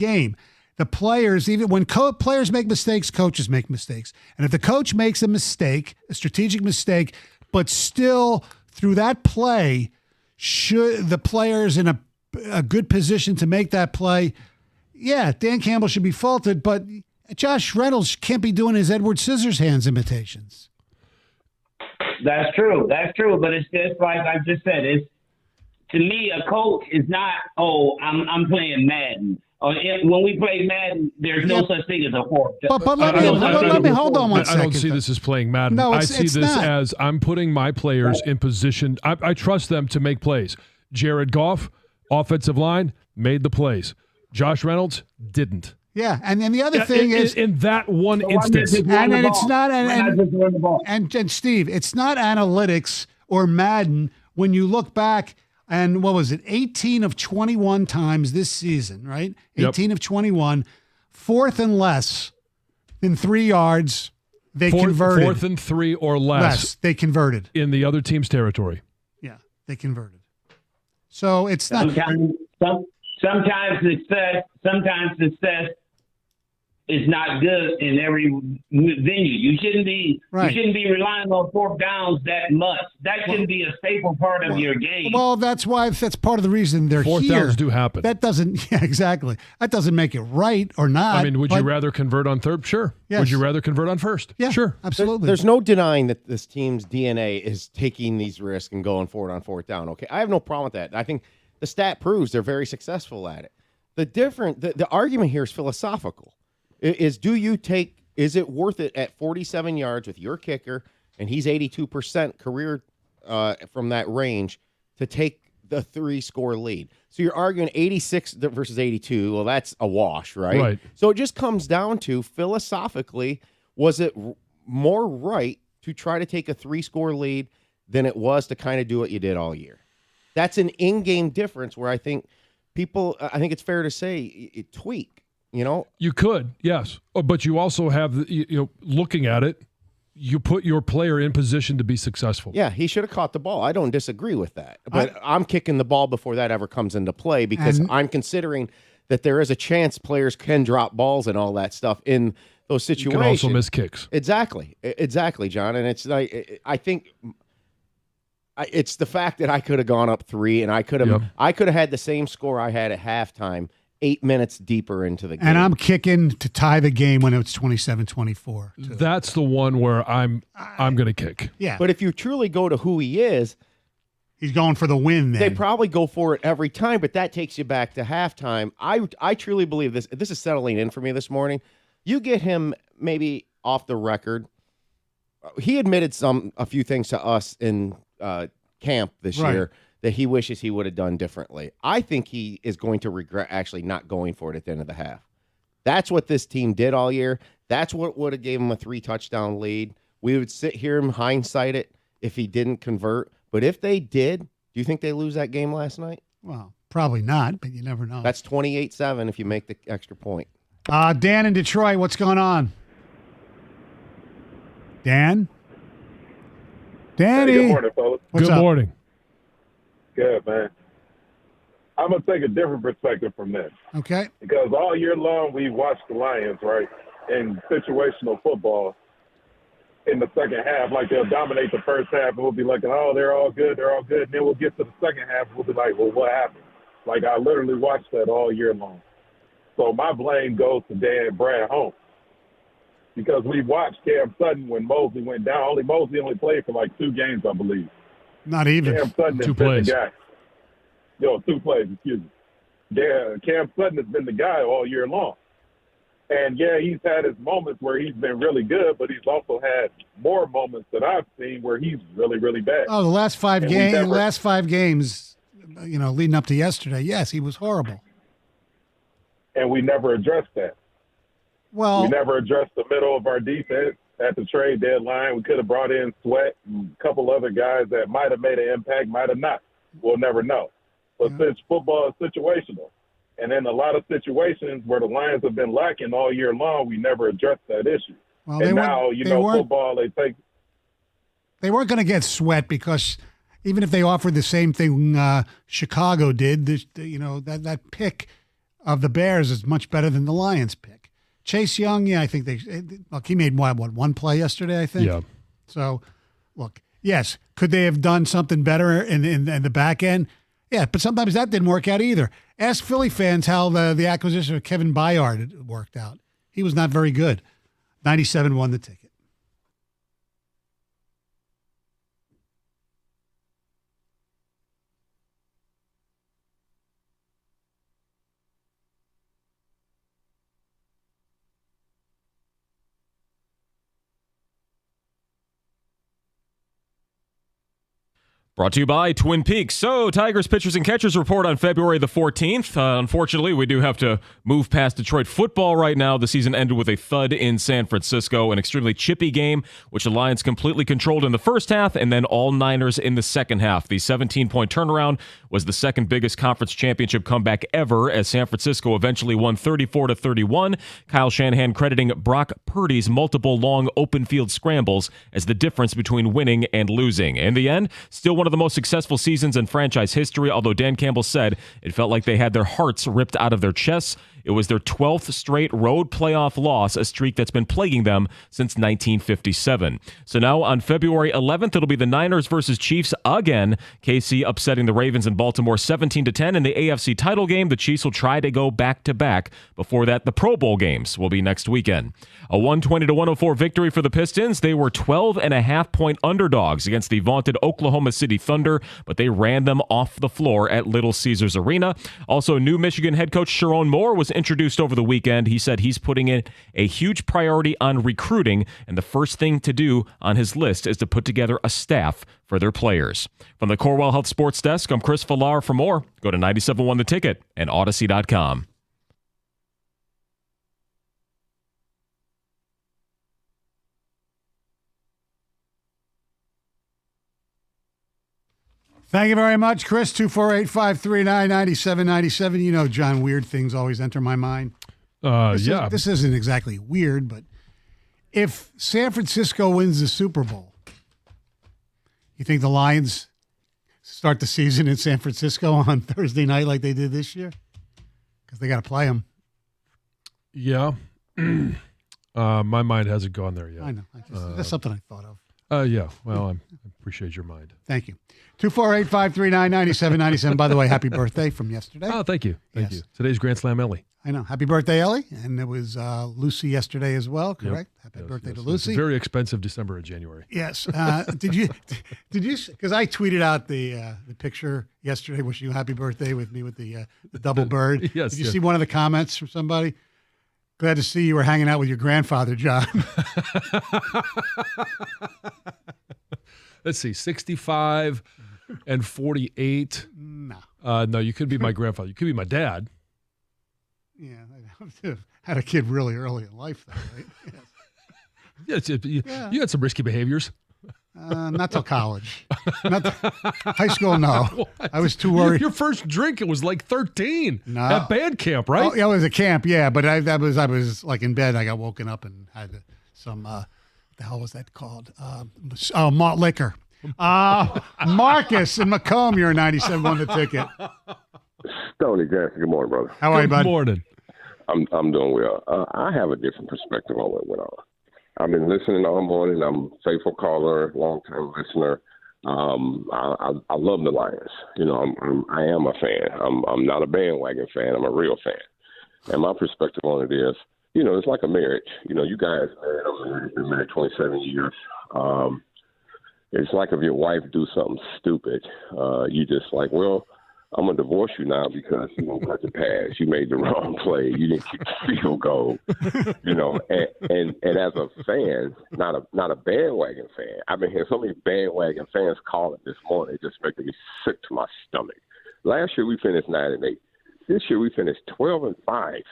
game. The players, even when players make mistakes, coaches make mistakes. And if the coach makes a mistake, a strategic mistake, but still through that play, should the players in a good position to make that play, yeah, Dan Campbell should be faulted, but Josh Reynolds can't be doing his Edward Scissorhands imitations. That's true. But it's just like I just said. It's, to me, a coach is not, I'm playing Madden. When we play Madden, there's no such thing as a fourth. But let me hold on one second. I don't see this as playing Madden. No, I see this not. as I'm putting my players in position. I trust them to make plays. Jared Goff, offensive line, made the plays. Josh Reynolds didn't. Yeah, and then the other thing is in that one instance, and it's not, and Steve, it's not analytics or Madden when you look back. And what was it? 18 of 21 times this season, right? 18 of 21, fourth and less than 3 yards. They converted. Fourth and 3 or less. They converted in the other team's territory. Yeah, they converted. So it's not. Sometimes success is not good in every venue. You shouldn't be relying on fourth downs that much. That shouldn't be a staple part of your game. Well, that's part of the reason they're fourth here. Fourth downs do happen. That doesn't. Yeah, exactly. That doesn't make it right or not. I mean, would you rather convert on third? Sure. Yes. Would you rather convert on first? Yeah, sure. Absolutely. There's no denying that this team's DNA is taking these risks and going forward on fourth down. Okay, I have no problem with that. I think the stat proves they're very successful at it. The argument here is philosophical. Is it worth it at 47 yards with your kicker, and he's 82% career from that range, to take the 3-score lead? So you're arguing 86 versus 82. Well, that's a wash, right? Right. So it just comes down to, philosophically, was it more right to try to take a 3-score lead than it was to kind of do what you did all year? That's an in-game difference where I think it's fair to say it tweak. You know, you could, yes, but you also have, looking at it, you put your player in position to be successful. Yeah, he should have caught the ball. I don't disagree with that, but I'm kicking the ball before that ever comes into play because I'm considering that there is a chance players can drop balls and all that stuff in those situations. You can also miss kicks. Exactly, John, and it's like I think. It's the fact that I could have gone up 3 and I could have had the same score I had at halftime 8 minutes deeper into the game. And I'm kicking to tie the game when it's 27-24. That's the one where I'm going to kick. Yeah. But if you truly go to who he is, he's going for the win then. They probably go for it every time, but that takes you back to halftime. I truly believe this is settling in for me this morning. You get him maybe off the record. He admitted a few things to us in camp this year that he wishes he would have done differently. I think he is going to regret actually not going for it at the end of the half. That's what this team did all year. That's what would have gave him a 3-touchdown lead. We would sit here and hindsight it if he didn't convert. But if they did, do you think they lose that game last night? Well, probably not, but you never know. That's 28-7 if you make the extra point. Dan in Detroit, what's going on? Dan? Danny. Hey, good morning, fellas. What's good up? Morning. Good, man. I'm going to take a different perspective from this. Okay. Because all year long we watched the Lions, right, in situational football in the second half. Like, they'll dominate the first half, and we'll be like, oh, they're all good. And then we'll get to the second half, and we'll be like, well, what happened? Like, I literally watched that all year long. So my blame goes to Brad Holmes. Because we watched Cam Sutton when Mosley went down. Mosley only played for like 2 games, I believe. Not even. Cam Sutton has 2 been plays. the guy. 2 plays, excuse me. Cam Sutton has been the guy all year long. And, he's had his moments where he's been really good, but he's also had more moments that I've seen where he's really, really bad. Oh, the last 5 games, leading up to yesterday, yes, he was horrible. And we never addressed that. Well, we never addressed the middle of our defense at the trade deadline. We could have brought in Sweat and a couple other guys that might have made an impact, might have not. We'll never know. But since football is situational, and in a lot of situations where the Lions have been lacking all year long, we never addressed that issue. Well, and now, football, they weren't going to get Sweat because even if they offered the same thing Chicago did, that pick of the Bears is much better than the Lions pick. Chase Young, yeah, I think he made one play yesterday, I think. Yeah. So, look, yes, could they have done something better in the back end? Yeah, but sometimes that didn't work out either. Ask Philly fans how the acquisition of Kevin Byard worked out. He was not very good. 97 won the ticket. Brought to you by Twin Peaks. So, Tigers pitchers and catchers report on February the 14th. Unfortunately, we do have to move past Detroit football right now. The season ended with a thud in San Francisco, an extremely chippy game, which the Lions completely controlled in the first half, and then all Niners in the second half. The 17-point turnaround was the second biggest conference championship comeback ever, as San Francisco eventually won 34-31. Kyle Shanahan crediting Brock Purdy's multiple long open field scrambles as the difference between winning and losing. In the end, still one of the most successful seasons in franchise history, although Dan Campbell said it felt like they had their hearts ripped out of their chests. It was their 12th straight road playoff loss, a streak that's been plaguing them since 1957. So now on February 11th, it'll be the Niners versus Chiefs again. KC upsetting the Ravens in Baltimore 17-10 in the AFC title game. The Chiefs will try to go back-to-back. Before that, the Pro Bowl games will be next weekend. A 120-104 victory for the Pistons. They were 12.5-point underdogs against the vaunted Oklahoma City Thunder, but they ran them off the floor at Little Caesars Arena. Also, new Michigan head coach Sharon Moore was introduced over the weekend. He said he's putting in a huge priority on recruiting, and the first thing to do on his list is to put together a staff for their players. From the Corewell Health Sports Desk, I'm Chris Villar. For more, go to 97.1 The Ticket and Odyssey.com. Thank you very much, Chris. 248-539-9797. You know, John, weird things always enter my mind. This isn't exactly weird, but if San Francisco wins the Super Bowl, you think the Lions start the season in San Francisco on Thursday night like they did this year? Because they got to play them. Yeah. My mind hasn't gone there yet. I know. That's something I thought of. Yeah. Well, I appreciate your mind. Thank you. 248-539-9797. By the way, happy birthday from yesterday. Oh, thank you. Thank you. Today's Grand Slam Ellie. I know. Happy birthday, Ellie. And it was Lucy yesterday as well, correct? Yep. Happy birthday to Lucy. It's very expensive December and January. Yes. Did you, because I tweeted out the picture yesterday wishing you happy birthday with me with the double bird. Yes. Did you see one of the comments from somebody? Glad to see you were hanging out with your grandfather, John. Let's see, 65 and 48. No. No, you could be my grandfather. You could be my dad. Yeah, I had a kid really early in life, though, right? Yes. You had some risky behaviors. Not till college. High school, no. What? I was too worried. Your first drink, it was like 13 no. at band camp, right? Oh, yeah, it was a camp, yeah. But I was like in bed. I got woken up and had some, what the hell was that called? Malt liquor. Marcus and Macomb, you're a 97 The Ticket. Stoney Jackson, good morning, brother. How are you, bud? Good morning. I'm doing well. I have a different perspective on what went on. I've been listening all morning. I'm a faithful caller, long-term listener. I love the Lions. You know, I am a fan. I'm not a bandwagon fan. I'm a real fan. And my perspective on it is, you know, it's like a marriage. You know, you guys have been married 27 years. It's like if your wife do something stupid, you just like, well, I'm going to divorce you now because you won't cut the pass. You made the wrong play. You didn't kick the field goal. You know, and as a fan, not a bandwagon fan, I've been hearing so many bandwagon fans calling this morning. It just making me sick to my stomach. Last year we finished 9-8. This year we finished 12-5.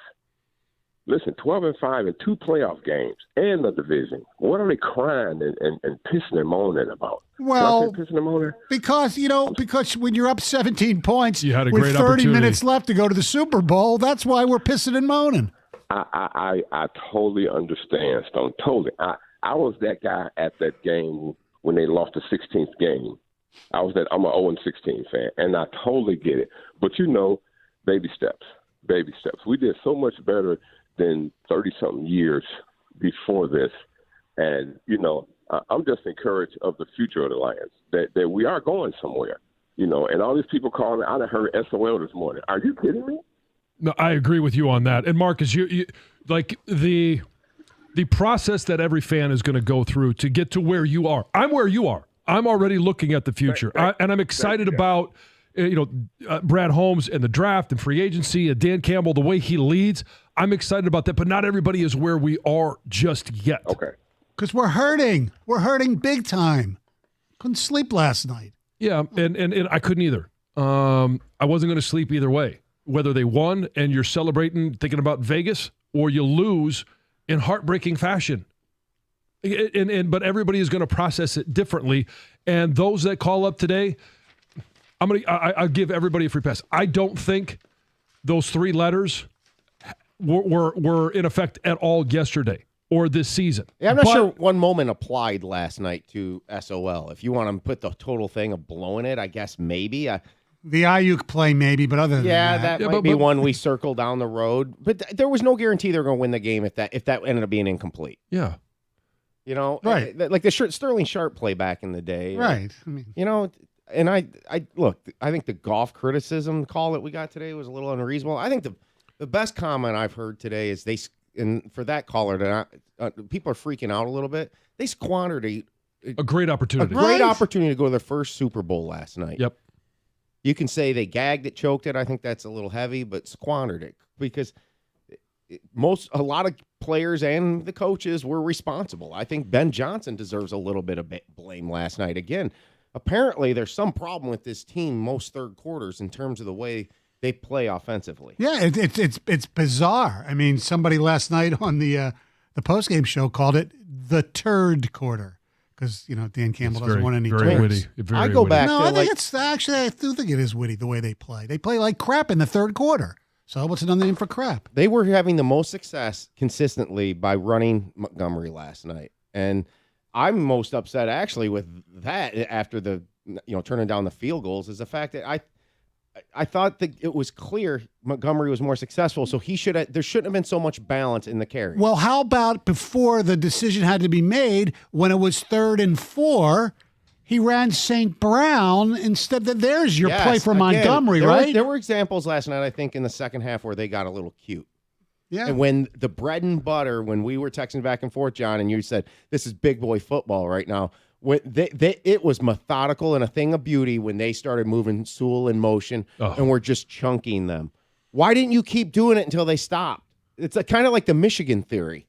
Listen, 12-5 in 2 playoff games and the division. What are they crying and pissing and moaning about? Well, pissing and moaning? Because when you're up 17 points you had a with great 30 minutes left to go to the Super Bowl, that's why we're pissing and moaning. I totally understand, Stone. Totally. I was that guy at that game when they lost the 16th game. I'm an 0-16 fan, and I totally get it. But, you know, baby steps. baby steps. We did so much better than 30-something years before this. And, I'm just encouraged of the future of the Lions, that we are going somewhere, and all these people calling me. I heard SOL this morning. Are you kidding me? No, I agree with you on that. And Marcus, you like the process that every fan is going to go through to get to where you are. I'm where you are. I'm already looking at the future, and I'm excited about Brad Holmes and the draft and free agency and Dan Campbell, the way he leads. I'm excited about that, but not everybody is where we are just yet. Okay. Because we're hurting. We're hurting big time. Couldn't sleep last night. Yeah, and I couldn't either. I wasn't going to sleep either way. Whether they won and you're celebrating, thinking about Vegas, or you lose in heartbreaking fashion. But everybody is going to process it differently. And those that call up today, I'll give everybody a free pass. I don't think those 3 letters were in effect at all yesterday or this season. Yeah, I'm not sure one moment applied last night to SOL. If you want to put the total thing of blowing it, I guess maybe. The Ayuk play maybe, but other than that might be one we circle down the road. But there was no guarantee they were going to win the game if that ended up being incomplete. Yeah. Right. Like the Sterling Sharp play back in the day. Right. And I think the golf criticism call that we got today was a little unreasonable. I think the best comment I've heard today is and for that caller, people are freaking out a little bit. They squandered a great opportunity. Opportunity to go to their first Super Bowl last night. Yep. You can say they gagged it, choked it. I think that's a little heavy, but squandered it because a lot of players and the coaches were responsible. I think Ben Johnson deserves a little bit of blame last night. Again, apparently there's some problem with this team most third quarters in terms of the way they play offensively. Yeah, it's bizarre. I mean, somebody last night on the postgame show called it the turd quarter because Dan Campbell doesn't want any very turds. witty. I go back. No, to I think it's actually. I do think it is witty the way they play. They play like crap in the third quarter. So what's another name for crap? They were having the most success consistently by running Montgomery last night, and I'm most upset actually with that after the turning down the field goals is the fact that I thought that it was clear Montgomery was more successthere there shouldn't have been so much balance in the carry. Well, how about before the decision had to be made when it was 3rd and 4, he ran St. Brown instead. There's your play for Montgomery, right? There were examples last night, I think, in the second half where they got a little cute. Yeah. And when the bread and butter, when we were texting back and forth, John, and you said, this is big boy football right now. When it was methodical and a thing of beauty when they started moving Sewell in motion and we're just chunking them. Why didn't you keep doing it until they stopped? It's kind of like the Michigan theory.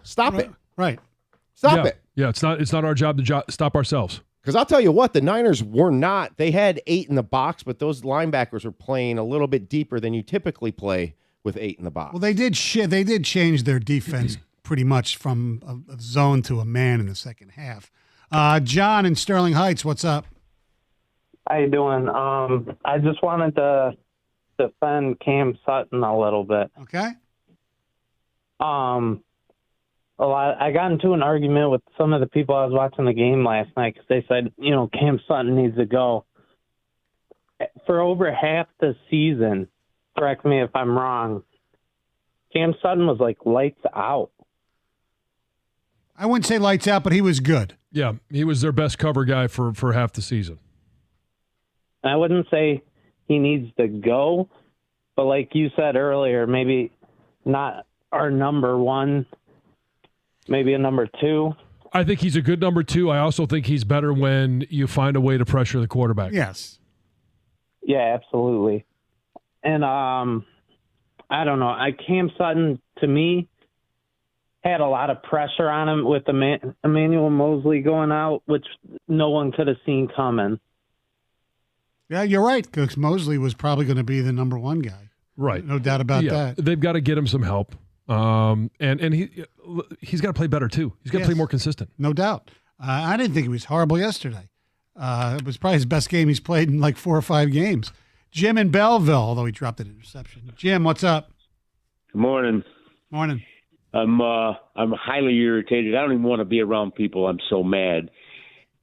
Stop it. Right. Stop it. Yeah, it's not our job to stop ourselves. Because I'll tell you what, the Niners were not. They had 8 in the box, but those linebackers were playing a little bit deeper than you typically play with 8 in the box. Well, they did change their defense pretty much from a zone to a man in the second half. John in Sterling Heights, what's up? How you doing? I just wanted to defend Cam Sutton a little bit. Okay. I got into an argument with some of the people I was watching the game last night because they said, Cam Sutton needs to go. For over half the season, correct me if I'm wrong, Cam Sutton was like lights out. I wouldn't say lights out, but he was good. Yeah, he was their best cover guy for half the season. I wouldn't say he needs to go, but like you said earlier, maybe not our number 1, maybe a number 2. I think he's a good number 2. I also think he's better when you find a way to pressure the quarterback. Yes. Yeah, absolutely. And I don't know. Cam Sutton, to me, had a lot of pressure on him with Emmanuel Mosley going out, which no one could have seen coming. Yeah, you're right, because Mosley was probably going to be the number 1 guy. Right. No doubt about that. They've got to get him some help. And he's got to play better, too. He's got to play more consistent. No doubt. I didn't think he was horrible yesterday. It was probably his best game he's played in like 4 or 5 games. Jim in Belleville, although he dropped an interception. Jim, what's up? Good morning. Morning. I'm highly irritated. I don't even want to be around people. I'm so mad.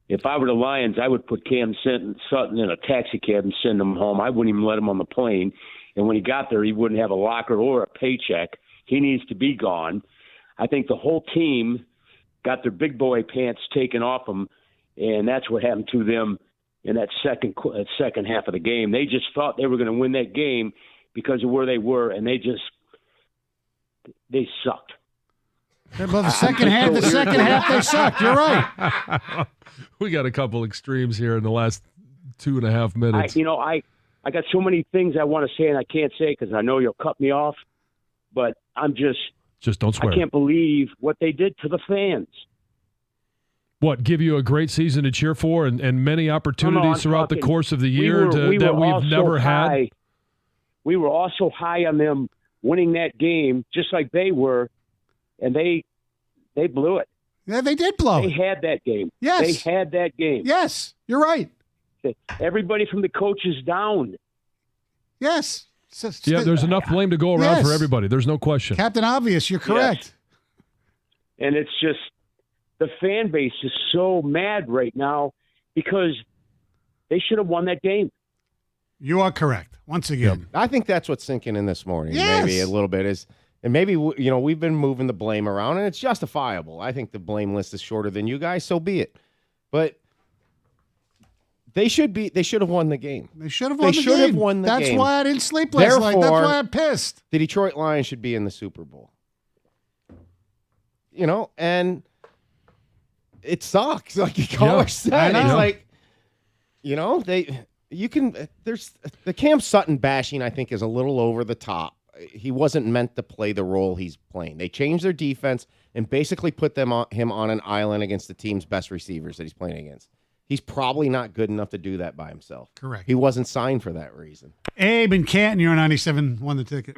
If I were the Lions, I would put Cam Sutton in a taxi cab and send him home. I wouldn't even let him on the plane. And when he got there, he wouldn't have a locker or a paycheck. He needs to be gone. I think the whole team got their big boy pants taken off them, and that's what happened to them in that second half of the game. They just thought they were going to win that game because of where they were, and they sucked. Well, the second half, they sucked. You're right. We got a couple extremes here in the last 2.5 minutes. I got so many things I want to say and I can't say because I know you'll cut me off. But I'm just don't swear. I can't believe what they did to the fans. What, give you a great season to cheer for and many opportunities throughout the course of the year that we've never had? We were also high on them winning that game, just like they were, and they blew it. Yeah, they did blow it. They had that game. Yes. They had that game. Yes, you're right. Everybody from the coaches down. Yes. There's enough blame to go around for everybody. There's no question. Captain Obvious, you're correct. Yes. And it's just the fan base is so mad right now because they should have won that game. You are correct. Once again. I think that's what's sinking in this morning. Yes. Maybe a little bit is, and maybe we've been moving the blame around, and it's justifiable. I think the blame list is shorter than you guys, so be it. But they should have won the game. They should have won the game. That's why I didn't sleep last night. That's why I'm pissed. The Detroit Lions should be in the Super Bowl. And it sucks. Like the caller said, it's like, there's the Cam Sutton bashing, I think, is a little over the top. He wasn't meant to play the role he's playing. They changed their defense and basically put him on an island against the team's best receivers that he's playing against. He's probably not good enough to do that by himself. Correct. He wasn't signed for that reason. Abe in Canton, you're on 97, won the ticket.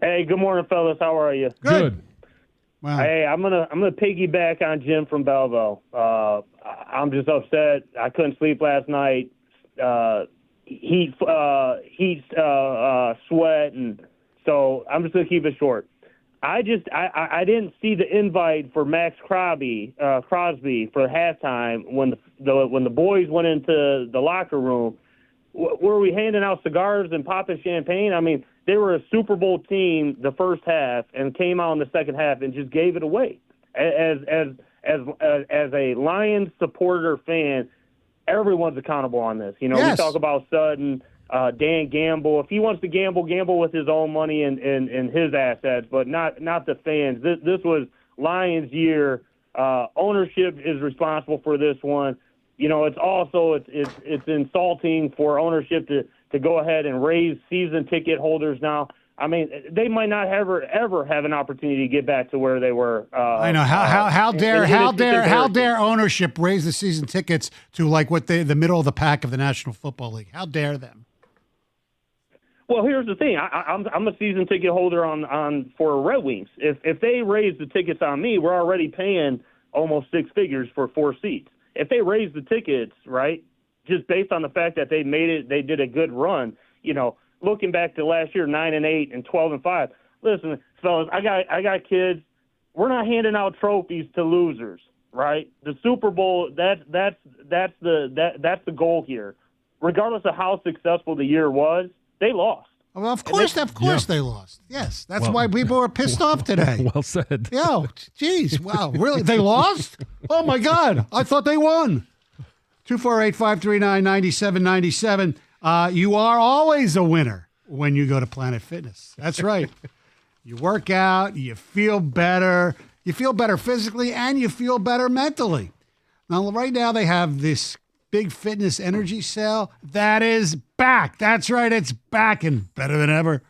Hey, good morning, fellas. How are you? Good. Wow. Hey, I'm gonna piggyback on Jim from Belleville. I'm just upset. I couldn't sleep last night. Heat, sweat, and so I'm just gonna keep it short. I didn't see the invite for Max Crosby for halftime when the boys went into the locker room. Were we handing out cigars and popping champagne? I mean, they were a Super Bowl team the first half and came out in the second half and just gave it away. As a Lions supporter fan, everyone's accountable on this. We talk about Sutton, Dan Gamble. If he wants to gamble with his own money and his assets, but not the fans. This was Lions' year. Ownership is responsible for this one. It's insulting for ownership to go ahead and raise season ticket holders now. I mean, they might not ever have an opportunity to get back to where they were. I know how dare ownership raise the season tickets to like what the middle of the pack of the National Football League? How dare them? Well, here's the thing. I'm a season ticket holder on for Red Wings. If they raise the tickets on me, we're already paying almost six figures for 4 seats. If they raise the tickets, right, just based on the fact that they did a good run, looking back to last year, 9-8 and 12-5. Listen, fellas, I got kids. We're not handing out trophies to losers, right? The Super Bowl, that's the goal here. Regardless of how successful the year was, they lost. Well, of course they lost. Yes, that's why people are pissed off today. Well said. Yo, geez, wow, really? They lost? Oh, my God. I thought they won. 248-539-9797. You are always a winner when you go to Planet Fitness. That's right. You work out, you feel better. You feel better physically, and you feel better mentally. Now, right now, they have this big fitness energy sale that is back. That's right. It's back and better than ever.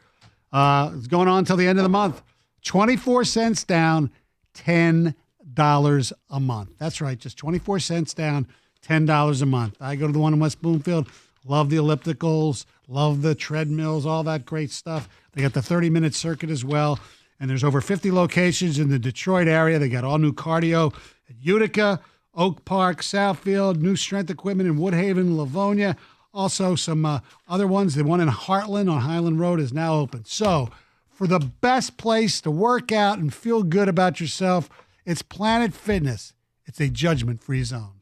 It's going on until the end of the month. 24 cents down, $10 a month. That's right. Just 24 cents down, $10 a month. I go to the one in West Bloomfield. Love the ellipticals. Love the treadmills, all that great stuff. They got the 30-minute circuit as well. And there's over 50 locations in the Detroit area. They got all new cardio at Utica, Oak Park, Southfield, new strength equipment in Woodhaven, Livonia. Also some other ones. The one in Heartland on Highland Road is now open. So for the best place to work out and feel good about yourself, it's Planet Fitness. It's a judgment-free zone.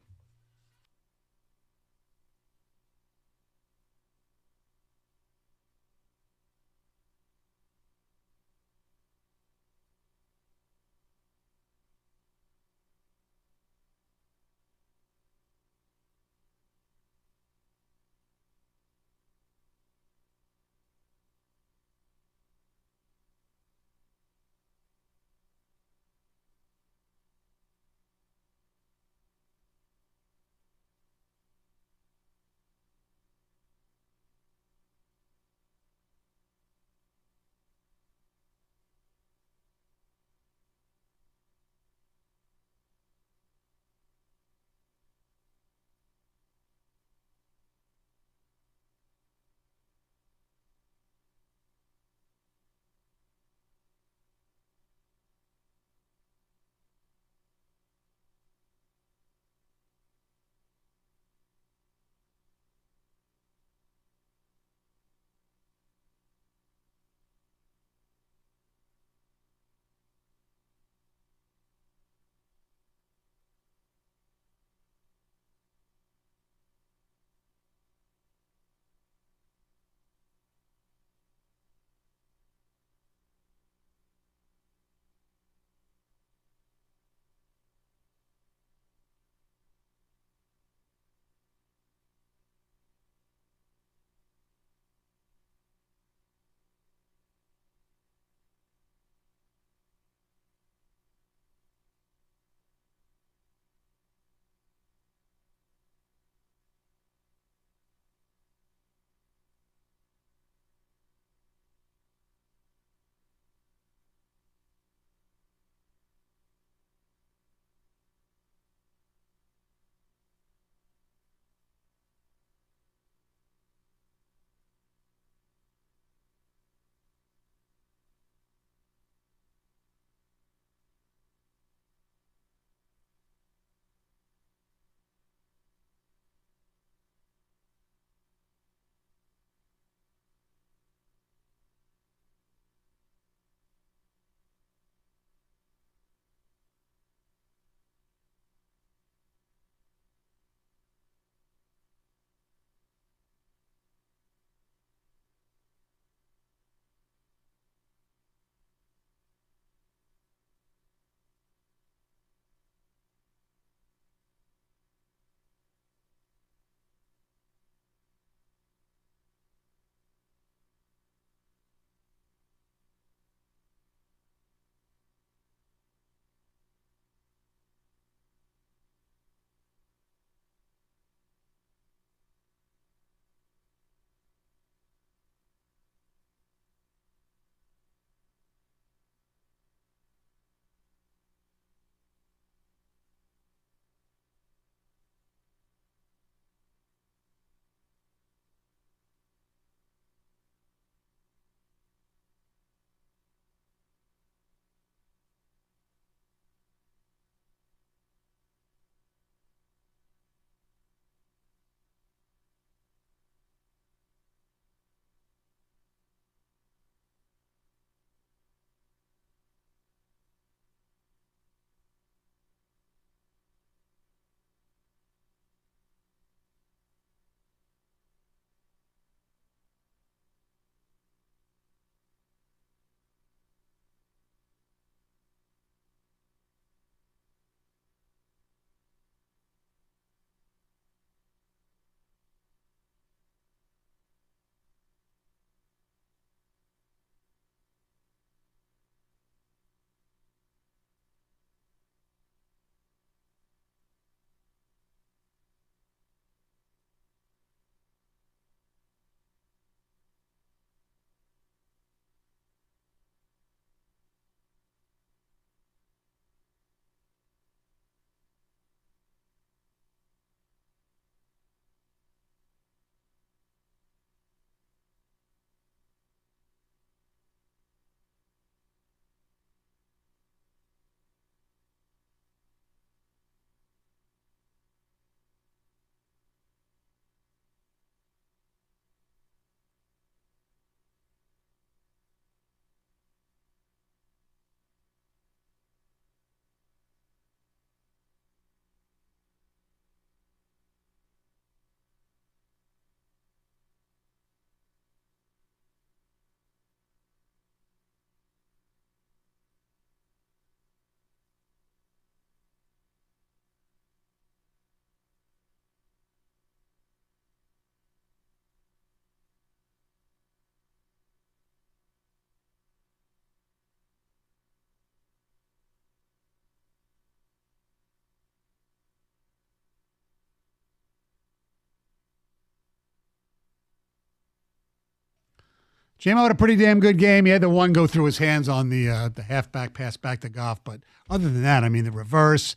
J-Mo had a pretty damn good game. He had the one go through his hands on the halfback pass back to Goff. But other than that, I mean, the reverse,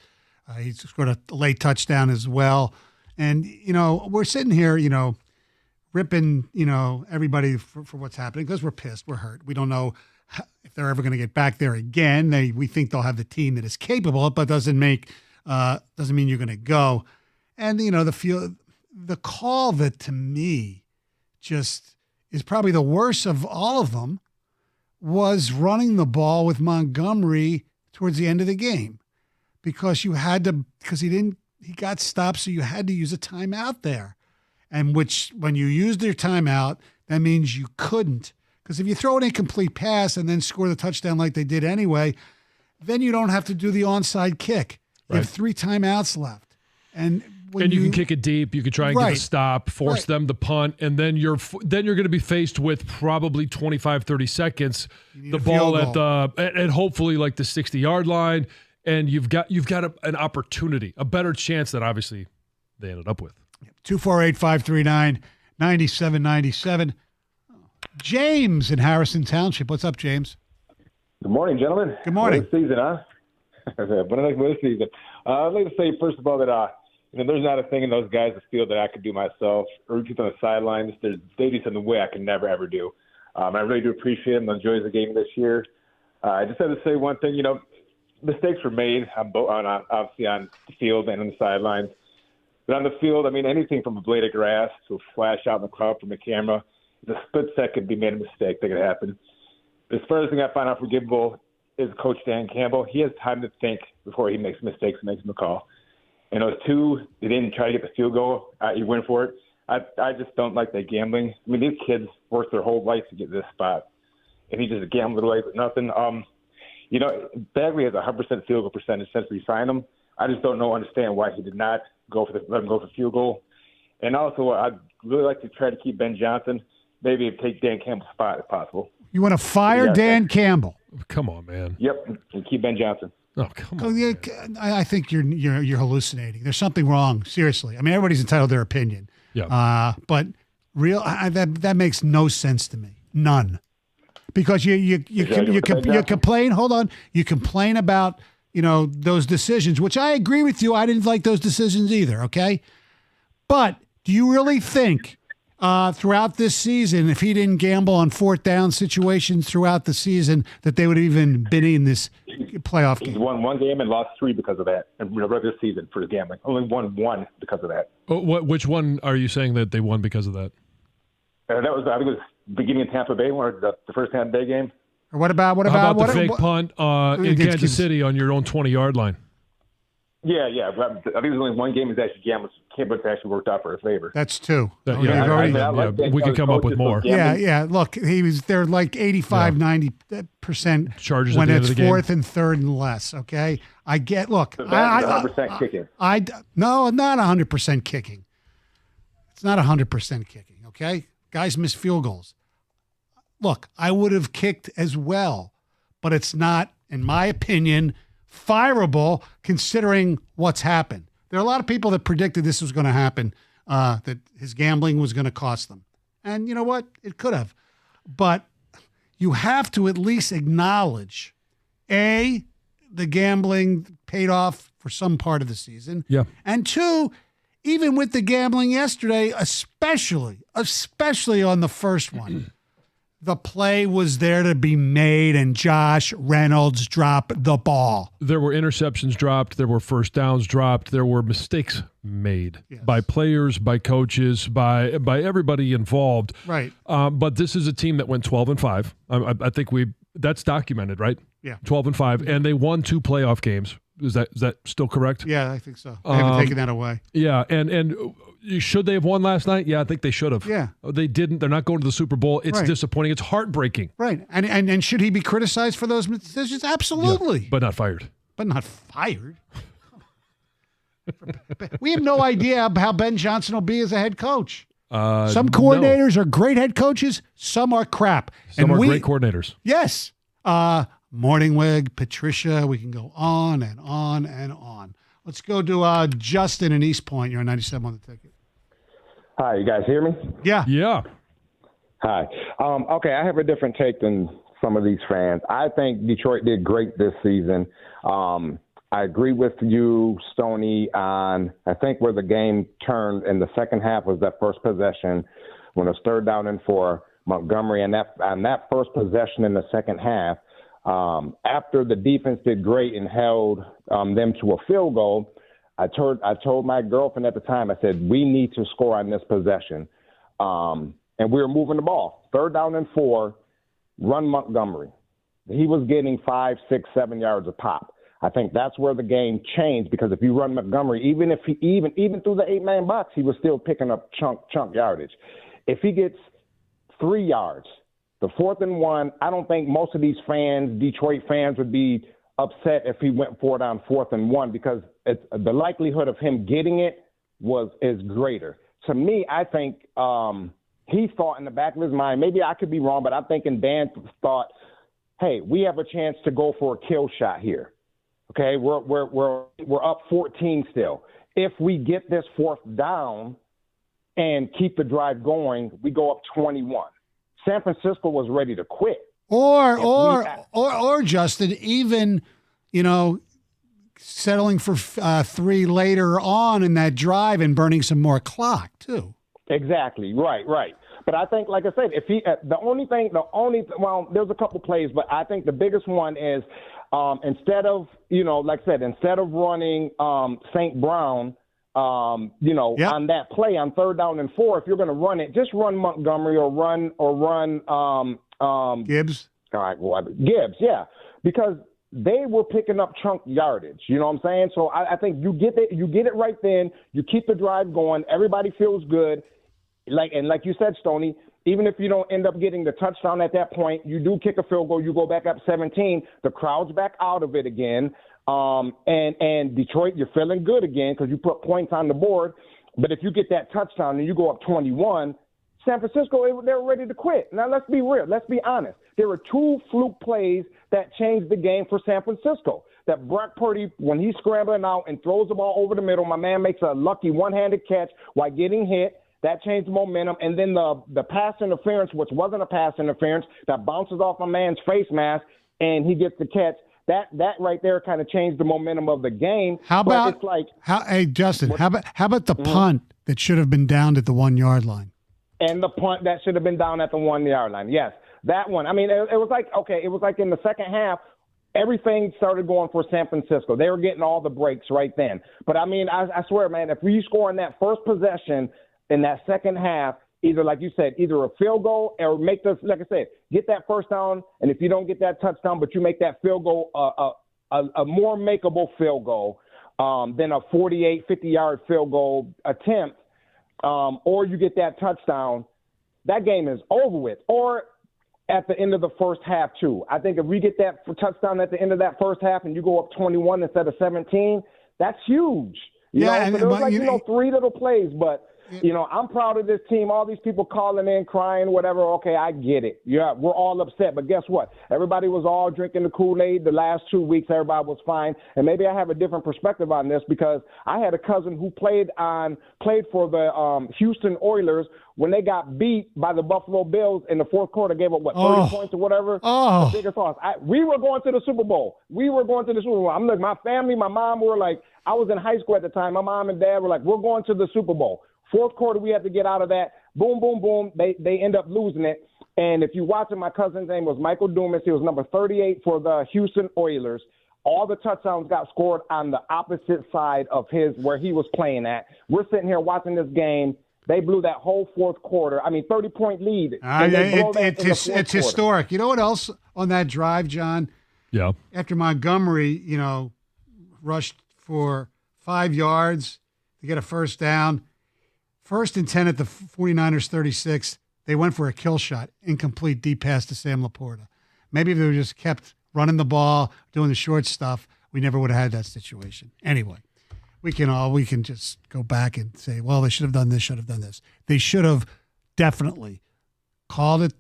he scored a late touchdown as well. And, we're sitting here, ripping, everybody for what's happening because we're pissed. We're hurt. We don't know if they're ever going to get back there again. We think they'll have the team that is capable, but doesn't mean you're going to go. And, the call that to me just is probably the worst of all of them was running the ball with Montgomery towards the end of the game because he got stopped. So you had to use a timeout there. And when you used your timeout, that means you couldn't. Because if you throw an incomplete pass and then score the touchdown like they did anyway, then you don't have to do the onside kick. You have 3 timeouts left. And you can kick it deep. You can try and get a stop, force them to punt, and then you're going to be faced with probably 25, 30 seconds, the ball at hopefully like the 60-yard line, and you've got an opportunity, a better chance that obviously they ended up with. 248-539-9797. James in Harrison Township. What's up, James? Good morning, gentlemen. Good morning. What a season, huh? What a season. I'd like to say, first of all, that there's not a thing in those guys' field that I could do myself. Or people on the sidelines, they do something way I can never, ever do. I really do appreciate them. I enjoyed the game this year. I just had to say one thing. Mistakes were made obviously on the field and on the sidelines. But on the field, anything from a blade of grass to a flash out in the crowd from a camera, the split second be made a mistake that could happen. As far as the thing I find unforgivable is Coach Dan Campbell. He has time to think before he makes mistakes and makes them a call. And those 2, they didn't try to get the field goal. He went for it. I just don't like that gambling. These kids worked their whole life to get this spot, and he just gambled away with nothing. Bagley has a 100% field goal percentage since we signed him. I just don't understand why he did not let him go for the field goal. And also, I'd really like to try to keep Ben Johnson, maybe take Dan Campbell's spot if possible. You want to fire Dan Campbell? Come on, man. Yep, and keep Ben Johnson. Oh, come on. Yeah, I think you're hallucinating. There's something wrong. Seriously. Everybody's entitled to their opinion. Yeah. But that makes no sense to me. None. Because you complain. Hold on. You complain about those decisions, which I agree with you. I didn't like those decisions either. Okay, but do you really think throughout this season, if he didn't gamble on 4th down situations throughout the season, that they would have even been in this playoff game? He's won 1 game and lost 3 because of that. And regular season for his gambling, only won 1 because of that. Which one are you saying that they won because of that? That was, I think, it was beginning of Tampa Bay, or the first Tampa Bay game. Or what about the fake punt in Kansas City on your own 20-yard line? Yeah. I think there's only 1 game that's actually gambled. Campbell's actually worked out for his favor. That's 2. We could come up with more. Yeah. Look, they're like 85-90% charges when at the it's end of the 4th and 3rd and less. Okay, I get. Look, so that's 100% kicking. No, not 100% kicking. It's not 100% kicking. Okay, guys miss field goals. Look, I would have kicked as well, but it's not, in my opinion, fireable considering what's happened. There are a lot of people that predicted this was going to happen, that his gambling was going to cost them. And you know what? It could have. But you have to at least acknowledge, A, the gambling paid off for some part of the season. Yeah. And 2, even with the gambling yesterday, especially on the first one, the play was there to be made, and Josh Reynolds dropped the ball. There were interceptions dropped. There were first downs dropped. There were mistakes made by players, by coaches, by everybody involved. Right. But this is a team that went 12-5. I think that's documented, right? Yeah. 12-5, and they won 2 playoff games. Is that still correct? Yeah, I think so. They haven't taken that away. Yeah, and should they have won last night? Yeah, I think they should have. Yeah. They didn't. They're not going to the Super Bowl. It's disappointing. It's heartbreaking. Right. And should he be criticized for those decisions? Absolutely. Yeah, but not fired. But not fired. We have no idea how Ben Johnson will be as a head coach. Some coordinators are great head coaches. Some are crap. Some are great coordinators. Yes. Morningwig, Patricia, we can go on and on and on. Let's go to Justin in East Point. You're on 97 on the ticket. Hi, you guys hear me? Yeah. Yeah. Hi. Okay, I have a different take than some of these fans. I think Detroit did great this season. I agree with you, Stoney, on I think where the game turned in the second half was that first possession when it was 3rd down and 4, Montgomery, and that first possession in the second half, after the defense did great and held them to a field goal, I told my girlfriend at the time, I said, we need to score on this possession. And we were moving the ball. 3rd down and 4, run Montgomery. He was getting 5, 6, 7 yards a pop. I think that's where the game changed, because if you run Montgomery, even through the 8-man box, he was still picking up chunk yardage. If he gets 3 yards, the 4th and 1, I don't think most of these fans, Detroit fans, would be upset if he went for it on 4th and 1, because the likelihood of him getting it is greater. To me, I think he thought in the back of his mind, maybe I could be wrong, but I'm thinking Dan thought, hey, we have a chance to go for a kill shot here. Okay, we're up 14 still. If we get this 4th down and keep the drive going, we go up 21. San Francisco was ready to quit. Or Justin, even, settling for 3 later on in that drive and burning some more clock too. Exactly. Right. But I think, like I said, if he, there's a couple plays, but I think the biggest one is instead of running St. Brown, on that play on 3rd down and 4, if you're going to run it, just run Montgomery or run Gibbs. All right, well, Gibbs, yeah, because they were picking up chunk yardage. You know what I'm saying? So I think you get it right then. You keep the drive going. Everybody feels good. Like you said, Stoney, even if you don't end up getting the touchdown at that point, you do kick a field goal, you go back up 17, the crowd's back out of it again. And Detroit, you're feeling good again because you put points on the board. But if you get that touchdown and you go up 21, San Francisco, they're ready to quit. Now, let's be real. Let's be honest. There were 2 fluke plays that changed the game for San Francisco. That Brock Purdy, when he's scrambling out and throws the ball over the middle, my man makes a lucky one-handed catch while getting hit. That changed the momentum. And then the pass interference, which wasn't a pass interference, that bounces off my man's face mask, and he gets the catch. That right there kind of changed the momentum of the game. How about Justin? How about the punt that should have been downed at the 1-yard line? And the punt that should have been down at the 1-yard line. Yes, that one. I mean, it was like in the second half, everything started going for San Francisco. They were getting all the breaks right then. But I mean, I swear, man, if we score in that first possession in that second half, either, like you said, either a field goal or make this, like I said, get that first down. And if you don't get that touchdown, but you make that field goal a more makeable field goal than a 48, 50-yard field goal attempt, or you get that touchdown, that game is over with. Or at the end of the first half, too. I think if we get that touchdown at the end of that first half and you go up 21 instead of 17, that's huge. You know, so there was 3 little plays, but I'm proud of this team. All these people calling in, crying, whatever. Okay, I get it. Yeah, we're all upset. But guess what? Everybody was all drinking the Kool-Aid the last 2 weeks. Everybody was fine. And maybe I have a different perspective on this because I had a cousin who played for the Houston Oilers when they got beat by the Buffalo Bills in the fourth quarter, gave up, 30 points or whatever? The biggest loss. We were going to the Super Bowl. I'm like, my family, my mom were like, I was in high school at the time. My mom and dad were like, we're going to the Super Bowl. Fourth quarter, we had to get out of that. Boom, boom, boom. They end up losing it. And if you watch it, my cousin's name was Michael Dumas. He was number 38 for the Houston Oilers. All the touchdowns got scored on the opposite side of where he was playing at. We're sitting here watching this game. They blew that whole fourth quarter. 30-point lead. It's historic. You know what else on that drive, John? Yeah. After Montgomery, rushed for 5 yards to get a first down. 1st and 10 at the 49ers 36. They went for a kill shot, incomplete deep pass to Sam Laporta. Maybe if they just kept running the ball, doing the short stuff, we never would have had that situation. Anyway, we can just go back and say, well, they should have done this, should have done this. They should have definitely called it.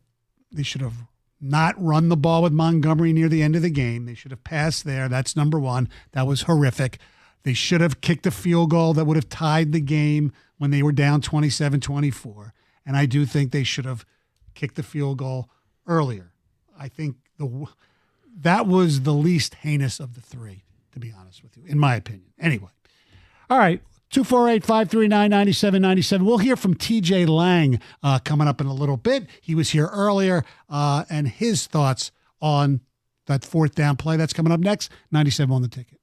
They should have not run the ball with Montgomery near the end of the game. They should have passed there. That's number one. That was horrific. They should have kicked a field goal that would have tied the game when they were down 27-24. And I do think they should have kick the field goal earlier. I think that was the least heinous of the three, to be honest with you, in my opinion. Anyway. All right. 248-539-9797. We'll hear from TJ Lang coming up in a little bit. He was here earlier, and his thoughts on that fourth down play. That's coming up next. 97 on the ticket.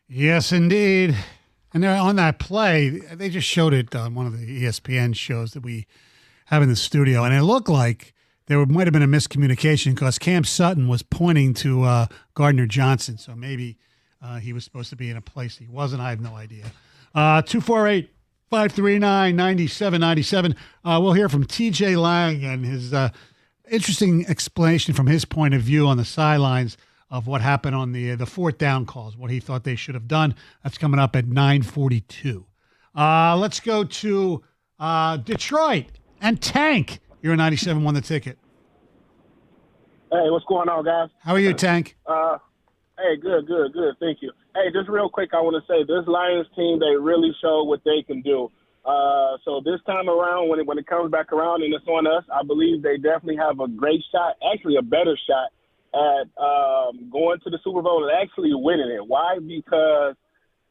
Yes, indeed. And they're on that play, they just showed it on one of the ESPN shows that we have in the studio, and it looked like there might have been a miscommunication because Cam Sutton was pointing to Gardner Johnson, so maybe he was supposed to be in a place he wasn't. I have no idea. 248-539-9797. We'll hear from TJ Lang and his interesting explanation from his point of view on the sidelines of what happened on the fourth down calls, what he thought they should have done. That's coming up at 9:42. Let's go to Detroit and Tank. You're a 97 won the ticket. Hey, what's going on, guys? How are you, Tank? Hey, good. Thank you. Hey, just real quick, I want to say this Lions team, they really show what they can do. So this time around, when it comes back around and it's on us, I believe they definitely have a great shot, actually a better shot at going to the Super Bowl and actually winning it. Why? Because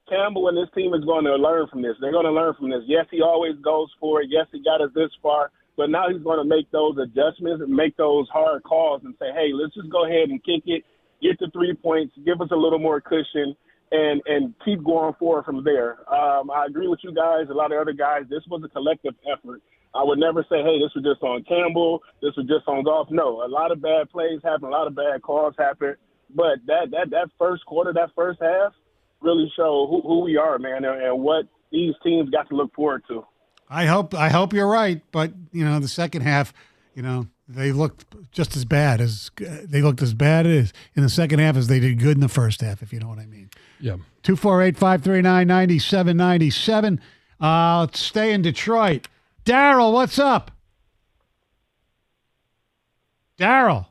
Campbell and this team is going to learn from this. They're going to learn from this. Yes, he always goes for it. Yes, he got us this far. But now he's going to make those adjustments and make those hard calls and say, hey, let's just go ahead and kick it, get the 3 points, give us a little more cushion, and keep going forward from there. I agree with you guys, a lot of other guys. This was a collective effort. I would never say, hey, this was just on Campbell, this was just on Goff. No, a lot of bad plays happen, a lot of bad calls happen. But that first quarter, that first half, really show who we are, man, and what these teams got to look forward to. I hope you're right, but the second half, they looked just as bad as in the second half as they did good in the first half, if you know what I mean. Yeah. 248-539-9797. Let's stay in Detroit. Daryl, what's up? Daryl.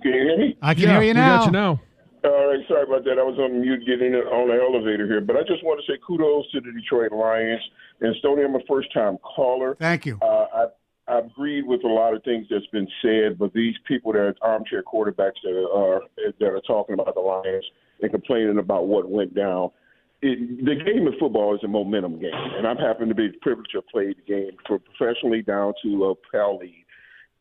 Can you hear me? I can hear you now. We got you now. All right, sorry about that. I was on mute getting on the elevator here. But I just want to say kudos to the Detroit Lions. And Stoney, I'm a first-time caller. Thank you. I agreed with a lot of things that's been said, but these people that are armchair quarterbacks that are talking about the Lions and complaining about what went down, the game of football is a momentum game. And I'm happy to be privileged to play the game professionally down to a PAL league.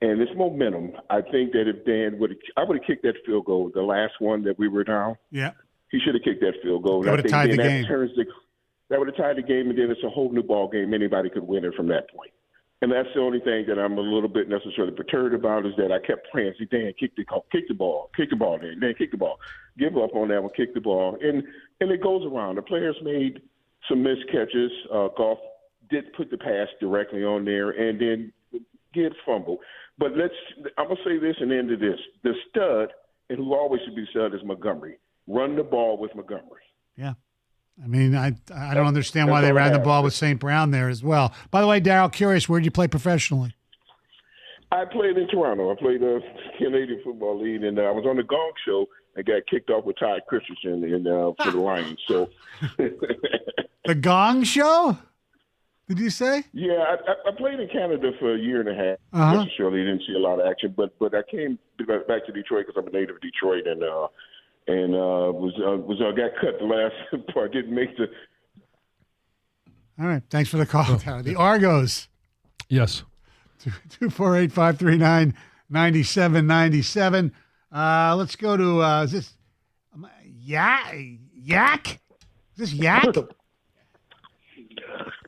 And it's momentum. I think that if Dan I would have kicked that field goal, the last one that we were down. Yeah. He should have kicked that field goal. That would have tied the game. That would have tied the game, and then it's a whole new ball game. Anybody could win it from that point. And that's the only thing that I'm a little bit necessarily perturbed about is that I kept praying, see, Dan, kick the ball, Dan, kick the ball. Give up on that one, kick the ball. And it goes around. The players made some missed catches. Goff did put the pass directly on there and then get fumble. But I'm going to say this and end of this. The stud, and who always should be stud, is Montgomery. Run the ball with Montgomery. Yeah. I mean, I don't understand why they ran the ball with St. Brown there as well. By the way, Daryl, curious, where did you play professionally? I played in Toronto. I played the Canadian Football League, and I was on the Gong Show and got kicked off with Ty Christensen for the Lions. So The Gong Show? Did you say? Yeah, I played in Canada for a year and a half. Necessarily didn't see a lot of action, but I came back to Detroit because I'm a native of Detroit, and got cut the last part. Didn't make the. All right, thanks for the call, Daryl. The Argos. Yes. 248-539-9797. Let's go to is this Yak? Is this Yak?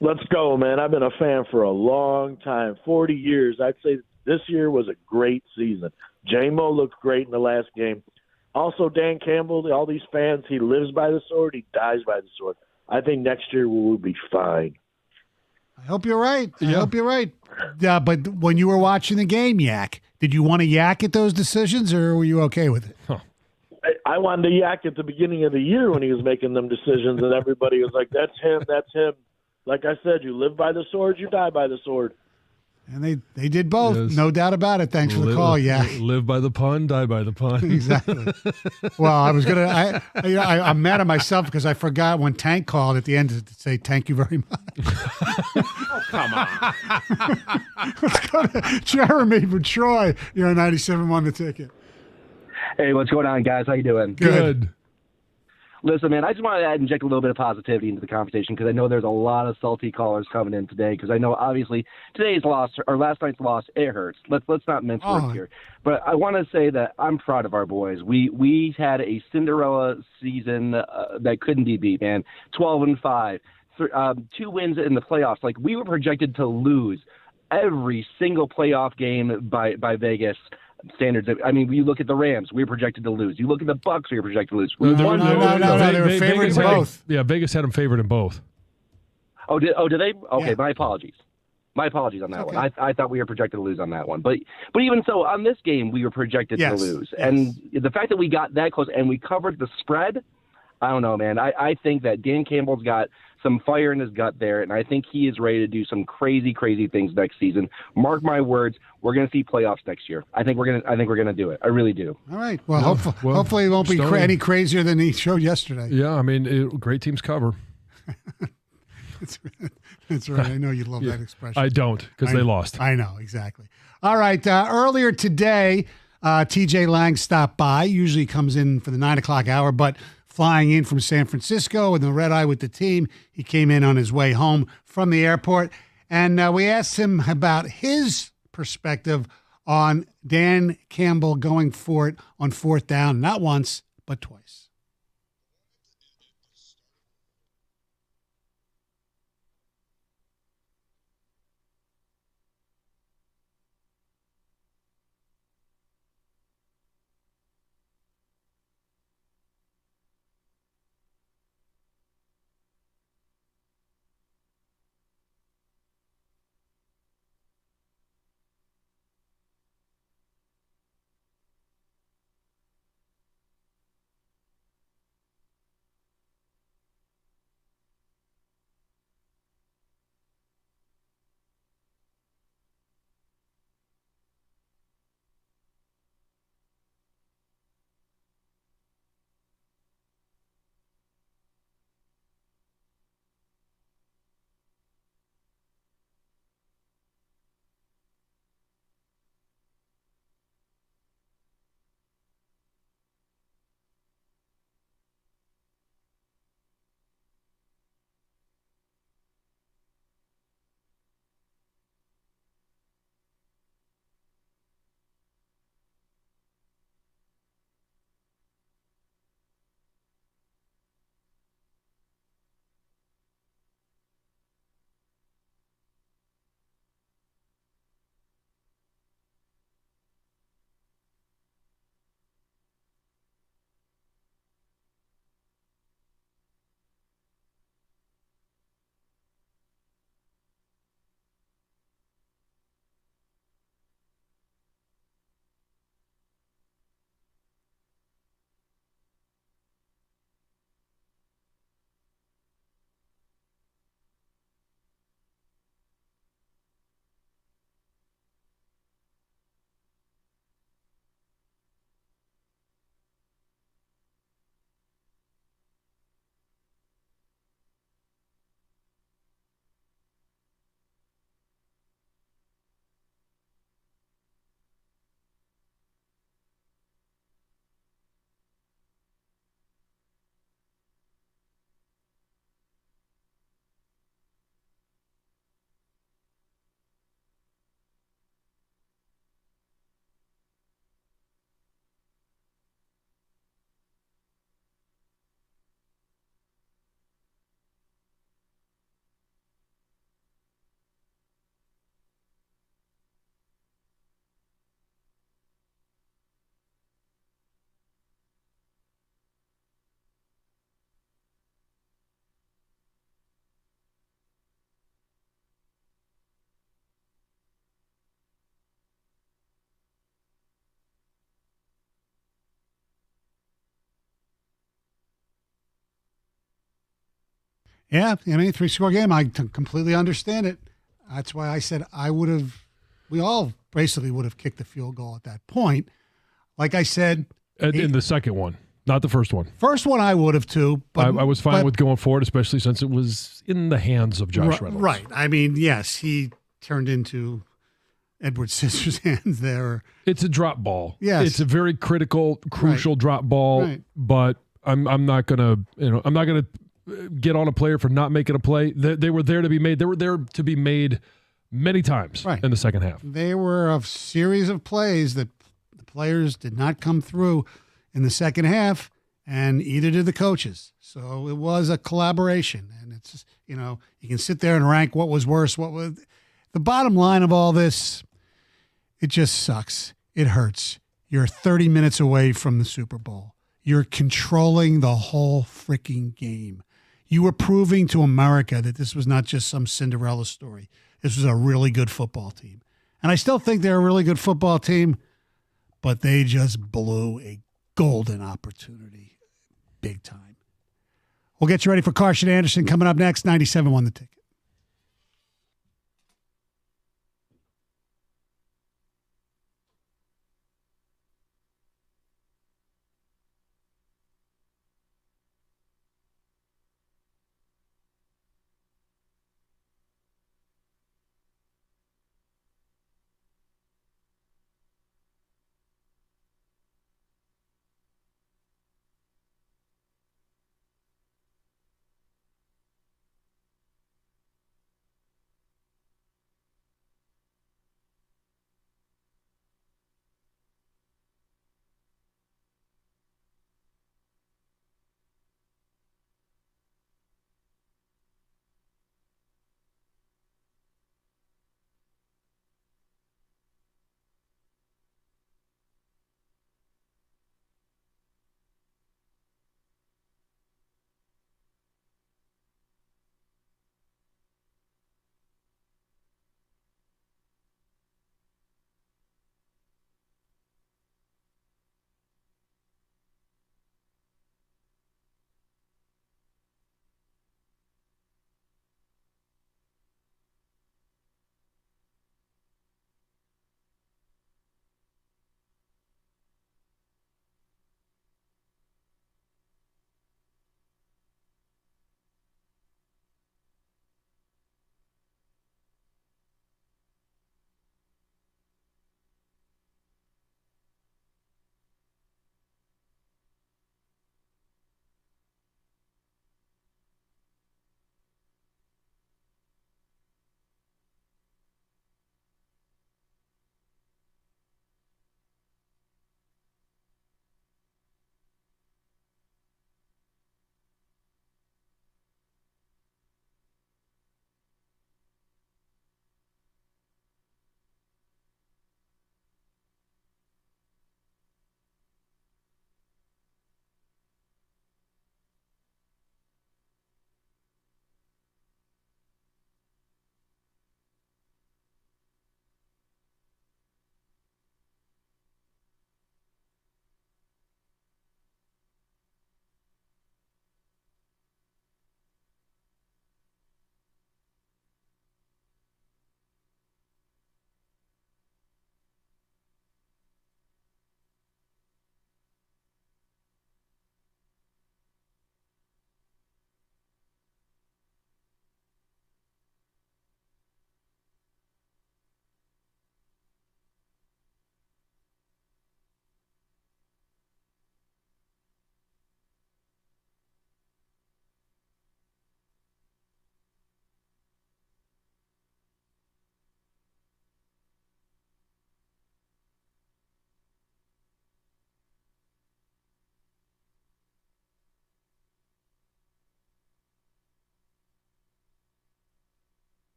Let's go, man. I've been a fan for a long time, 40 years. I'd say this year was a great season. J-Mo looked great in the last game. Also, Dan Campbell, all these fans, he lives by the sword, he dies by the sword. I think next year we will be fine. I hope you're right. I hope you're right. But when you were watching the game, Yak, did you want to yak at those decisions, or were you okay with it? Huh. I wanted to yak at the beginning of the year when he was making them decisions, and everybody was like, that's him, that's him. Like I said, you live by the sword, you die by the sword. And they did both, no doubt about it. Thanks for the call, Yak. Live by the pun, die by the pun. Exactly. Well, I was I'm mad at myself because I forgot when Tank called at the end to say thank you very much. Oh, come on. Let's go to Jeremy from Troy. You're a 97 won the ticket. Hey, what's going on, guys? How you doing? Good. Listen, man, I just want to inject a little bit of positivity into the conversation because I know there's a lot of salty callers coming in today because I know obviously today's loss or last night's loss, it hurts. Let's not mince words here. But I want to say that I'm proud of our boys. We had a Cinderella season that couldn't be beat, man. 12-5, 2 wins in the playoffs. Like, we were projected to lose every single playoff game by Vegas. standards. I mean, you look at the Rams, we were projected to lose. You look at the Bucks, we were projected to lose. No, they were favored in both. Yeah, Vegas had them favored in both. Oh, did they? Okay, Yeah. my apologies. My apologies on that Okay. one. I thought we were projected to lose on that one. But even so, on this game, we were projected to lose. Yes. And the fact that we got that close and we covered the spread, I don't know, man. I think that Dan Campbell's got some fire in his gut there, and I think he is ready to do some crazy, crazy things next season. Mark my words, we're going to see playoffs next year. I think we're gonna do it. I really do. All right. Well, hopefully it won't be any crazier than he showed yesterday. Yeah, I mean, great teams cover. That's right. I know you love that expression. I don't, because they lost. I know, exactly. All right. Earlier today, TJ Lang stopped by. Usually comes in for the 9 o'clock hour, but flying in from San Francisco in the red eye with the team, he came in on his way home from the airport. And we asked him about his perspective on Dan Campbell going for it on fourth down, not once, but twice. Yeah, I mean, 3-score game. I completely understand it. That's why I said we all basically would have kicked the field goal at that point. Like I said. In the second one, not the first one. First one I would have too. But I was fine with going forward, especially since it was in the hands of Josh Reynolds. Right. I mean, yes, he turned into Edward Scissor's hands there. It's a drop ball. Yes. It's a very critical, crucial drop ball. Right. But I'm not gonna get on a player for not making a play. They were there to be made. They were there to be made many times in the second half. They were a series of plays that the players did not come through in the second half, and either did the coaches. So it was a collaboration, and it's just, you can sit there and rank what was worse, what was the bottom line of all this. It just sucks. it hurts. You're 30 minutes away from the Super Bowl. You're controlling the whole freaking game. You were proving to America that this was not just some Cinderella story. This was a really good football team. And I still think they're a really good football team, but they just blew a golden opportunity big time. We'll get you ready for Carson Anderson coming up next. 97.1 The Ticket.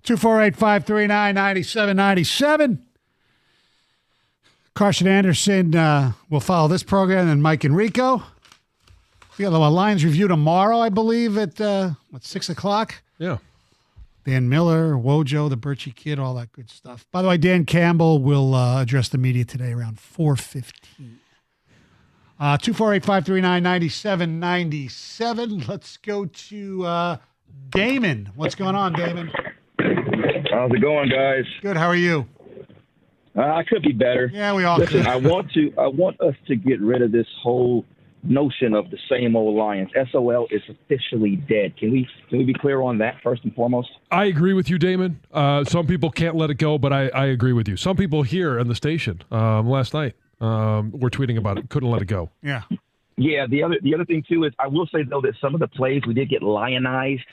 248-539-9797. Carson Anderson will follow this program, and Mike and Rico. We got a Lions review tomorrow, I believe, at 6 o'clock. Yeah. Dan Miller, Wojo, the Birchie Kid, all that good stuff. By the way, Dan Campbell will address the media today around 4:15. 248-539-9797. Let's go to Damon. What's going on, Damon? How's it going, guys? Good. How are you? I could be better. Yeah, we all Listen, could. I want us to get rid of this whole notion of the same old Lions. SOL is officially dead. Can we be clear on that first and foremost? I agree with you, Damon. Some people can't let it go, but I agree with you. Some people here in the station last night were tweeting about it. Couldn't let it go. Yeah. Yeah, the other thing, too, is I will say, though, that some of the plays we did get lionized,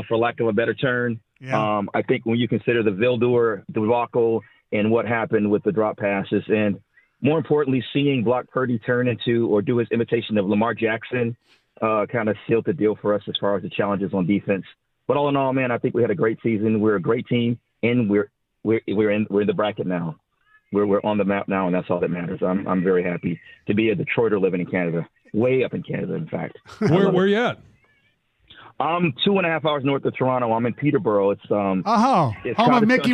for lack of a better term. Yeah. I think when you consider the Vildor debacle and what happened with the drop passes, and more importantly, seeing Brock Purdy turn into or do his imitation of Lamar Jackson kind of sealed the deal for us as far as the challenges on defense. But all in all, man, I think we had a great season. We're a great team, and we're in the bracket now. We're on the map now, and that's all that matters. I'm very happy to be a Detroiter living in Canada, way up in Canada, in fact. Where you at? I'm 2.5 hours north of Toronto. I'm in Peterborough. It's home of Mickey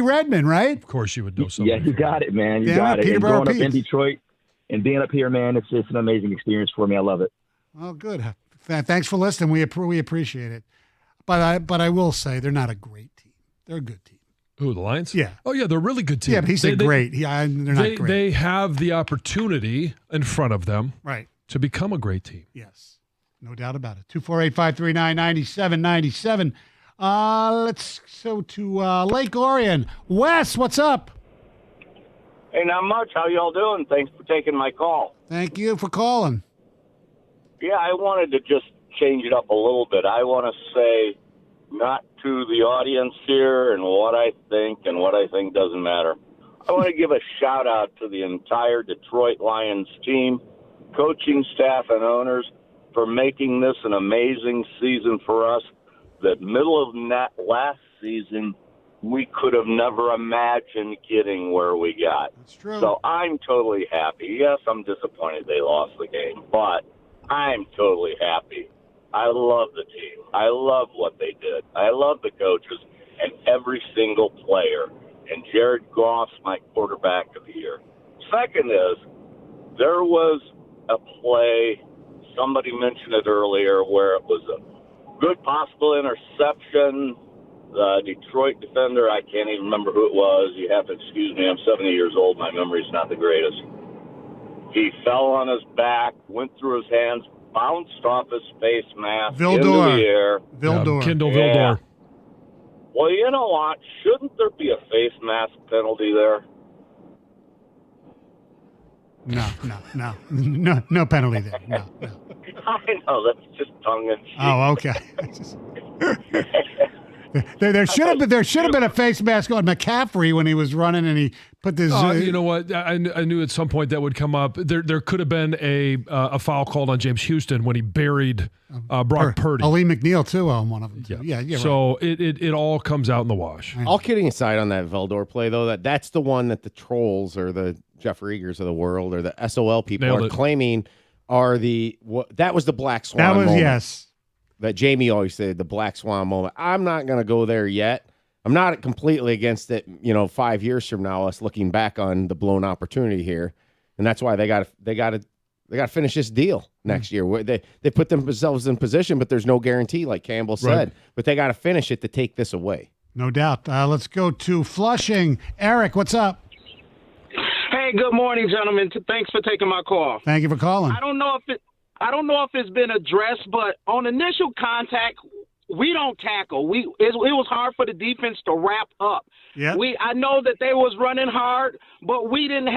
Redmond, right? Of course, you would know something. Yeah, you got it, man. You got it. And growing up in Detroit and being up here, man, it's an amazing experience for me. I love it. Oh, good. Thanks for listening. We appreciate it. But I will say they're not a great team. They're a good team. Who, the Lions? Yeah. Oh, yeah, they're a really good team. Yeah, but he said great. They're not great. They have the opportunity in front of them to become a great team. Yes. No doubt about it. 248-539-9797. Let's go to Lake Orion. Wes, what's up? Hey, not much. How y'all doing? Thanks for taking my call. Thank you for calling. Yeah, I wanted to just change it up a little bit. I want to say not to the audience here and what I think doesn't matter. I want to give a shout-out to the entire Detroit Lions team, coaching staff, and owners for making this an amazing season for us. That middle of last season, we could have never imagined getting where we got. That's true. So I'm totally happy. Yes, I'm disappointed they lost the game, but I'm totally happy. I love the team. I love what they did. I love the coaches and every single player. And Jared Goff's my quarterback of the year. Second is, there was a play, somebody mentioned it earlier, where it was a good possible interception. The Detroit defender, I can't even remember who it was. You have to excuse me. I'm 70 years old. My memory's not the greatest. He fell on his back, went through his hands, bounced off his face mask into the air. Kendall Vildor. Well, you know what? Shouldn't there be a face mask penalty there? No penalty there. No. I know, that's just tongue in cheek. Oh, okay. There should have been a face mask on McCaffrey when he was running and he put this. You know what? I knew at some point that would come up. There could have been a foul called on James Houston when he buried Brock Purdy. Ali McNeil too on one of them. Too. Yeah. So right. it all comes out in the wash. All kidding aside on that Vildor play, though, that's the one that the trolls or the Jeff Riegers of the world or the SOL people claiming are that was the black swan moment. Yes. That Jamie always said, the black swan moment. I'm not going to go there yet. I'm not completely against it, 5 years from now, us looking back on the blown opportunity here. And that's why they got to finish this deal next year. They put themselves in position, but there's no guarantee, like Campbell said. Right. But they got to finish it to take this away. No doubt. Let's go to Flushing. Eric, what's up? Hey, good morning, gentlemen. Thanks for taking my call. Thank you for calling. I don't know if it's been addressed, but on initial contact, we don't tackle. It was hard for the defense to wrap up. Yeah. I know that they was running hard, but we didn't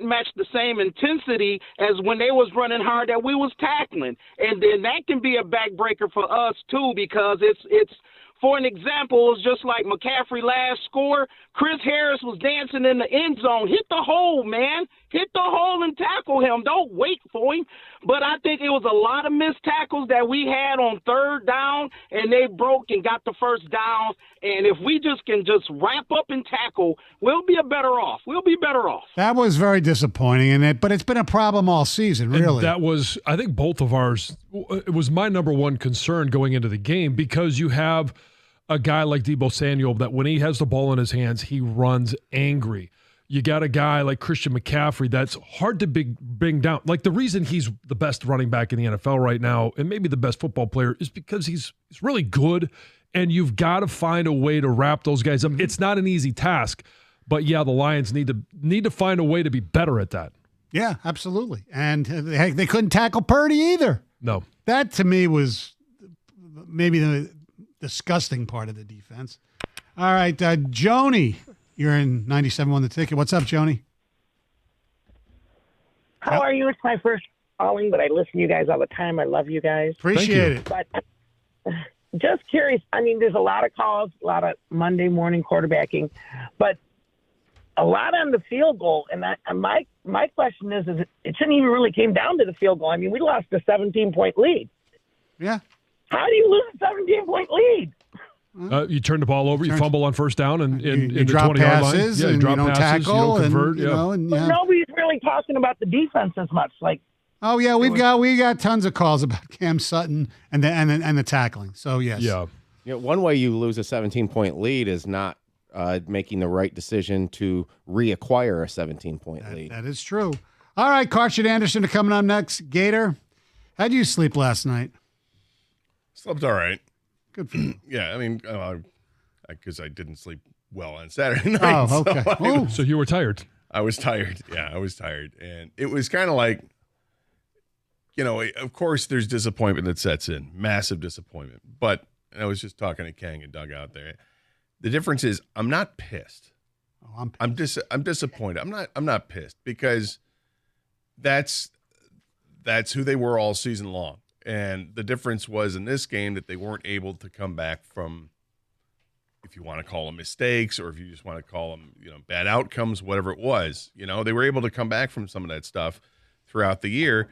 match the same intensity as when they was running hard that we was tackling. And then that can be a backbreaker for us too, because it's for an example, it's just like McCaffrey last score. Chris Harris was dancing in the end zone. Hit the hole, man. Hit the hole and tackle him. Don't wait for him. But I think it was a lot of missed tackles that we had on third down, and they broke and got the first down. And if we just can just wrap up and tackle, we'll be better off. We'll be better off. That was very disappointing, but it's been a problem all season, really. And that was, I think, both of ours. It was my number one concern going into the game because you have a guy like Deebo Samuel that when he has the ball in his hands, he runs angry. You got a guy like Christian McCaffrey that's hard to bring down. Like the reason he's the best running back in the NFL right now, and maybe the best football player, is because he's really good, and you've got to find a way to wrap those guys up. It's not an easy task, but yeah, the Lions need to find a way to be better at that. Yeah, absolutely. And they couldn't tackle Purdy either. No. That to me was maybe the disgusting part of the defense. All right, Joni. You're in 97 The Ticket. What's up, Joni? How are you? It's my first calling, but I listen to you guys all the time. I love you guys. Appreciate it. But just curious. I mean, there's a lot of calls, a lot of Monday morning quarterbacking, but a lot on the field goal. And my question is it shouldn't even really came down to the field goal. I mean, we lost a 17-point lead. Yeah. How do you lose a 17-point lead? You turn the ball over, you fumble on first down, and in the drop 20-yard line. passes, Yeah, you and drop you don't passes, tackle, you don't convert. But nobody's really talking about the defense as much. Like, oh yeah, we got tons of calls about Cam Sutton and the tackling. So yes, yeah. You know, one way you lose a 17-point lead is not making the right decision to reacquire a 17-point lead. That is true. All right, Carson Anderson are coming on next. Gator, how'd you sleep last night? Slept all right. Good for you. Yeah, I mean, because I didn't sleep well on Saturday night. Oh, okay. So you were tired. I was tired. Yeah, I was tired. And it was kind of like, you know, of course there's disappointment that sets in, massive disappointment. But I was just talking to Kang and Doug out there. The difference is I'm not pissed. Oh, I'm disappointed. I'm not pissed because that's who they were all season long. And the difference was in this game that they weren't able to come back from, if you want to call them mistakes or if you just want to call them, you know, bad outcomes, whatever it was. You know, they were able to come back from some of that stuff throughout the year.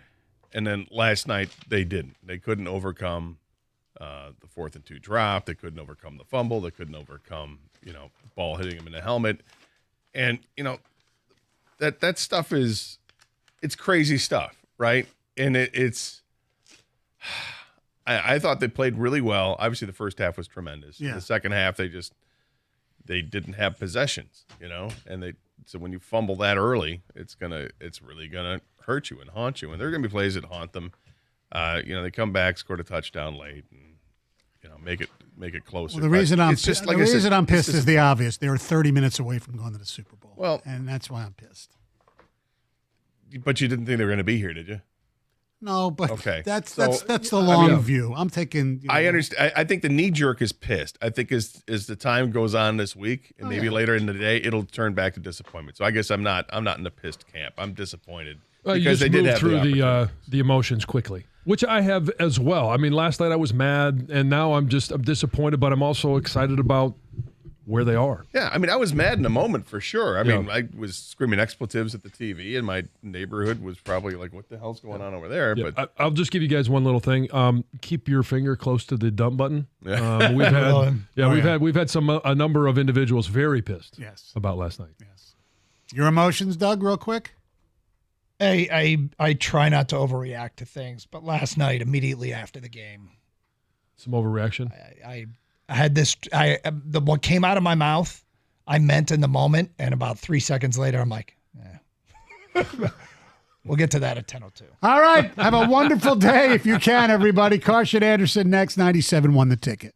And then last night they didn't. They couldn't overcome the 4th and 2 drop. They couldn't overcome the fumble. They couldn't overcome, you know, the ball hitting them in the helmet. And, you know, that stuff it's crazy stuff, right? And it's I thought they played really well. Obviously, the first half was tremendous. Yeah. The second half, they didn't have possessions, you know. And so when you fumble that early, it's really gonna hurt you and haunt you. And there are gonna be plays that haunt them. You know, they come back, scored a touchdown late, and you know, make it closer. Well, the reason I'm pissed is the obvious. They were 30 minutes away from going to the Super Bowl. Well, and that's why I'm pissed. But you didn't think they were going to be here, did you? No, but okay. That's the long view. I'm taking. I understand. I think the knee jerk is pissed. I think as the time goes on this week and maybe later in the day, it'll turn back to disappointment. So I guess I'm not in the pissed camp. I'm disappointed because they did have through the emotions quickly, which I have as well. I mean, last night I was mad, and now I'm disappointed, but I'm also excited about where they are. Yeah, I mean, I was mad in a moment for sure. I mean, I was screaming expletives at the TV, and my neighborhood was probably like, "What the hell's going on over there?" Yeah, but I'll just give you guys one little thing. Keep your finger close to the dump button. We've had a number of individuals very pissed. Yes. About last night. Yes. Your emotions, Doug, real quick. I try not to overreact to things, but last night, immediately after the game, some overreaction. I had what came out of my mouth, I meant in the moment, and about 3 seconds later, I'm like, we'll get to that at 10:02. All right, have a wonderful day if you can, everybody. Carson Anderson next. 97 won the ticket.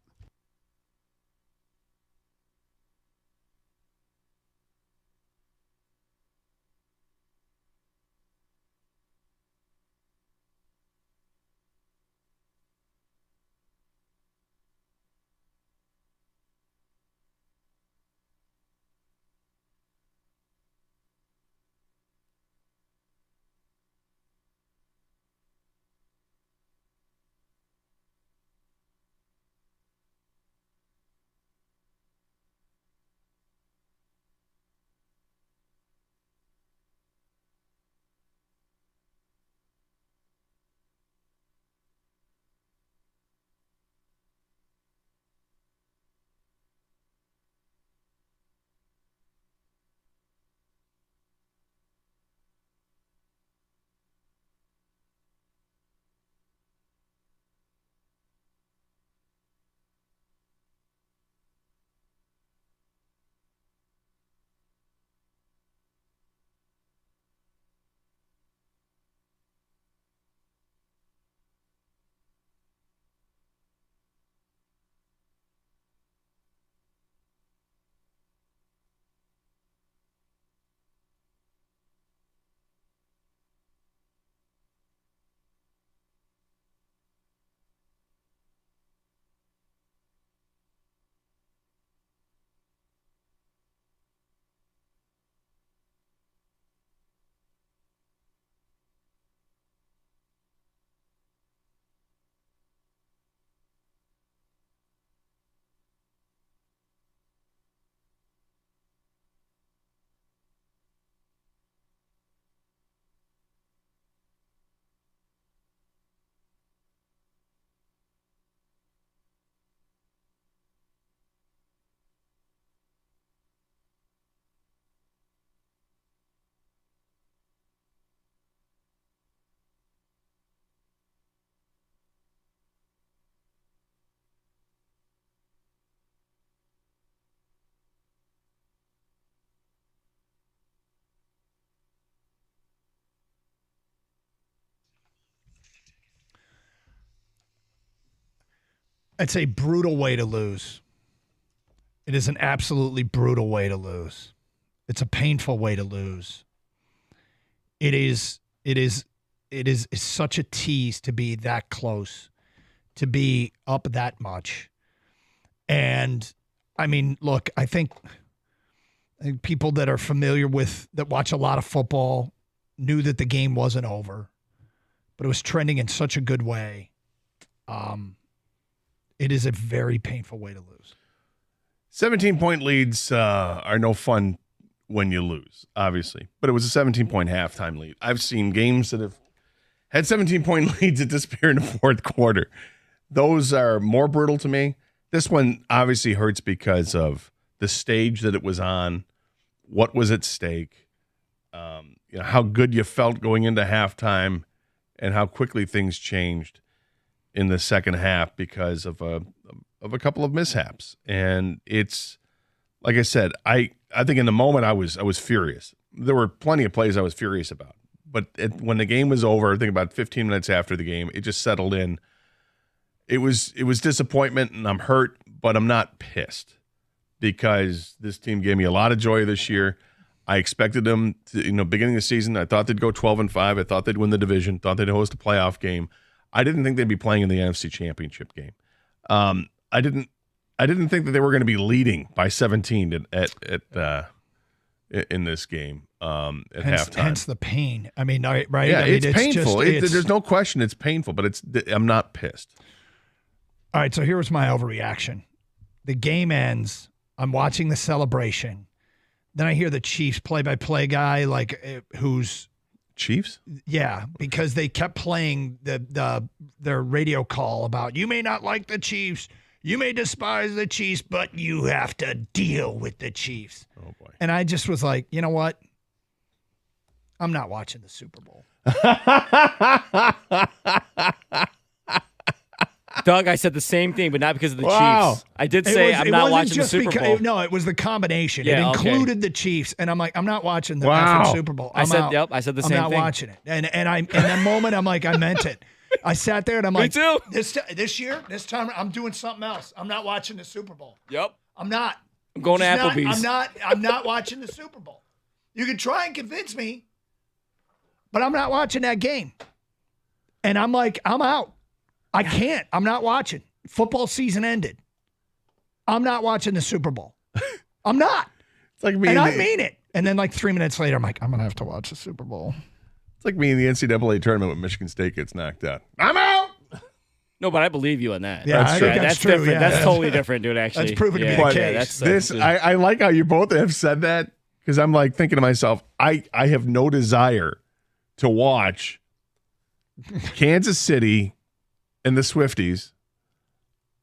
It's a brutal way to lose. It is an absolutely brutal way to lose. It's a painful way to lose. It's such a tease to be that close, to be up that much. And I mean, look, I think people that are familiar with, that watch a lot of football, knew that the game wasn't over, but it was trending in such a good way. It is a very painful way to lose. 17-point leads are no fun when you lose, obviously. But it was a 17-point halftime lead. I've seen games that have had 17-point leads that disappear in the fourth quarter. Those are more brutal to me. This one obviously hurts because of the stage that it was on, what was at stake, how good you felt going into halftime, and how quickly things changed in the second half because of a couple of mishaps. And it's, like I said, I think in the moment I was furious. There were plenty of plays I was furious about. But when the game was over, I think about 15 minutes after the game, it just settled in. It was disappointment, and I'm hurt, but I'm not pissed because this team gave me a lot of joy this year. I expected them to, beginning of the season, I thought they'd go 12-5. I thought they'd win the division, thought they'd host a playoff game. I didn't think they'd be playing in the NFC Championship game. I didn't think that they were going to be leading by 17 in this game at halftime. Hence the pain. I mean, right? Yeah, I mean, it's painful. There's no question it's painful, but I'm not pissed. All right, so here was my overreaction. The game ends. I'm watching the celebration. Then I hear the Chiefs play-by-play guy, who's Chiefs? Yeah, because they kept playing their radio call about, you may not like the Chiefs, you may despise the Chiefs, but you have to deal with the Chiefs. Oh, boy. And I just was like, you know what? I'm not watching the Super Bowl. Doug, I said the same thing, but not because of the Chiefs. I did say I'm not watching the Super Bowl. No, it was the combination. Yeah, it included the Chiefs, and I'm like, I'm not watching the Super Bowl. I said the same thing. I'm not watching it. And in that moment, I'm like, I meant it. I sat there and I'm like, Me too. This time, I'm doing something else. I'm not watching the Super Bowl. Yep. I'm not. I'm going to Applebee's. I'm not watching the Super Bowl. You can try and convince me, but I'm not watching that game. And I'm like, I'm out. I can't. I'm not watching. Football season ended. I'm not watching the Super Bowl. I'm not. It's like me. And I mean it. And then 3 minutes later, I'm like, I'm going to have to watch the Super Bowl. It's like me in the NCAA tournament when Michigan State gets knocked out. I'm out. No, but I believe you on that. Yeah, that's true. That's true. different. Yeah, that's totally different, dude, actually. That's proven to be the case. I like how you both have said that because I'm thinking to myself, I have no desire to watch Kansas City and the Swifties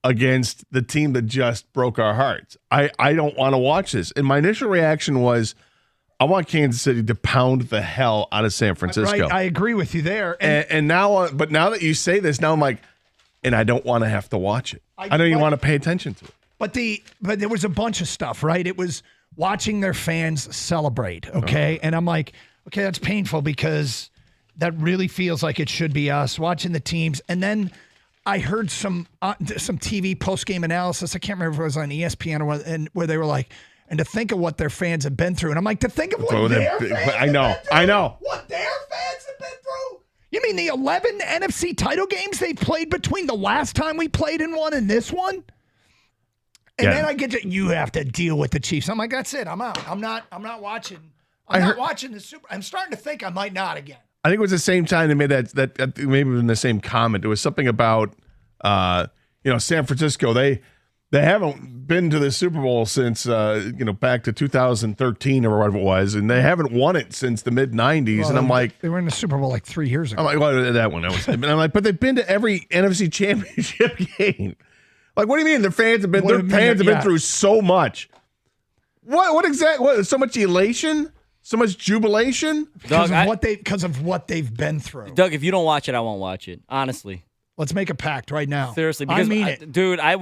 against the team that just broke our hearts. I don't want to watch this. And my initial reaction was, I want Kansas City to pound the hell out of San Francisco. Right, I agree with you there. And now, but now that you say this, now I'm like, and I don't want to have to watch it. I don't even want to pay attention to it. But there was a bunch of stuff, right? It was watching their fans celebrate, okay? And I'm like, okay, that's painful because that really feels like it should be us watching the teams. And then I heard some TV post-game analysis. I can't remember if it was on ESPN or what, and where they were like, and to think of what their fans have been through. And I'm like, to think of what their fans I know. What their fans have been through? You mean the 11 NFC title games they played between the last time we played in one and this one? And then I get to, you have to deal with the Chiefs. I'm like, that's it. I'm out. I'm not watching. I'm not watching the Super. I'm starting to think I might not again. I think it was the same time they made that maybe in the same comment. It was something about San Francisco. They haven't been to the Super Bowl since back to 2013 or whatever it was, and they haven't won it since the mid 90s. Well, and I'm like, they were in the Super Bowl 3 years ago. I'm like, well, that one. And I'm like, but they've been to every NFC Championship game. Like, what do you mean? Their fans have been through so much. What exactly? What? So much elation? So much jubilation? Because of what they've been through. Doug, if you don't watch it, I won't watch it. Honestly. Let's make a pact right now. Seriously, because I mean it, dude. I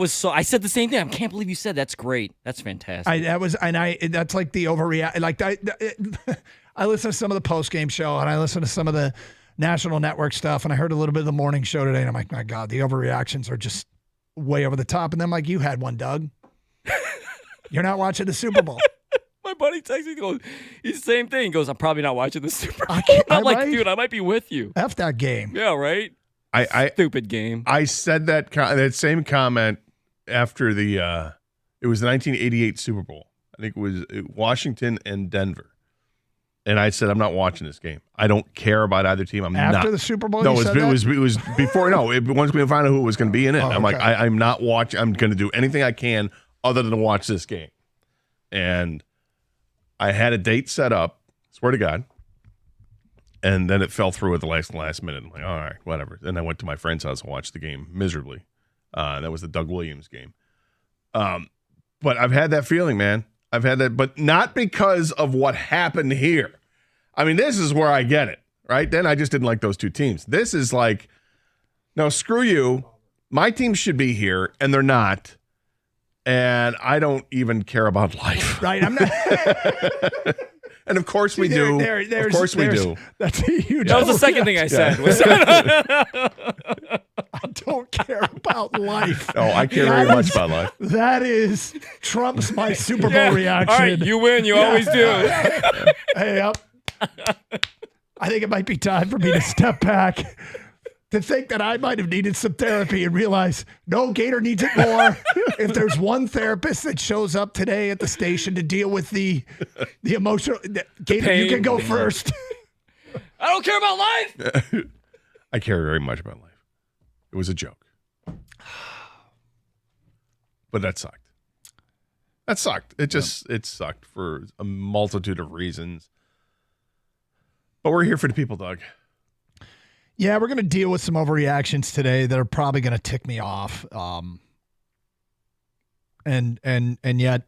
said the same thing. I can't believe you said that's great. That's fantastic. That's like the overreact. Like I listen to some of the post game show and I listen to some of the national network stuff and I heard a little bit of the morning show today and I'm like, my God, the overreactions are just way over the top. And then like you had one, Doug. You're not watching the Super Bowl. My buddy texts me, goes, he's the same thing. He goes, I'm probably not watching the Super Bowl. I'm like, right? dude, I might be with you. F that game. Yeah, right? Stupid game. I said that same comment after it was the 1988 Super Bowl. I think it was Washington and Denver. And I said, I'm not watching this game. I don't care about either team. I'm After not. the Super Bowl, No, you it said was that? it was before. No, once we found out who was going to be in it, I'm like, okay. I'm not watching. I'm going to do anything I can other than watch this game. And I had a date set up. Swear to God. And then it fell through at the last minute. I'm like, all right, whatever. Then I went to my friend's house and watched the game miserably. That was the Doug Williams game. But I've had that feeling, man. I've had that, but not because of what happened here. I mean, this is where I get it, right? Then I just didn't like those two teams. This is like, no, screw you. My team should be here, and they're not. And I don't even care about life. Right. I'm not. And of course we do. Of course we do. That's a huge. That was the second thing I said. Was I don't care about life. No, I care very much about life. That trumps my Super Bowl reaction. All right, you win. You always do. Hey, I think it might be time for me to step back to think that I might have needed some therapy and realize, no, Gator needs it more. If there's one therapist that shows up today at the station to deal with the emotional, Gator, you can go first. I don't care about life. I care very much about life. It was a joke. But that sucked. That sucked. It sucked for a multitude of reasons. But we're here for the people, Doug. Yeah, we're going to deal with some overreactions today that are probably going to tick me off. And yet,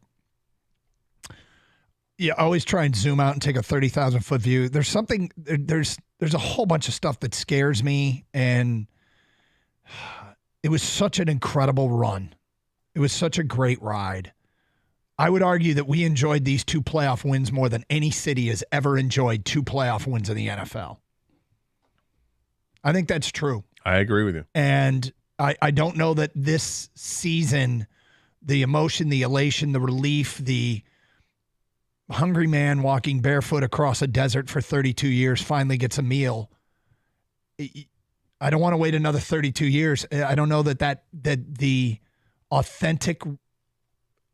yeah, I always try and zoom out and take a 30,000 foot view. There's a whole bunch of stuff that scares me, and it was such an incredible run. It was such a great ride. I would argue that we enjoyed these 2 playoff wins more than any city has ever enjoyed 2 playoff wins in the NFL. I think that's true. I agree with you. And I don't know that this season, the emotion, the elation, the relief, the hungry man walking barefoot across a desert for 32 years finally gets a meal. I don't want to wait another 32 years. I don't know that the authentic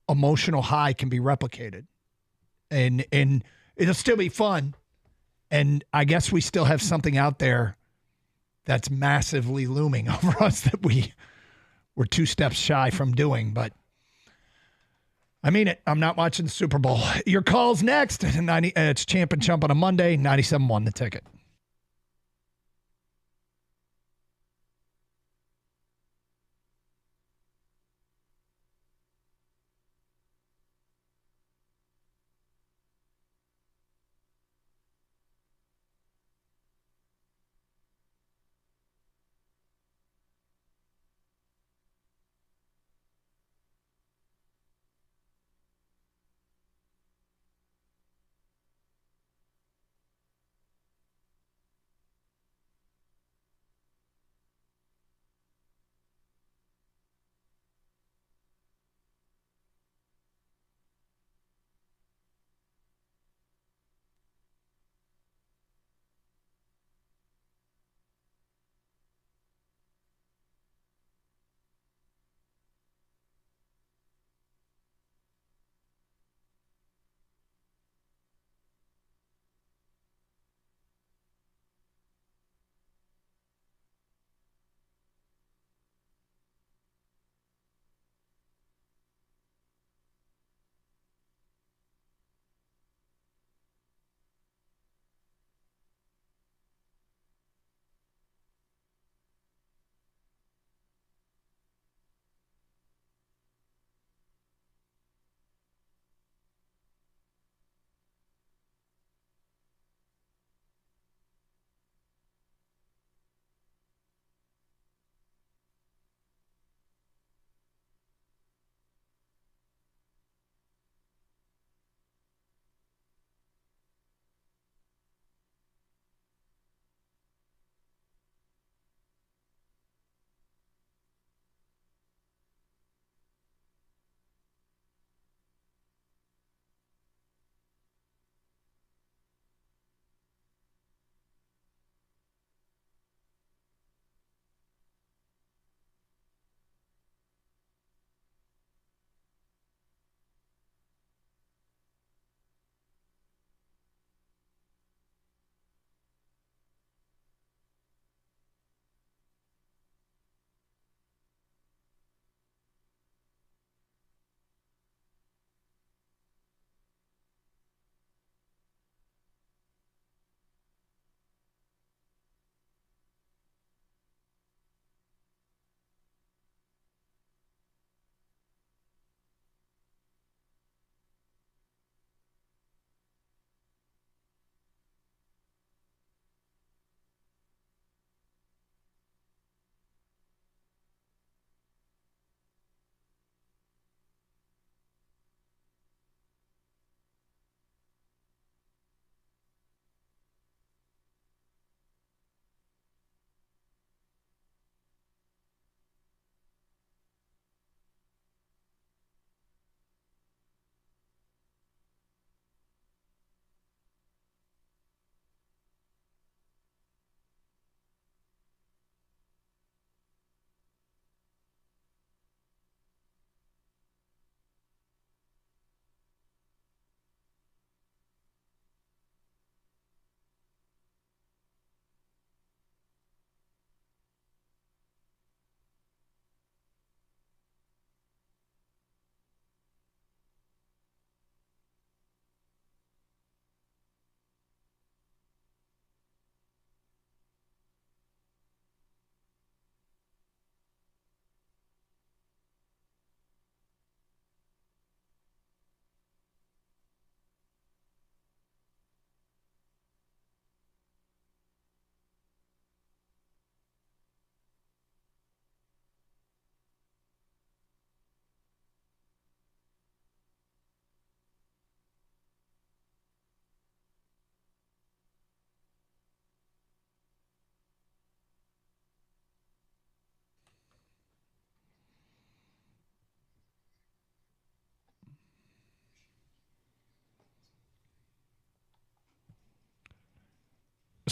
emotional high can be replicated. And it'll still be fun. And I guess we still have something out there that's massively looming over us that we're 2 steps shy from doing. But I mean it. I'm not watching the Super Bowl. Your call's next. It's Champ and Chump on a Monday, 97.1 The Ticket.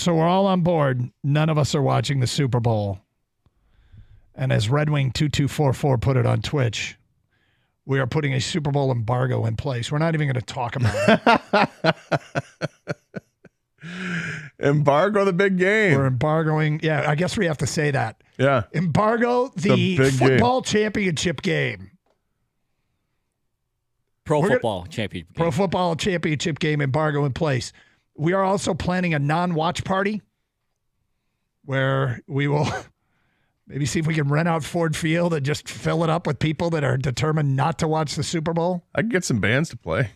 So we're all on board. None of us are watching the Super Bowl. And as Red Wing 2244 put it on Twitch, we are putting a Super Bowl embargo in place. We're not even going to talk about it. Embargo the big game. We're embargoing. Yeah, I guess we have to say that. Yeah. Embargo the football championship game. Pro football championship game embargo in place. We are also planning a non-watch party where we will maybe see if we can rent out Ford Field and just fill it up with people that are determined not to watch the Super Bowl. I can get some bands to play.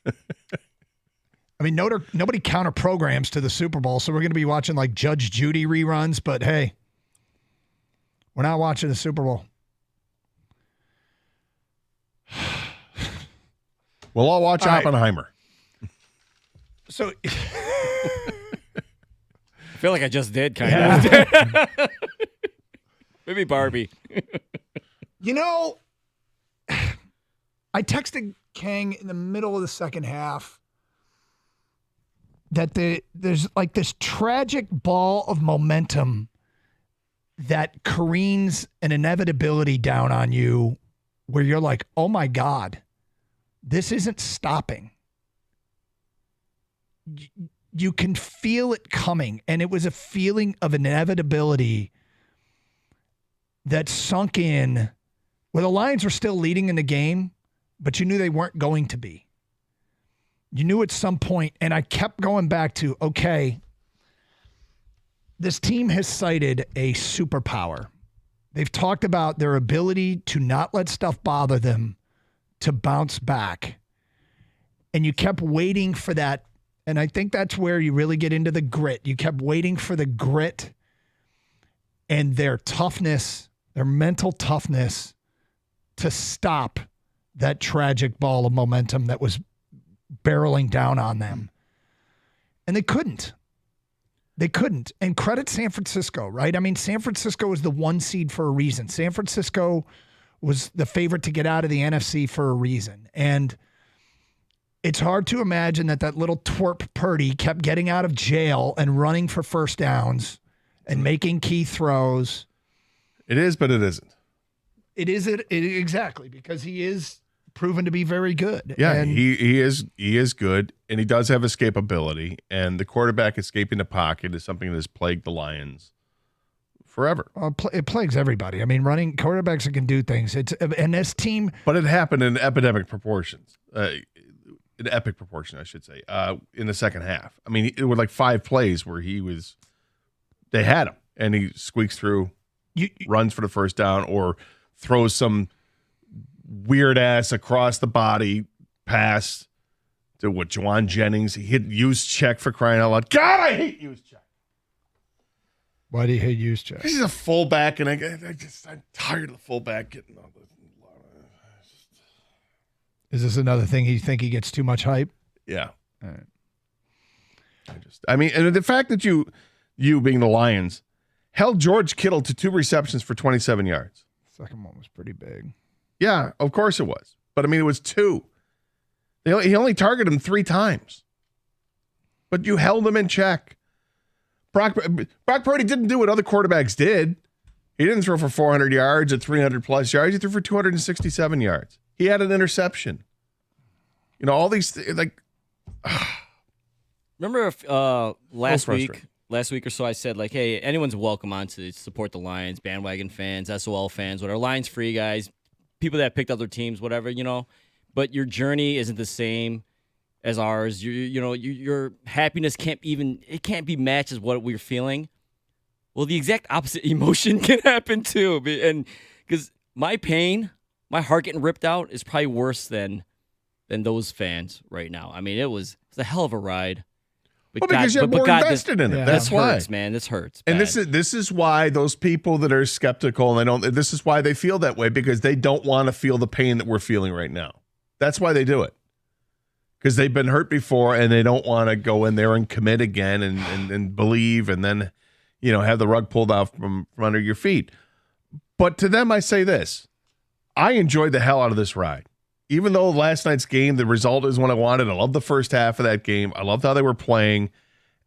I mean, nobody counter programs to the Super Bowl, so we're going to be watching like Judge Judy reruns, but hey, we're not watching the Super Bowl. We'll all watch Oppenheimer. So I feel like I just did, kind of. Maybe Barbie. You know, I texted Kang in the middle of the second half that there's like this tragic ball of momentum that careens an inevitability down on you where you're like, oh my God, this isn't stopping. You can feel it coming. And it was a feeling of inevitability that sunk in where the Lions were still leading in the game, but you knew they weren't going to be. You knew at some point, and I kept going back to, okay, this team has cited a superpower. They've talked about their ability to not let stuff bother them, to bounce back. And you kept waiting for that. And I think that's where you really get into the grit. You kept waiting for the grit and their toughness, their mental toughness to stop that tragic ball of momentum that was barreling down on them. And they couldn't. They couldn't. And credit San Francisco, right? I mean, San Francisco was the 1 seed for a reason. San Francisco was the favorite to get out of the NFC for a reason. And it's hard to imagine that little twerp Purdy kept getting out of jail and running for first downs and making key throws. It is, but it isn't. It is exactly, because he is proven to be very good. Yeah, and he is good, and he does have escapability, and the quarterback escaping the pocket is something that has plagued the Lions forever. It plagues everybody. I mean, running quarterbacks that can do things. And this team, but it happened in epidemic proportions. An epic proportion, I should say, in the second half. I mean, it was like 5 plays where they had him, and he squeaks through, runs for the first down, or throws some weird ass across the body pass to Juwan Jennings. He hit Juszczyk, for crying out loud. God, I hate Juszczyk. Why do you hate Juszczyk? He's a fullback, and I'm tired of the fullback getting all this. Is this another thing you think he gets too much hype? Yeah. All right. I mean, and the fact that you being the Lions held George Kittle to 2 receptions for 27 yards. Second one was pretty big. Yeah, of course it was. But I mean, it was 2. He only targeted him 3 times. But you held him in check. Brock Purdy didn't do what other quarterbacks did. He didn't throw for 400 yards or 300 plus yards. He threw for 267 yards. He had an interception. You know, all these like. Remember last week or so, I said like, hey, anyone's welcome on to support the Lions, bandwagon fans, SOL fans, whatever, Lions free guys, people that picked up their teams, whatever, you know. But your journey isn't the same as ours. Your happiness can't be matched as what we're feeling. Well, the exact opposite emotion can happen too, and because my pain, my heart getting ripped out is probably worse than those fans right now. I mean, it was a hell of a ride. But because you're more invested in it. That's why. Hurts, man. This hurts. And bad. this is why those people that are skeptical and this is why they feel that way, because they don't want to feel the pain that we're feeling right now. That's why they do it. Because they've been hurt before and they don't want to go in there and commit again and believe and then, have the rug pulled out from under your feet. But to them, I say this. I enjoyed the hell out of this ride. Even though last night's game, the result is what I wanted. I loved the first half of that game. I loved how they were playing.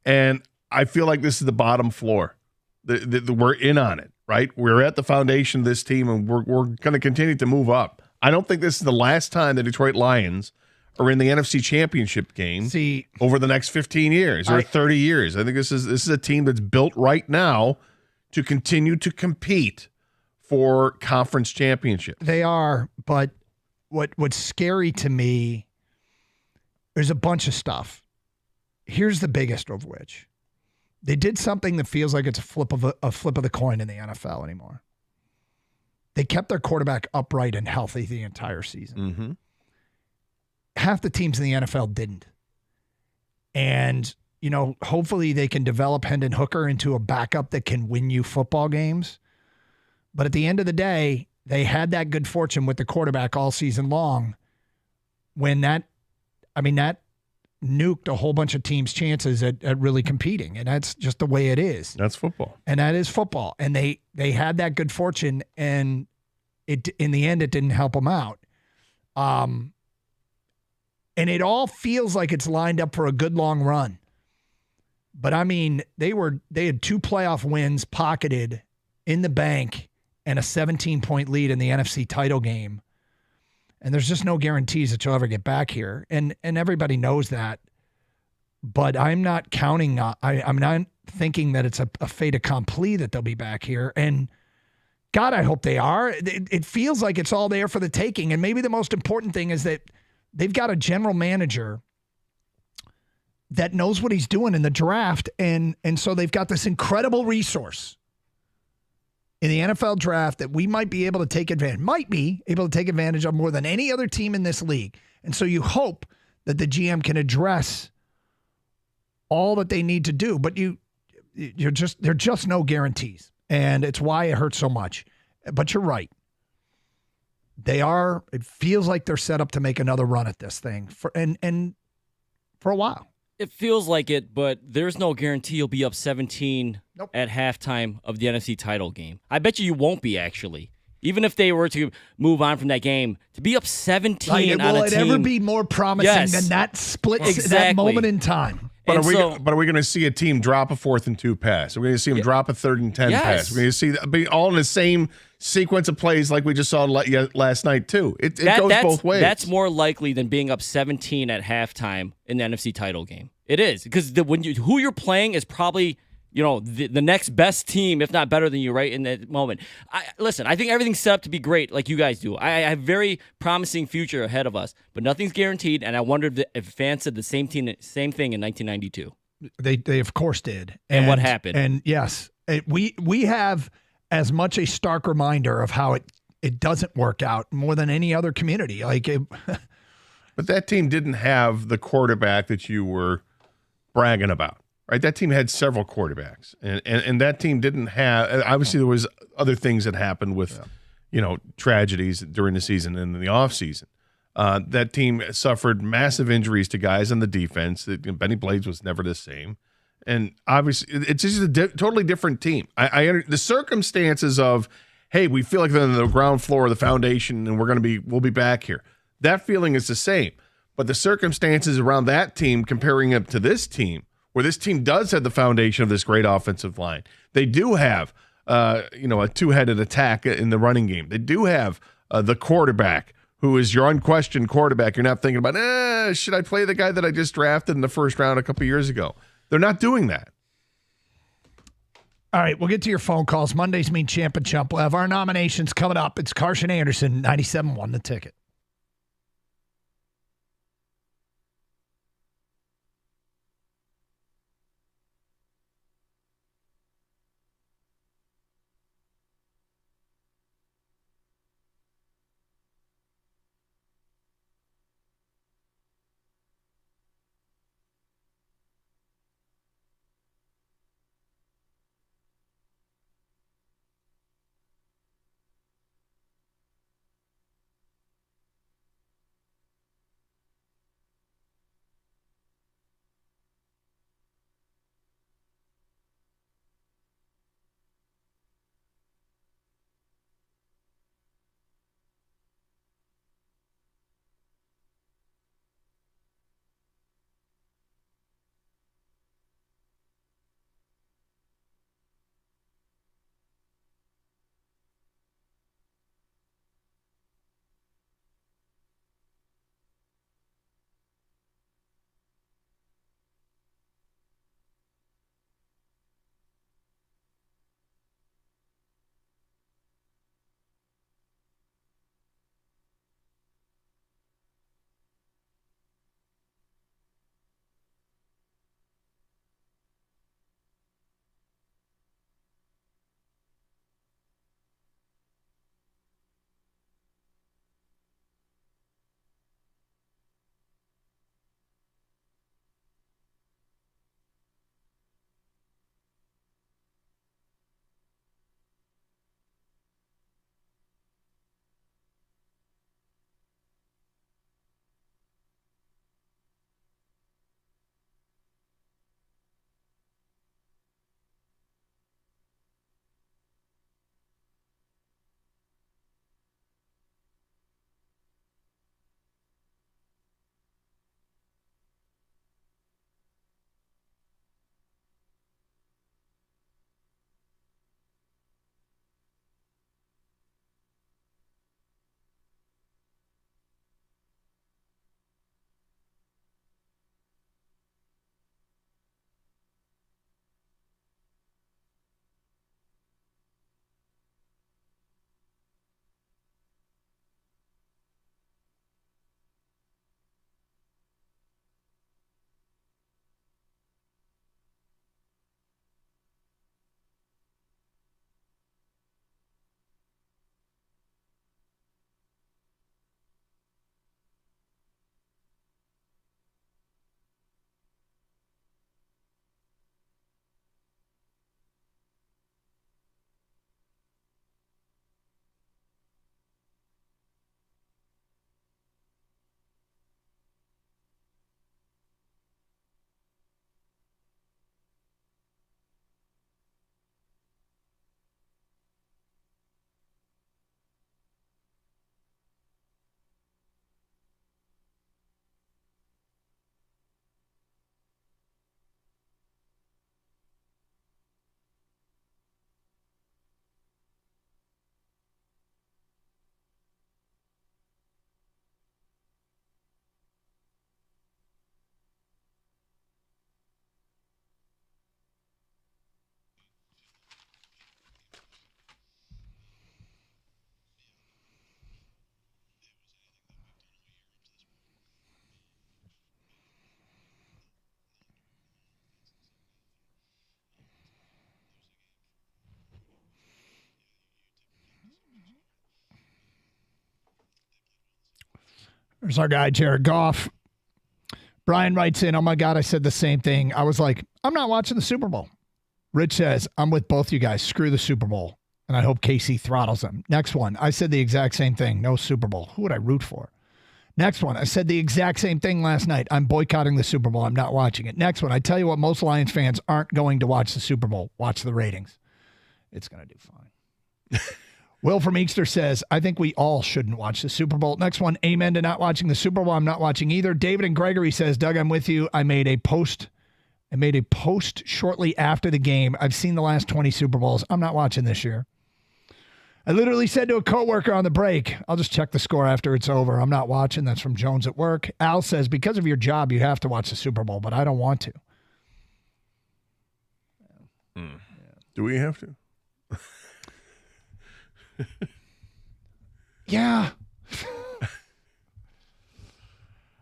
And I feel like this is the bottom floor. We're in on it, right? We're at the foundation of this team, and we're going to continue to move up. I don't think this is the last time the Detroit Lions are in the NFC Championship game over the next 15 years or 30 years. I think this is a team that's built right now to continue to compete for conference championship. They are, but what's scary to me, there's a bunch of stuff. Here's the biggest of which. They did something that feels like it's a flip of the coin in the NFL anymore. They kept their quarterback upright and healthy the entire season. Mm-hmm. Half the teams in the NFL didn't. And, hopefully they can develop Hendon Hooker into a backup that can win you football games. But at the end of the day, they had that good fortune with the quarterback all season long when that nuked a whole bunch of teams' chances at really competing. And that's just the way it is. That's football. And that is football. And they had that good fortune, and in the end, it didn't help them out. And it all feels like it's lined up for a good long run. But they had 2 playoff wins pocketed in the bank and a 17-point lead in the NFC title game. And there's just no guarantees that you'll ever get back here. And everybody knows that. But I'm not counting, I'm not thinking that it's a fait accompli that they'll be back here. And God, I hope they are. It feels like it's all there for the taking. And maybe the most important thing is that they've got a general manager that knows what he's doing in the draft. And so they've got this incredible resource in the NFL draft that we might be able to take advantage of more than any other team in this league. And so you hope that the GM can address all that they need to do, but they're just no guarantees. And it's why it hurts so much. But you're right. It feels like they're set up to make another run at this thing for a while. It feels like it, but there's no guarantee you'll be up 17 at halftime of the NFC title game. I bet you won't be, actually. Even if they were to move on from that game, to be up 17 on a team. Will it ever be more promising than that split, that moment in time? But are we going to see a team drop a 4th and 2 pass? Are we going to see them drop a 3rd and 10 pass? We're going to see be all in the same sequence of plays like we just saw last night too. It goes both ways. That's more likely than being up 17 at halftime in the NFC title game. It is, because who you're playing is probably the next best team, if not better than you, right in that moment. Listen, I think everything's set up to be great, like you guys do. I have a very promising future ahead of us, but nothing's guaranteed. And I wondered if fans said the same thing in 1992. They of course did. And what happened? And yes, we have as much a stark reminder of how it doesn't work out more than any other community. But that team didn't have the quarterback that you were bragging about. Right, that team had several quarterbacks, and that team didn't have. Obviously, there was other things that happened with, tragedies during the season and in the offseason. That team suffered massive injuries to guys on the defense. Benny Blades was never the same, and obviously, it's just a totally different team. The circumstances of, hey, we feel like they're on the ground floor of the foundation, and we'll be back here. That feeling is the same, but the circumstances around that team, comparing it to this team, where this team does have the foundation of this great offensive line. They do have, a 2-headed attack in the running game. They do have the quarterback who is your unquestioned quarterback. You're not thinking about, should I play the guy that I just drafted in the first round a couple years ago? They're not doing that. All right, we'll get to your phone calls. Mondays mean Champ and Chump. We'll have our nominations coming up. It's Carson Anderson, 97.1 The Ticket. There's our guy, Jared Goff. Brian writes in, oh my God, I said the same thing. I was like, I'm not watching the Super Bowl. Rich says, I'm with both you guys. Screw the Super Bowl. And I hope KC throttles them. Next one. I said the exact same thing. No Super Bowl. Who would I root for? Next one. I said the exact same thing last night. I'm boycotting the Super Bowl. I'm not watching it. Next one. I tell you what, most Lions fans aren't going to watch the Super Bowl. Watch the ratings. It's going to do fine. Will from Easter says, I think we all shouldn't watch the Super Bowl. Next one. Amen to not watching the Super Bowl. I'm not watching either. David and Gregory says, Doug, I'm with you. I made a post shortly after the game. I've seen the last 20 Super Bowls. I'm not watching this year. I literally said to a coworker on the break, I'll just check the score after it's over. I'm not watching. That's from Jones at work. Al says, because of your job, you have to watch the Super Bowl, but I don't want to. Do we have to? Yeah.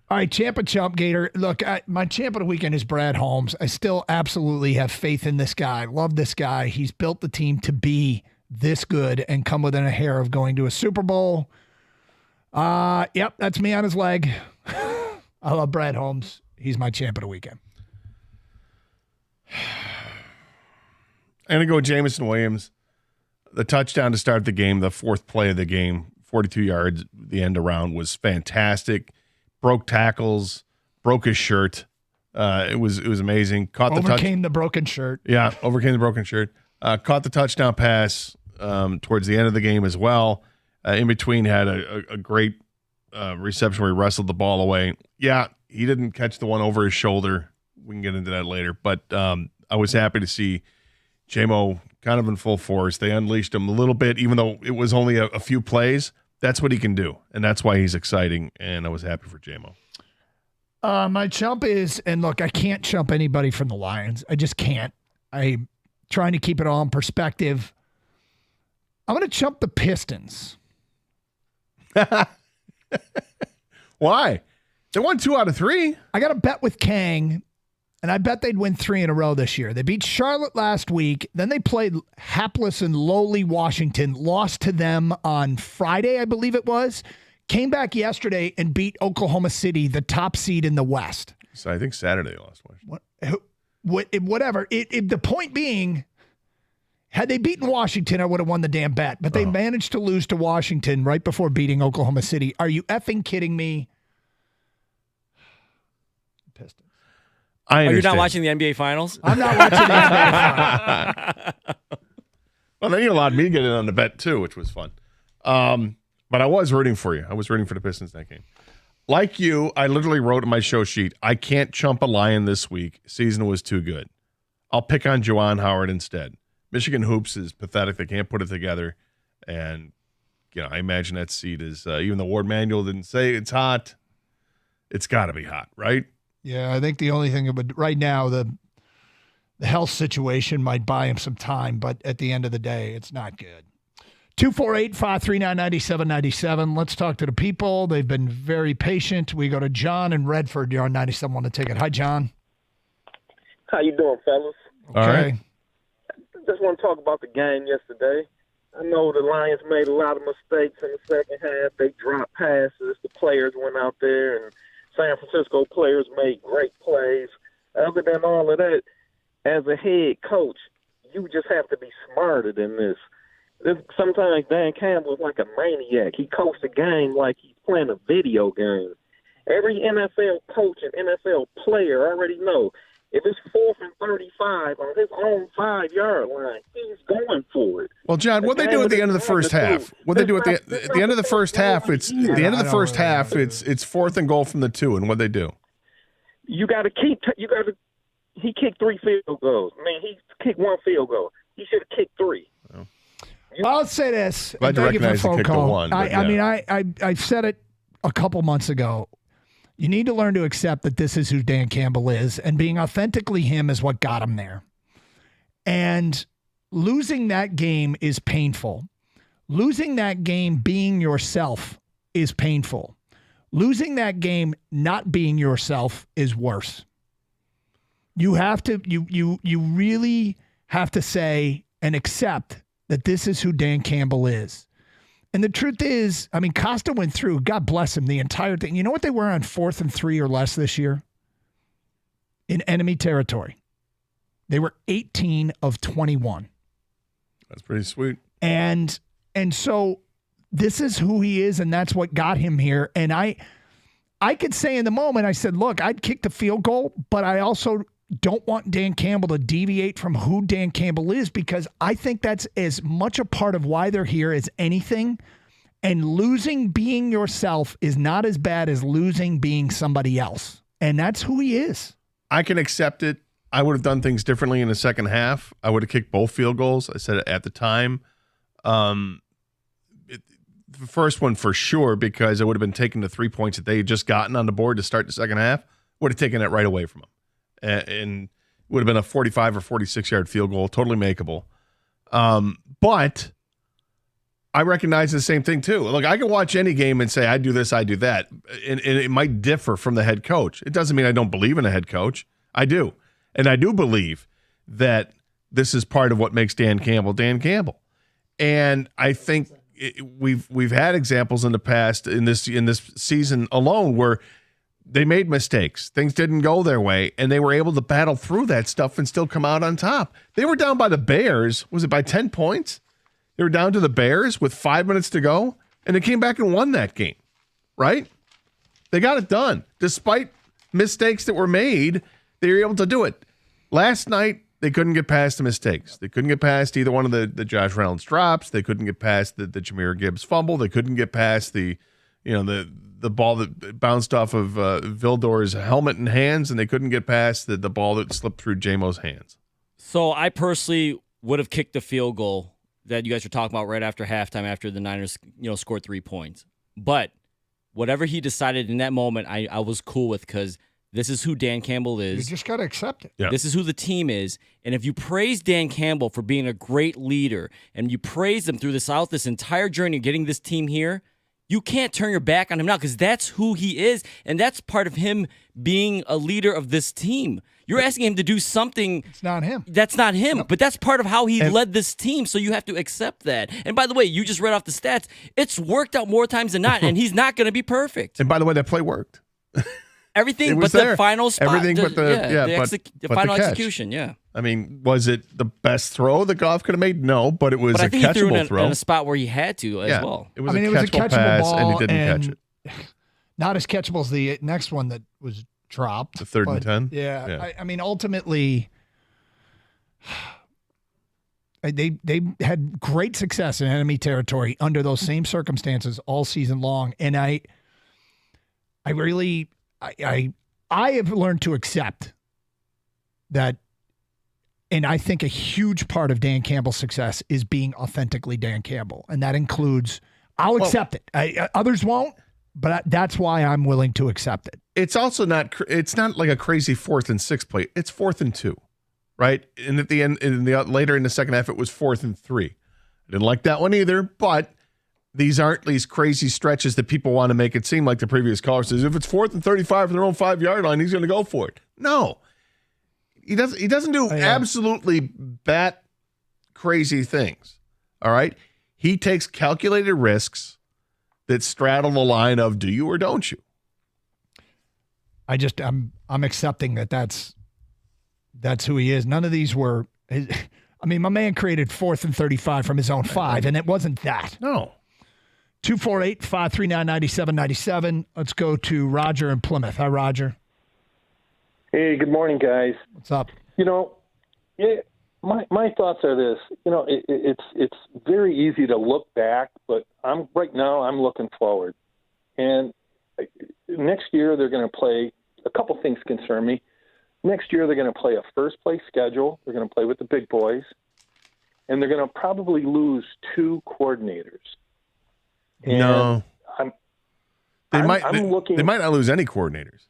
All right, champ and chump Gator. Look, my champ of the weekend is Brad Holmes. I still absolutely have faith in this guy. Love this guy. He's built the team to be this good and come within a hair of going to a Super Bowl. Yep, that's me on his leg. I love Brad Holmes. He's my champ of the weekend. I'm going to go Jameson Williams. The touchdown to start the game, the fourth play of the game, 42 yards, the end around was fantastic. Broke tackles, broke his shirt. It was amazing. Overcame the broken shirt. Yeah, overcame the broken shirt. Caught the touchdown pass towards the end of the game as well. In between, had a great reception where he wrestled the ball away. Yeah, he didn't catch the one over his shoulder. We can get into that later. But I was happy to see J-Mo kind of in full force. They unleashed him a little bit, even though it was only a few plays. That's what he can do, and that's why he's exciting, and I was happy for J-Mo. My chump is, and look, I can't chump anybody from the Lions. I just can't. I'm trying to keep it all in perspective. I'm going to chump the Pistons. Why? They won 2 out of 3. I got a bet with Kang, and I bet they'd win 3 in a row this year. They beat Charlotte last week. Then they played hapless and lowly Washington, lost to them on Friday, I believe it was. Came back yesterday and beat Oklahoma City, the top seed in the West. So I think Saturday they lost Washington. Whatever. The point being, had they beaten Washington, I would have won the damn bet. But they managed to lose to Washington right before beating Oklahoma City. Are you effing kidding me? Pistons. You're not watching the NBA Finals? I'm not watching the NBA Finals. Well, then you allowed me to get in on the bet, too, which was fun. But I was rooting for you. I was rooting for the Pistons that game. Like you, I literally wrote in my show sheet, I can't chump a Lion this week. Season was too good. I'll pick on Juwan Howard instead. Michigan Hoops is pathetic. They can't put it together. And, I imagine that seed is, even though Ward Manuel didn't say it's hot, it's got to be hot, right? Yeah, I think the only thing right now, the health situation might buy him some time, but at the end of the day, it's not good. 248-539-9797. Let's talk to the people. They've been very patient. We go to John in Redford. You're on 97. Want to take it. Hi, John. How you doing, fellas? Okay. All right. Just want to talk about the game yesterday. I know the Lions made a lot of mistakes in the second half. They dropped passes. The players went out there, and San Francisco players made great plays. Other than all of that, as a head coach, you just have to be smarter than this. Sometimes Dan Campbell is like a maniac. He coached a game like he's playing a video game. Every NFL coach and NFL player already know if it's 4th and 35 on his own 5-yard line, he's going for it. Well, John, what they do at the end of the first half? What they do at the end of the first half? It's the end of the first half. It's 4th and goal from the 2, and what they do? You got to keep. He kicked 3 field goals. I mean, he kicked 1 field goal. He should have kicked 3. Oh. I'll say this. Glad to recognize he kicked the 1. I've said it a couple months ago. You need to learn to accept that this is who Dan Campbell is, and being authentically him is what got him there. And losing that game is painful. Losing that game being yourself is painful. Losing that game not being yourself is worse. You have to, you really have to say and accept that this is who Dan Campbell is. And the truth is, I mean, Costa went through, God bless him, the entire thing. You know what they were on 4th and 3 or less this year? In enemy territory. They were 18 of 21. That's pretty sweet. And so this is who he is, and that's what got him here. And I could say in the moment, I said, look, I'd kick the field goal, but I also don't want Dan Campbell to deviate from who Dan Campbell is, because I think that's as much a part of why they're here as anything. And losing being yourself is not as bad as losing being somebody else. And that's who he is. I can accept it. I would have done things differently in the second half. I would have kicked both field goals. I said it at the time. The first one for sure, because I would have been taking the 3 points that they had just gotten on the board to start the second half, would have taken it right away from them. And would have been a 45 or 46-yard field goal, totally makeable. But I recognize the same thing too. Look, I can watch any game and say, I do this, I do that. And it might differ from the head coach. It doesn't mean I don't believe in a head coach. I do. And I do believe that this is part of what makes Dan Campbell Dan Campbell. And I think we've had examples in the past in this season alone where they made mistakes. Things didn't go their way, and they were able to battle through that stuff and still come out on top. They were down by the Bears. Was it by 10 points? They were down to the Bears with 5 minutes to go, and they came back and won that game, right? They got it done. Despite mistakes that were made, they were able to do it. Last night, they couldn't get past the mistakes. They couldn't get past either one of the Josh Reynolds drops. They couldn't get past the Jahmyr Gibbs fumble. They couldn't get past the ball that bounced off of Vildor's helmet and hands, and they couldn't get past the ball that slipped through J-Mo's hands. So I personally would have kicked the field goal that you guys were talking about right after halftime, after the Niners, scored 3 points. But whatever he decided in that moment, I was cool with, because this is who Dan Campbell is. You just got to accept it. Yeah. This is who the team is. And if you praise Dan Campbell for being a great leader, and you praise him throughout this entire journey of getting this team here, you can't turn your back on him now, because that's who he is, and that's part of him being a leader of this team. You're asking him to do something. It's not him. That's not him, Nope. but that's part of how he led this team, so you have to accept that. And by the way, you just read off the stats. It's worked out more times than not, and he's not going to be perfect. And by the way, that play worked. Everything but the final spot. Everything but the final catch. execution, yeah. I mean, was it the best throw that Goff could have made? No, but it was But I a think he threw catchable it throw. in a spot where he had to as well. It was a catchable pass, ball, and he didn't catch it. Not as catchable as the next one that was dropped. The 3rd and 10? Yeah. I mean, ultimately, they had great success in enemy territory under those same circumstances all season long. And I have learned to accept that. And I think a huge part of Dan Campbell's success is being authentically Dan Campbell. And that includes, I'll accept it. Others won't, but that's why I'm willing to accept it. It's also not, it's not like a crazy 4th and 6 play. It's 4th and 2, right? And at the end, later in the second half, it was 4th and 3. I didn't like that one either, but these aren't these crazy stretches that people want to make it seem like the previous caller says, if it's 4th and 35 from their own 5-yard line, he's going to go for it. No. He doesn't do absolutely bat crazy things. All right. He takes calculated risks that straddle the line of do you or don't you. I'm accepting that's who he is. None of these were. I mean, my man created 4th and 35 from his own 5, and it wasn't that. No. 248-539-9797. Let's go to Roger in Plymouth. Hi, Roger. Hey, good morning, guys. What's up? My thoughts are this. It's very easy to look back, but right now I'm looking forward. And next year they're going to play. A couple things concern me. Next year they're going to play a first-place schedule. They're going to play with the big boys, and they're going to probably lose 2 coordinators. No, they might not lose any coordinators.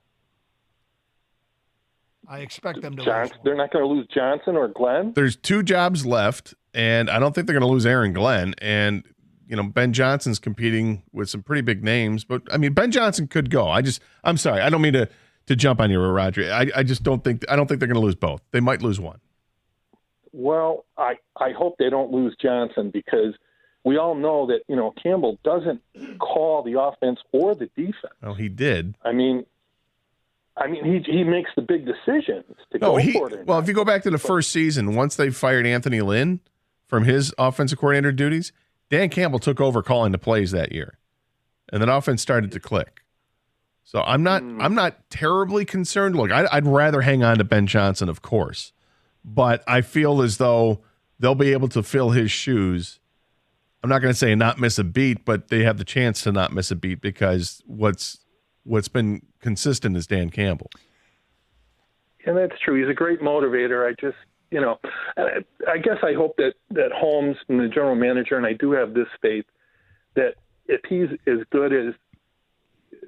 I expect them to lose. They're not going to lose Johnson or Glenn? There's 2 jobs left, and I don't think they're going to lose Aaron Glenn. And, Ben Johnson's competing with some pretty big names. But, I mean, Ben Johnson could go. I'm sorry. I don't mean to jump on you, Roger. I just don't think they're going to lose both. They might lose one. Well, I hope they don't lose Johnson because we all know that, Campbell doesn't call the offense or the defense. Oh, he did. I mean, he makes the big decisions to go for it. Well, if you go back to the first season, once they fired Anthony Lynn from his offensive coordinator duties, Dan Campbell took over calling the plays that year, and then offense started to click. So I'm not terribly concerned. Look, I'd rather hang on to Ben Johnson, of course, but I feel as though they'll be able to fill his shoes. I'm not going to say not miss a beat, but they have the chance to not miss a beat because what's been consistent is Dan Campbell. And that's true. He's a great motivator. I just, I guess I hope that Holmes and the general manager, and I do have this faith, that if he's as good as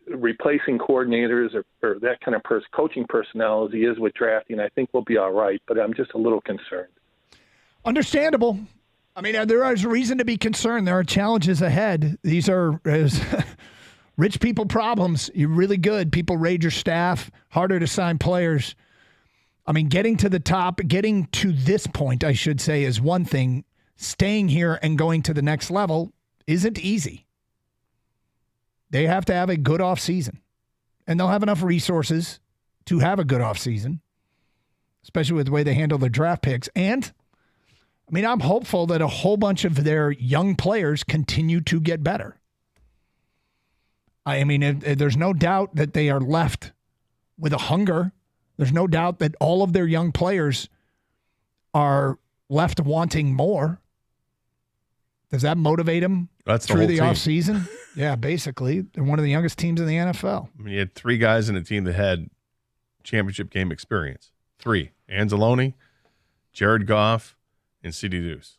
replacing coordinators or that kind of coaching personnel as he is with drafting, I think we'll be all right. But I'm just a little concerned. Understandable. I mean, there is reason to be concerned. There are challenges ahead. These are rich people problems. You're really good. People raid your staff. Harder to sign players. I mean, getting to the top, getting to this point, I should say, is one thing. Staying here and going to the next level isn't easy. They have to have a good offseason. And they'll have enough resources to have a good offseason, especially with the way they handle their draft picks. And, I mean, I'm hopeful that a whole bunch of their young players continue to get better. I mean, there's no doubt that they are left with a hunger. There's no doubt that all of their young players are left wanting more. Does that motivate them through the offseason? Yeah, basically. They're one of the youngest teams in the NFL. I mean, you had 3 guys in a team that had championship game experience. 3. Anzalone, Jared Goff, and CD Deuce.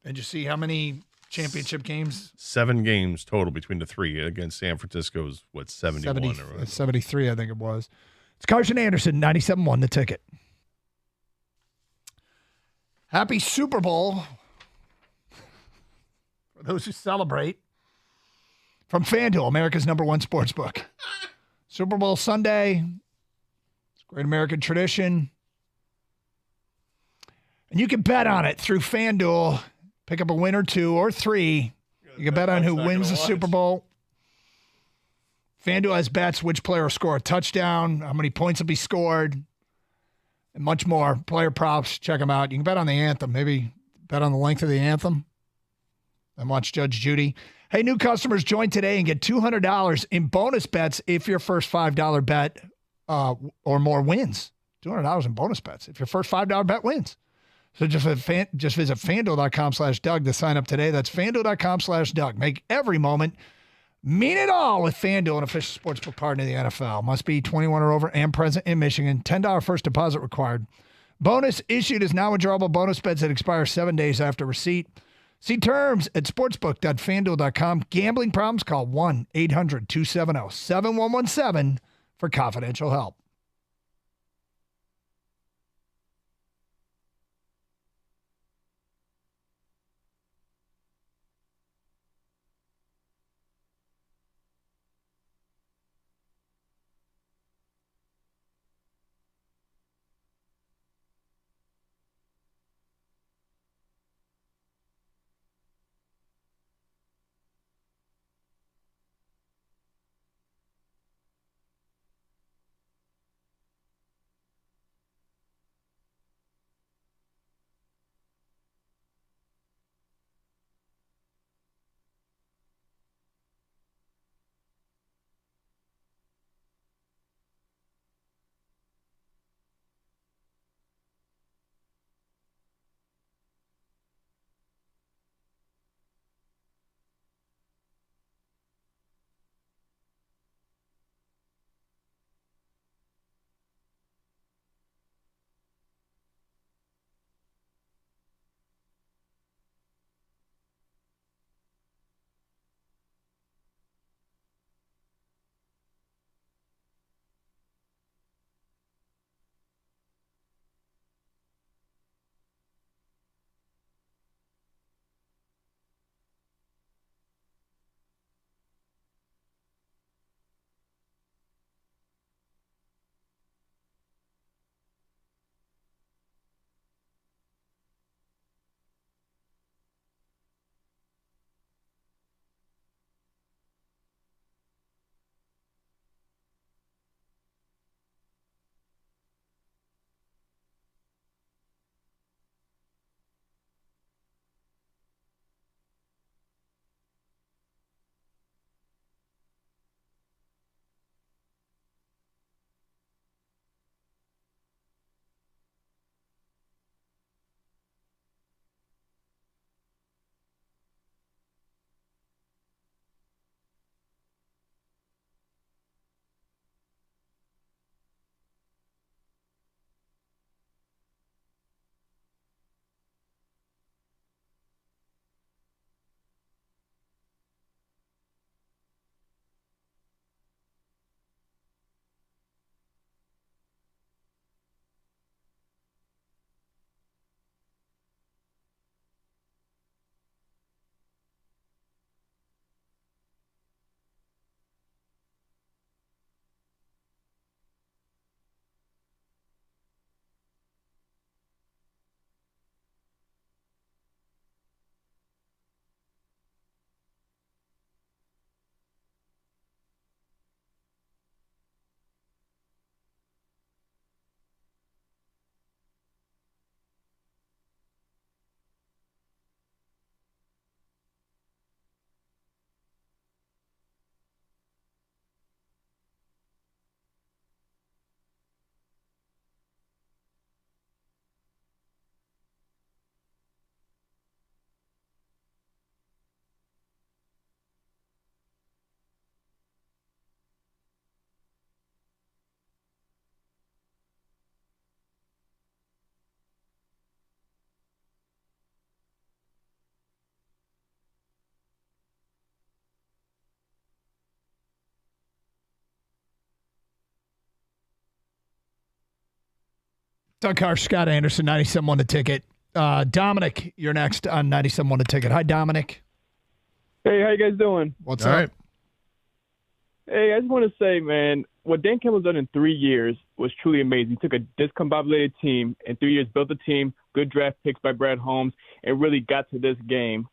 And you see how many championship games? 7 games total between the 3 against San Francisco's, 71 or 73, I think it was. It's Carson Anderson, 97.1 The Ticket. Happy Super Bowl for those who celebrate. From FanDuel, America's #1 sportsbook. Super Bowl Sunday. It's a great American tradition. And you can bet on it through FanDuel. Pick up a win or 2 or 3. You can bet on who wins the Super Bowl. FanDuel has bets which player will score a touchdown, how many points will be scored, and much more. Player props, check them out. You can bet on the anthem. Maybe bet on the length of the anthem and watch Judge Judy. Hey, new customers, join today and get $200 in bonus bets if your first $5 bet or more wins. $200 in bonus bets if your first $5 bet wins. So just visit FanDuel.com/Doug to sign up today. That's FanDuel.com/Doug. Make every moment mean it all with FanDuel, an official sportsbook partner of the NFL. Must be 21 or over and present in Michigan. $10 first deposit required. Bonus issued as non-withdrawable bonus bets that expire 7 days after receipt. See terms at sportsbook.fanduel.com. Gambling problems? Call 1-800-270-7117 for confidential help. Doug Carr, Scott Anderson, 97.1 The Ticket. Dominic, you're next on 97.1 The Ticket. Hi, Dominic. Hey, how you guys doing? What's up? Hey, I just want to say, man, what Dan Campbell's done in 3 years was truly amazing. He took a discombobulated team in 3 years, built a team, good draft picks by Brad Holmes, and really got to this game.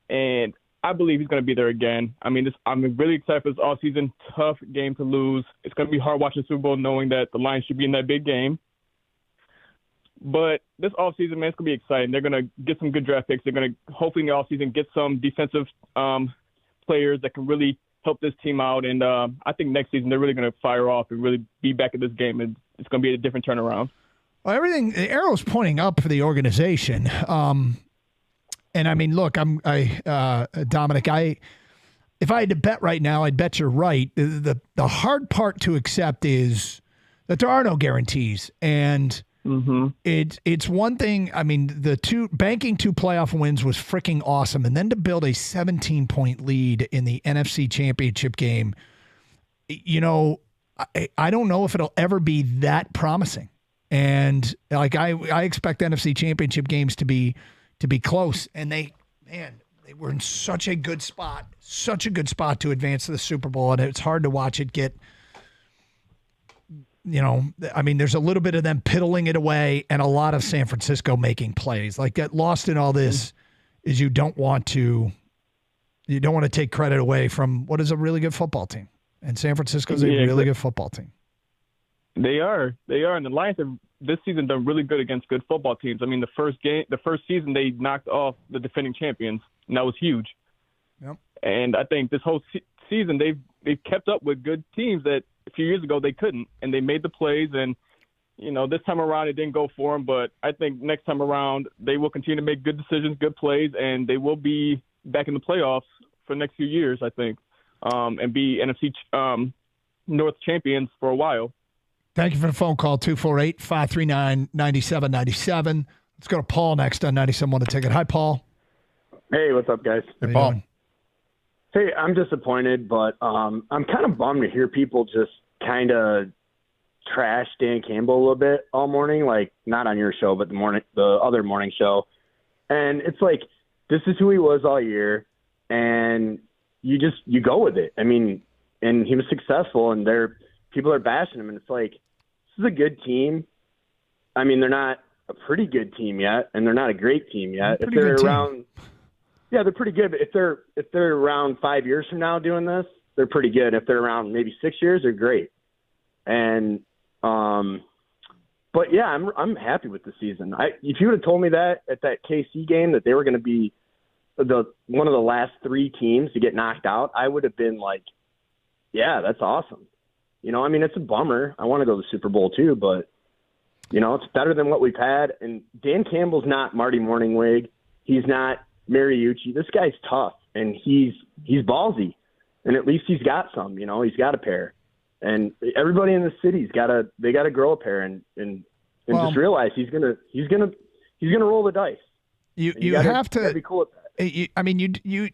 And I believe he's going to be there again. I mean, I'm really excited for this offseason. Tough game to lose. It's going to be hard watching the Super Bowl knowing that the Lions should be in that big game. But this offseason, man, it's going to be exciting. They're going to get some good draft picks. They're going to, hopefully in the offseason, get some defensive players that can really help this team out. And I think next season they're really going to fire off and really be back at this game. And it's going to be a different turnaround. Well, the arrow's pointing up for the organization. And I mean, look, Dominic, if I had to bet right now, I'd bet you're right. The hard part to accept is that there are no guarantees. And it's one thing. I mean, banking 2 playoff wins was freaking awesome. And then to build a 17-point lead in the NFC Championship game, I don't know if it'll ever be that promising. And like I expect NFC Championship games to be close, and they were in such a good spot to advance to the Super Bowl, and it's hard to watch it get, I mean, there's a little bit of them piddling it away and a lot of San Francisco making plays. Like, get lost in all this is you don't want to take credit away from what is a really good football team, and San Francisco's a really good football team. They are, and the Lions have this season done really good against good football teams. I mean, the first season they knocked off the defending champions, and that was huge. Yep. And I think this whole season they've kept up with good teams that a few years ago they couldn't, and they made the plays. And this time around it didn't go for them, but I think next time around they will continue to make good decisions, good plays, and they will be back in the playoffs for the next few years, I think, and be NFC North champions for a while. Thank you for the phone call, 248-539-9797. Let's go to Paul next on 97.1 The Ticket. Hi, Paul. Hey, what's up, guys? Hey, Paul. Hey, I'm disappointed, but I'm kind of bummed to hear people just kind of trash Dan Campbell a little bit all morning, like not on your show, but the other morning show. And it's like, this is who he was all year, and you go with it. I mean, and he was successful, and people are bashing him, and it's like, this is a good team. I mean, they're not a pretty good team yet, and they're not a great team yet. If they're around, yeah, they're pretty good. But if they're around 5 years from now doing this, they're pretty good. If they're around maybe 6 years, they're great. And but yeah, I'm happy with the season. If you would have told me that at that KC game that they were going to be one of the last 3 teams to get knocked out, I would have been like, yeah, that's awesome. I mean, it's a bummer. I want to go to the Super Bowl too, but, it's better than what we've had. And Dan Campbell's not Marty Morningwig. He's not Mariucci. This guy's tough, and he's ballsy. And at least he's got some, he's got a pair. And everybody in the city's got to grow a pair and just realize he's gonna roll the dice. You have to be cool with that. I mean, you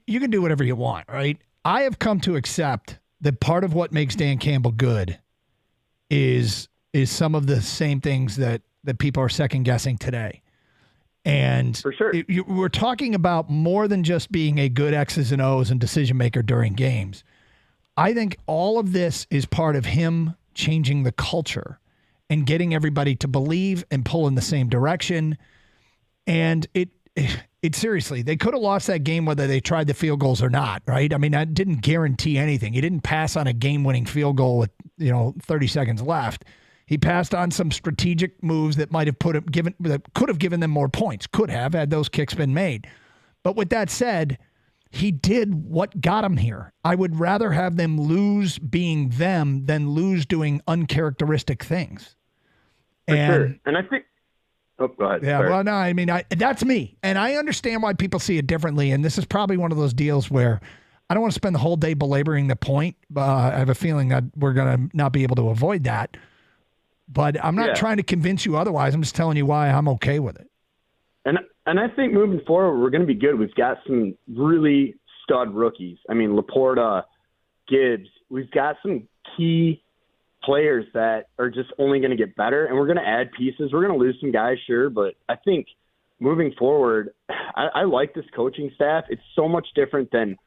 can do whatever you want, right? I have come to accept that part of what makes Dan Campbell good is some of the same things that people are second guessing today. And for sure, we're talking about more than just being a good X's and O's and decision maker during games. I think all of this is part of him changing the culture and getting everybody to believe and pull in the same direction. And it seriously, they could have lost that game whether they tried the field goals or not, right? I mean, that didn't guarantee anything. He didn't pass on a game-winning field goal with 30 seconds left. He passed on some strategic moves that might have could have given them more points. Could have had those kicks been made. But with that said, he did what got him here. I would rather have them lose being them than lose doing uncharacteristic things. For sure. And I think. Oh, go ahead. Yeah, Sorry. well, no, I mean, that's me. And I understand why people see it differently. And this is probably one of those deals where I don't want to spend the whole day belaboring the point. I have a feeling that we're going to not be able to avoid that. But I'm not trying to convince you otherwise. I'm just telling you why I'm okay with it. And I think moving forward, we're going to be good. We've got some really stud rookies. I mean, Laporta, Gibbs. We've got some key players that are just only going to get better, and we're going to add pieces. We're going to lose some guys, sure, but I think moving forward, I like this coaching staff. It's so much different than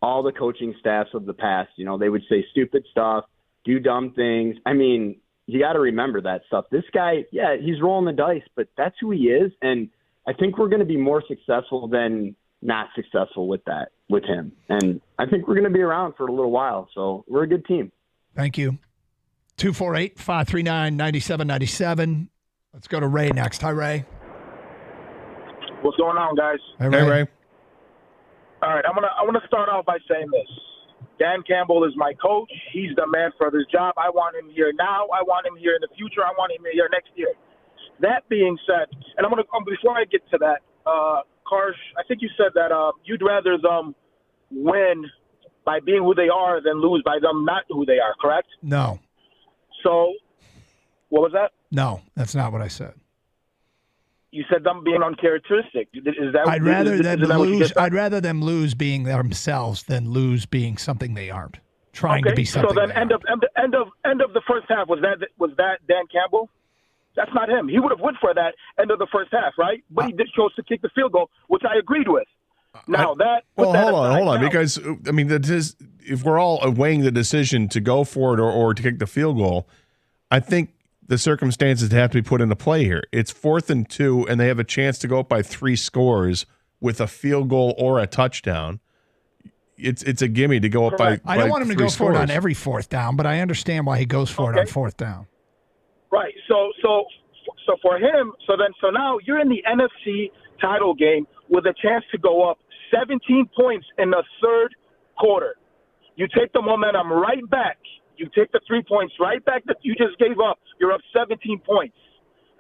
all the coaching staffs of the past. You know, they would say stupid stuff, do dumb things. I mean, you got to remember that stuff. This guy, yeah, he's rolling the dice, but that's who he is, and I think we're going to be more successful than not successful with him. And I think we're going to be around for a little while, so we're a good team. Thank you. 248-539-9797. Let's go to Ray next. Hi, Ray. What's going on, guys? Hey, Ray. All right, I want to start off by saying this. Dan Campbell is my coach. He's the man for this job. I want him here now. I want him here in the future. I want him here next year. That being said, and before I get to that, Karsh, I think you said that you'd rather them win by being who they are than lose by them not who they are, correct? No. So, what was that? No, that's not what I said. You said them being uncharacteristic. Is that? I'd rather them lose being themselves than lose being something they aren't. Trying to be something. So then, end of the first half was that Dan Campbell? That's not him. He would have went for that end of the first half, right? But he did chose to kick the field goal, which I agreed with. Now hold on, because I mean, if we're all weighing the decision to go for it or to kick the field goal, I think the circumstances have to be put into play here. It's 4th and 2, and they have a chance to go up by 3 scores with a field goal or a touchdown. It's a gimme to go up by. I don't want him to go scores. for it on every 4th down, but I understand why he goes for it on 4th down. Right. So for him, so now you're in the NFC title game with a chance to go up 17 points in the third quarter. You take the momentum right back. You take the 3 points right back that you just gave up. You're up 17 points.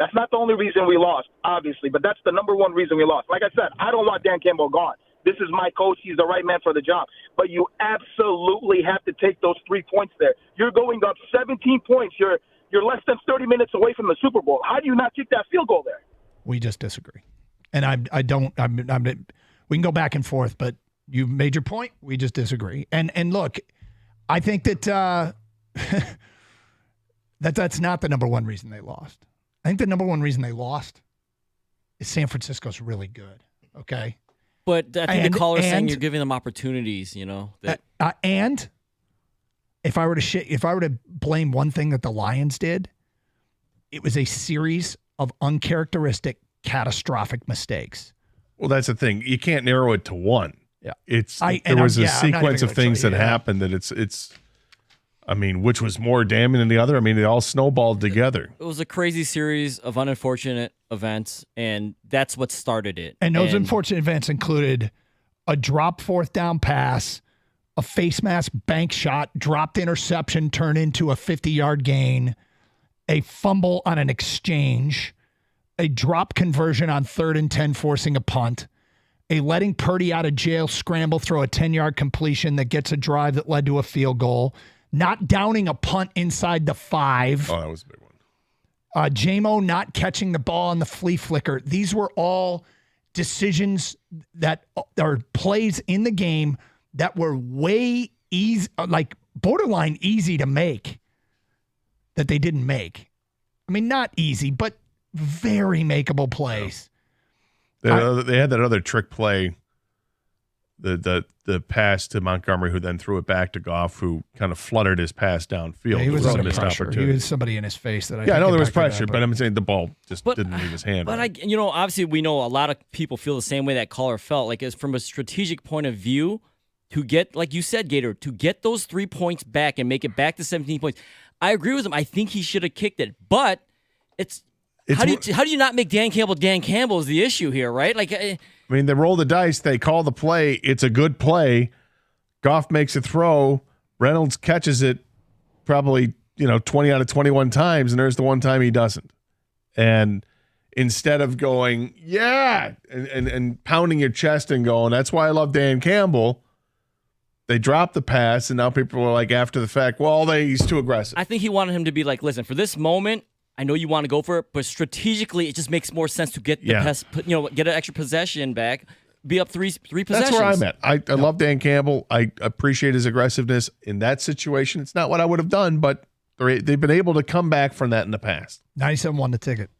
That's not the only reason we lost, obviously, but that's the number one reason we lost. Like I said, I don't want Dan Campbell gone. This is my coach. He's the right man for the job. But you absolutely have to take those 3 points there. You're going up 17 points. You're less than 30 minutes away from the Super Bowl. How do you not kick that field goal there? We just disagree. And we can go back and forth, but you made your point. We just disagree. And look, I think that that's not the number one reason they lost. I think the number one reason they lost is San Francisco's really good. Okay. But I think the caller's saying you're giving them opportunities, you know. And if I were to blame one thing that the Lions did, it was a series of uncharacteristic, catastrophic mistakes. Well, that's the thing. You can't narrow it to one. Yeah, there was a sequence of things that happened that it's. I mean, which was more damning than the other? I mean, they all snowballed together. It was a crazy series of unfortunate events, and that's what started it. And those unfortunate events included a drop 4th down pass, a face mask bank shot, dropped interception turned into a 50-yard gain, a fumble on an exchange, a drop conversion on 3rd and 10 forcing a punt, a letting Purdy out of jail scramble throw a 10-yard completion that gets a drive that led to a field goal, not downing a punt inside the 5. Oh, that was a big one. J-Mo not catching the ball on the flea flicker. These were all decisions that are plays in the game that were way easy, like borderline easy to make, that they didn't make. I mean, not easy, but very makeable plays. They had that other trick play, the pass to Montgomery, who then threw it back to Goff, who kind of fluttered his pass downfield. He was a under missed pressure. opportunity. He was somebody in his face that I know there was pressure, but I'm saying the ball just didn't leave his hand. But obviously we know a lot of people feel the same way that caller felt. Like, as from a strategic point of view, to get, like you said, Gator, to get those 3 points back and make it back to 17 points. I agree with him. I think he should have kicked it, but how do you not make Dan Campbell is the issue here, right? Like, I mean, they roll the dice. They call the play. It's a good play. Goff makes a throw. Reynolds catches it probably 20 out of 21 times, and there's the one time he doesn't. And instead of going, yeah, and pounding your chest and going, that's why I love Dan Campbell, they drop the pass, and now people are like, after the fact, well, he's too aggressive. I think he wanted him to be like, listen, for this moment, I know you want to go for it, but strategically, it just makes more sense to get get an extra possession back, be up three possessions. That's where I'm at. I love Dan Campbell. I appreciate his aggressiveness in that situation. It's not what I would have done, but They've been able to come back from that in the past. 97 won the ticket.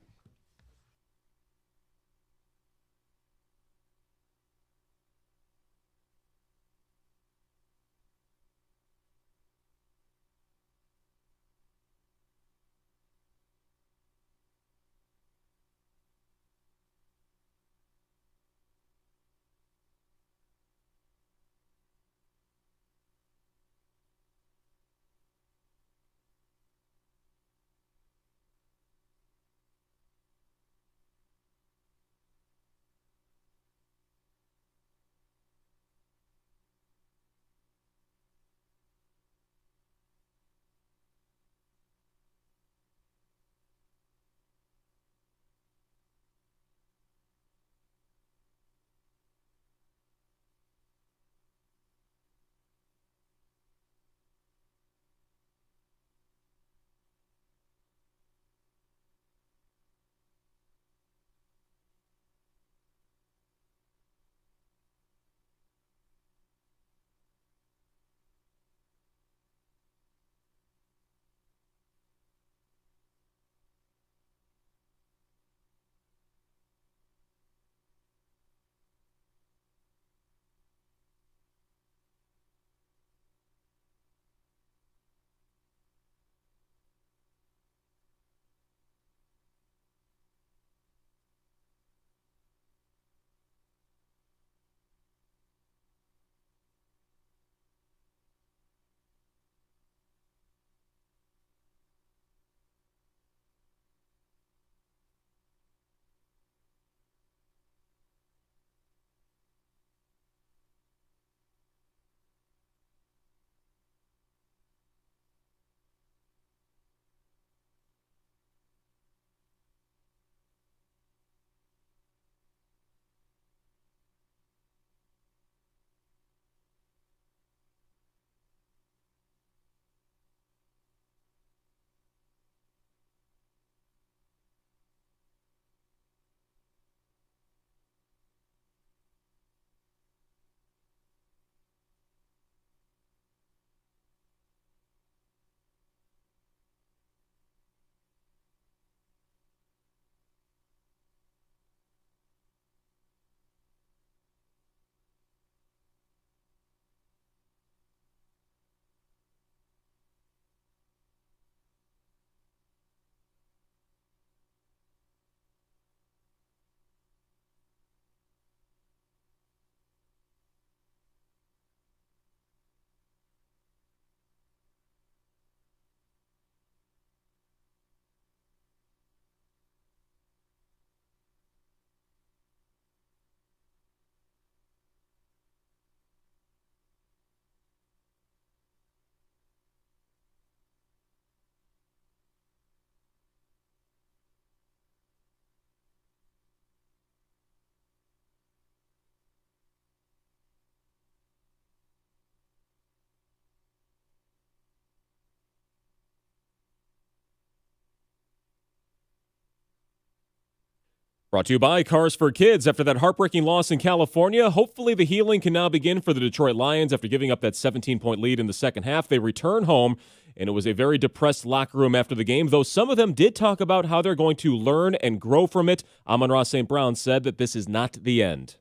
Brought to you by Cars for Kids. After that heartbreaking loss in California, hopefully the healing can now begin for the Detroit Lions. After giving up that 17-point lead in the second half, they return home, and it was a very depressed locker room after the game, though some of them did talk about how they're going to learn and grow from it. Amon-Ra St. Brown said that this is not the end.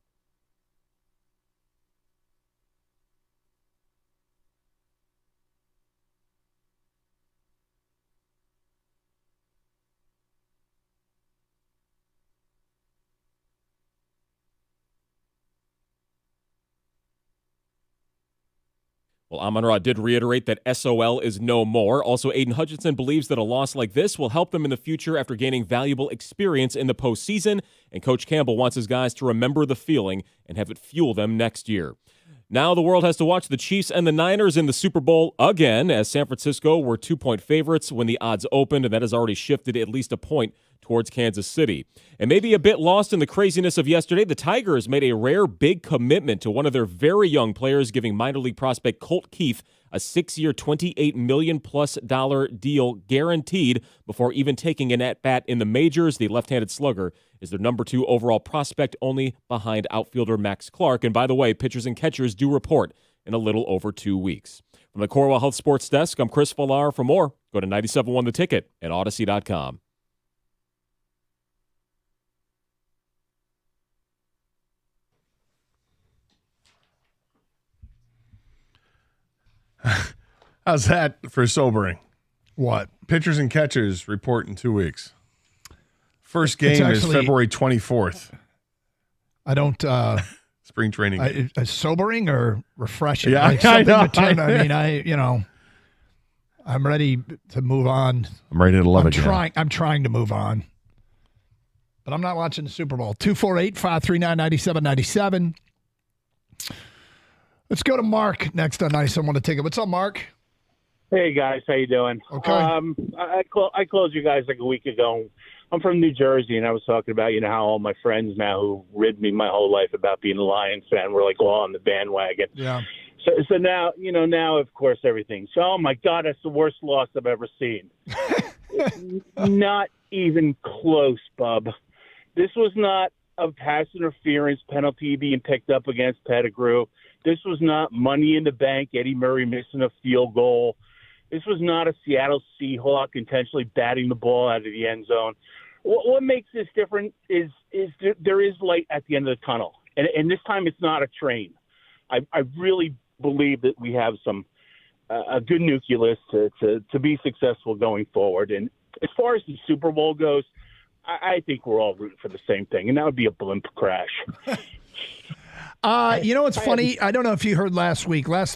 Well, Amon-Ra did reiterate that SOL is no more. Also, Aiden Hutchinson believes that a loss like this will help them in the future after gaining valuable experience in the postseason, and Coach Campbell wants his guys to remember the feeling and have it fuel them next year. Now the world has to watch the Chiefs and the Niners in the Super Bowl again, as San Francisco were 2-point favorites when the odds opened, and that has already shifted at least a point towards Kansas City. And maybe a bit lost in the craziness of yesterday, the Tigers made a rare big commitment to one of their very young players, giving minor league prospect Colt Keith a 6-year, $28 million+ deal guaranteed before even taking an at-bat in the majors. The left-handed slugger is their number 2 overall prospect, only behind outfielder Max Clark. And by the way, pitchers and catchers do report in a little over 2 weeks. From the Corewell Health Sports Desk, I'm Chris Villar. For more, go to 97.1 The Ticket and Odyssey.com. How's that for sobering? What? Pitchers and catchers report in 2 weeks. First game is February 24th. I don't. Spring training. Sobering or refreshing? Yeah, like I know. I'm ready to move on. I'm ready to love it. I'm trying to move on. But I'm not watching the Super Bowl. 248-539-9797. Let's go to Mark next on 97 to take it. What's up, Mark? Hey, guys. How you doing? Okay. I closed you guys like a week ago. I'm from New Jersey, and I was talking about, how all my friends now who rid me my whole life about being a Lions fan were like all on the bandwagon. Yeah. So now, now, of course, everything's, oh, my God, that's the worst loss I've ever seen. Not even close, bub. This was not a pass interference penalty being picked up against Pettigrew. This was not Money in the Bank, Eddie Murray missing a field goal. This was not a Seattle Seahawk intentionally batting the ball out of the end zone. What makes this different is there is light at the end of the tunnel. And this time it's not a train. I really believe that we have a good nucleus to be successwall going forward. And as far as the Super Bowl goes, I think we're all rooting for the same thing, and that would be a blimp crash. What's funny? I don't know if you heard last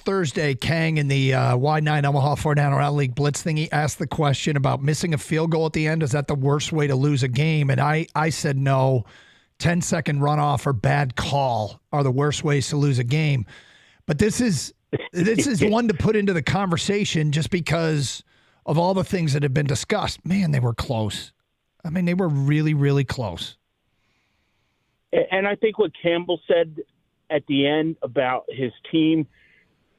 Thursday, Kang in the Y9 Omaha 4-down around league blitz thing, he asked the question about missing a field goal at the end. Is that the worst way to lose a game? And I said no. 10-second runoff or bad call are the worst ways to lose a game. But this is one to put into the conversation just because of all the things that have been discussed. Man, they were close. I mean, they were really, really close. And I think what Campbell said at the end about his team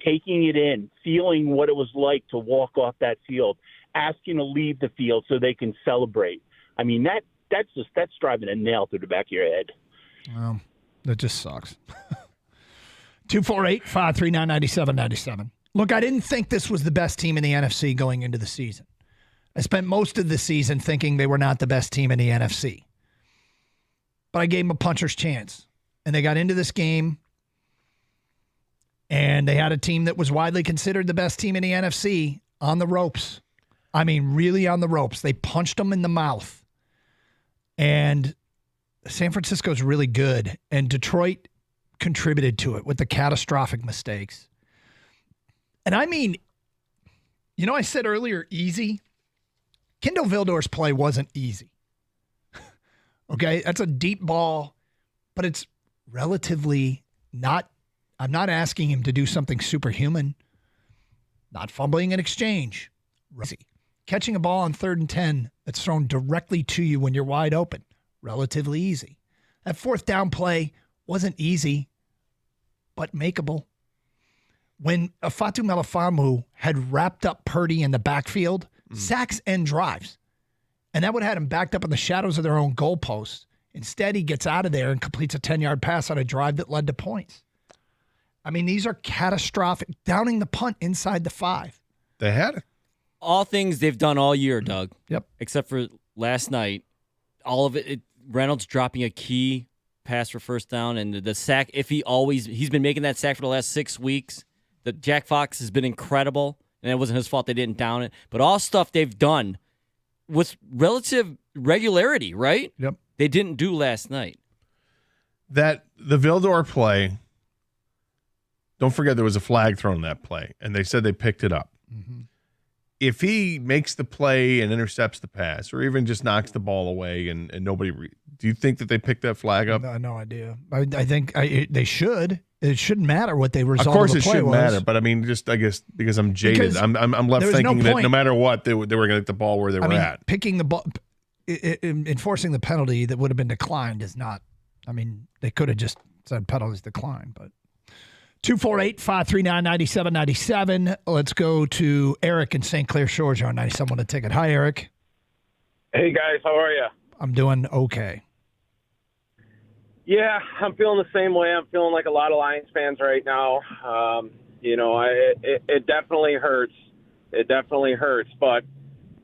taking it in, feeling what it was like to walk off that field, asking to leave the field so they can celebrate. I mean, that's driving a nail through the back of your head. Well, that just sucks. 248-539-9797. Look, I didn't think this was the best team in the NFC going into the season. I spent most of the season thinking they were not the best team in the NFC. But I gave them a puncher's chance. And they got into this game, and they had a team that was widely considered the best team in the NFC on the ropes. I mean, really on the ropes. They punched them in the mouth. And San Francisco's really good, and Detroit contributed to it with the catastrophic mistakes. And I mean, I said earlier, easy. Kindle Vildor's play wasn't easy. Okay, that's a deep ball, but it's relatively not. I'm not asking him to do something superhuman. Not fumbling an exchange. Catching a ball on 3rd and 10 that's thrown directly to you when you're wide open. Relatively easy. That 4th down play wasn't easy, but makeable. When Fatu Melifamu had wrapped up Purdy in the backfield, sacks and drives. And that would have had him backed up in the shadows of their own goalposts. Instead, he gets out of there and completes a 10-yard pass on a drive that led to points. I mean, these are catastrophic. Downing the punt inside the 5. They had it. All things they've done all year, Doug. Yep. Except for last night. All of it Reynolds dropping a key pass for first down, and the sack, he's been making that sack for the last 6 weeks. The Jack Fox has been incredible, and it wasn't his fault they didn't down it. But all stuff they've done with relative regularity, right? Yep. They didn't do last night. That the Vildor play, don't forget there was a flag thrown in that play, and they said they picked it up. Mm-hmm. If he makes the play and intercepts the pass, or even just knocks the ball away and nobody do you think that they picked that flag up? No idea. I think they should. It shouldn't matter what they result of course, of the it play shouldn't was. matter. But I mean, just I guess because I'm jaded, I'm left there was thinking no that point. no matter what, they were going to get the ball where they were at. Picking the ball, enforcing the penalty that would have been declined is not. I mean, they could have just said penalties declined, but. 248-539-9797. Let's go to Eric in St. Clair Shores. You're on 97 a ticket. Hi, Eric. Hey, guys. How are you? I'm doing okay. Yeah, I'm feeling the same way. I'm feeling like a lot of Lions fans right now. You know, it definitely hurts. It definitely hurts. But,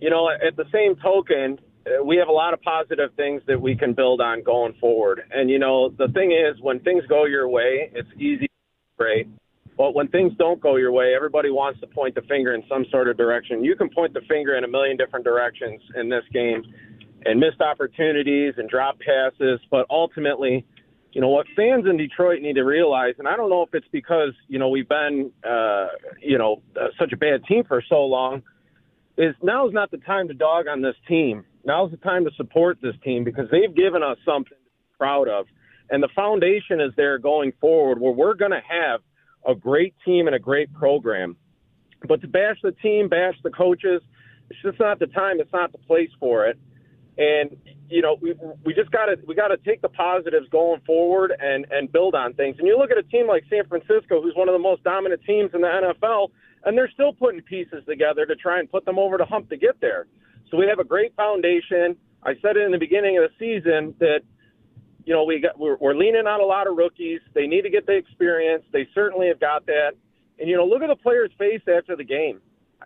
you know, at the same token, we have a lot of positive things that we can build on going forward. And, you know, the thing is, when things go your way, it's easy, great. But when things don't go your way, everybody wants to point the finger in some sort of direction. You can point the finger in a million different directions in this game, and missed opportunities and drop passes. But ultimately, you know, what fans in Detroit need to realize, and I don't know if it's because, you know, we've been, such a bad team for so long, is now is not the time to dog on this team. Now's the time to support this team because they've given us something to be proud of. And the foundation is there going forward where we're going to have a great team and a great program. But to bash the team, bash the coaches, it's just not the time. It's not the place for it. And, you know, we just got to take the positives going forward and build on things. And you look at a team like San Francisco, who's one of the most dominant teams in the NFL, and they're still putting pieces together to try and put them over the hump to get there. So we have a great foundation. I said it in the beginning of the season that, you know, we're leaning on a lot of rookies. They need to get the experience. They certainly have got that. And, you know, look at the player's face after the game.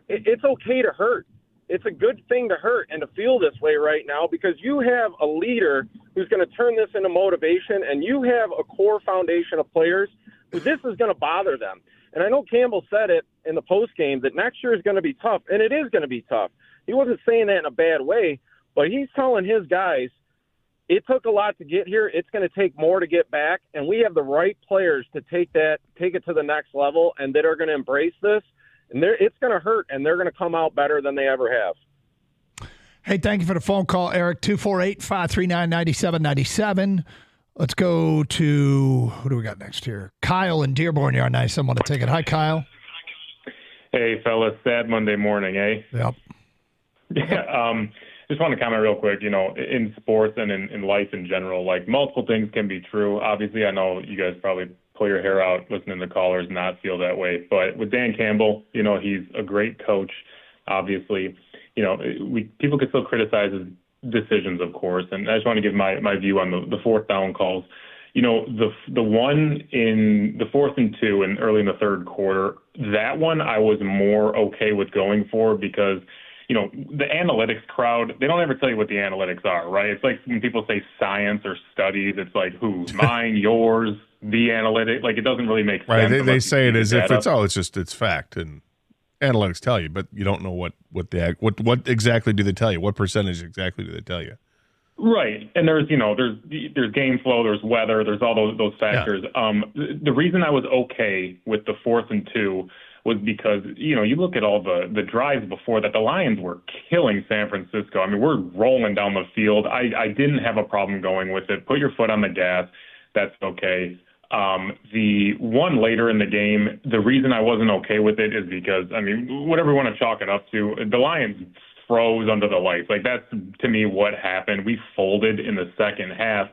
It's okay to hurt. It's a good thing to hurt and to feel this way right now because you have a leader who's going to turn this into motivation, and you have a core foundation of players who this is going to bother them. And I know Campbell said it in the postgame that next year is going to be tough, and it is going to be tough. He wasn't saying that in a bad way, but he's telling his guys, it took a lot to get here. It's going to take more to get back, and we have the right players to take it to the next level, and that are going to embrace this. And it's going to hurt, and they're going to come out better than they ever have. Hey, thank you for the phone call, Eric. 248-539-9797. Let's go to, who do we got next here? Kyle in Dearborn. You're on 97. Want to take it. Hi, Kyle. Hey, fellas. Sad Monday morning, eh? Yep. Yeah. Just want to comment real quick, you know, in sports and in life in general, like multiple things can be true. Obviously, I know you guys probably pull your hair out listening to callers and not feel that way. But with Dan Campbell, you know, he's a great coach, obviously. You know, people can still criticize his decisions, of course. And I just want to give my view on the fourth down calls. You know, the one in the 4th and 2 and early in the third quarter, that one I was more okay with going for because – you know, the analytics crowd, they don't ever tell you what the analytics are, right? It's like when people say science or studies, it's like who's mine, yours, the analytic. Like it doesn't really make sense. Right. They say it as if it's fact, and analytics tell you, but you don't know what exactly do they tell you? What percentage exactly do they tell you? Right. And there's game flow, there's weather, there's all those factors. Yeah. The reason I was okay with the 4th and 2 was because, you know, you look at all the drives before that, the Lions were killing San Francisco. I mean, we're rolling down the field. I didn't have a problem going with it. Put your foot on the gas. That's okay. The one later in the game, the reason I wasn't okay with it is because, I mean, whatever you want to chalk it up to, the Lions froze under the lights. Like, that's, to me, what happened. We folded in the second half.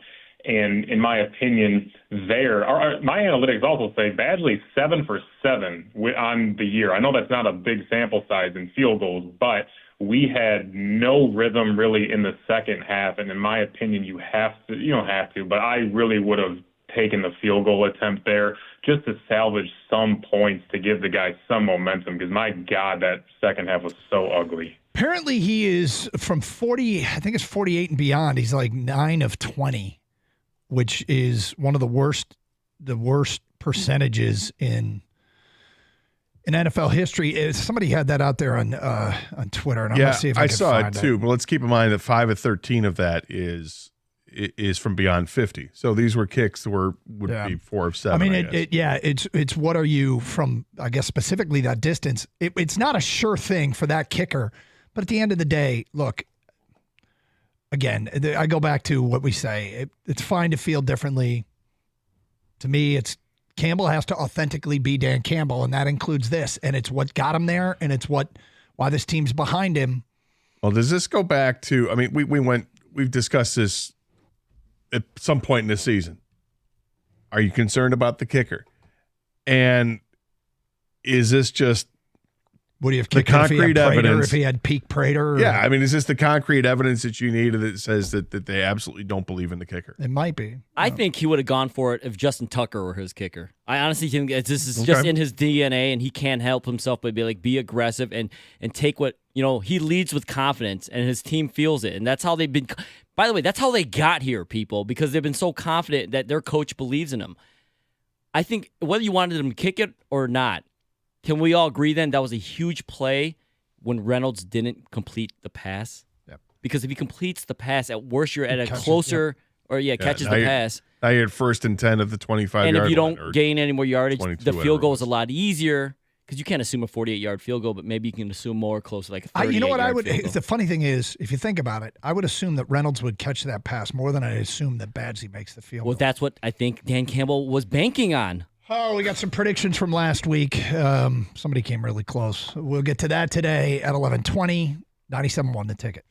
And in my opinion, my analytics also say Badgley's 7 for 7 on the year. I know that's not a big sample size in field goals, but we had no rhythm really in the second half. And in my opinion, you don't have to, but I really would have taken the field goal attempt there just to salvage some points to give the guys some momentum. Because my God, that second half was so ugly. Apparently he is from 40, I think it's 48 and beyond. He's like 9 of 20. Which is one of the worst percentages in NFL history. Somebody had that out there on Twitter, and I'm gonna see if I saw it too. But let's keep in mind that 5 of 13 of that is from beyond 50. So these were kicks that would be 4 of 7. I mean, it's what are you from? I guess specifically that distance. It's not a sure thing for that kicker, but at the end of the day, look. Again, I go back to what we say. It's fine to feel differently. To me, it's Campbell has to authentically be Dan Campbell, and that includes this. And it's what got him there, and it's why this team's behind him. Well, does this go back to? I mean, we've discussed this at some point in the season. Are you concerned about the kicker? And is this just Would he have the kicked it if he had concrete Prater, evidence. if he had peak Prater? Yeah, I mean, is this the concrete evidence that you need that says that they absolutely don't believe in the kicker? It might be. I think he would have gone for it if Justin Tucker were his kicker. I honestly think this is just in his DNA, and he can't help himself but be aggressive and take what, he leads with confidence, and his team feels it. And that's how they've been. By the way, that's how they got here, people, because they've been so confident that their coach believes in them. I think whether you wanted them to kick it or not, can we all agree then that was a huge play when Reynolds didn't complete the pass? Yep. Because if he completes the pass, at worst you're at a catches, closer catches the pass. Now you're at 1st and 10 at the 25-yard line. And if you don't gain any more yardage, the field goal is a it lot easier because you can't assume a 48-yard field goal, but maybe you can assume more close to like a 38-yard You know what I would? field goal. The funny thing is, if you think about it, I would assume that Reynolds would catch that pass more than I assume that Badsy makes the field goal. Well, that's what I think Dan Campbell was banking on. Oh, we got some predictions from last week. Somebody came really close. We'll get to that today at 11:20. 97.1 the ticket.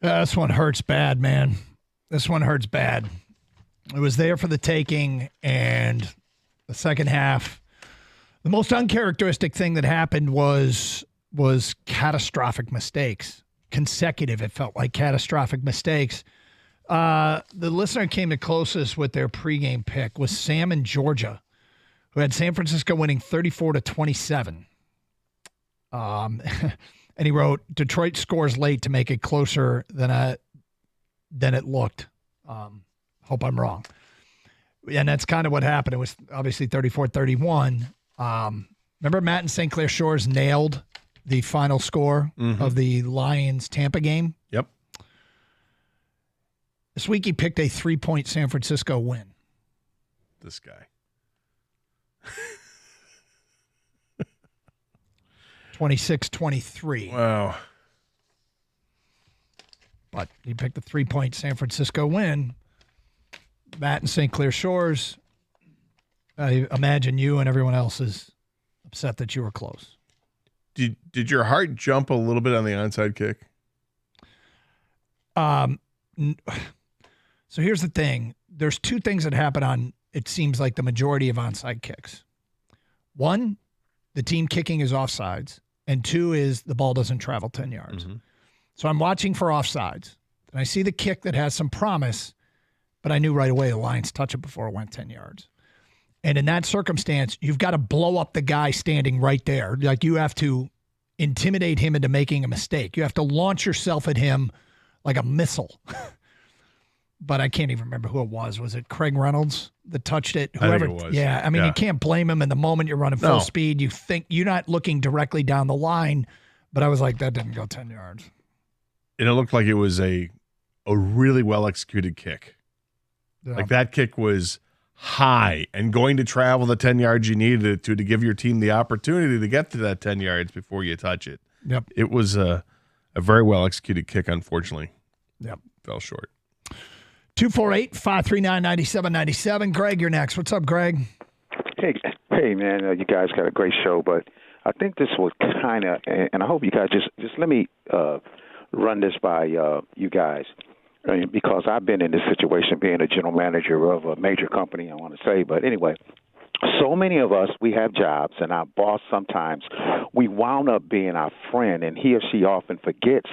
This one hurts bad, man. This one hurts bad. It was there for the taking, and the second half, the most uncharacteristic thing that happened was catastrophic mistakes. Consecutive, it felt like catastrophic mistakes. The listener came the closest with their pregame pick was Sam in Georgia, who had San Francisco winning 34-27. And he wrote, Detroit scores late to make it closer than it looked. Hope I'm wrong. And that's kind of what happened. It was obviously 34-31. Remember Matt and St. Clair Shores nailed the final score of the Lions-Tampa game? Yep. This week he picked a 3-point San Francisco win. This guy. 26-23. Wow. But he picked a 3-point San Francisco win. Matt and St. Clair Shores, I imagine you and everyone else is upset that you were close. Did your heart jump a little bit on the onside kick? So here's the thing. There's two things that happen on, it seems like, the majority of onside kicks. One, the team kicking is offsides. And two is the ball doesn't travel 10 yards. Mm-hmm. So I'm watching for offsides. And I see the kick that has some promise, but I knew right away the Lions touch it before it went 10 yards. And in that circumstance, you've got to blow up the guy standing right there. Like, you have to intimidate him into making a mistake. You have to launch yourself at him like a missile. But I can't even remember who it was. Was it Craig Reynolds that touched it? Whoever, I think it was. Yeah, I mean, you can't blame him in the moment you're running full No. speed. You think you're not looking directly down the line, but I was like, that didn't go 10 yards. And it looked like it was a really well-executed kick. Yeah. Like, that kick was high and going to travel the 10 yards you needed it to give your team the opportunity to get to that 10 yards before you touch it. Yep. It was a very well-executed kick, unfortunately. Yep. Fell short. 248-539-9797. Greg, you're next. What's up, Greg? Hey, man, you guys got a great show, but I think this was kind of, and I hope you guys just let me run this by you guys, because I've been in this situation being a general manager of a major company, I want to say. But anyway, so many of us, we have jobs, and our boss sometimes, we wound up being our friend, and he or she often forgets,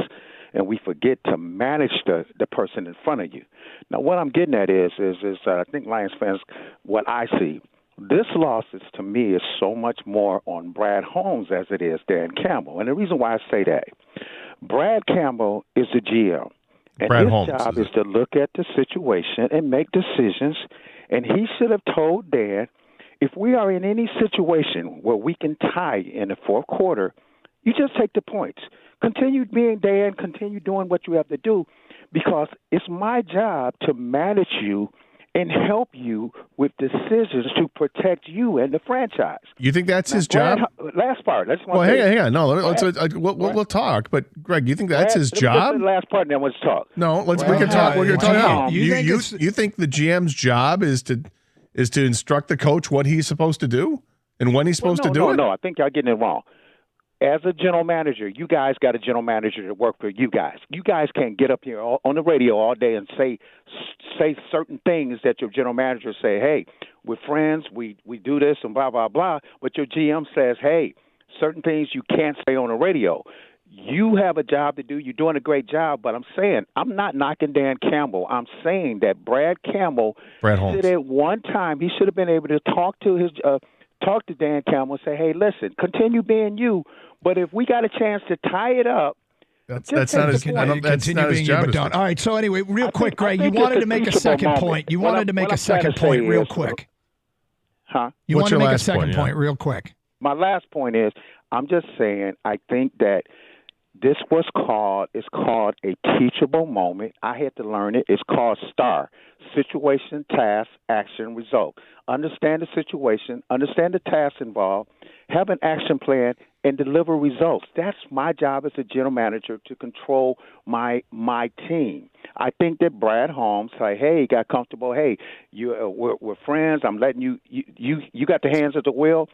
and we forget to manage the person in front of you. Now, what I'm getting at is I think Lions fans, what I see, this loss is, to me, is so much more on Brad Holmes as it is Dan Campbell. And the reason why I say that, Brad Campbell is the GM. And Brad his Holmes job is to look at the situation and make decisions. And he should have told Dan, if we are in any situation where we can tie in the fourth quarter, you just take the points. Continue being Dan, continue doing what you have to do, because it's my job to manage you and help you with decisions to protect you and the franchise. You think that's his job? Last part. That's Well, hang on. No, we'll talk. But Greg, you think that's his job? The last part, and then let's talk. No, we can talk. We're going to talk now. You You think the GM's job is to instruct the coach what he's supposed to do and when he's supposed to do it? No, I think y'all getting it wrong. As a general manager, you guys got a general manager to work for you guys. You guys can't get up here on the radio all day and say certain things that your general manager say, hey, we're friends, we do this and blah, blah, blah. But your GM says, hey, certain things you can't say on the radio. You have a job to do. You're doing a great job. But I'm saying, I'm not knocking Dan Campbell. I'm saying that Brad Holmes, at one time, he should have been able to talk to Dan Campbell and say, hey, listen, continue being you. But if we got a chance to tie it up, that's not his job. All right. So anyway, real quick, Greg, you wanted to make a second point. You wanted to make a second point real quick. Huh? You wanted to make a second point real quick. My last point is, I'm just saying, I think that this was called a teachable moment. I had to learn it. It's called STAR, situation, task, action, result. Understand the situation, understand the tasks involved, have an action plan, and deliver results. That's my job as a general manager, to control my team. I think that Brad Holmes say, hey, got comfortable. Hey, we're friends. I'm letting you got the hands at the wheel.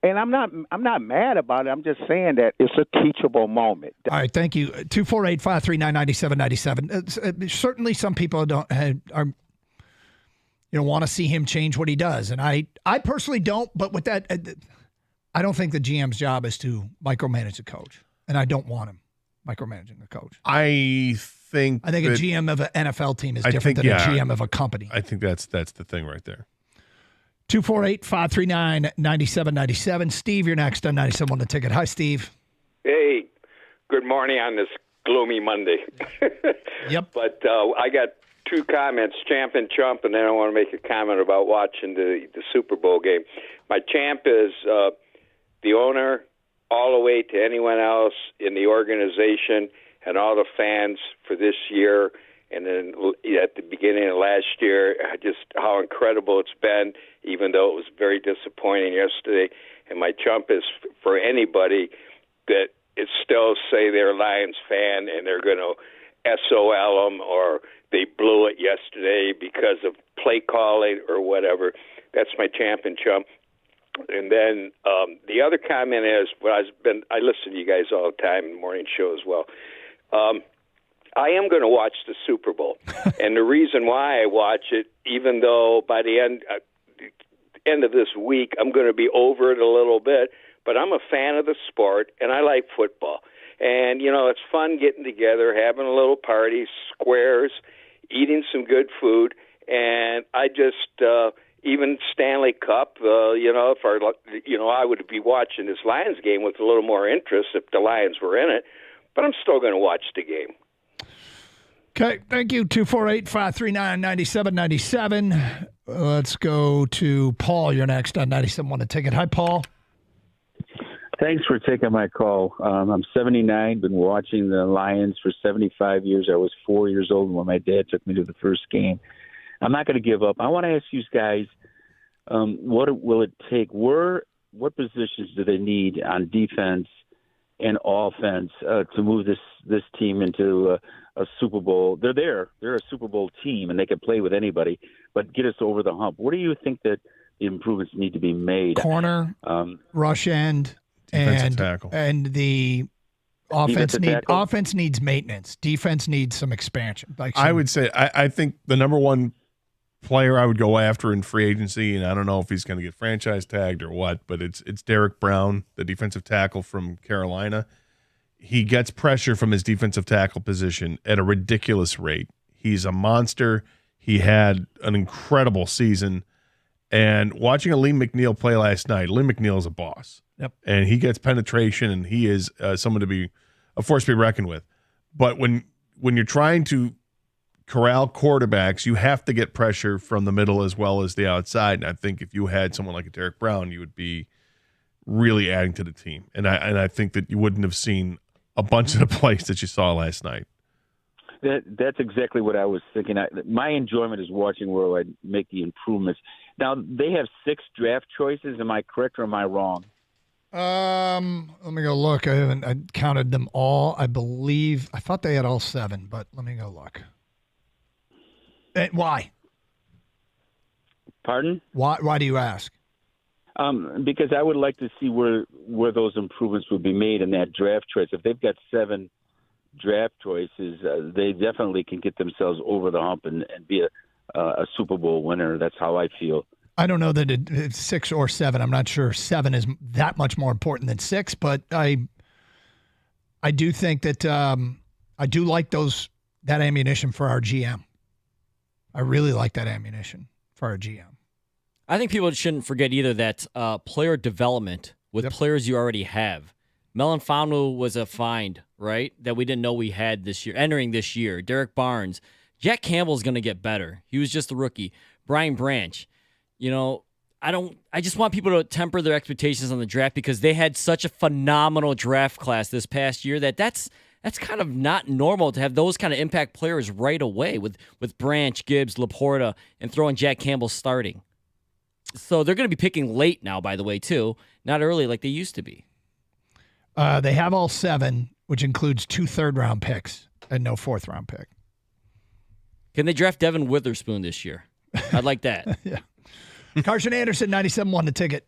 And I'm not mad about it. I'm just saying that it's a teachable moment. All right, thank you. 248-539-9797. Certainly, some people want to see him change what he does, and I personally don't. But with that, I don't think the GM's job is to micromanage the coach, and I don't want him micromanaging the coach. I think a GM of an NFL team is different than a GM of a company. I think that's the thing right there. 248-539-9797. Steve, you're next on 97 The Ticket. Hi, Steve. Hey, good morning on this gloomy Monday. Yep. But I got two comments, champ and chump, and then I want to make a comment about watching the Super Bowl game. My champ is the owner all the way to anyone else in the organization and all the fans for this year. And then at the beginning of last year, just how incredible it's been, even though it was very disappointing yesterday. And my chump is for anybody that is still say they're a Lions fan and they're going to SOL them or they blew it yesterday because of play calling or whatever. That's my champ and chump. And then the other comment is, I listen to you guys all the time in the morning show as well. I am going to watch the Super Bowl, and the reason why I watch it, even though by the end of this week I'm going to be over it a little bit, but I'm a fan of the sport and I like football. And it's fun getting together, having a little party, squares, eating some good food, and I just even Stanley Cup. If I would be watching this Lions game with a little more interest if the Lions were in it, but I'm still going to watch the game. Okay, thank you. 248-539-9797. Let's go to Paul. You're next on 97 The Ticket. Hi, Paul. Thanks for taking my call. I'm 79, been watching the Lions for 75 years. I was 4 years old when my dad took me to the first game. I'm not going to give up. I want to ask you guys, what will it take? What positions do they need on defense and offense to move this team into a Super Bowl? They're there. They're a Super Bowl team, and they can play with anybody, but get us over the hump. What do you think that the improvements need to be made? Corner, rush end, defensive tackle. And the offense needs maintenance. Defense needs some expansion. I would say I think the number one player I would go after in free agency, and I don't know if he's going to get franchise tagged or what, but it's Derek Brown, the defensive tackle from Carolina. He gets pressure from his defensive tackle position at a ridiculous rate. He's a monster. He had an incredible season. And watching Aleem McNeil play last night, Aleem McNeil is a boss. Yep. And he gets penetration, and he is someone to be a force to be reckoned with. But when you're trying to corral quarterbacks, you have to get pressure from the middle as well as the outside. And I think if you had someone like a Derek Brown, you would be really adding to the team. And I think that you wouldn't have seen a bunch of the plays that you saw last night. That's exactly what I was thinking. My enjoyment is watching where I make the improvements. Now, they have 6 draft choices. Am I correct or am I wrong? Let me go look. I counted them all. I thought they had all 7, but let me go look. Why? Pardon? Why do you ask? Because I would like to see where those improvements would be made in that draft choice. If they've got 7 draft choices, they definitely can get themselves over the hump and be a Super Bowl winner. That's how I feel. I don't know that it's 6 or 7. I'm not sure 7 is that much more important than 6, but I do think that I do like that ammunition for our GM. I really like that ammunition for our GM. I think people shouldn't forget either that player development with players you already have. Melanfanu was a find, right, that we didn't know we had this year, entering this year. Derek Barnes. Jack Campbell's going to get better. He was just a rookie. Brian Branch. I just want people to temper their expectations on the draft because they had such a phenomenal draft class this past year that's kind of not normal to have those kind of impact players right away with Branch, Gibbs, Laporta, and throwing Jack Campbell starting. So they're going to be picking late now, by the way, too, not early like they used to be. They have all 7, which includes 2 third-round picks and no 4th-round pick. Can they draft Devin Witherspoon this year? I'd like that. Yeah. Carson Anderson, 97 The Ticket.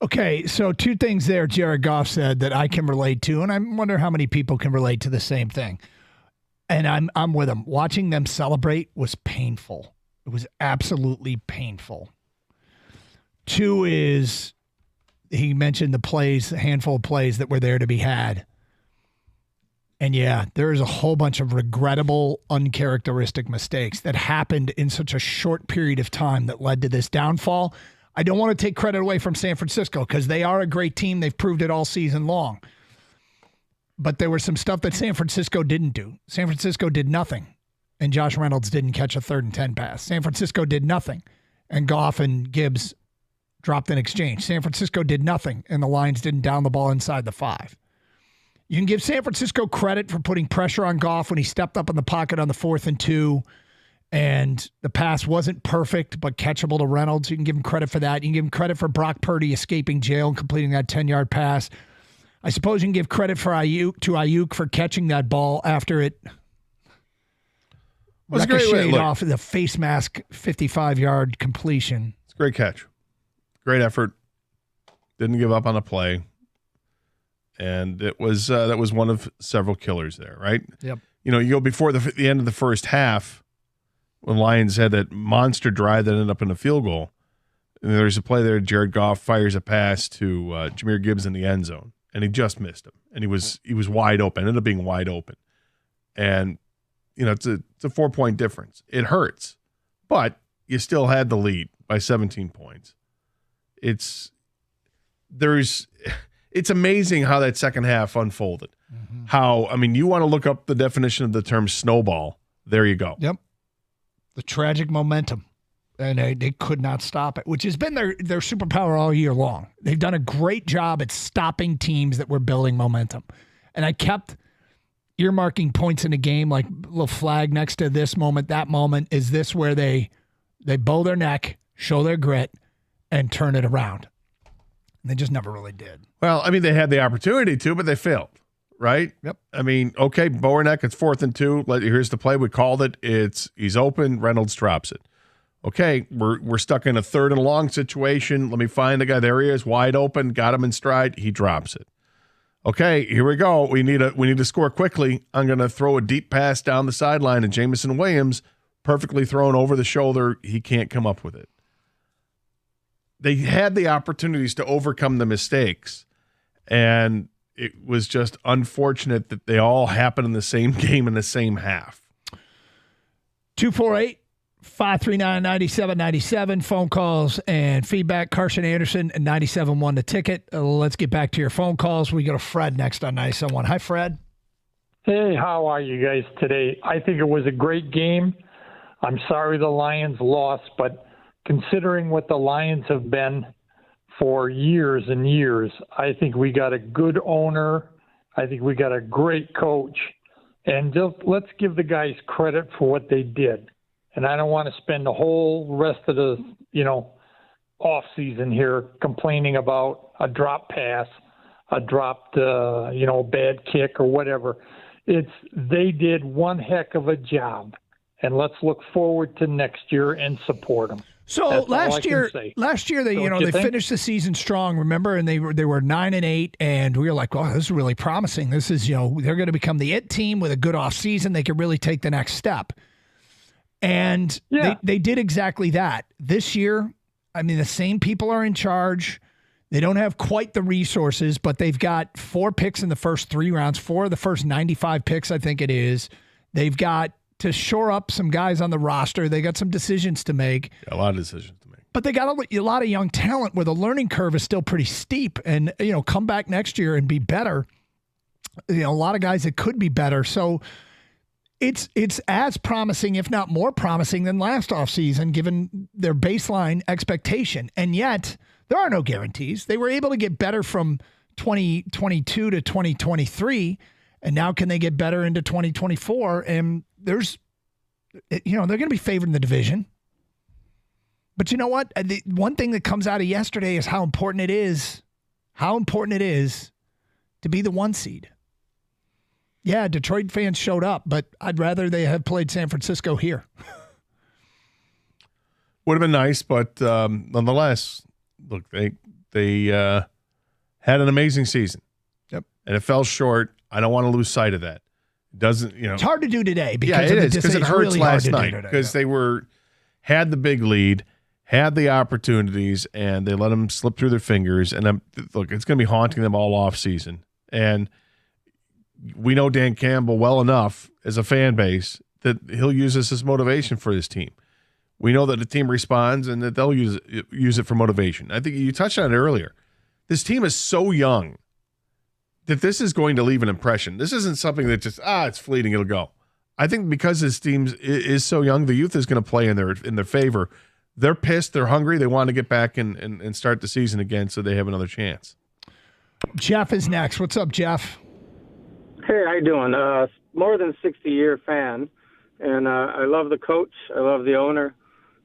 Okay, so two things there Jared Goff said that I can relate to, and I wonder how many people can relate to the same thing. And I'm with them. Watching them celebrate was painful. It was absolutely painful. Two is he mentioned a handful of plays that were there to be had. And yeah, there's a whole bunch of regrettable, uncharacteristic mistakes that happened in such a short period of time that led to this downfall. I don't want to take credit away from San Francisco because they are a great team. They've proved it all season long. But there was some stuff that San Francisco didn't do. San Francisco did nothing, and Josh Reynolds didn't catch a 3rd and 10 pass. San Francisco did nothing, and Goff and Gibbs dropped an exchange. San Francisco did nothing, and the Lions didn't down the ball inside the 5. You can give San Francisco credit for putting pressure on Goff when he stepped up in the pocket on the 4th and 2, and the pass wasn't perfect but catchable to Reynolds. You can give him credit for that. You can give him credit for Brock Purdy escaping jail and completing that 10-yard pass. I suppose you can give credit for Ayuk for catching that ball after it ricocheted off the face mask 55-yard completion. It's a great catch. Great effort. Didn't give up on a play. And it was that was one of several killers there, right? Yep. You know, you go before the end of the first half when Lions had that monster drive that ended up in a field goal. And there's a play there. Jared Goff fires a pass to Jahmyr Gibbs in the end zone, and he just missed him. And he was wide open. Ended up being wide open. And you know, it's a 4-point difference. It hurts, but you still had the lead by 17 points. It's amazing how that second half unfolded. Mm-hmm. How, I mean, you want to look up the definition of the term snowball. There you go. Yep. The tragic momentum. And they could not stop it, which has been their superpower all year long. They've done a great job at stopping teams that were building momentum. And I kept earmarking points in the game, like a little flag next to this moment, that moment. Is this where they bow their neck, show their grit, and turn it around? And they just never really did. Well, I mean, they had the opportunity to, but they failed, right? Yep. I mean, okay, bow or neck, it's 4th and 2. Here's the play. We called it. He's open. Reynolds drops it. Okay, we're stuck in a 3rd and long situation. Let me find the guy. There he is, wide open. Got him in stride. He drops it. Okay, here we go. We need to score quickly. I'm going to throw a deep pass down the sideline, and Jameson Williams, perfectly thrown over the shoulder. He can't come up with it. They had the opportunities to overcome the mistakes, and it was just unfortunate that they all happened in the same game in the same half. 248-539-9797. Phone calls and feedback. Carson Anderson and 97.1 The Ticket. Let's get back to your phone calls. We go to Fred next on 97.1. Hi, Fred. Hey, how are you guys today? I think it was a great game. I'm sorry the Lions lost, but considering what the Lions have been for years and years, I think we got a good owner. I think we got a great coach. And just let's give the guys credit for what they did. And I don't want to spend the whole rest of the, off season here complaining about a drop pass, a dropped, bad kick or whatever. They did one heck of a job. And let's look forward to next year and support them. So last year they finished the season strong, remember, and they were 9-8, and we were like, "Oh, this is really promising. This is they're going to become the it team with a good off season. They could really take the next step." And they did exactly that. This year, I mean, the same people are in charge. They don't have quite the resources, but they've got 4 picks in the first 3 rounds, 4 of the first 95 picks, I think it is. They've got to shore up some guys on the roster. They got some decisions to make. A lot of decisions to make. But they got a lot of young talent where the learning curve is still pretty steep. And, come back next year and be better. A lot of guys that could be better. So it's as promising, if not more promising, than last offseason, given their baseline expectation. And yet, there are no guarantees. They were able to get better from 2022 to 2023. And now can they get better into 2024? And they're going to be favored in the division. But you know what? The one thing that comes out of yesterday is how important it is to be the 1 seed. Yeah, Detroit fans showed up, but I'd rather they have played San Francisco here. Would have been nice, but nonetheless, look, they they had an amazing season. Yep. And it fell short. I don't want to lose sight of that. It doesn't, It's hard to do today because yeah, it of is, because it hurts really last night because they they had the big lead, had the opportunities, and they let them slip through their fingers. And look, it's going to be haunting them all off season. And we know Dan Campbell well enough as a fan base that he'll use this as motivation for his team. We know that the team responds and that they'll use it for motivation. I think you touched on it earlier. This team is so young that this is going to leave an impression. This isn't something that just, it's fleeting, it'll go. I think because this team is so young, the youth is going to play in their favor. They're pissed, they're hungry, they want to get back and start the season again so they have another chance. Jeff is next. What's up, Jeff? Hey, how you doing? More than 60-year fan, and I love the coach, I love the owner,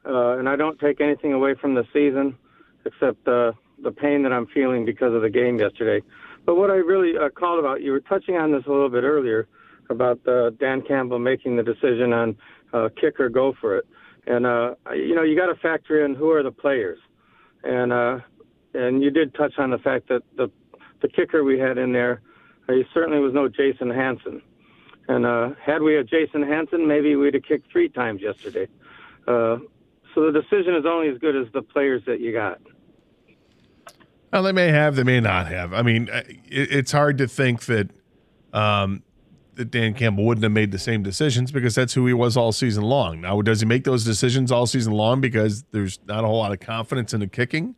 and I don't take anything away from the season except the pain that I'm feeling because of the game yesterday. But what I really called about, you were touching on this a little bit earlier about Dan Campbell making the decision on kick or go for it. And, you got to factor in who are the players. And you did touch on the fact that the kicker we had in there, he certainly was no Jason Hansen. And had we had Jason Hansen, maybe we'd have kicked 3 times yesterday. So the decision is only as good as the players that you got. Well, they may have, they may not have. I mean, it's hard to think that that Dan Campbell wouldn't have made the same decisions because that's who he was all season long. Now, does he make those decisions all season long because there's not a whole lot of confidence in the kicking?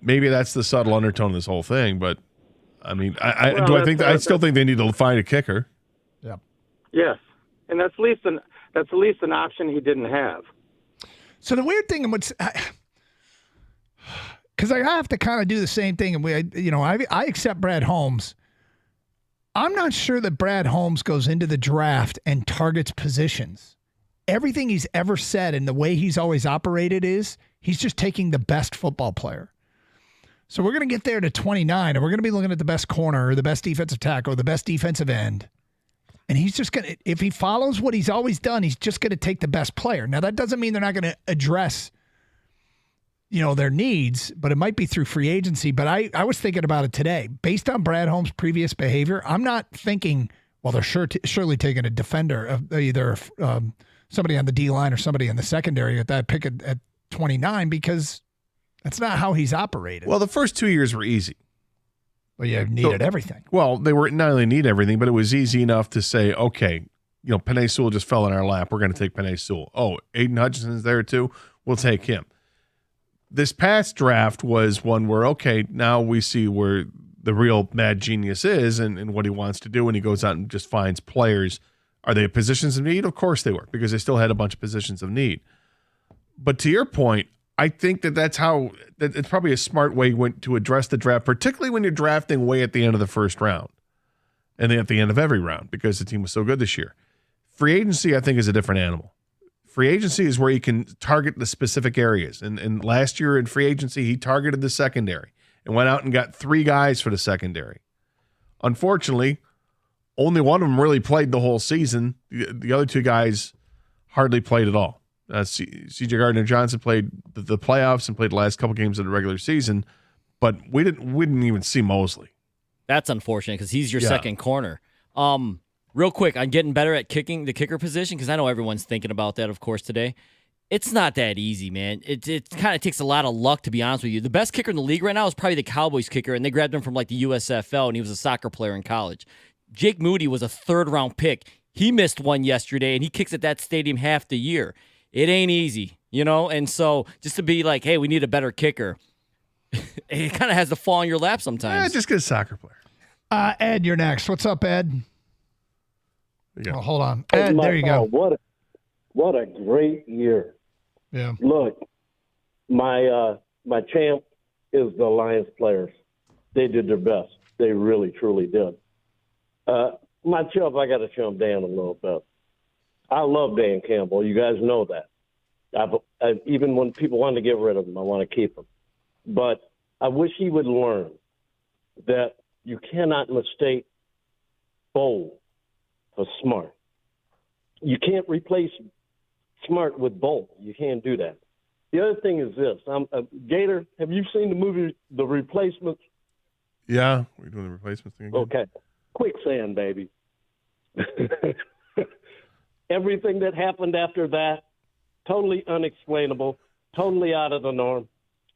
Maybe that's the subtle undertone of this whole thing. But I mean, I still think they need to find a kicker. Yeah. Yes, and that's at least an option he didn't have. So the weird thing, because I have to kind of do the same thing, and I accept Brad Holmes. I'm not sure that Brad Holmes goes into the draft and targets positions. Everything he's ever said and the way he's always operated is he's just taking the best football player. So we're going to get there to 29, and we're going to be looking at the best corner or the best defensive tackle or the best defensive end. And he's just going to, if he follows what he's always done, he's just going to take the best player. Now, that doesn't mean they're not going to address their needs, but it might be through free agency. But I was thinking about it today. Based on Brad Holmes' previous behavior, I'm not thinking, well, they're surely taking a defender, either somebody on the D-line or somebody in the secondary at that pick at 29, because that's not how he's operated. Well, the first 2 years were easy. Well, you needed everything. Well, they were not only need everything, but it was easy enough to say, okay, Penei Sewell just fell in our lap. We're going to take Penei Sewell. Oh, Aiden Hutchinson's there too. We'll take him. This past draft was one where, okay, now we see where the real mad genius is and what he wants to do when he goes out and just finds players. Are they positions of need? Of course they were, because they still had a bunch of positions of need. But to your point, I think that's how it's probably a smart way to address the draft, particularly when you're drafting way at the end of the first round and then at the end of every round because the team was so good this year. Free agency, I think, is a different animal. Free agency is where you can target the specific areas. And last year in free agency, he targeted the secondary and went out and got 3 guys for the secondary. Unfortunately, only one of them really played the whole season. The other 2 guys hardly played at all. C.J. Gardner-Johnson played the playoffs and played the last couple games of the regular season, but we didn't even see Mosley. That's unfortunate because he's your second corner. Real quick, I'm getting better at kicking the kicker position because I know everyone's thinking about that, of course, today. It's not that easy, man. It kind of takes a lot of luck, to be honest with you. The best kicker in the league right now is probably the Cowboys kicker, and they grabbed him from like the USFL, and he was a soccer player in college. Jake Moody was a 3rd-round pick. He missed one yesterday, and he kicks at that stadium half the year. It ain't easy, and so just to be like, hey, we need a better kicker, it kind of has to fall in your lap sometimes. Just get a soccer player. Ed, you're next. What's up, Ed? Oh, hold on. Hey, Ed, there you go. What a great year. Yeah. Look, my champ is the Lions players. They did their best. They really, truly did. My chump, I got to chump Dan a little bit. I love Dan Campbell. You guys know that. Even when people want to get rid of him, I want to keep him. But I wish he would learn that you cannot mistake bold for smart. You can't replace smart with bold. You can't do that. The other thing is this. Gator, have you seen the movie The Replacements? Yeah, we're doing the replacements thing again. Okay. Quicksand, baby. Everything that happened after that, totally unexplainable, totally out of the norm.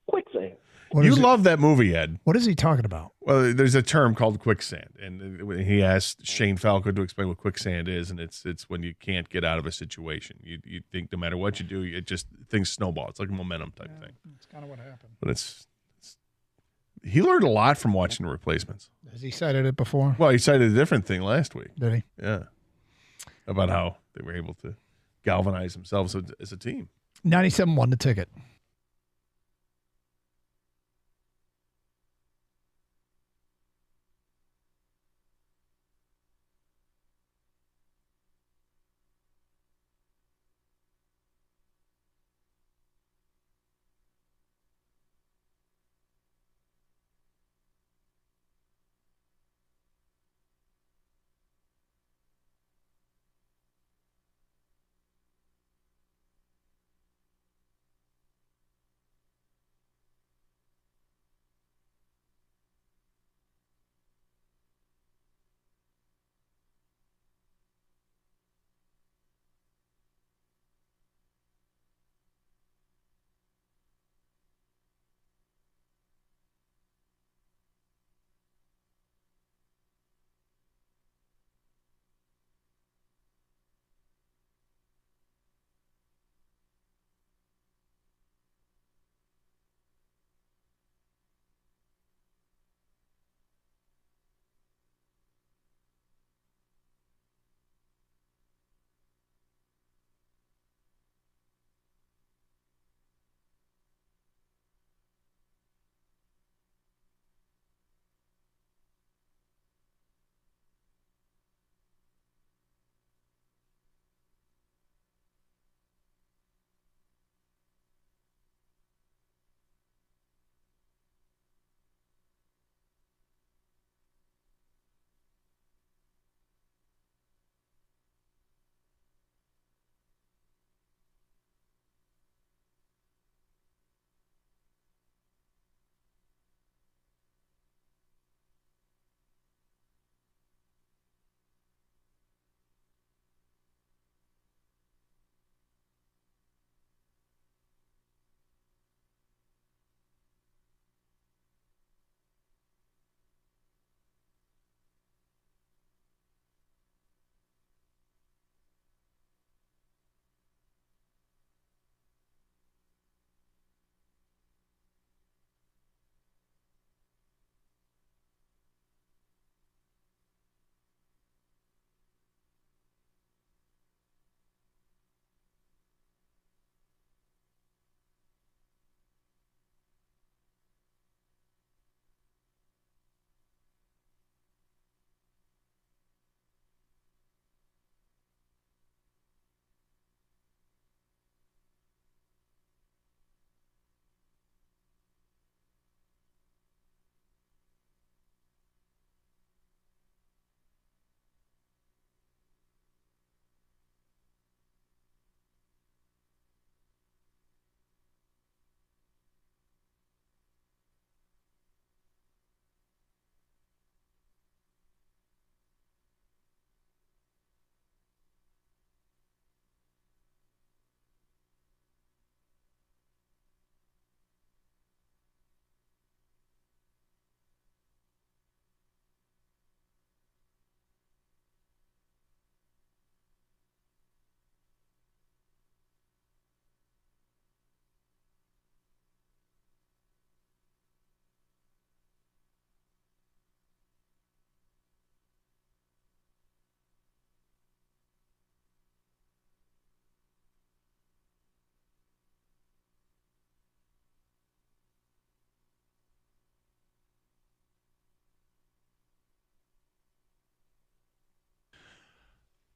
Quicksand. You love that movie, Ed. What is he talking about? Well, there's a term called quicksand, and he asked Shane Falco to explain what quicksand is, and it's when you can't get out of a situation. You think no matter what you do, it just things snowball. It's like a momentum type thing. That's kind of what happened. But he learned a lot from watching the replacements. Has he cited it before? Well, he cited a different thing last week. Did he? Yeah, about how they were able to galvanize themselves as a team. 97 won the ticket.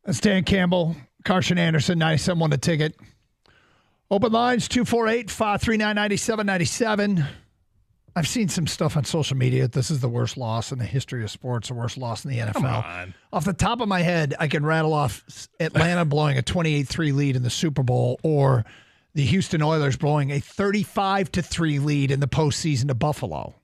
That's Dan Campbell, Carson Anderson, 97 won the ticket. Open lines, 248-539-9797. I've seen some stuff on social media. This is the worst loss in the history of sports, the worst loss in the NFL. Come on. Off the top of my head, I can rattle off Atlanta blowing a 28-3 lead in the Super Bowl, or the Houston Oilers blowing a 35-3 lead in the postseason to Buffalo.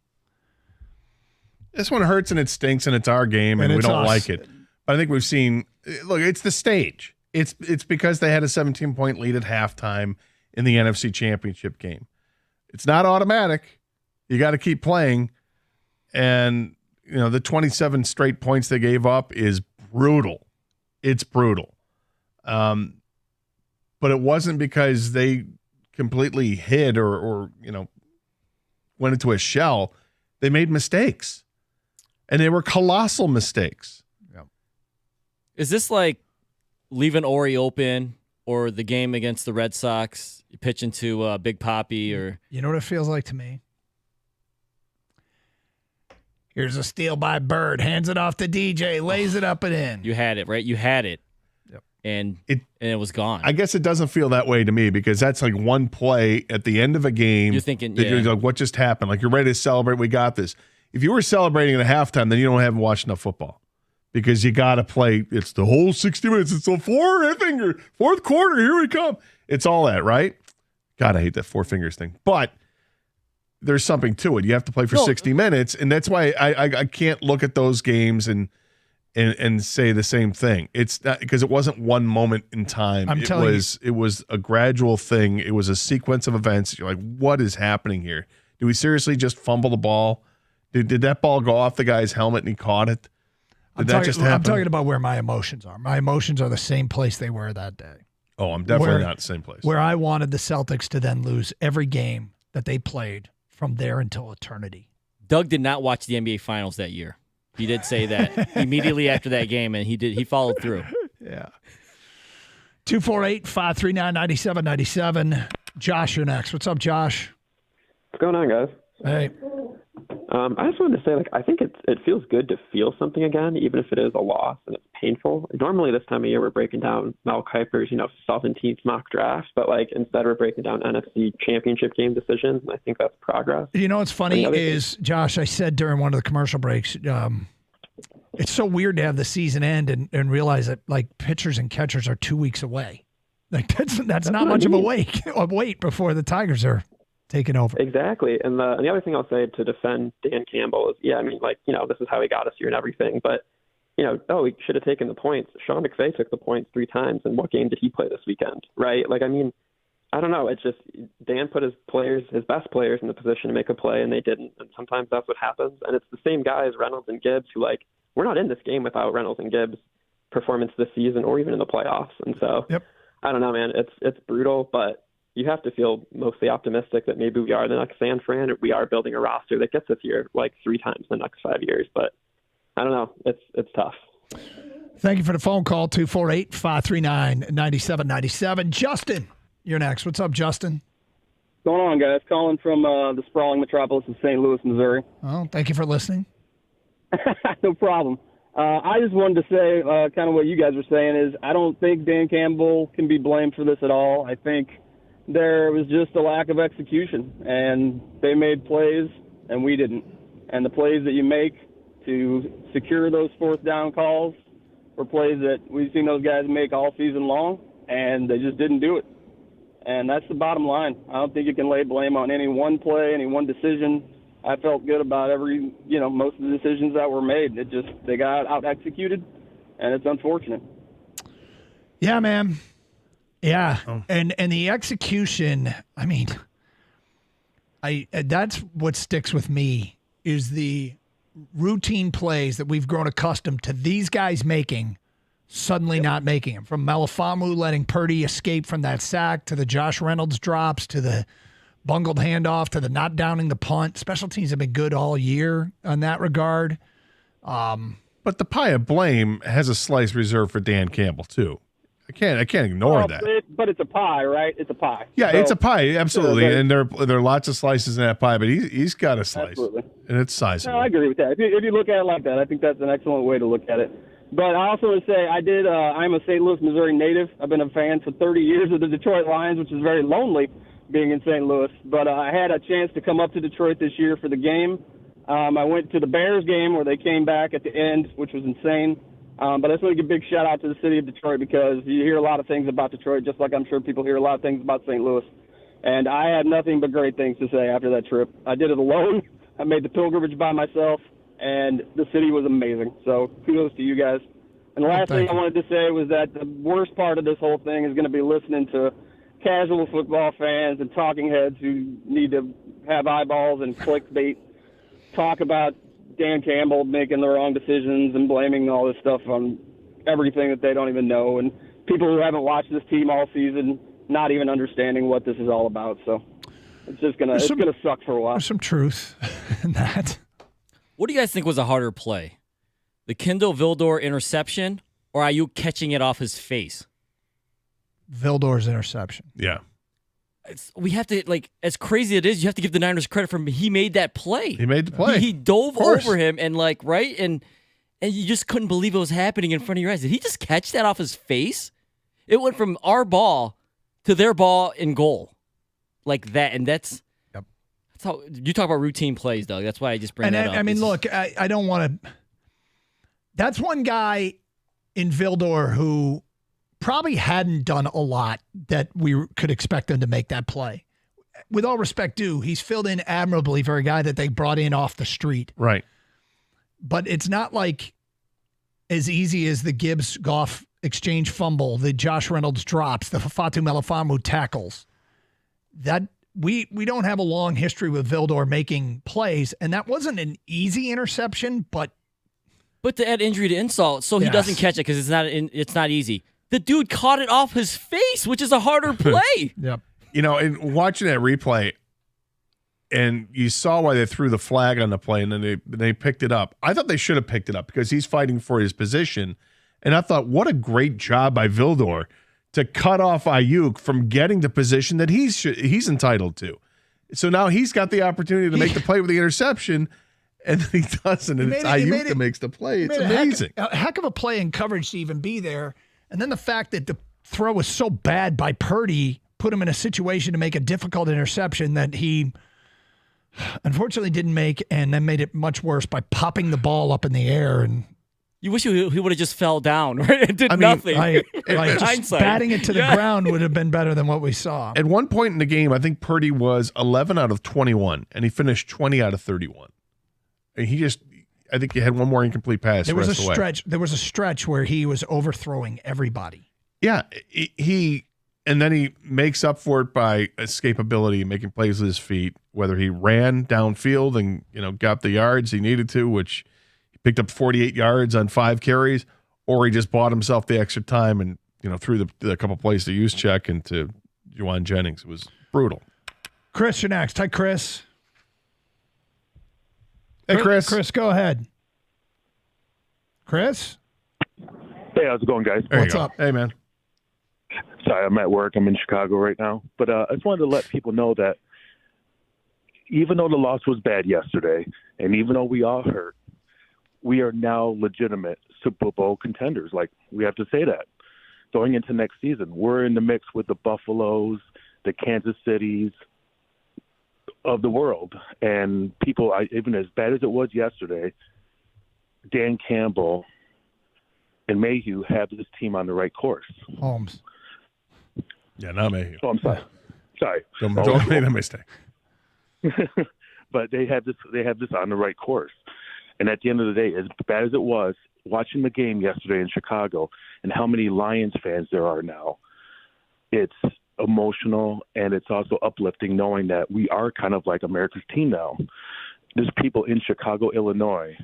This one hurts and it stinks and it's our game and we don't like it. But I think we've seen, look, it's the stage. It's because they had a 17-point lead at halftime in the NFC Championship game. It's not automatic. You got to keep playing. And, the 27 straight points they gave up is brutal. It's brutal. But it wasn't because they completely hid or went into a shell. They made mistakes. And they were colossal mistakes. Yep. Is this like leaving Ori open or the game against the Red Sox, pitching to Big Papi? Or You know what it feels like to me? Here's a steal by Bird. Hands it off to DJ. Lays it up and in. You had it, right? You had it. Yep. And it was gone. I guess it doesn't feel that way to me because that's like one play at the end of a game. You're thinking, you're like, what just happened? Like, you're ready to celebrate. We got this. If you were celebrating at halftime, then you haven't watched enough football because you got to play. It's the whole 60 minutes. It's the fourth quarter. Here we come. It's all that, right? God, I hate that four fingers thing. But there's something to it. You have to play for 60 minutes, and that's why I can't look at those games and say the same thing. It's not because it wasn't one moment in time. It was a gradual thing. It was a sequence of events. You're like, what is happening here? Did we seriously just fumble the ball? Did that ball go off the guy's helmet and he caught it? Did that just happen? I'm talking about where my emotions are. My emotions are the same place they were that day. Oh, I'm definitely not the same place. Where I wanted the Celtics to then lose every game that they played from there until eternity. Doug did not watch the NBA Finals that year. He did say that immediately after that game, and he followed through. Yeah. 248-539-9797. Josh, you're next. What's up, Josh? What's going on, guys? Hey. I just wanted to say, I think it feels good to feel something again, even if it is a loss and it's painful. Normally this time of year we're breaking down Mel Kiper's, 17th mock draft, but instead we're breaking down NFC Championship game decisions, and I think that's progress. What's funny is, Josh, I said during one of the commercial breaks, it's so weird to have the season end and realize that pitchers and catchers are 2 weeks away. That's not much of a wait before the Tigers are taking over. Exactly. And the other thing I'll say to defend Dan Campbell is, this is how he got us here and everything. But, he should have taken the points. Sean McVay took the points 3 times. And what game did he play this weekend? Right? I don't know. It's just Dan put his best players in the position to make a play, and they didn't. And sometimes that's what happens. And it's the same guys, Reynolds and Gibbs, who, we're not in this game without Reynolds and Gibbs' performance this season or even in the playoffs. And so, I don't know, man. It's brutal, but you have to feel mostly optimistic that maybe we are the next San Fran, or we are building a roster that gets us here 3 times in the next 5 years. But I don't know. It's tough. Thank you for the phone call, 248-539-9797. Justin, you're next. What's up, Justin? What's going on, guys? Calling from the sprawling metropolis of St. Louis, Missouri. Oh, thank you for listening. No problem. I just wanted to say kind of what you guys were saying is I don't think Dan Campbell can be blamed for this at all. I think there was just a lack of execution, and they made plays, and we didn't. And the plays that you make to secure those fourth down calls were plays that we've seen those guys make all season long, and they just didn't do it. And that's the bottom line. I don't think you can lay blame on any one play, any one decision. I felt good about most of the decisions that were made. They got out-executed, and it's unfortunate. Yeah, man. Yeah, and the execution, that's what sticks with me is the routine plays that we've grown accustomed to these guys making, suddenly not making them. From Melifonwu letting Purdy escape from that sack, to the Josh Reynolds drops, to the bungled handoff, to the not downing the punt. Special teams have been good all year on that regard. But the pie of blame has a slice reserved for Dan Campbell too. I can't ignore that. But it's a pie, right? It's a pie. Yeah, it's a pie, absolutely. And there are lots of slices in that pie, but he's got a slice, absolutely. And it's sizable. No, I agree with that. If you look at it like that, I think that's an excellent way to look at it. But I also want to say I'm a St. Louis, Missouri native. I've been a fan for 30 years of the Detroit Lions, which is very lonely being in St. Louis. But I had a chance to come up to Detroit this year for the game. I went to the Bears game where they came back at the end, which was insane. But I just want to give a big shout out to the city of Detroit because you hear a lot of things about Detroit, just like I'm sure people hear a lot of things about St. Louis. And I had nothing but great things to say after that trip. I did it alone. I made the pilgrimage by myself, and the city was amazing. So kudos to you guys. And the last thing I wanted to say was that the worst part of this whole thing is going to be listening to casual football fans and talking heads who need to have eyeballs and clickbait talk about Dan Campbell making the wrong decisions and blaming all this stuff on everything that they don't even know, and people who haven't watched this team all season not even understanding what this is all about. So it's just gonna suck for a while. There's some truth in that. What do you guys think was a harder play? The Kindle Vildor interception, or are you catching it off his face? Vildor's interception. Yeah. We have to, like, as crazy it is, you have to give the Niners credit for he made that play. He made the play. He dove over him and, like, right? And you just couldn't believe it was happening in front of your eyes. Did he just catch that off his face? It went from our ball to their ball in goal. Like that. And that's how you talk about routine plays, Doug. That's why I just bring that up. I mean, look, I don't want to. That's one guy in Vildor who probably hadn't done a lot that we could expect him to make that play. With all respect due, he's filled in admirably for a guy that they brought in off the street. Right. But it's not like as easy as the Gibbs-Goff exchange fumble, the Josh Reynolds drops, the Fatu Melifamu tackles. That we don't have a long history with Vildor making plays, and that wasn't an easy interception, but to add injury to insult, so he doesn't catch it because it's not easy. The dude caught it off his face, which is a harder play. Yep. You know, and watching that replay, and you saw why they threw the flag on the play, and then they picked it up. I thought they should have picked it up because he's fighting for his position, and I thought, what a great job by Vildor to cut off Ayuk from getting the position that he's entitled to. So now he's got the opportunity to make the play with the interception. And then he doesn't, and it's Ayuk that makes the play. It's amazing. A heck of a play in coverage to even be there. And then the fact that the throw was so bad by Purdy put him in a situation to make a difficult interception that he unfortunately didn't make, and then made it much worse by popping the ball up in the air. And you wish he would have just fell down, right? It did nothing. Just batting it to the ground would have been better than what we saw. At one point in the game, I think Purdy was 11 out of 21, and he finished 20 out of 31. And I think he had one more incomplete pass. There was a stretch. There was a stretch where he was overthrowing everybody. Yeah, and then he makes up for it by escapability, making plays with his feet. Whether he ran downfield and got the yards he needed to, which he picked up 48 yards on 5 carries, or he just bought himself the extra time and threw the couple plays to use check into Juwan Jennings. It was brutal. Chris, you're next. Hi, Chris. Hey, Chris. Chris, go ahead. Chris? Hey, how's it going, guys? What's up? Hey, man. Sorry, I'm at work. I'm in Chicago right now. But I just wanted to let people know that even though the loss was bad yesterday, and even though we all hurt, we are now legitimate Super Bowl contenders. Like, we have to say that. Going into next season, we're in the mix with the Buffaloes, the Kansas Cities of the world. And people, even as bad as it was yesterday, Dan Campbell and Mayhew have this team on the right course. Holmes. Yeah, not Mayhew. Oh, I'm sorry. Don't make that mistake. But they have this on the right course. And at the end of the day, as bad as it was, watching the game yesterday in Chicago and how many Lions fans there are now, it's emotional, and it's also uplifting knowing that we are kind of like America's team now. There's people in Chicago, Illinois,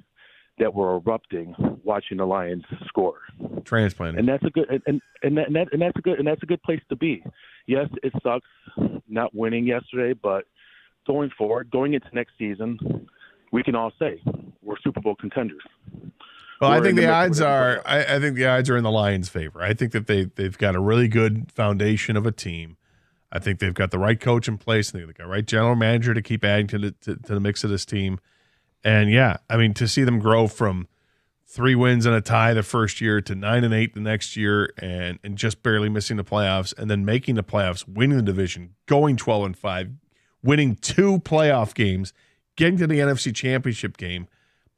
that were erupting watching the Lions score. Transplanted. And that's a good that's a good place to be. Yes, it sucks not winning yesterday, but going forward, going into next season, we can all say we're Super Bowl contenders. Well, I think the odds are. I think the odds are in the Lions' favor. I think that they've got a really good foundation of a team. I think they've got the right coach in place. I think they've got the right general manager to keep adding to the mix of this team. And yeah, I mean, to see them grow from 3 wins and a tie the first year to 9-8 the next year, and just barely missing the playoffs, and then making the playoffs, winning the division, going 12-5, winning 2 playoff games, getting to the NFC Championship game.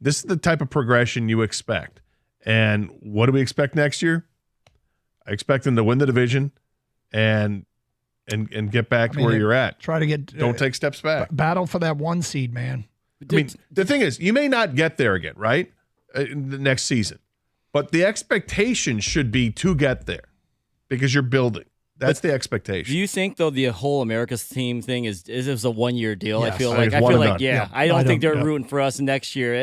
This is the type of progression you expect. And what do we expect next year? I expect them to win the division and and get back to where you're at. Try to get. Don't take steps back. Battle for that 1 seed, man. I mean, the thing is, you may not get there again, right? In the next season, but the expectation should be to get there because you're building. That's the expectation. Do you think though the whole America's team thing is a 1-year deal? Yes. I feel It's like one and done. yeah. I don't think they're rooting for us next year.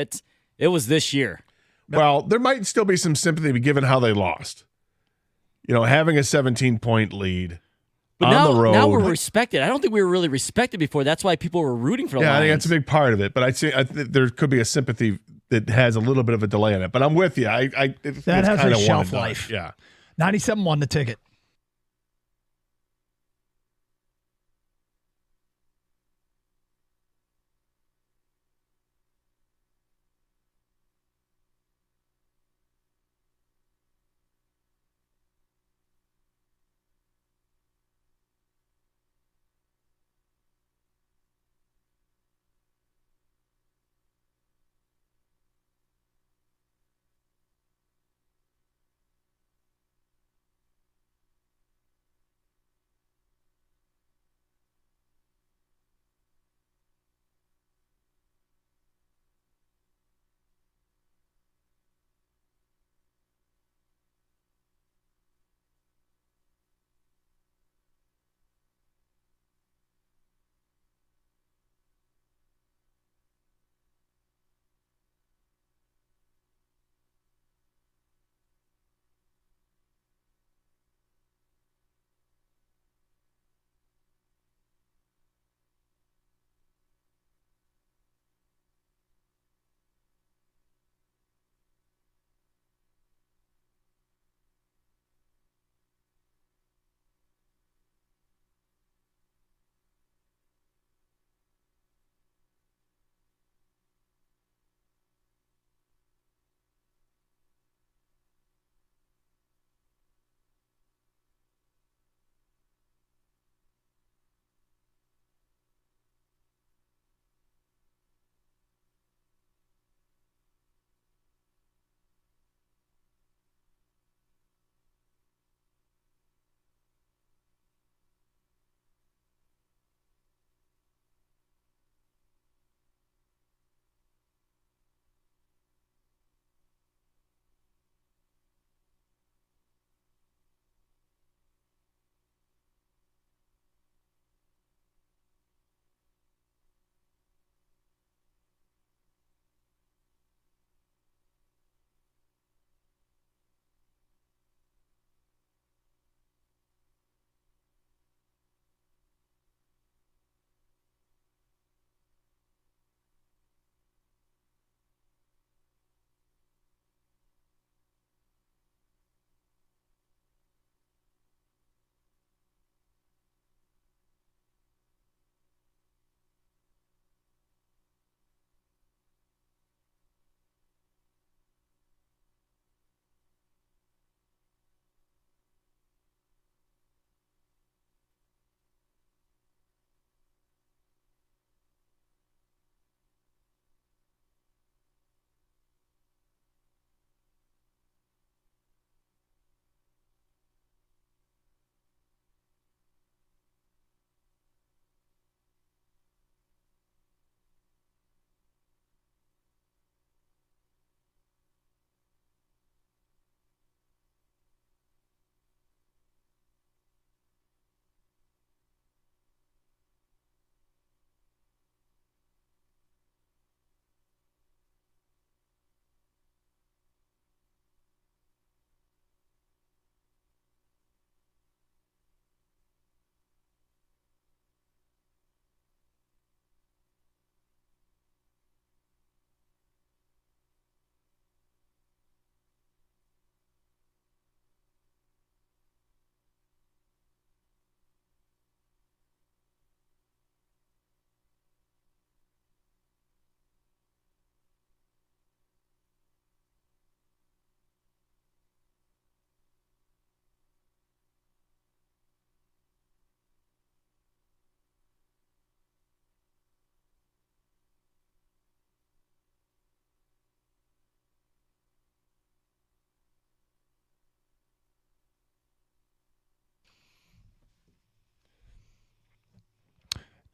It was this year. Well, there might still be some sympathy given how they lost. Having a 17-point lead But on the road. now we're respected. I don't think we were really respected before. That's why people were rooting for the Lions. I think that's a big part of it. But I think there could be a sympathy that has a little bit of a delay on it. But I'm with you. That has a shelf life. Yeah. 97 won the ticket.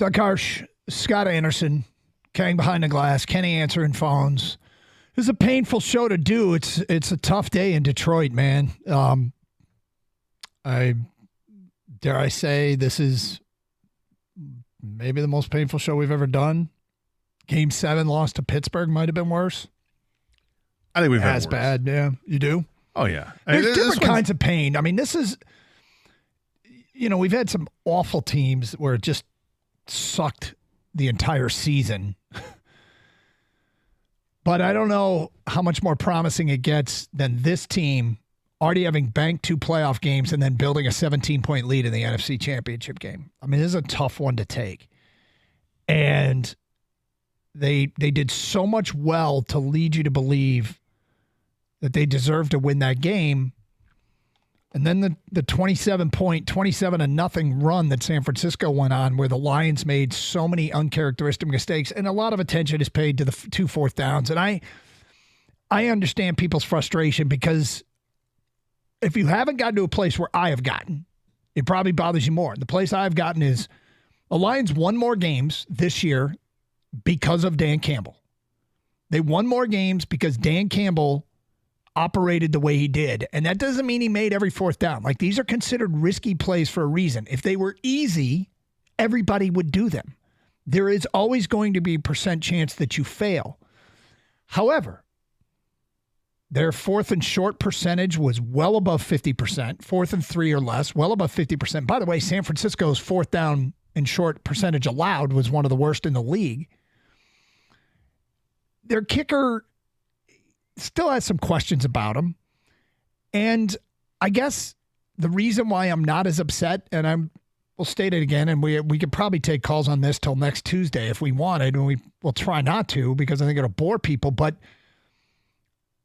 Doug Harsh, Scott Anderson, Kang behind the glass, Kenny answering phones. This is a painful show to do. It's a tough day in Detroit, man. Dare I say this is maybe the most painful show we've ever done. Game 7 loss to Pittsburgh might have been worse. I think we've had as worse. bad. Yeah, you do. Oh yeah, There's different kinds of pain. I mean, this is, we've had some awful teams where it just sucked the entire season. But I don't know how much more promising it gets than this team already having banked 2 playoff games and then building a 17-point lead in the NFC Championship game. I mean, this is a tough one to take. And they did so much well to lead you to believe that they deserved to win that game. And then the 27-0 run that San Francisco went on, where the Lions made so many uncharacteristic mistakes, and a lot of attention is paid to the 2 fourth downs. And I understand people's frustration, because if you haven't gotten to a place where I have gotten, it probably bothers you more. The place I've gotten is the Lions won more games this year because of Dan Campbell. They won more games because Dan Campbell operated the way he did. And that doesn't mean he made every 4th down. Like, these are considered risky plays for a reason. If they were easy, everybody would do them. There is always going to be a percent chance that you fail. However, their 4th and short percentage was well above 50%. 4th and 3 or less, well above 50%. By the way, San Francisco's 4th down and short percentage allowed was one of the worst in the league. Their kicker still has some questions about him. And I guess the reason why I'm not as upset, and we'll state it again, and we could probably take calls on this till next Tuesday if we wanted, and we'll try not to, because I think it'll bore people, but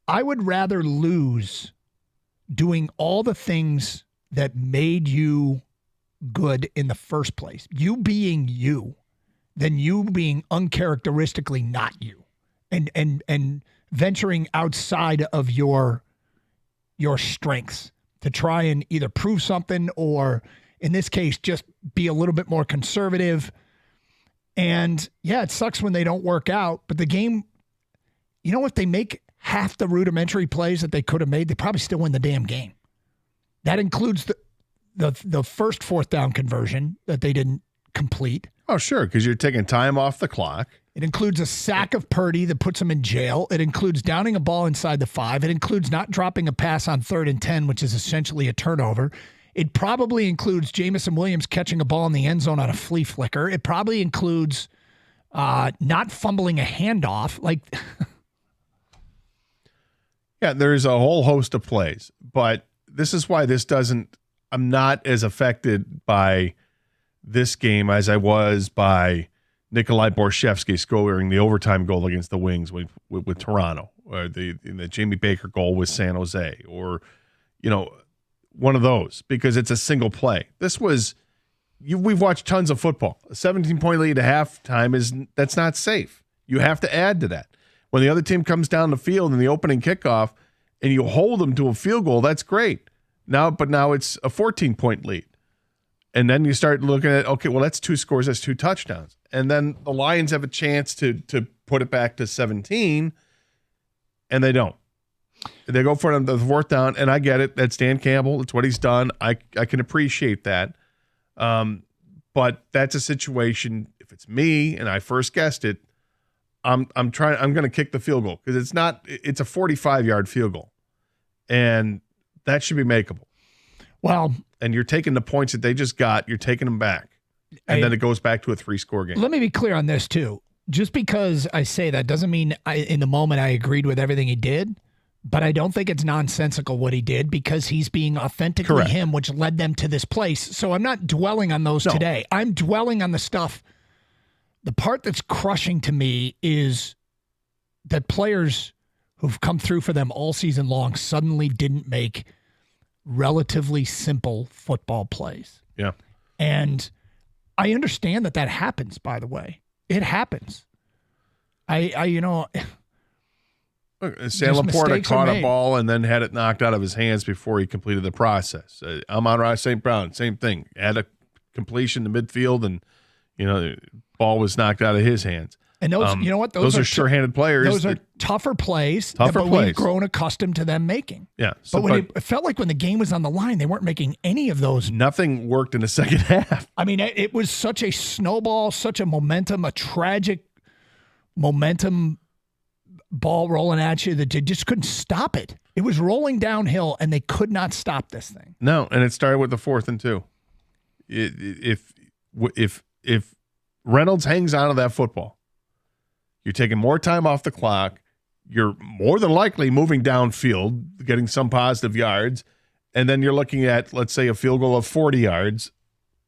I would rather lose doing all the things that made you good in the first place, you being you, than you being uncharacteristically not you, and venturing outside of your strengths to try and either prove something, or in this case, just be a little bit more conservative. And yeah, it sucks when they don't work out, but the game, if they make half the rudimentary plays that they could have made, they probably still win the damn game. That includes the first 4th down conversion that they didn't complete. Oh, sure, because you're taking time off the clock. It includes a sack of Purdy that puts him in jail. It includes downing a ball inside the 5. It includes not dropping a pass on 3rd and 10, which is essentially a turnover. It probably includes Jamison Williams catching a ball in the end zone on a flea flicker. It probably includes not fumbling a handoff. Yeah, there's a whole host of plays, but this is why I'm not as affected by this game as I was by Nikolai Borshevsky scoring the overtime goal against the Wings with Toronto, or the Jamie Baker goal with San Jose, or, one of those, because it's a single play. This was, we've watched tons of football. A 17-point lead at halftime that's not safe. You have to add to that. When the other team comes down the field in the opening kickoff and you hold them to a field goal, that's great. Now it's a 14-point lead. And then you start looking at, okay, well, that's 2 scores, that's 2 touchdowns. And then the Lions have a chance to put it back to 17, and they don't. They go for the 4th down, and I get it. That's Dan Campbell. That's what he's done. I can appreciate that. But that's a situation, if it's me and I first guessed it, I'm going to kick the field goal, because it's a 45-yard field goal, and that should be makeable. Well, and you're taking the points that they just got, you're taking them back, and then it goes back to a 3-score game. Let me be clear on this too. Just because I say that doesn't mean in the moment I agreed with everything he did, but I don't think it's nonsensical what he did, because he's being authentically Correct. him, which led them to this place. So I'm not dwelling on those today. I'm dwelling on the stuff. The part that's crushing to me is that players who've come through for them all season long suddenly didn't make relatively simple football plays. Yeah. And I understand that happens, by the way. It happens. San Laporta caught a ball and then had it knocked out of his hands before he completed the process. Amon-Ra St. Brown, same thing. Had a completion to midfield, and The ball was knocked out of his hands. And those, you know what? Those are sure-handed players. Those are tougher plays. Tougher but plays. We've grown accustomed to them making. Yeah. But it felt like when the game was on the line, they weren't making any of those. Nothing worked in the second half. I mean, it was such a snowball, such a momentum, a tragic momentum ball rolling at you that you just couldn't stop it. It was rolling downhill, and they could not stop this thing. No, and it started with the 4th and 2. If Reynolds hangs on to that football, you're taking more time off the clock. You're more than likely moving downfield, getting some positive yards, and then you're looking at, let's say, a field goal of 40 yards,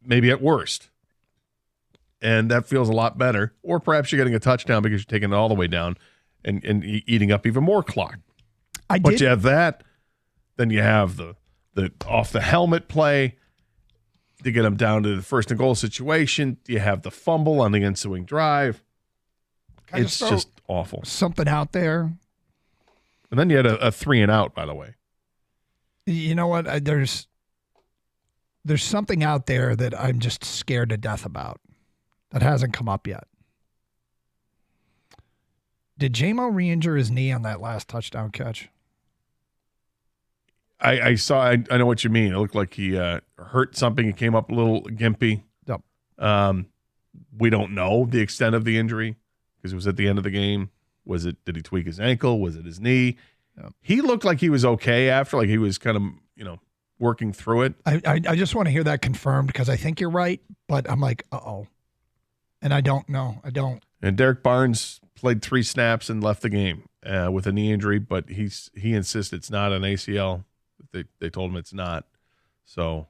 maybe at worst. And that feels a lot better. Or perhaps you're getting a touchdown because you're taking it all the way down and eating up even more clock. But you have that, then you have the off the helmet play to get them down to the 1st and goal situation. You have the fumble on the ensuing drive. It's just awful. Something out there. And then you had a 3 and out, by the way. You know what? There's something out there that I'm just scared to death about that hasn't come up yet. Did J-Mo re-injure his knee on that last touchdown catch? I saw. I know what you mean. It looked like he hurt something. He came up a little gimpy. Yep. We don't know the extent of the injury because it was at the end of the game. Did he tweak his ankle? Was it his knee? Yep. He looked like he was okay after, like he was kind of, working through it. I just want to hear that confirmed because I think you're right, but I'm like, uh-oh. And I don't know. I don't. And Derek Barnes played 3 snaps and left the game with a knee injury, but he insists it's not an ACL. They told him it's not. So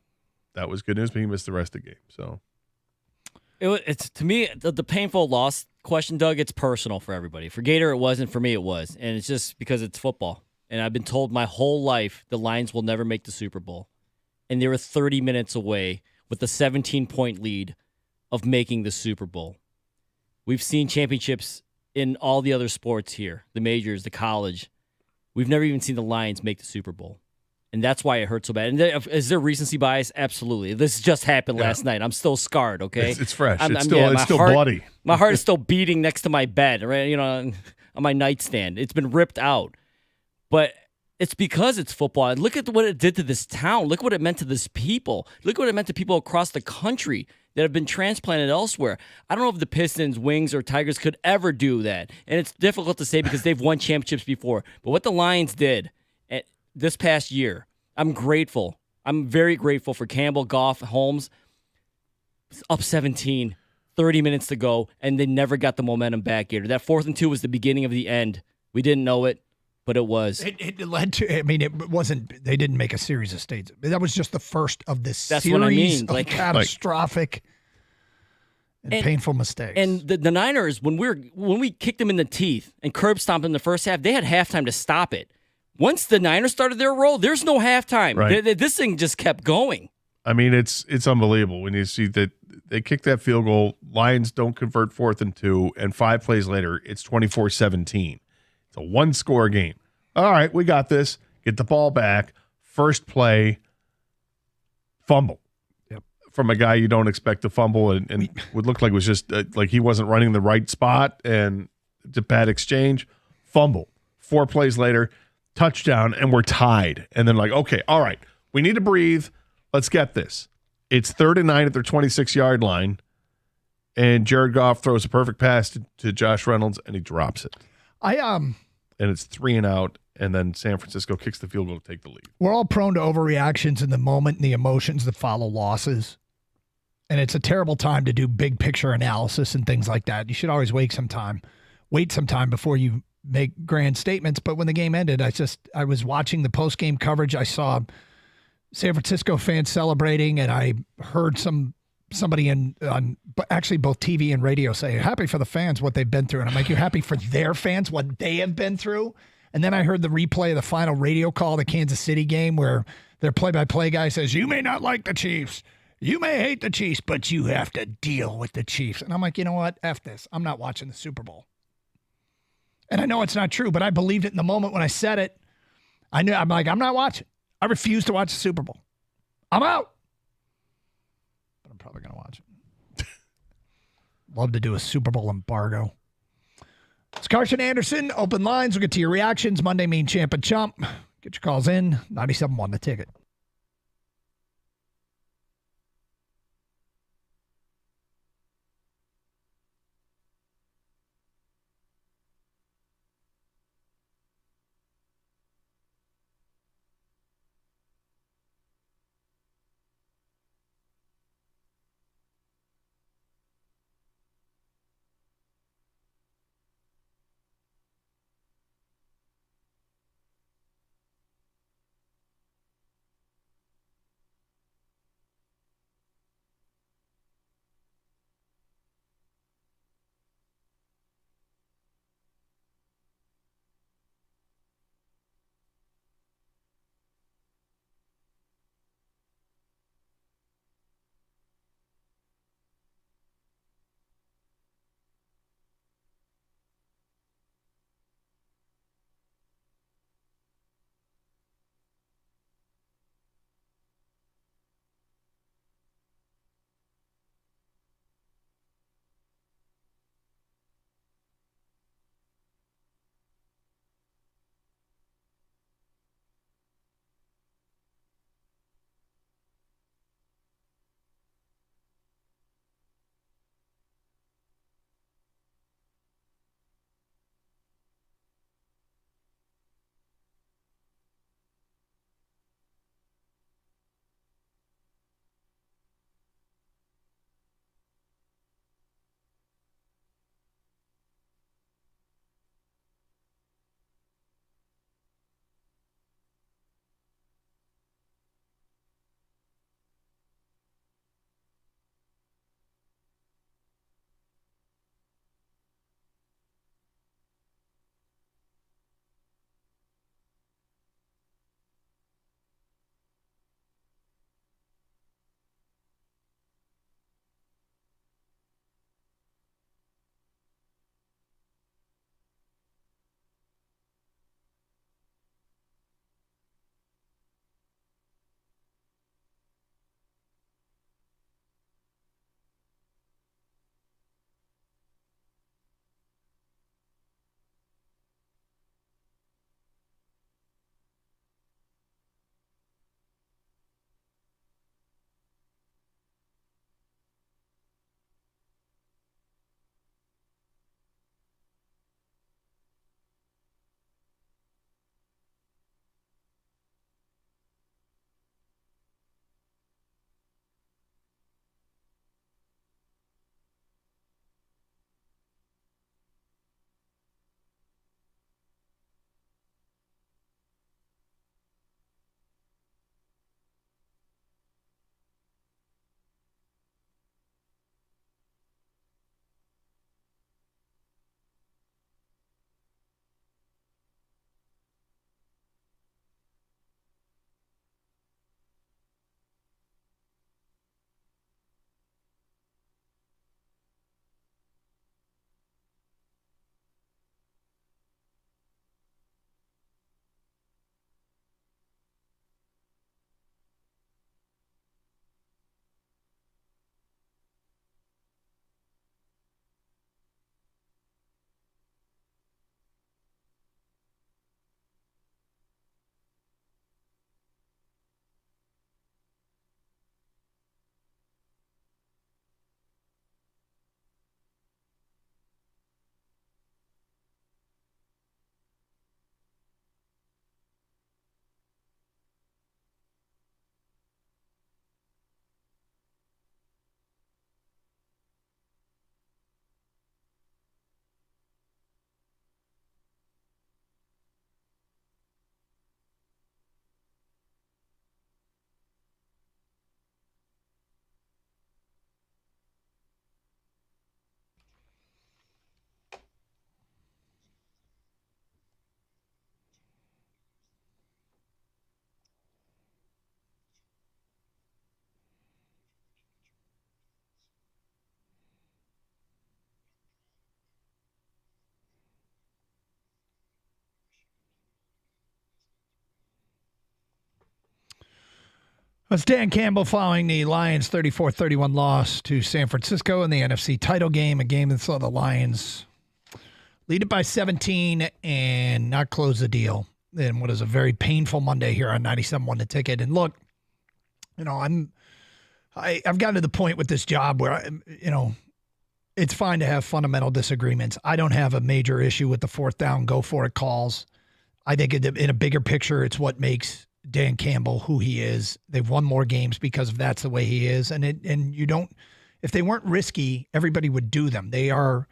that was good news, but he missed the rest of the game. So it's to me, the painful loss question, Doug, it's personal for everybody. For Gator, it wasn't. For me, it was. And it's just because it's football. And I've been told my whole life the Lions will never make the Super Bowl. And they were 30 minutes away with a 17-point lead of making the Super Bowl. We've seen championships in all the other sports here, the majors, the college. We've never even seen the Lions make the Super Bowl. And that's why it hurts so bad. And is there recency bias? Absolutely. This just happened last night. I'm still scarred, okay? It's fresh. It's still bloody. My heart is still beating next to my bed, right? On my nightstand. It's been ripped out. But it's because it's football. And look at what it did to this town. Look what it meant to this people. Look what it meant to people across the country that have been transplanted elsewhere. I don't know if the Pistons, Wings, or Tigers could ever do that. And it's difficult to say because they've won championships before. But what the Lions did this past year, I'm grateful. I'm very grateful for Campbell, Goff, Holmes. Up 17, 30 minutes to go, and they never got the momentum back here. That 4th and 2 was the beginning of the end. We didn't know it, but it was. It led to, it wasn't, they didn't make a series of states. That was just the first of this That's series what I mean. of catastrophic and painful mistakes. And the Niners, when we kicked them in the teeth and curb stomped them in the first half, they had halftime to stop it. Once the Niners started their roll, there's no halftime. Right. This thing just kept going. I mean, it's unbelievable when you see that they kick that field goal, Lions don't convert 4th and 2, and 5 plays later, it's 24-17. It's a 1-score game. All right, we got this. Get the ball back. First play, fumble. Yep. From a guy you don't expect to fumble, and would look like it was just like he wasn't running the right spot, and it's a bad exchange. Fumble. 4 plays later, touchdown, and we're tied. And then like, okay, all right, we need to breathe. Let's get this. It's 3rd and 9 at their 26-yard line, and Jared Goff throws a perfect pass to Josh Reynolds, and he drops it. And it's 3 and out, and then San Francisco kicks the field goal to take the lead. We're all prone to overreactions in the moment and the emotions that follow losses. And it's a terrible time to do big picture analysis and things like that. You should always wait some time before you make grand statements. But when the game ended, I was watching the post-game coverage. I saw San Francisco fans celebrating, and I heard somebody on actually both TV and radio say, happy for the fans, what they've been through. And I'm like, you're happy for their fans, what they have been through? And then I heard the replay of the final radio call, the Kansas City game, where their play-by-play guy says, you may not like the Chiefs. You may hate the Chiefs, but you have to deal with the Chiefs. And I'm like, you know what? F this. I'm not watching the Super Bowl. And I know it's not true, but I believed it in the moment when I said it. I'm like, I'm not watching. I refuse to watch the Super Bowl. I'm out. But I'm probably going to watch it. Love to do a Super Bowl embargo. It's Carson Anderson. Open lines. We'll get to your reactions. Monday Mean Champ and Chump. Get your calls in. 97.1 The Ticket. It's Dan Campbell following the Lions' 34-31 loss to San Francisco in the NFC title game, a game that saw the Lions lead it by 17 and not close the deal in what is a very painful Monday here on 97.1 The Ticket. And look, I've gotten to the point with this job where, it's fine to have fundamental disagreements. I don't have a major issue with the fourth down, go for it calls. I think in a bigger picture, it's what makes Dan Campbell who he is. They've won more games because that's the way he is. And you don't, if they weren't risky, everybody would do them. They are,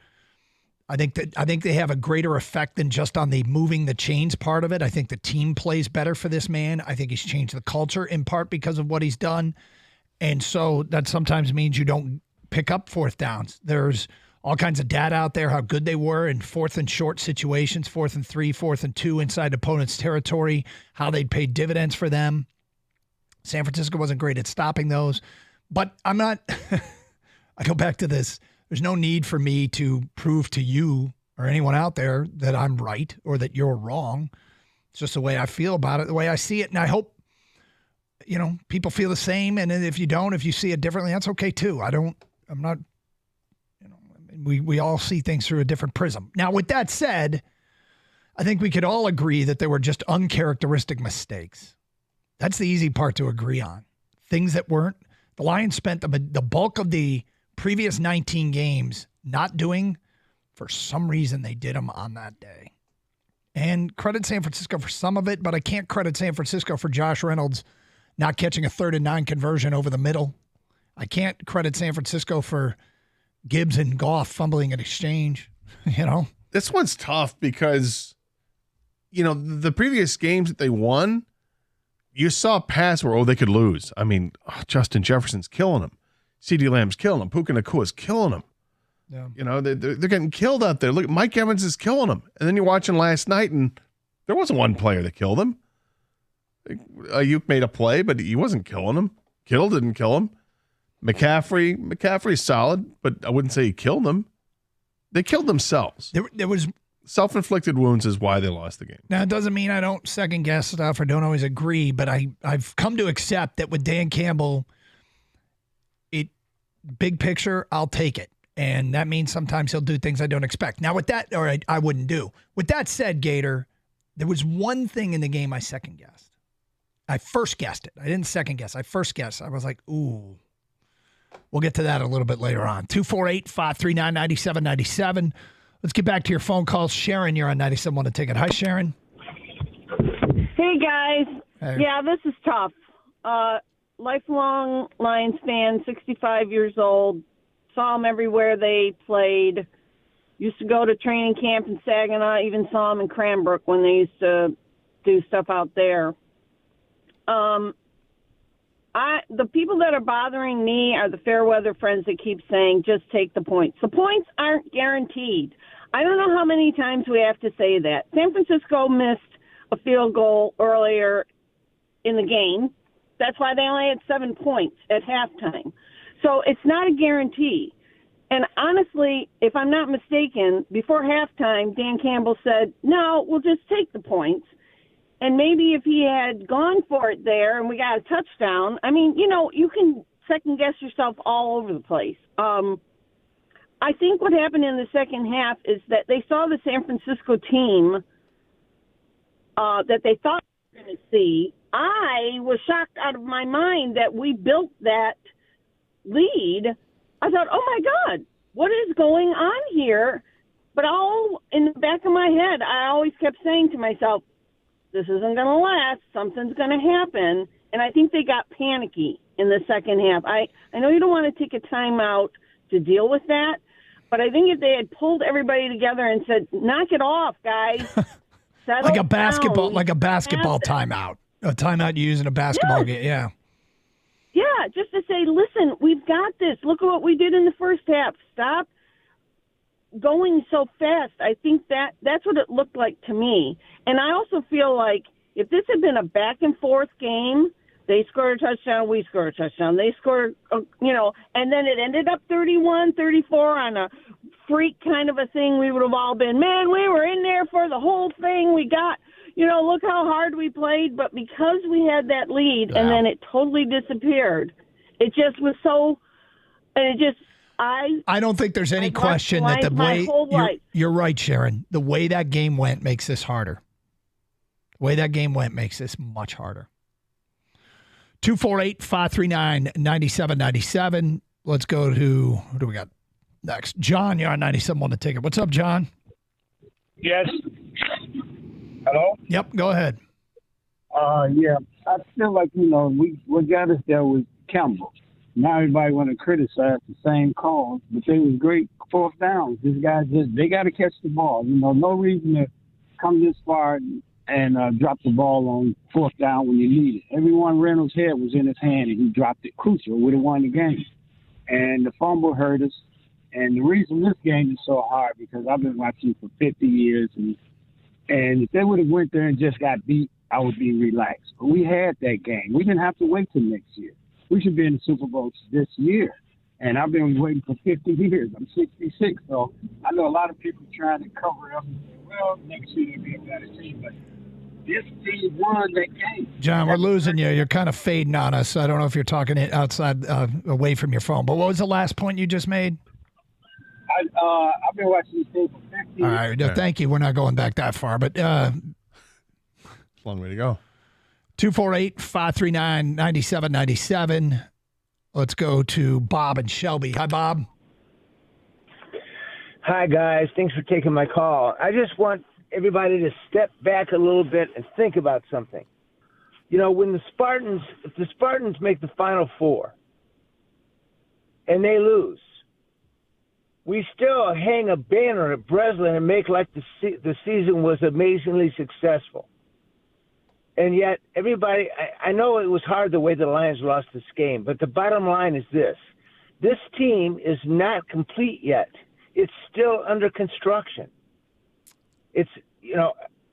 I think they have a greater effect than just on the moving the chains part of it. I think the team plays better for this man. I think he's changed the culture in part because of what he's done. And so that sometimes means you don't pick up fourth downs. There's all kinds of data out there, how good they were in fourth and short situations, 4th and 3, 4th and 2 inside opponent's territory, how they'd paid dividends for them. San Francisco wasn't great at stopping those. But I'm not, I go back to this. There's no need for me to prove to you or anyone out there that I'm right or that you're wrong. It's just the way I feel about it, the way I see it. And I hope, people feel the same. And if you see it differently, that's okay too. We all see things through a different prism. Now, with that said, I think we could all agree that there were just uncharacteristic mistakes. That's the easy part to agree on. Things that weren't. The Lions spent the bulk of the previous 19 games not doing. For some reason, they did them on that day. And credit San Francisco for some of it, but I can't credit San Francisco for Josh Reynolds not catching a 3rd and 9 conversion over the middle. I can't credit San Francisco for Gibbs and Goff fumbling an exchange, This one's tough because, the previous games that they won, you saw a pass where, they could lose. I mean, Justin Jefferson's killing them. CeeDee Lamb's killing them. Puka Nakua's killing them. Yeah. They're getting killed out there. Look, Mike Evans is killing them. And then you're watching last night, and there wasn't one player that killed him. Ayuk made a play, but he wasn't killing him. Kittle didn't kill him. McCaffrey's solid, but I wouldn't say he killed them. They killed themselves. There was self-inflicted wounds is why they lost the game. Now, it doesn't mean I don't second-guess stuff or don't always agree, but I've come to accept that with Dan Campbell, big picture, I'll take it. And that means sometimes he'll do things I don't expect. Now, with that, or I wouldn't do. With that said, Gator, there was one thing in the game I second-guessed. I first guessed it. I didn't second-guess. I first guessed. I was like, ooh. We'll get to that a little bit later on. 248-539-9797. Let's get back to your phone calls. Sharon, you're on 97.1 The Ticket. Hi, Sharon. Hey, guys. Hey. Yeah, this is tough. Lifelong Lions fan, 65 years old. Saw them everywhere they played. Used to go to training camp in Saginaw. Even saw them in Cranbrook when they used to do stuff out there. The people that are bothering me are the fair weather friends that keep saying, just take the points. The points aren't guaranteed. I don't know how many times we have to say that. San Francisco missed a field goal earlier in the game. That's why they only had 7 points at halftime. So it's not a guarantee. And honestly, if I'm not mistaken, before halftime, Dan Campbell said, no, we'll just take the points. And maybe if he had gone for it there and we got a touchdown, you can second guess yourself all over the place. I think what happened in the second half is that they saw the San Francisco team that they thought they were going to see. I was shocked out of my mind that we built that lead. I thought, oh, my God, what is going on here? But all in the back of my head, I always kept saying to myself, this isn't going to last. Something's going to happen. And I think they got panicky in the second half. I know you don't want to take a timeout to deal with that, but I think if they had pulled everybody together and said, knock it off, guys. like a basketball timeout. A timeout you use in a basketball game. Yeah. Yeah, just to say, listen, we've got this. Look at what we did in the first half. Stop going so fast. I think that's what it looked like to me. And I also feel like if this had been a back and forth game, they scored a touchdown, we scored a touchdown. They scored, and then it ended up 31-34 on a freak kind of a thing. We would have all been, man, we were in there for the whole thing. We got, look how hard we played, but because we had that lead and then it totally disappeared, it just was so, and it just, I don't think there's any question that the way you're right, Sharon. The way that game went makes this harder. The way that game went makes this much harder. 248-539-9797. Let's go to, who do we got next? John, you're on 97 on the ticket. What's up, John? Yes. Hello? Yep, go ahead. Yeah, I feel like, what got us there was Campbell. Now everybody want to criticize the same calls, but they was great fourth downs. This guy they got to catch the ball. No reason to come this far and drop the ball on fourth down when you need it. Everyone Reynolds' head was in his hand, and he dropped it crucial. Would have won the game. And the fumble hurt us. And the reason this game is so hard, because I've been watching for 50 years, and if they would have went there and just got beat, I would be relaxed. But we had that game. We didn't have to wait till next year. We should be in the Super Bowl this year. And I've been waiting for 50 years. I'm 66, so I know a lot of people trying to cover it up and say, well, next year they'll be a better team. But this team won that game. John, we're losing you. You're kind of fading on us. I don't know if you're talking outside, away from your phone. But what was the last point you just made? I've been watching this team for 50 years. All right. No, thank you. We're not going back that far. But long way to go. 248-539-9797. Let's go to Bob and Shelby. Hi, Bob. Hi, guys. Thanks for taking my call. I just want everybody to step back a little bit and think about something. When if the Spartans make the Final Four and they lose, we still hang a banner at Breslin and make like the season was amazingly successful. And yet, everybody, I know it was hard the way the Lions lost this game, but the bottom line is this. This team is not complete yet. It's still under construction. It's,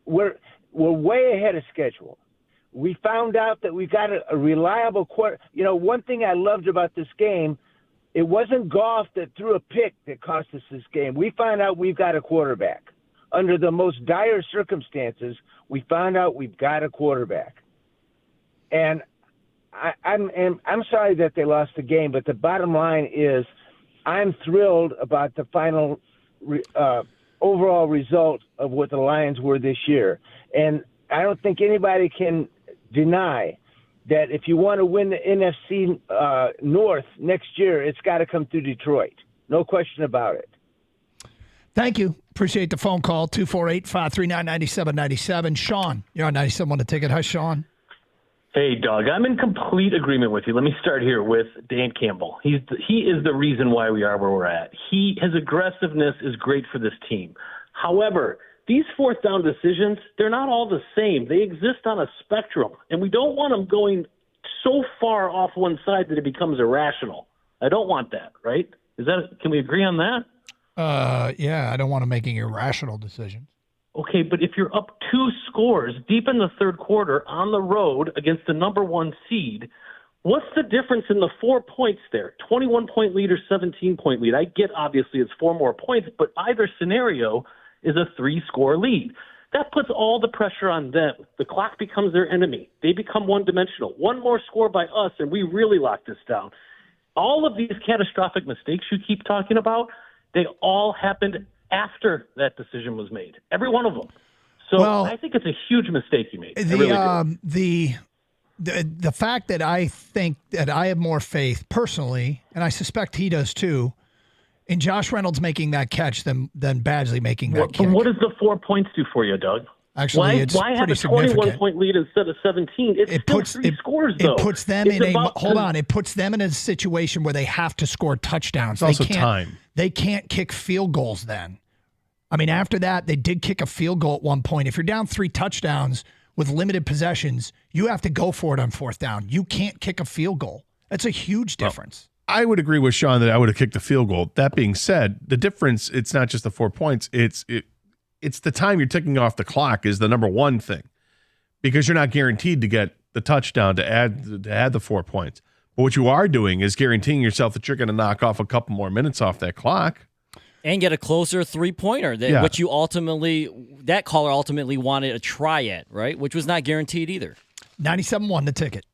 we're way ahead of schedule. We found out that we got a reliable quarter. One thing I loved about this game, it wasn't Goff that threw a pick that cost us this game. We found out we've got a quarterback. Under the most dire circumstances, we found out we've got a quarterback. And I'm sorry that they lost the game, but the bottom line is I'm thrilled about the final overall result of what the Lions were this year. And I don't think anybody can deny that if you want to win the NFC North next year, it's got to come through Detroit. No question about it. Thank you. Appreciate the phone call. 248-539-9797. Sean, you're on 97 on the ticket. Hi, Sean. Hey, Doug. I'm in complete agreement with you. Let me start here with Dan Campbell. He is the reason why we are where we're at. His aggressiveness is great for this team. However, these fourth down decisions, they're not all the same. They exist on a spectrum, and we don't want them going so far off one side that it becomes irrational. I don't want that, right? Can we agree on that? Yeah, I don't want to making irrational decisions. Okay, but if you're up 2 scores deep in the third quarter on the road against the number 1 seed, what's the difference in the 4 points there? 21-point lead or 17-point lead? I get, obviously, it's 4 more points, but either scenario is a 3-score lead. That puts all the pressure on them. The clock becomes their enemy. They become one-dimensional. One more score by us, and we really lock this down. All of these catastrophic mistakes you keep talking about, they all happened after that decision was made. Every one of them. So I think it's a huge mistake you made. The fact that I think that I have more faith personally, and I suspect he does too, in Josh Reynolds making that catch than Badgley making that kick. What does the 4 points do for you, Doug? Actually, it's why have pretty a 21-point lead instead of 17? It's still 3 scores, though. It puts them It puts them in a situation where they have to score touchdowns. It's also time. They can't kick field goals then. I mean, after that, they did kick a field goal at one point. If you're down 3 touchdowns with limited possessions, you have to go for it on fourth down. You can't kick a field goal. That's a huge difference. Well, I would agree with Sean that I would have kicked the field goal. That being said, the difference, it's not just the 4 points. It's the time you're ticking off the clock is the number one thing, because you're not guaranteed to get the touchdown to add the 4 points. But what you are doing is guaranteeing yourself that you're going to knock off a couple more minutes off that clock. And get a closer 3-pointer, which that caller ultimately wanted a try at, right? Which was not guaranteed either. 97.1 the ticket.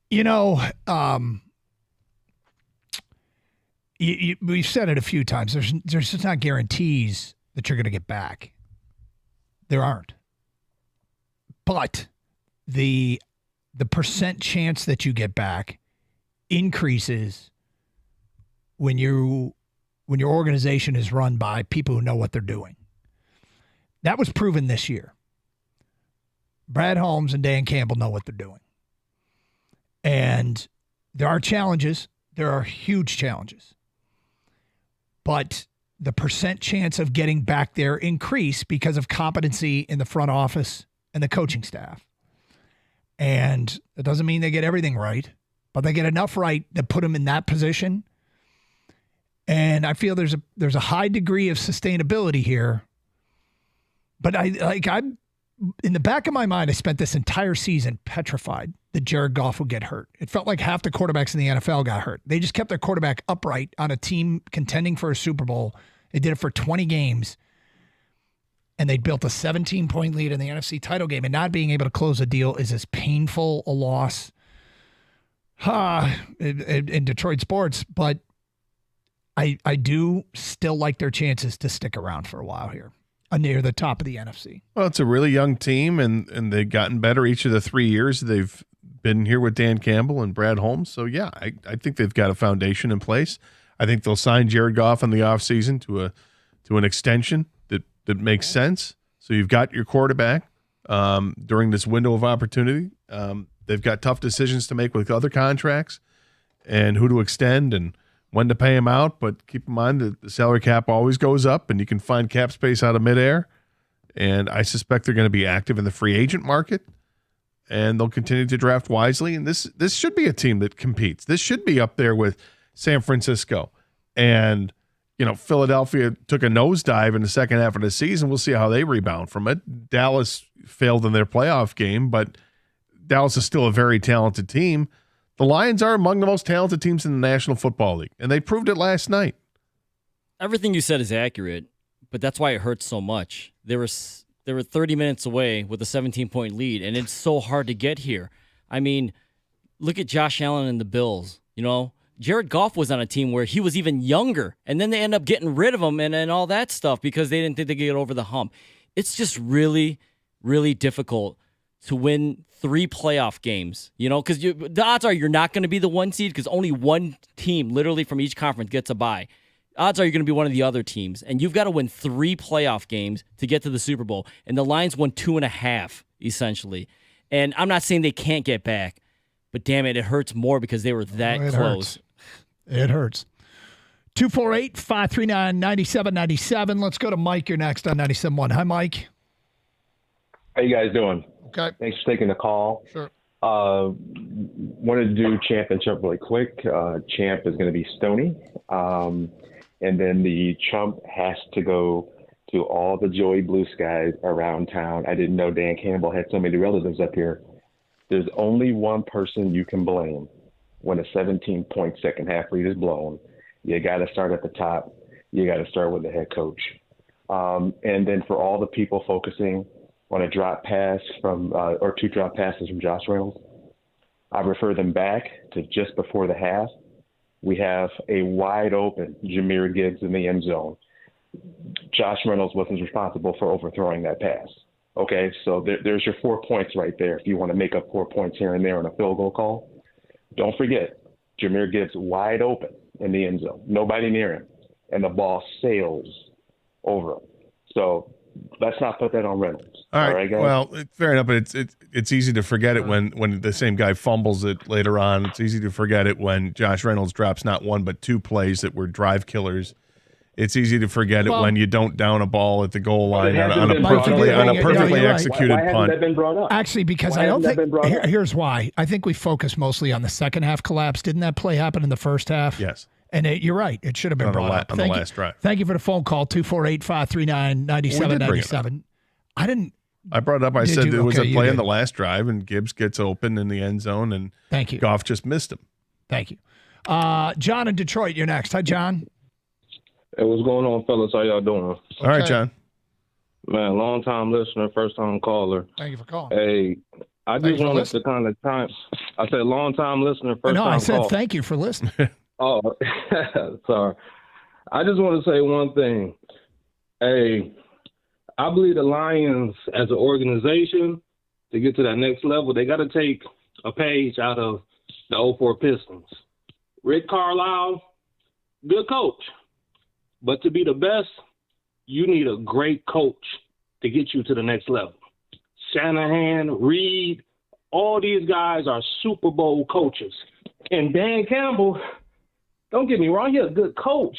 You know, we've said it a few times. There's just not guarantees that you're going to get back. There aren't. But the percent chance that you get back increases when your organization is run by people who know what they're doing. That was proven this year. Brad Holmes and Dan Campbell know what they're doing. And there are challenges. There are huge challenges. But the percent chance of getting back there increase because of competency in the front office and the coaching staff. And it doesn't mean they get everything right, but they get enough right to put them in that position. And I feel there's a high degree of sustainability here. But I'm in the back of my mind, I spent this entire season petrified that Jared Goff would get hurt. It felt like half the quarterbacks in the NFL got hurt. They just kept their quarterback upright on a team contending for a Super Bowl. They did it for 20 games. And they built a 17-point lead in the NFC title game. And not being able to close a deal is as painful a loss in Detroit sports. But I do still like their chances to stick around for a while here. Near the top of the NFC. Well, it's a really young team, and they've gotten better each of the 3 years they've been here with Dan Campbell and Brad Holmes. So, yeah, I think they've got a foundation in place. I think they'll sign Jared Goff in the offseason to an extension that makes sense. So you've got your quarterback during this window of opportunity. They've got tough decisions to make with other contracts and who to extend and when to pay him out, but keep in mind that the salary cap always goes up, and you can find cap space out of midair. And I suspect they're going to be active in the free agent market, and they'll continue to draft wisely. And this should be a team that competes. This should be up there with San Francisco. And, Philadelphia took a nosedive in the second half of the season. We'll see how they rebound from it. Dallas failed in their playoff game, but Dallas is still a very talented team. The Lions are among the most talented teams in the National Football League, and they proved it last night. Everything you said is accurate, but that's why it hurts so much. They were 30 minutes away with a 17-point lead, and it's so hard to get here. I mean, look at Josh Allen and the Bills. Jared Goff was on a team where he was even younger, and then they end up getting rid of him and all that stuff because they didn't think they could get over the hump. It's just really, really difficult to win 3 playoff games, because the odds are you're not going to be the 1 seed because only one team literally from each conference gets a bye. Odds are you're going to be one of the other teams, and you've got to win 3 playoff games to get to the Super Bowl, and the Lions won 2.5, essentially. And I'm not saying they can't get back, but damn it hurts more because they were that close. It hurts. 248-539-9797. Let's go to Mike. You're next on 97.1. Hi, Mike. How you guys doing? Okay. Thanks for taking the call. Sure. Wanted to do championship really quick. Champ is going to be Stoney. And then the chump has to go to all the Joey Blue Skies around town. I didn't know Dan Campbell had so many relatives up here. There's only one person you can blame when a 17-point second half lead is blown. You got to start at the top. You got to start with the head coach. And then for all the people focusing on a drop pass or 2 drop passes from Josh Reynolds, I refer them back to just before the half. We have a wide open Jahmyr Gibbs in the end zone. Josh Reynolds wasn't responsible for overthrowing that pass. Okay, so there's your 4 points right there if you want to make up 4 points here and there on a field goal call. Don't forget, Jahmyr Gibbs wide open in the end zone. Nobody near him. And the ball sails over him. So let's not put that on Reynolds. All right, guys? Well, fair enough, but it's easy to forget it when the same guy fumbles it later on. It's easy to forget it when Josh Reynolds drops not 1 but 2 plays that were drive killers. It's easy to forget it when you don't down a ball at the goal line on a perfectly executed punt. Why hasn't that been brought up? Actually, because I don't think – here's why. I think we focus mostly on the second half collapse. Didn't that play happen in the first half? Yes. And you're right. It should have been brought up. On the last drive. Thank you for the phone call, 248-539-9797. I brought it up. I said there was a play in the last drive, and Gibbs gets open in the end zone, and Thank you. Goff just missed him. Thank you. John in Detroit, you're next. Hi, John. Hey, what's going on, fellas? How y'all doing? All right, John. Man, long-time listener, first-time caller. Thank you for calling. Hey, I just wanted to kind of time. I said long time listener, first No, time I said call. thank you for listening. Oh, sorry. I just want to say one thing. Hey, I believe the Lions as an organization, to get to that next level, they got to take a page out of the 04 Pistons. Rick Carlisle, good coach. But to be the best, you need a great coach to get you to the next level. Shanahan, Reed, all these guys are Super Bowl coaches. And Dan Campbell, don't get me wrong, he's a good coach.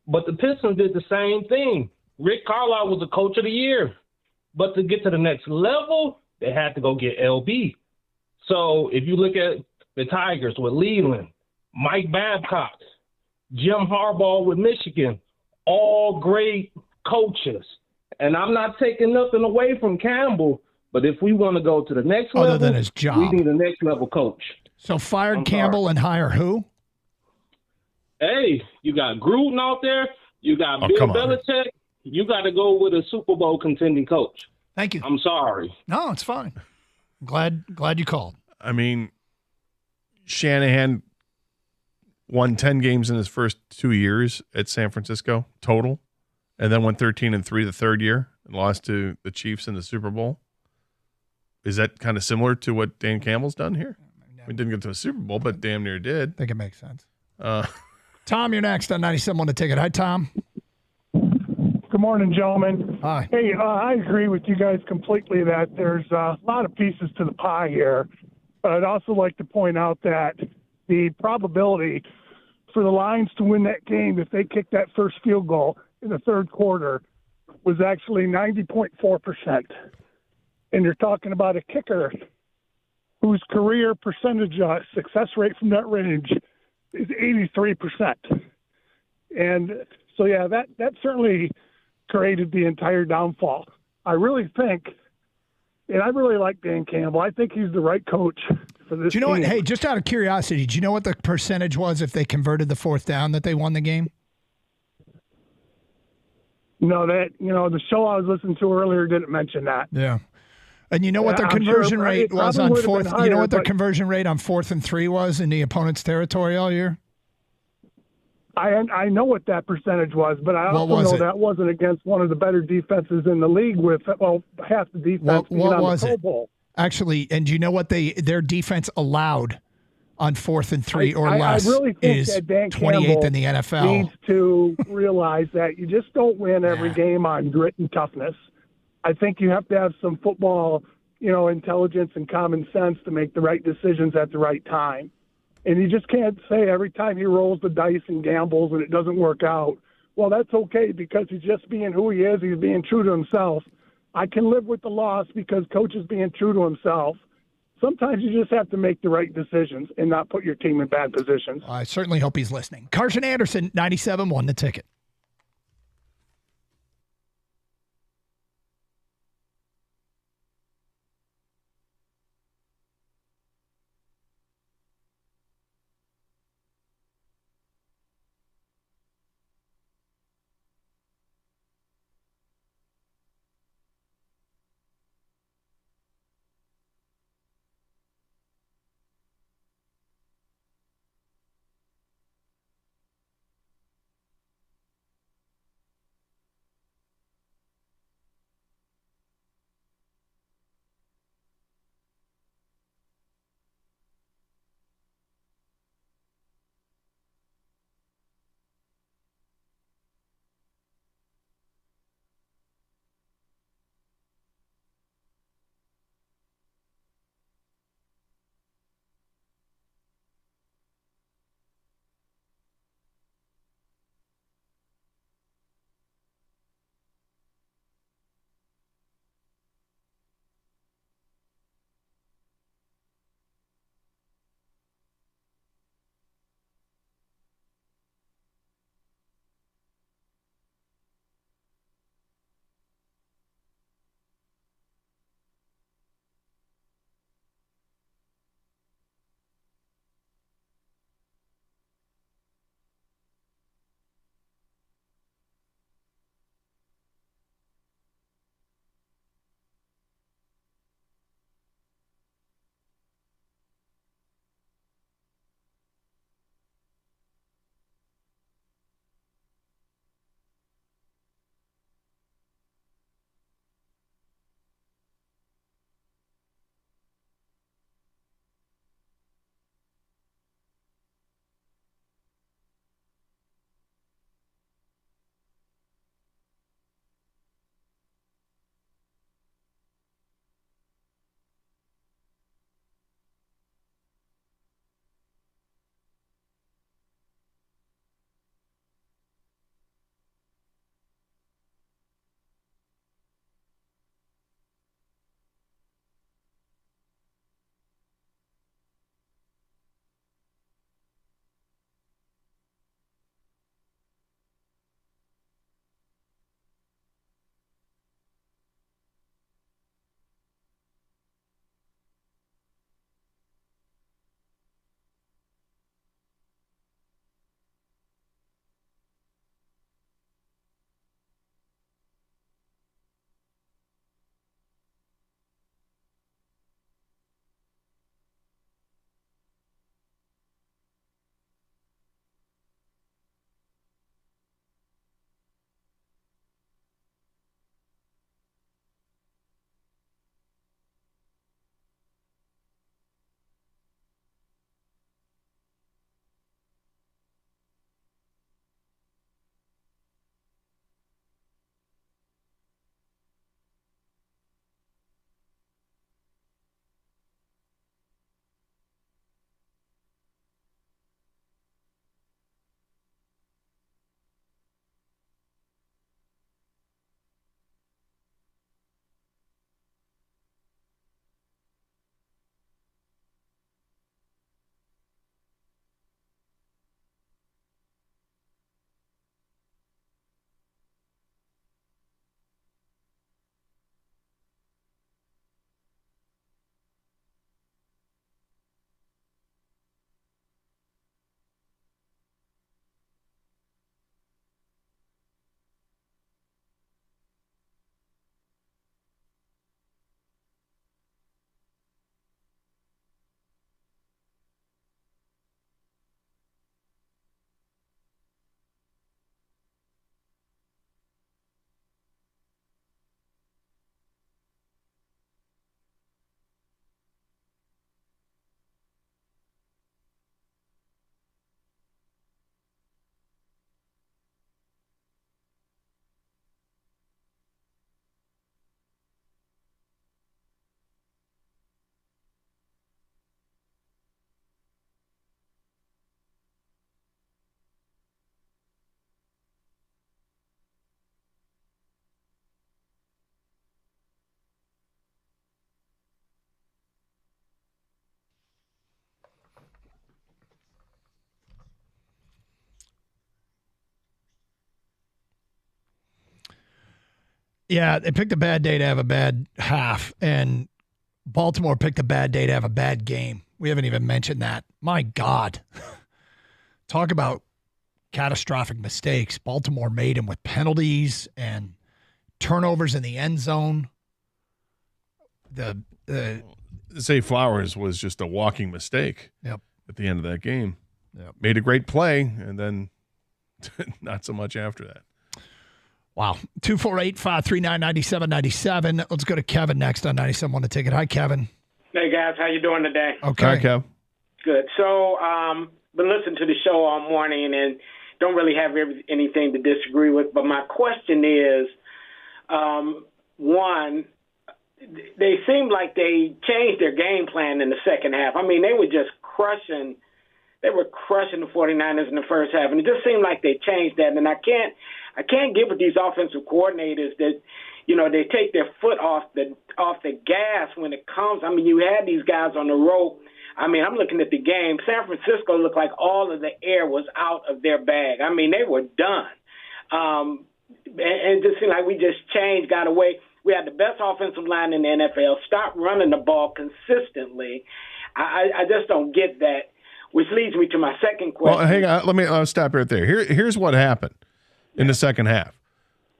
But the Pistons did the same thing. Rick Carlisle was the coach of the year. But to get to the next level, they had to go get LB. So if you look at the Tigers with Leland, Mike Babcock, Jim Harbaugh with Michigan, all great coaches. And I'm not taking nothing away from Campbell, but if we want to go to the next level, than his job, we need a next level coach. So fired Campbell and hire who? Hey, you got Gruden out there. You got Bill Belichick. You got to go with a Super Bowl contending coach. Thank you. I'm sorry. No, it's fine. Glad you called. I mean, Shanahan won 10 games in his first 2 years at San Francisco total, and then went 13-3 the third year and lost to the Chiefs in the Super Bowl. Is that kind of similar to what Dan Campbell's done here? We didn't get to a Super Bowl, but damn near did. I think it makes sense. Tom, you're next on 97 on the ticket. Hi, Tom. Good morning, gentlemen. Hi. Hey, I agree with you guys completely that there's a lot of pieces to the pie here. But I'd also like to point out that the probability for the Lions to win that game if they kicked that first field goal in the third quarter was actually 90.4%. And you're talking about a kicker whose career percentage success rate from that range is 83%. And so, yeah, that certainly created the entire downfall. I really think, and I really like Dan Campbell. I think he's the right coach for this Do you know team. what? Hey, just out of curiosity, do you know what the percentage was if they converted the fourth down that they won the game? No, the show I was listening to earlier didn't mention that. Yeah. And you know what their I'm conversion sure rate it was probably on would have fourth? been higher, You know what their but conversion rate on 4th and 3 was in the opponent's territory all year? I know what that percentage was, but I also know that wasn't against one of the better defenses in the league with, half the defense being What on was the Pro it? Bowl. Actually, and do you know what their defense allowed on 4th and 3 or I less really think is that Dan 28th Campbell in the NFL. needs to realize that you just don't win every game on grit and toughness. I think you have to have some football, intelligence and common sense to make the right decisions at the right time. And you just can't say every time he rolls the dice and gambles and it doesn't work out, well, that's okay because he's just being who he is. He's being true to himself. I can live with the loss because coach is being true to himself. Sometimes you just have to make the right decisions and not put your team in bad positions. I certainly hope he's listening. Carson Anderson, 97.1 The Ticket. Yeah, they picked a bad day to have a bad half, and Baltimore picked a bad day to have a bad game. We haven't even mentioned that. My God. Talk about catastrophic mistakes. Baltimore made them with penalties and turnovers in the end zone. Zay Flowers was just a walking mistake at the end of that game. Yep. Made a great play, and then not so much after that. Wow. 248-539-9797. Let's go to Kevin next on 97 on the ticket. Hi, Kevin. Hey, guys. How you doing today? Okay. Hi, Kev. Good. So, been listening to the show all morning and don't really have anything to disagree with. But my question is, one, they seemed like they changed their game plan in the second half. I mean, they were just crushing the 49ers in the first half, and it just seemed like they changed that. And I can't get with these offensive coordinators that, they take their foot off the gas when it comes. I mean, you had these guys on the rope. I mean, I'm looking at the game. San Francisco looked like all of the air was out of their bag. I mean, they were done. And it just seemed like we just changed, got away. We had the best offensive line in the NFL. Stop running the ball consistently. I just don't get that, which leads me to my second question. Well, hang on. Let me stop right there. Here's what happened in the second half.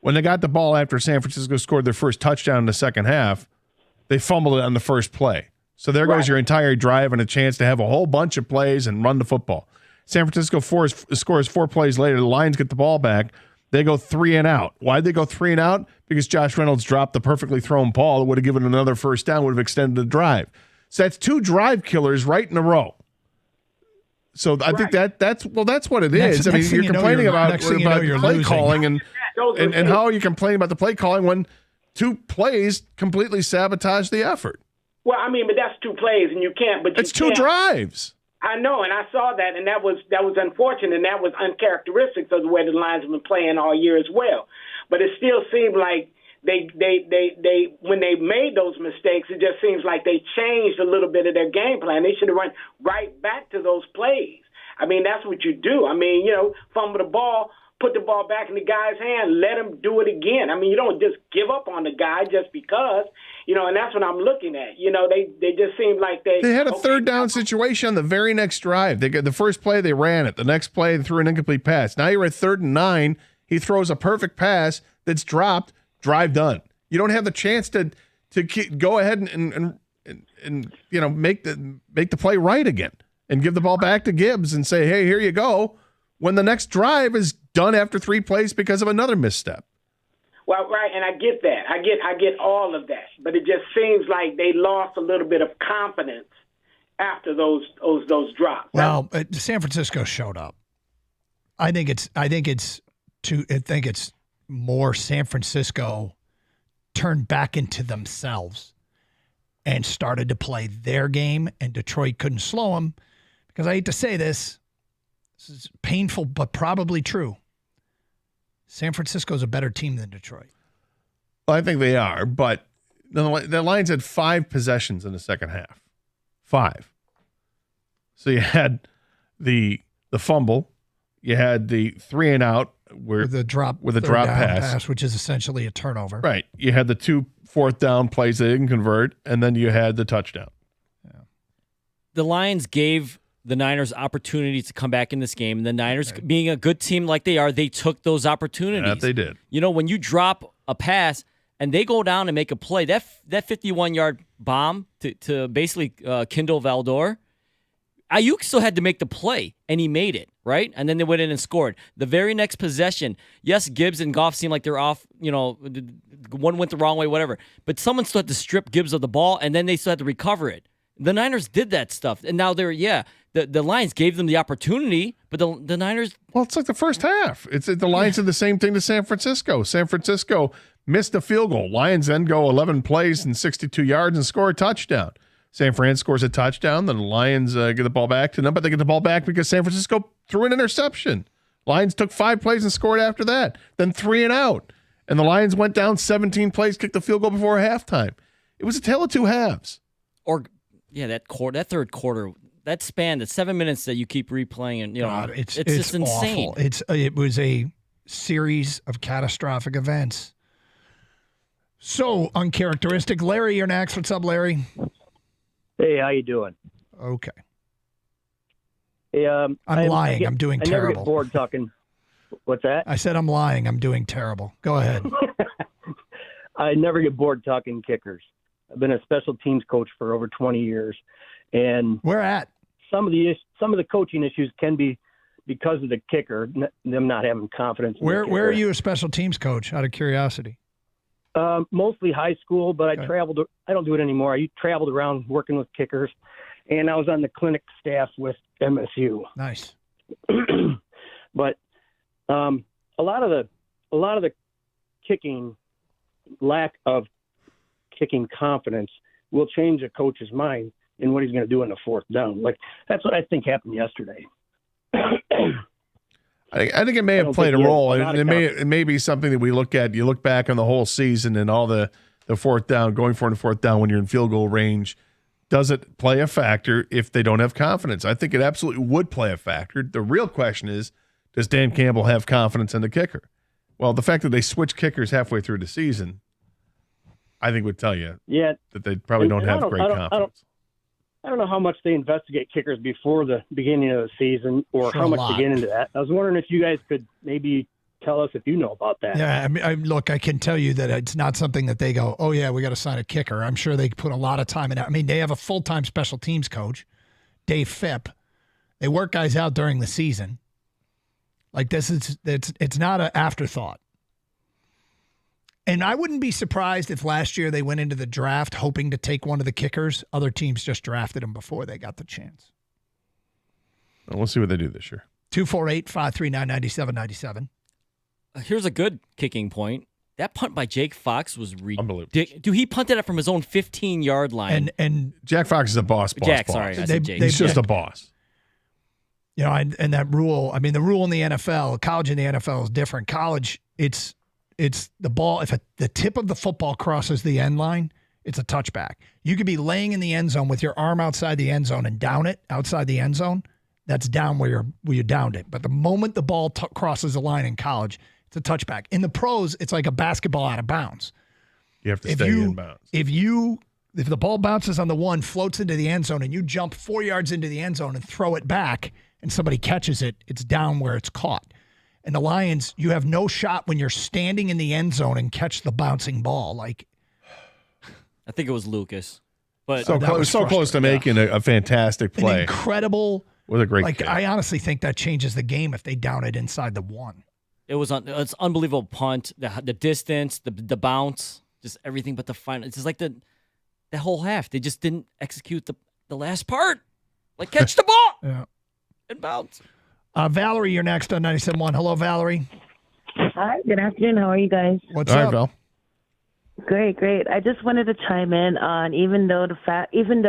When they got the ball after San Francisco scored their first touchdown in the second half, they fumbled it on the first play. So there goes your entire drive and a chance to have a whole bunch of plays and run the football. San Francisco scores 4 plays later. The Lions get the ball back. They go 3 and out. Why'd they go 3 and out? Because Josh Reynolds dropped the perfectly thrown ball that would have given another first down, would have extended the drive. So that's 2 drive killers right in a row. So I think that's what it is. I mean, you're complaining about play calling and how are you complaining about the play calling when 2 plays completely sabotage the effort? Well, I mean, but that's 2 plays, and you can't. But it's 2 drives. I know, and I saw that, and that was unfortunate, and that was uncharacteristic of the way the Lions have been playing all year as well. But it still seemed like they when they made those mistakes, it just seems like they changed a little bit of their game plan. They should have run right back to those plays. I mean, that's what you do. I mean, fumble the ball, put the ball back in the guy's hand, let him do it again. I mean, you don't just give up on the guy just because, and that's what I'm looking at. They just seem like they had a third down situation on the very next drive. They got the first play, they ran it. The next play, they threw an incomplete pass. Now you're at 3rd and 9. He throws a perfect pass that's dropped. Drive done. You don't have the chance to go ahead and make the play right again and give the ball back to Gibbs and say, hey, here you go, when the next drive is done after 3 plays because of another misstep. Well, right, and I get that. I get all of that, but it just seems like they lost a little bit of confidence after those drops. Well, San Francisco showed up. I think it's more San Francisco turned back into themselves and started to play their game, and Detroit couldn't slow them because I hate to say this is painful but probably true. San Francisco's a better team than Detroit. Well, I think they are, but the Lions had 5 possessions in the second half. 5. So you had the fumble, you had the 3 and out with a drop pass, which is essentially a turnover. Right. You had the 2 4th down plays they didn't convert, and then you had the touchdown. Yeah. The Lions gave the Niners opportunities to come back in this game, and the Niners, being a good team like they are, they took those opportunities. That they did. When you drop a pass and they go down and make a play, that 51-yard bomb to basically kindle Valdor, Ayuk still had to make the play, and he made it, right? And then they went in and scored. The very next possession, yes, Gibbs and Goff seemed like they're off, one went the wrong way, whatever. But someone still had to strip Gibbs of the ball, and then they still had to recover it. The Niners did that stuff, and now the Lions gave them the opportunity, but the Niners... Well, it's like the first half. The Lions did the same thing to San Francisco. San Francisco missed a field goal. Lions then go 11 plays and 62 yards and score a touchdown. San Fran scores a touchdown. Then the Lions get the ball back to them, but they get the ball back because San Francisco threw an interception. Lions took 5 plays and scored after that. Then 3 and out. And the Lions went down 17 plays, kicked the field goal before halftime. It was a tale of 2 halves. That third quarter, that span, the 7 minutes that you keep replaying, and it's just insane. Awful. It was a series of catastrophic events. So uncharacteristic. Larry, you're next. What's up, Larry? Hey, how you doing? Okay. Hey, I'm lying. I'm doing I never terrible. get bored talking. What's that? I said I'm lying. I'm doing terrible. Go ahead. I never get bored talking kickers. I've been a special teams coach for over 20 years, and where at? Some of the coaching issues can be because of the kicker, them not having confidence. Where are you a special teams coach? Out of curiosity. Mostly high school, but I traveled. I don't do it anymore. I traveled around working with kickers, and I was on the clinic staff with MSU. Nice. But a lot of the kicking, lack of kicking confidence will change a coach's mind in what he's going to do in the fourth down. Like, that's what I think happened yesterday. I think it may have played a role. It may be something that we look at. You look back on the whole season and all the fourth down, going for it in fourth down when you're in field goal range. Does it play a factor if they don't have confidence? I think it absolutely would play a factor. The real question is, does Dan Campbell have confidence in the kicker? Well, the fact that they switch kickers halfway through the season, I think would tell you that they probably don't have great confidence. I don't know how much they investigate kickers before the beginning of the season or how much they get into that. I was wondering if you guys could maybe tell us if you know about that. Yeah, look, I can tell you that it's not something that they go, oh, yeah, we got to sign a kicker. I'm sure they put a lot of time in it. I mean, they have a full-time special teams coach, Dave Phipp. They work guys out during the season. Like, it's not an afterthought. And I wouldn't be surprised if last year they went into the draft hoping to take one of the kickers. Other teams just drafted him before they got the chance. Well, we'll see what they do this year. 248-539-9797. Here's a good kicking point. That punt by Jake Fox was unbelievable. Dude, he punted it from his own 15-yard line. And Jack Fox is a boss. Sorry, I said Jake. He's just a boss. You know, and that rule, I mean, the rule in the NFL, college and the NFL is different. College, it's the ball. If the tip of the football crosses the end line, it's a touchback. You could be laying in the end zone with your arm outside the end zone and down it outside the end zone. That's down where you downed it. But the moment the ball crosses the line in college, it's a touchback. In the pros, it's like a basketball out of bounds. You have to stay in bounds. If the ball bounces on the one, floats into the end zone, and you jump 4 yards into the end zone and throw it back, and somebody catches it, it's down where it's caught. And the Lions, you have no shot when you're standing in the end zone and catch the bouncing ball. Like, I think it was Lucas, but so close to making a fantastic play, an incredible. With a great kick. I honestly think that changes the game if they down it inside the one. It's unbelievable punt, the distance, the bounce, just everything. But the final, it's just like the whole half. They just didn't execute the last part. Like, catch the ball and bounce. Valerie, you're next on 97.1. Hello, Valerie. Hi, good afternoon. How are you guys? What's up, Val? Great. I just wanted to chime in on even though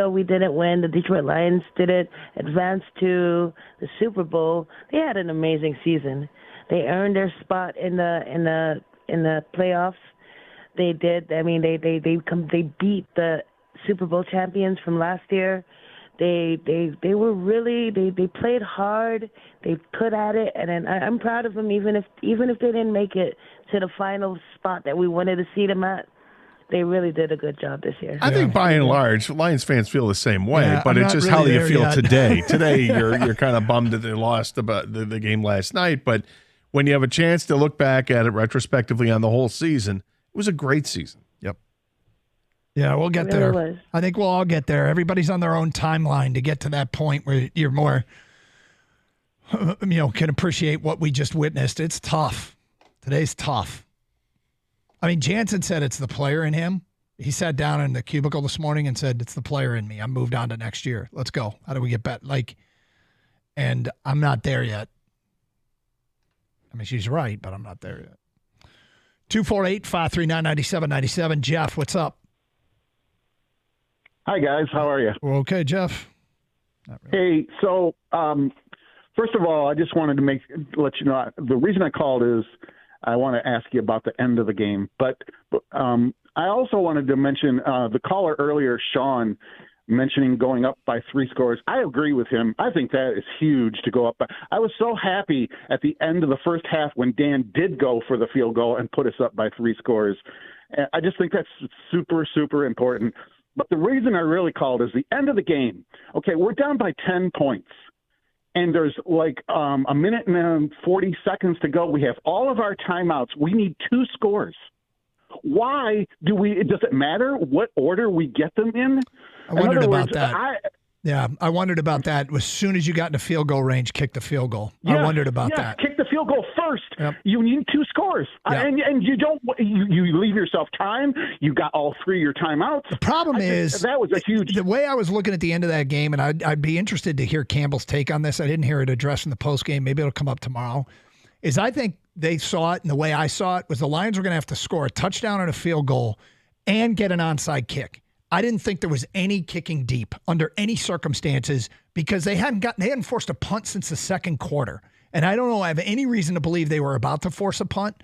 we didn't win, the Detroit Lions didn't advance to the Super Bowl. They had an amazing season. They earned their spot in the playoffs. They did. I mean, they beat the Super Bowl champions from last year. They were really they played hard. They put at it, and I'm proud of them. Even if they didn't make it to the final spot that we wanted to see them at, they really did a good job this year. I think by and large, Lions fans feel the same way, but it's just how do you feel today? Today, you're kind of bummed that they lost the game last night, but when you have a chance to look back at it retrospectively on the whole season, it was a great season. Yep. Yeah, we'll get there. I think we'll all get there. Everybody's on their own timeline to get to that point where you're more, can appreciate what we just witnessed. It's tough. Today's tough. I mean, Jansen said it's the player in him. He sat down in the cubicle this morning and said, it's the player in me. I'm moved on to next year. Let's go. How do we get better? And I'm not there yet. I mean, she's right, but I'm not there yet. 248-539-9797. Jeff, what's up? Hi, guys. How are you? Well, okay, Jeff. Hey, so first of all, I just wanted to let you know, the reason I called is I want to ask you about the end of the game. But I also wanted to mention the caller earlier, Sean, mentioning going up by 3 scores. I agree with him. I think that is huge to go up by. I was so happy at the end of the first half when Dan did go for the field goal and put us up by 3 scores. And I just think that's super, super important. But the reason I really called is the end of the game. Okay, we're down by 10 points. And there's like a minute and 40 seconds to go. We have all of our timeouts. We need 2 scores. Why does it matter what order we get them in? I wondered about that. I wondered about that. As soon as you got into field goal range, kick the field goal. I wondered about that. Kick the field goal first. Yep. You need 2 scores. Yep. And you don't, you leave yourself time. You got all 3 of your timeouts. The problem is that was a huge. The way I was looking at the end of that game, and I'd be interested to hear Campbell's take on this. I didn't hear it addressed in the post game. Maybe it'll come up tomorrow. Is I think they saw it, and the way I saw it was the Lions were going to have to score a touchdown and a field goal and get an onside kick. I didn't think there was any kicking deep under any circumstances because they hadn't forced a punt since the second quarter. And I don't know, I have any reason to believe they were about to force a punt,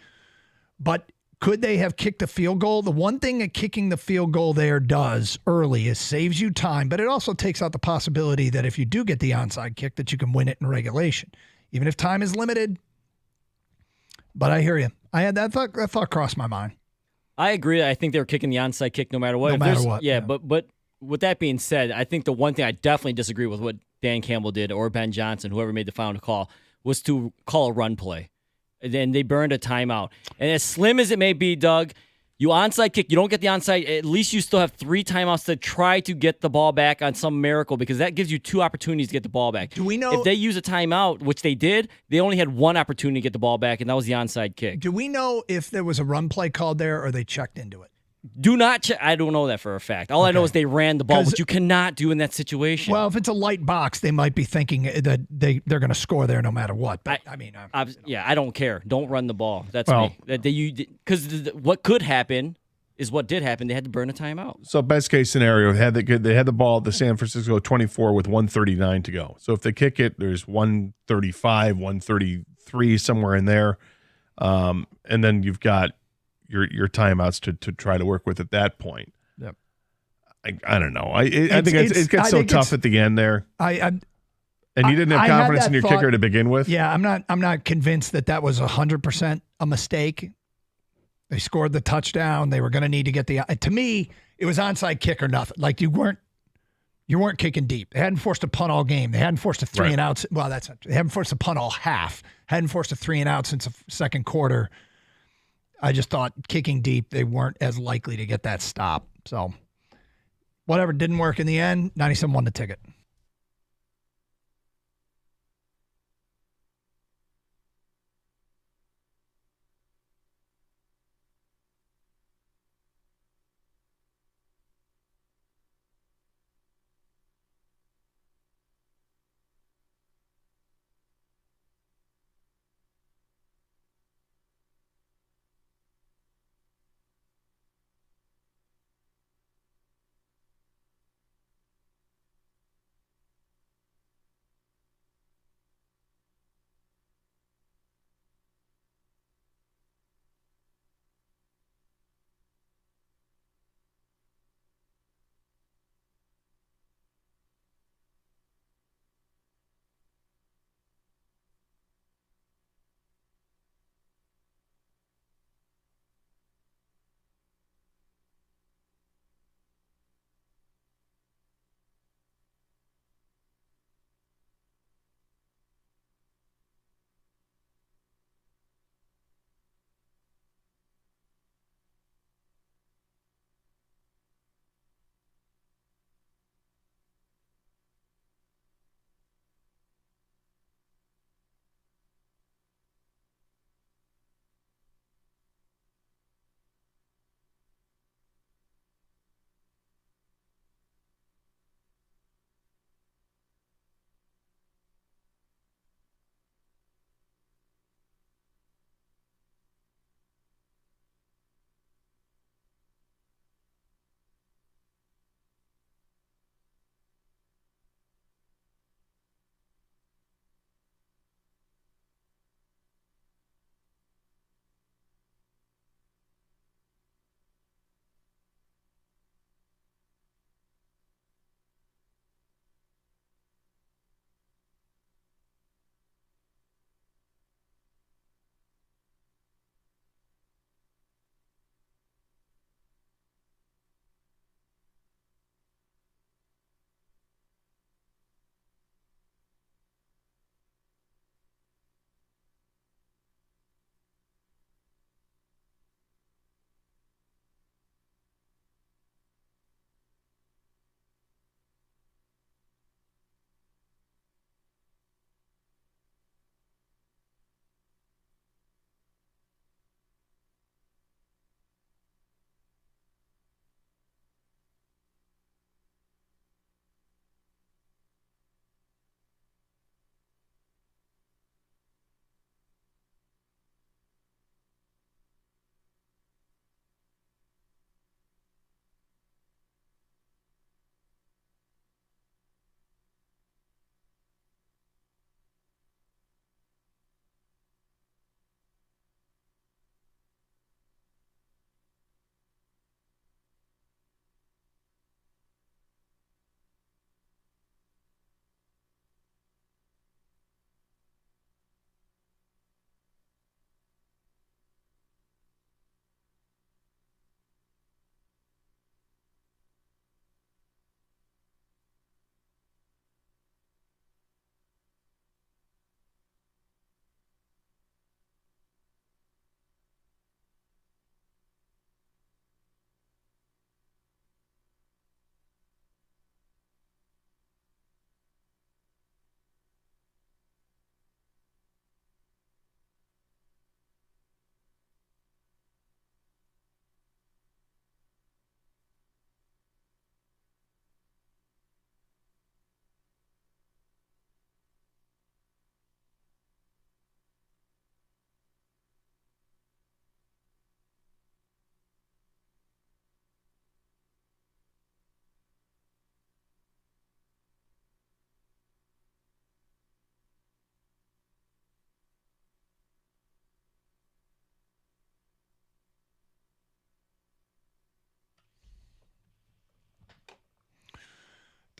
but could they have kicked the field goal? The one thing that kicking the field goal there does early is saves you time, but it also takes out the possibility that if you do get the onside kick that you can win it in regulation, even if time is limited. But I hear you. I had that thought crossed my mind. I agree. I think they were kicking the onside kick no matter what. No matter what. Yeah, but with that being said, I think the one thing I definitely disagree with what Dan Campbell did or Ben Johnson, whoever made the final call, was to call a run play. And then they burned a timeout. And as slim as it may be, Doug, you onside kick, you don't get the onside, at least you still have 3 timeouts to try to get the ball back on some miracle because that gives you 2 opportunities to get the ball back. Do we know if they use a timeout, which they did, they only had 1 opportunity to get the ball back, and that was the onside kick. Do we know if there was a run play called there or they checked into it? Do not check. I don't know that for a fact. All I know is they ran the ball, which you cannot do in that situation. Well, if it's a light box, they might be thinking that they're going to score there no matter what. But I don't care. Don't run the ball. That's me. Because what could happen is what did happen. They had to burn a timeout. So best case scenario, they had the ball at the San Francisco 24 with 1:39 to go. So if they kick it, there's 1:35, 1:33 somewhere in there, and then you've got your timeouts to try to work with at that point. Yep. I don't know. I think it gets so tough at the end there. And you didn't have confidence in your kicker to begin with. Yeah, I'm not convinced that was 100% a mistake. They scored the touchdown. They were going to need to get to me, it was onside kick or nothing. Like you weren't kicking deep. They hadn't forced a punt all game. They hadn't forced a 3 and out. Well, that's not true. They haven't forced a punt all half. Hadn't forced a 3 and out since the second quarter. I just thought kicking deep, they weren't as likely to get that stop. So whatever, didn't work in the end. 97 won the ticket.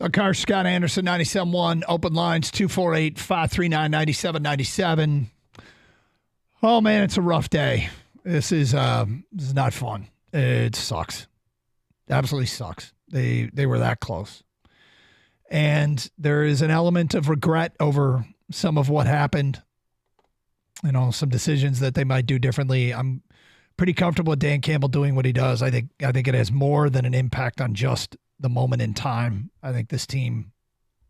Doug Carr, Scott Anderson, 97.1, open lines, 248-539-9797. Oh, man, it's a rough day. This is not fun. It sucks. Absolutely sucks. They were that close. And there is an element of regret over some of what happened. You know, some decisions that they might do differently. I'm pretty comfortable with Dan Campbell doing what he does. I think it has more than an impact on just the moment in time. I think this team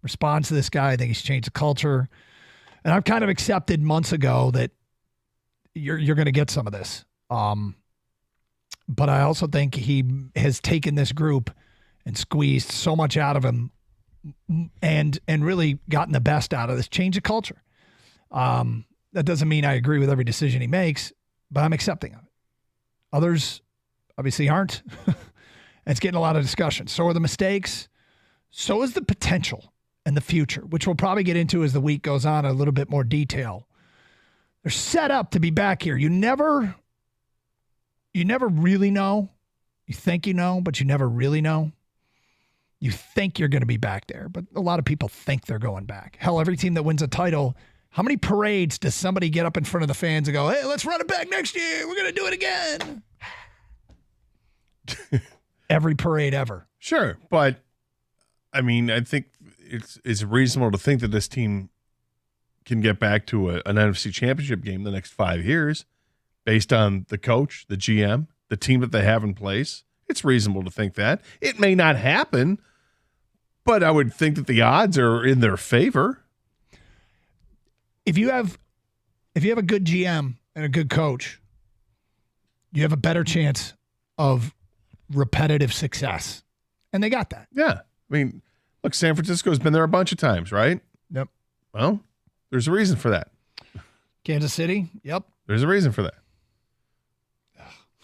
responds to this guy. I think he's changed the culture. And I've kind of accepted months ago that you're going to get some of this. But I also think he has taken this group and squeezed so much out of him and really gotten the best out of this change of culture. That doesn't mean I agree with every decision he makes, but I'm accepting of it. Others obviously aren't. It's getting a lot of discussion. So are the mistakes. So is the potential and the future, which we'll probably get into as the week goes on in a little bit more detail. They're set up to be back here. You never really know. You think you know, but you never really know. You think you're going to be back there, but a lot of people think they're going back. Hell, every team that wins a title, how many parades does somebody get up in front of the fans and go, hey, let's run it back next year. We're going to do it again. Every parade ever. Sure, but I mean, I think it's reasonable to think that this team can get back to an NFC championship game the next 5 years based on the coach, the GM, the team that they have in place. It's reasonable to think that. It may not happen, but I would think that the odds are in their favor. If you have a good GM and a good coach, you have a better chance of repetitive success. And they got that. Yeah. I mean, look, San Francisco's been there a bunch of times, right? Yep. Well, there's a reason for that. Kansas City? Yep. There's a reason for that.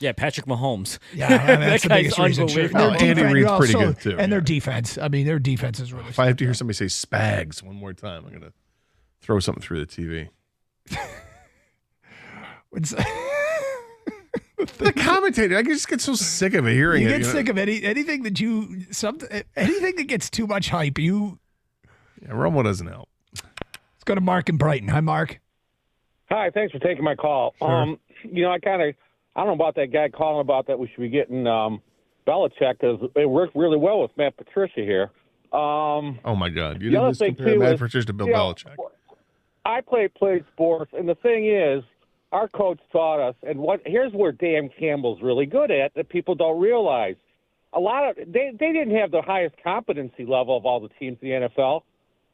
Yeah, Patrick Mahomes. Yeah, I mean, that's the biggest reason. No, Andy Reid's pretty good, too. And their defense. I mean, their defense is really If I have to hear somebody say Spags one more time, I'm going to throw something through the TV. The commentator, I just get so sick of it hearing it. You get sick of anything that gets too much hype. Yeah, Romo doesn't help. Let's go to Mark in Brighton. Hi, Mark. Hi, thanks for taking my call. Sure. I don't know about that guy calling about that we should be getting Belichick because it worked really well with Matt Patricia here. Oh my God, you didn't just compare Matt Patricia to Bill Belichick. I played sports, and the thing is, our coach taught us, and here's where Dan Campbell's really good at that people don't realize. They didn't have the highest competency level of all the teams in the NFL,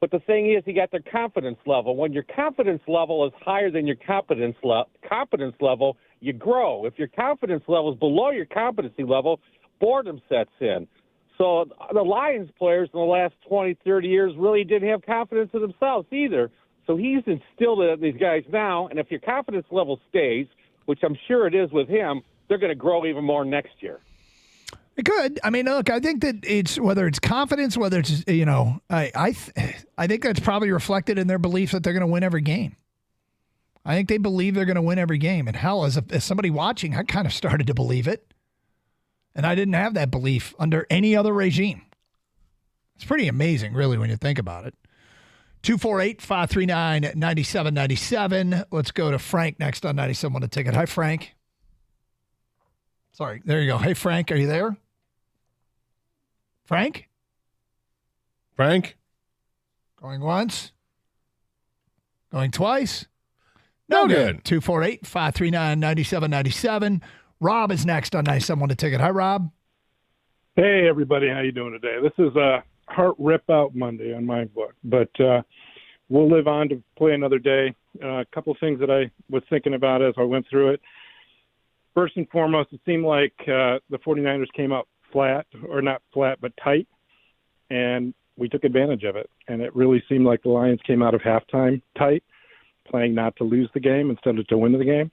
but the thing is, you got their confidence level. When your confidence level is higher than your competence level, you grow. If your confidence level is below your competency level, boredom sets in. So the Lions players in the last 20, 30 years really didn't have confidence in themselves either. So he's instilled it in these guys now, and if your confidence level stays, which I'm sure it is with him, they're going to grow even more next year. It could. I mean, look, I think that it's whether it's confidence, whether it's, I think that's probably reflected in their belief that they're going to win every game. I think they believe they're going to win every game. And hell, as somebody watching, I kind of started to believe it. And I didn't have that belief under any other regime. It's pretty amazing, really, when you think about it. 248-539-9797. Let's go to Frank next on 97 on a ticket. Hi, Frank. Sorry, there you go. Hey, Frank, are you there? Frank? Frank? Going once? Going twice? No good. 248-539-9797. Rob is next on 97 on a ticket. Hi, Rob. Hey, everybody. How you doing today? This is Heart Rip Out Monday on my book, but we'll live on to play another day. A couple things that I was thinking about as I went through it. First and foremost, it seemed like the 49ers came out flat, or not flat, but tight, and we took advantage of it. And it really seemed like the Lions came out of halftime tight, playing not to lose the game instead of to win the game.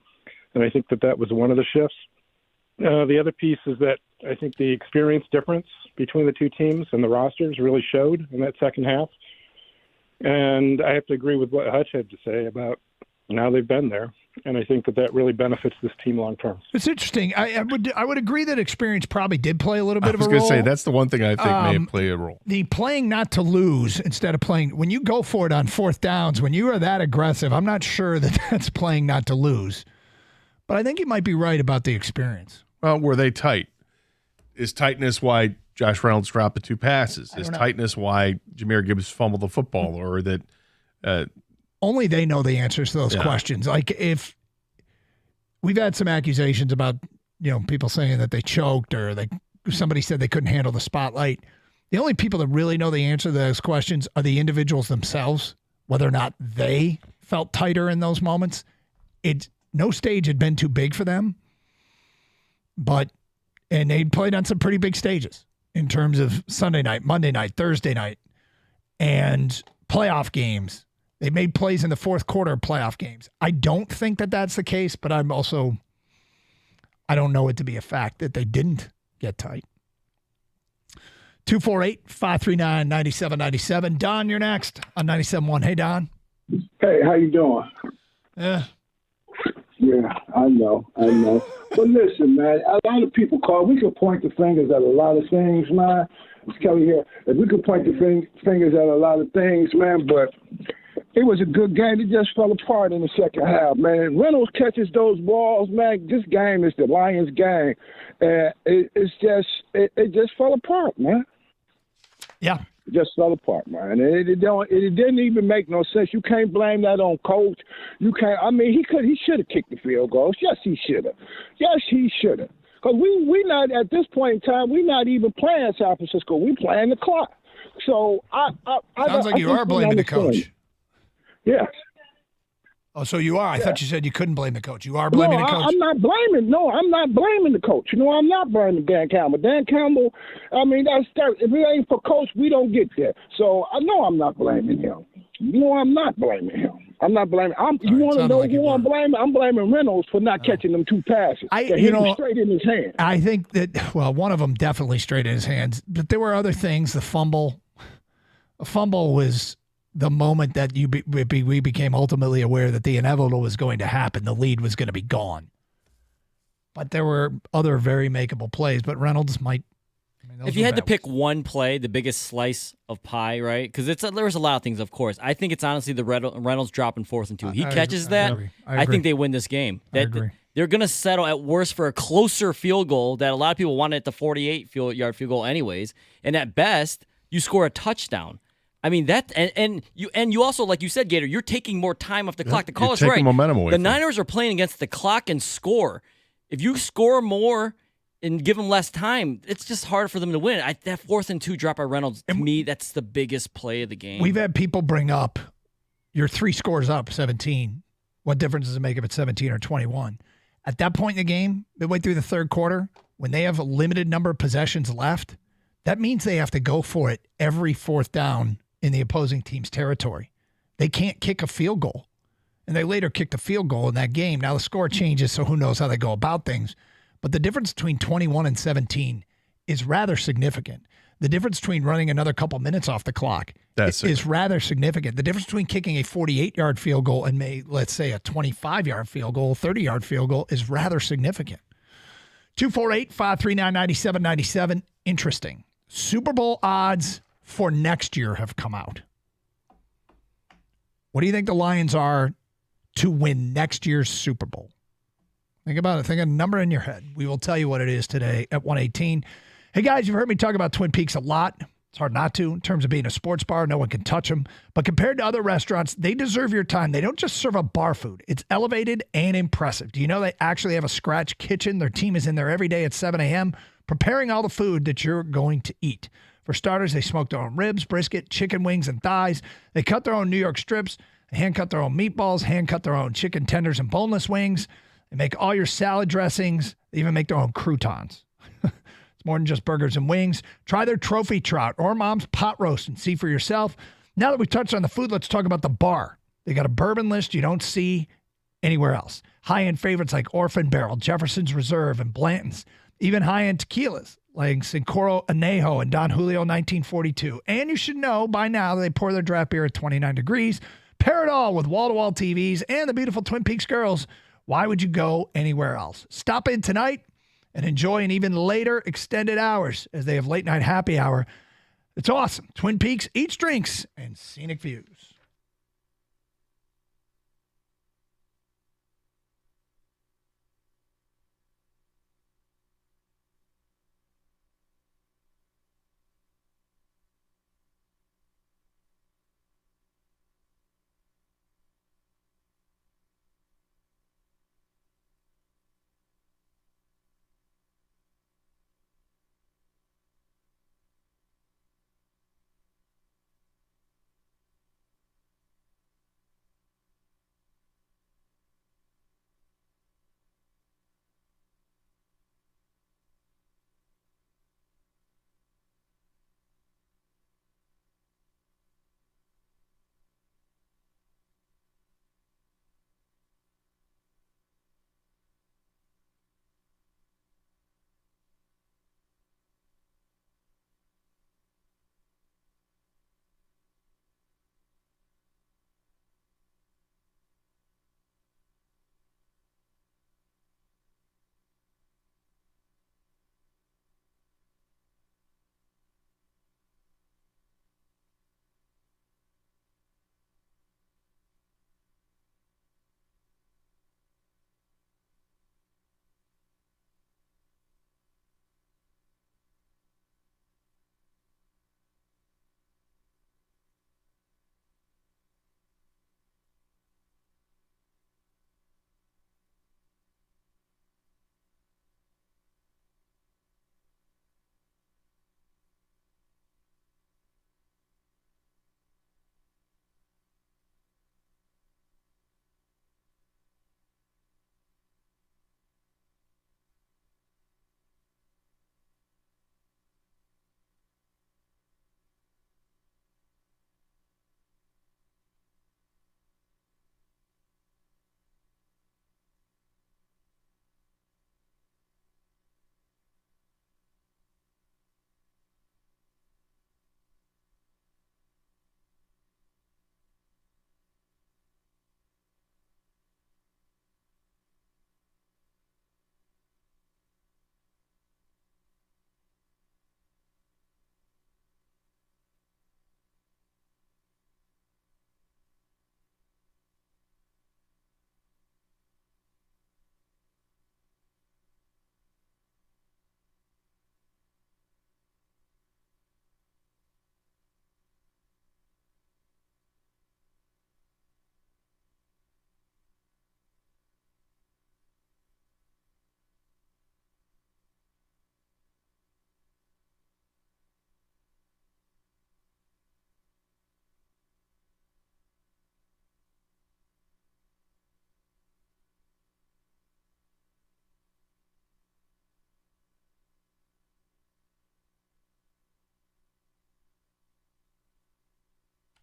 And I think that was one of the shifts. The other piece is that I think the experience difference between the two teams and the rosters really showed in that second half. And I have to agree with what Hutch had to say about now they've been there. and I think that really benefits this team long term. It's interesting. I would agree that experience probably did play a little bit of a role. I was going to say, that's the one thing I think may have played a role. The playing not to lose instead of playing, when you go for it on fourth downs, when you are that aggressive, I'm not sure that that's playing not to lose. But I think you might be right about the experience. Well, were they tight? Is tightness why Josh Reynolds dropped the 2 passes? Is tightness why Jahmyr Gibbs fumbled the football, or that only they know the answers to those questions. Like, if we've had some accusations about, people saying that they choked or somebody said they couldn't handle the spotlight. The only people that really know the answer to those questions are the individuals themselves, whether or not they felt tighter in those moments. No stage had been too big for them, and they'd played on some pretty big stages in terms of Sunday night, Monday night, Thursday night, and playoff games. They made plays in the fourth quarter of playoff games. I don't think that that's the case, but I don't know it to be a fact that they didn't get tight. 248-539-9797. Don, you're next on 97.1. Hey, Don. Hey, how you doing? Yeah, I know. But listen, man, a lot of people call. We could point the fingers at a lot of things, man. It's Kelly here. If we could point the fingers at a lot of things, man, but it was a good game. It just fell apart in the second half, man. Reynolds catches those balls, man. This game is the Lions' game. It just fell apart, man. Yeah. It just fell apart, man. It didn't even make no sense. You can't blame that on coach. You can't. I mean, he should have kicked the field goals. Yes, he should have. Because we not at this point in time. We're not even playing San Francisco. We playing the clock. So sounds like you are blaming the coach. Yeah. Oh, so you are. I thought you said you couldn't blame the coach. You are blaming the coach. I'm not blaming. No, I'm not blaming the coach. I'm not blaming Dan Campbell. Dan Campbell, I mean, if it ain't for coach, we don't get there. So I know I'm not blaming him. I'm not blaming him. I'm not blaming. You want to know who I'm blaming? I'm blaming Reynolds for not catching them 2 passes. Hit him straight in his hand. I think that, one of them definitely straight in his hands, but there were other things. The fumble. A fumble was the moment that we became ultimately aware that the inevitable was going to happen. The lead was going to be gone. But there were other very makeable plays, but Reynolds might. If you had to pick one play, the biggest slice of pie, right? Because there's a lot of things, of course. I think it's honestly the Reynolds dropping 4th and 2. He catches that. I think they win this game. I agree. They're going to settle at worst for a closer field goal that a lot of people wanted at the 48-yard field goal anyways. And at best, you score a touchdown. I mean, that and you also, like you said, Gator, you're taking more time off the clock. The call is right. Momentum away the Niners are playing against the clock and score. If you score more and give them less time, it's just hard for them to win. That 4th and 2 drop by Reynolds, to me, that's the biggest play of the game. We've had people bring up, you're 3 scores up, 17. What difference does it make if it's 17 or 21? At that point in the game, midway through the third quarter, when they have a limited number of possessions left, that means they have to go for it every 4th down in the opposing team's territory. They can't kick a field goal. And they later kicked a field goal in that game. Now the score changes, so who knows how they go about things. But the difference between 21 and 17 is rather significant. The difference between running another couple minutes off the clock is rather significant. The difference between kicking a 48-yard field goal and let's say a 25-yard field goal, 30-yard field goal is rather significant. 248-539-9797. Interesting. Super Bowl odds for next year have come out. What do you think the Lions are to win next year's Super Bowl? Think about it. Think of a number in your head. We will tell you what it is today at 118. Hey, guys, you've heard me talk about Twin Peaks a lot. It's hard not to in terms of being a sports bar. No one can touch them. But compared to other restaurants, they deserve your time. They don't just serve a bar food. It's elevated and impressive. Do you know they actually have a scratch kitchen? Their team is in there every day at 7 a.m. preparing all the food that you're going to eat. For starters, they smoke their own ribs, brisket, chicken wings, and thighs. They cut their own New York strips, hand-cut their own meatballs, hand-cut their own chicken tenders and boneless wings. They make all your salad dressings. They even make their own croutons. It's more than just burgers and wings. Try their trophy trout or Mom's pot roast and see for yourself. Now that we've touched on the food, let's talk about the bar. They got a bourbon list you don't see anywhere else. High-end favorites like Orphan Barrel, Jefferson's Reserve, and Blanton's. Even high-end tequilas like Sincoro Anejo and Don Julio 1942. And you should know by now they pour their draft beer at 29 degrees. Pair it all with wall-to-wall TVs and the beautiful Twin Peaks girls Why would you go anywhere else? Stop in tonight and enjoy an even later extended hours as they have late night happy hour. It's awesome. Twin Peaks eats drinks and scenic views.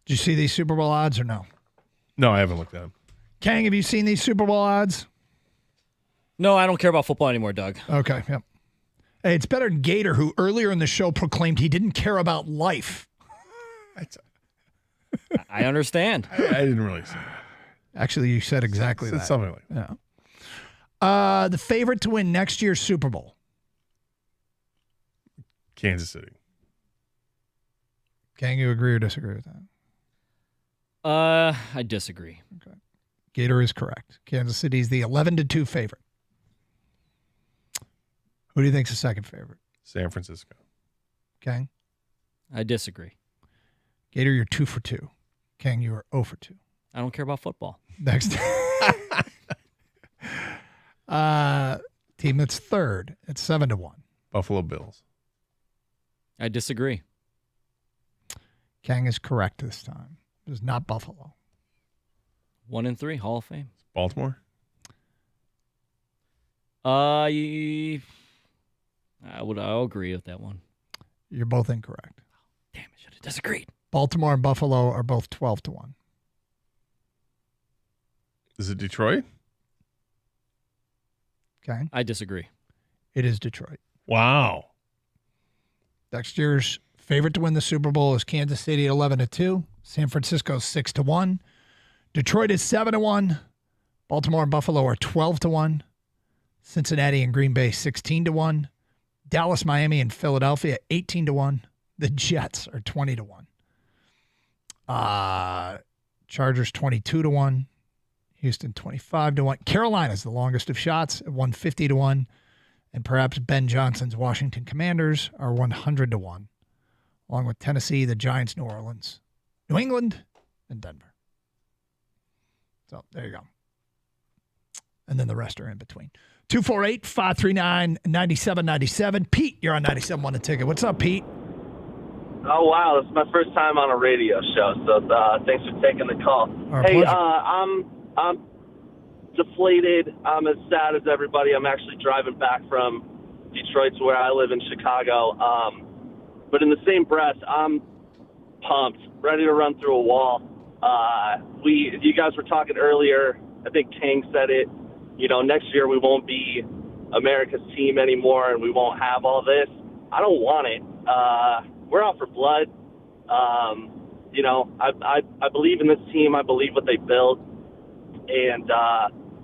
Did you see these Super Bowl odds or no? No, I haven't looked at them. Kang, have you seen these Super Bowl odds? No, I don't care about football anymore, Doug. Okay, yep. Hey, it's better than Gator, who earlier in the show proclaimed he didn't care about life. I understand. I didn't really say that. Actually, you said exactly that. Something like that. Yeah. The favorite to win next year's Super Bowl? Kansas City. Kang, you agree or disagree with that? I disagree. Okay. Gator is correct. Kansas City is the 11-2 favorite. Who do you think's the second favorite? San Francisco. Kang? I disagree. Gator, you're 2 for 2. Kang, you are 0 for 2. I don't care about football. Next. Team that's third at 7-1. Buffalo Bills. I disagree. Kang is correct this time. It is not Buffalo. 1-3, Hall of Fame. Baltimore. I'll agree with that one. You're both incorrect. Damn, I should have disagreed. Baltimore and Buffalo are both 12-1. Is it Detroit? Okay. I disagree. It is Detroit. Wow. Next year's favorite to win the Super Bowl is Kansas City at 11-2. San Francisco 6-1. Detroit is 7-1. Baltimore and Buffalo are 12-1. Cincinnati and Green Bay 16-1. Dallas, Miami, and Philadelphia 18-1. The Jets are 20-1. Chargers 22-1. Houston 25-1. Carolina's the longest of shots at 150-1. And perhaps Ben Johnson's Washington Commanders are 100-1. Along with Tennessee, the Giants, New Orleans, New England, and Denver. So there you go. And then the rest are in between. 248-539-9797. Pete, you're on 97.1 The Ticket. What's up, Pete? Oh, wow. This is my first time on a radio show, so thanks for taking the call. Hey, I'm deflated. I'm as sad as everybody. I'm actually driving back from Detroit to where I live in Chicago. But in the same breath, I'm pumped, ready to run through a wall. You guys were talking earlier. I think Tang said it. Next year we won't be America's team anymore, and we won't have all this. I don't want it. We're out for blood. I believe in this team. I believe what they built, and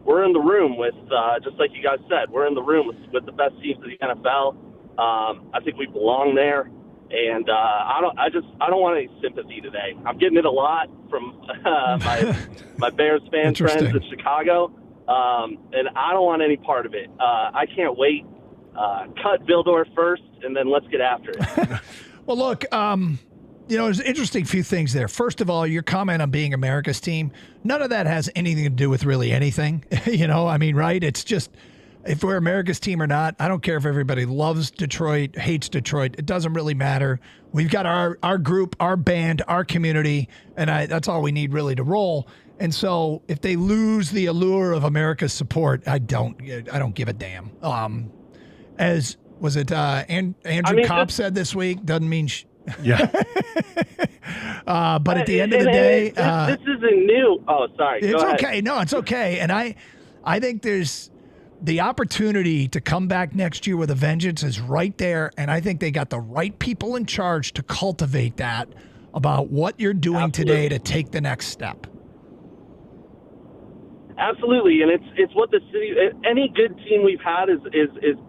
we're in the room with, just like you guys said, we're in the room with the best teams in the NFL. I think we belong there. And I don't want any sympathy today. I'm getting it a lot from my Bears fan friends in Chicago, and I don't want any part of it. I can't wait. Cut Vildor first, and then let's get after it. Well, look, there's an interesting few things there. First of all, your comment on being America's team, none of that has anything to do with really anything. Right? It's just, if we're America's team or not, I don't care if everybody loves Detroit, hates Detroit. It doesn't really matter. We've got our group, our band, our community, and that's all we need really to roll. And so if they lose the allure of America's support, I don't give a damn. As was it Andrew Kopp said this week, doesn't mean yeah. But at the end of the day, this isn't new. Oh, sorry. It's Go okay. ahead. No, it's okay. And I think there's the opportunity to come back next year with a vengeance is right there. And I think they got the right people in charge to cultivate that about what you're doing today to take the next step. Absolutely, and it's what the city. Any good team we've had is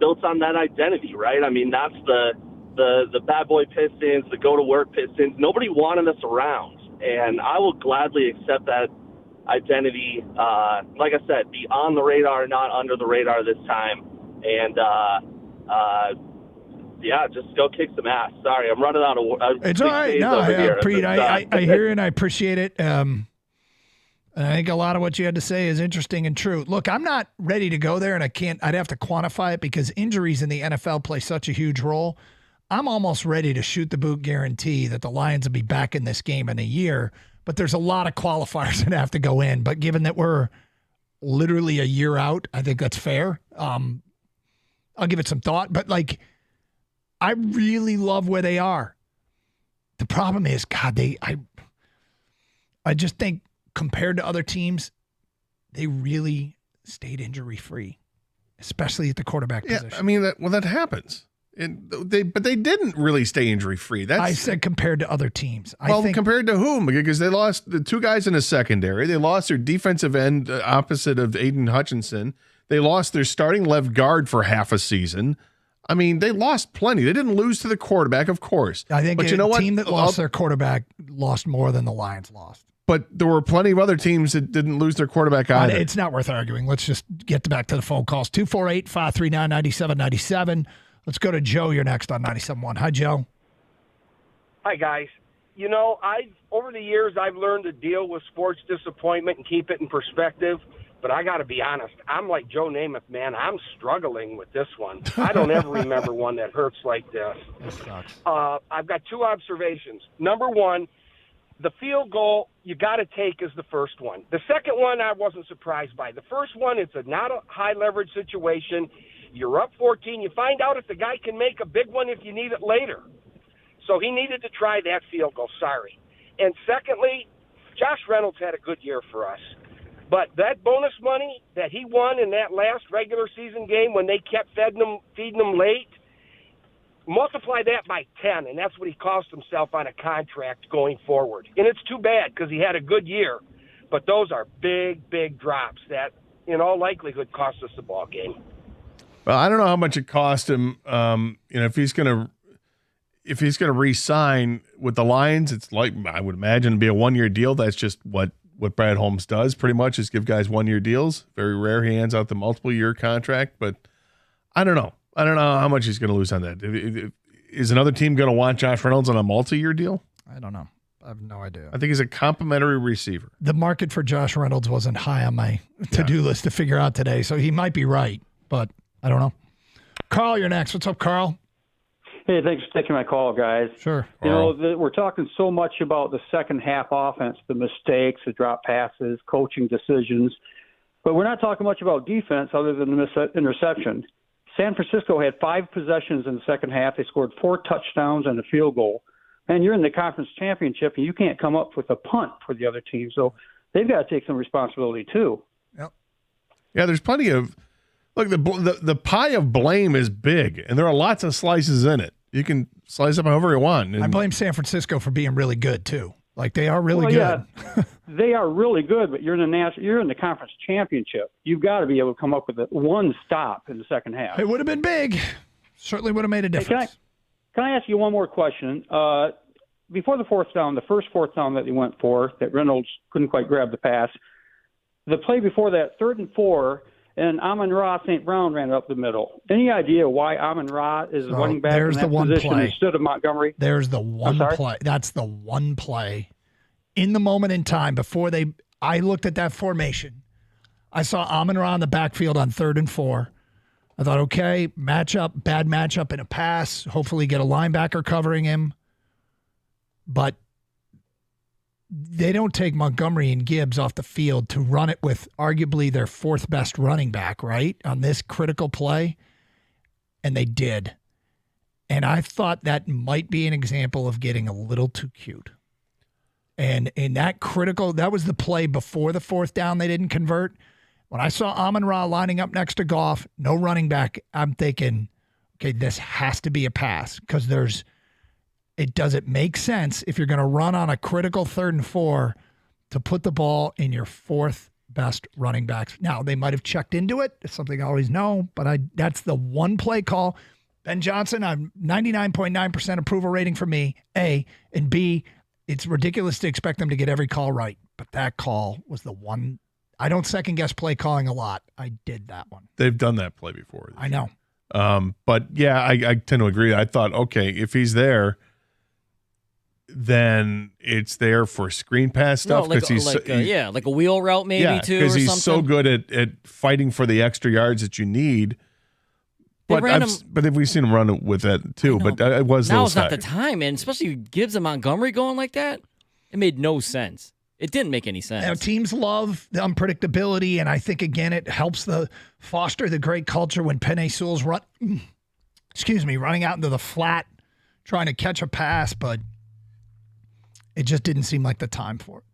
built on that identity, right? I mean, that's the bad boy Pistons, the go to work Pistons. Nobody wanted us around, and I will gladly accept that identity. Like I said, be on the radar, not under the radar this time, and just go kick some ass. Sorry, I'm running out of. It's all right. No, Pete, I hear you and I appreciate it. And I think a lot of what you had to say is interesting and true. Look, I'm not ready to go there, and I'd have to quantify it because injuries in the NFL play such a huge role. I'm almost ready to shoot the boot guarantee that the Lions will be back in this game in a year, but there's a lot of qualifiers that have to go in. But given that we're literally a year out, I think that's fair. I'll give it some thought, but I really love where they are. The problem is, God, I just think, compared to other teams, they really stayed injury-free, especially at the quarterback position. I mean, that happens. But they didn't really stay injury-free. I said compared to other teams. Compared to whom? Because they lost the two guys in the secondary. They lost their defensive end opposite of Aiden Hutchinson. They lost their starting left guard for half a season. I mean, they lost plenty. They didn't lose to the quarterback, of course. I think a team that lost their quarterback lost more than the Lions lost. But there were plenty of other teams that didn't lose their quarterback either. It's not worth arguing. Let's just get back to the phone calls. 248-539-9797. Let's go to Joe. You're next on 97.1. Hi, Joe. Hi, guys. Over the years, I've learned to deal with sports disappointment and keep it in perspective. But I got to be honest. I'm like Joe Namath, man. I'm struggling with this one. I don't ever remember one that hurts like this. I've got two observations. Number one, the field goal you got to take is the first one. The second one I wasn't surprised by. The first one, it's not a high-leverage situation. You're up 14. You find out if the guy can make a big one if you need it later. So he needed to try that field goal. Sorry. And secondly, Josh Reynolds had a good year for us. But that bonus money that he won in that last regular season game when they kept feeding him late, multiply that by 10, and that's what he cost himself on a contract going forward. And it's too bad because he had a good year, but those are big, big drops that in all likelihood cost us the ball game. Well, I don't know how much it cost him. If he's gonna re-sign with the Lions, it's like, I would imagine, it'd be a 1-year deal. That's just what Brad Holmes does, pretty much, is give guys 1-year deals. Very rare he hands out the multiple-year contract, but I don't know. I don't know how much he's going to lose on that. Is another team going to want Josh Reynolds on a multi-year deal? I don't know. I have no idea. I think he's a complimentary receiver. The market for Josh Reynolds wasn't high on my to-do list to figure out today, so he might be right, but I don't know. Carl, you're next. What's up, Carl? Hey, thanks for taking my call, guys. Sure. You know, we're talking so much about the second half offense, the mistakes, the drop passes, coaching decisions, but we're not talking much about defense other than the interception. San Francisco had 5 possessions in the second half. They scored 4 touchdowns and a field goal. And you're in the conference championship, and you can't come up with a punt for the other team. So they've got to take some responsibility too. Yep. Yeah, there's plenty of – look, the pie of blame is big, and there are lots of slices in it. You can slice up however you want. I blame San Francisco for being really good too. Like, they are really good. Yeah, they are really good, but you're in the conference championship. You've got to be able to come up with one stop in the second half. It would have been big. Certainly would have made a difference. Hey, can I ask you one more question? Before the fourth down, the first fourth down that they went for, that Reynolds couldn't quite grab the pass, the play before that, 3rd and 4, and Amon-Ra St. Brown ran up the middle. Any idea why Amon-Ra is running back in that position instead of Montgomery? There's the one play. That's the one play in the moment in time before I looked at that formation. I saw Amon-Ra in the backfield on 3rd and 4. I thought, okay, bad matchup in a pass. Hopefully get a linebacker covering him. But they don't take Montgomery and Gibbs off the field to run it with arguably their 4th best running back, right, on this critical play. And they did. And I thought that might be an example of getting a little too cute. And in that that was the play before the 4th down they didn't convert. When I saw Amon-Ra lining up next to Goff, no running back, I'm thinking, okay, this has to be a pass because it doesn't make sense if you're going to run on a critical 3rd and 4 to put the ball in your 4th best running backs. Now, they might have checked into it. It's something I always know, but that's the one play call. Ben Johnson, I'm 99.9% approval rating for me, A, and B, it's ridiculous to expect them to get every call right, but that call was the one. I don't second-guess play calling a lot. I did that one. They've done that play before. I know. But, yeah, I tend to agree. I thought, okay, if he's there, then it's there for screen pass stuff. Like a wheel route maybe too, because he's something. so good at fighting for the extra yards that you need. But we've seen him run with that too. But it was now it's not the time, and especially Gibbs and Montgomery going like that. It made no sense. It didn't make any sense. Now, teams love the unpredictability, and I think again it helps foster the great culture when Penei Sewell's running out into the flat, trying to catch a pass, but it just didn't seem like the time for it.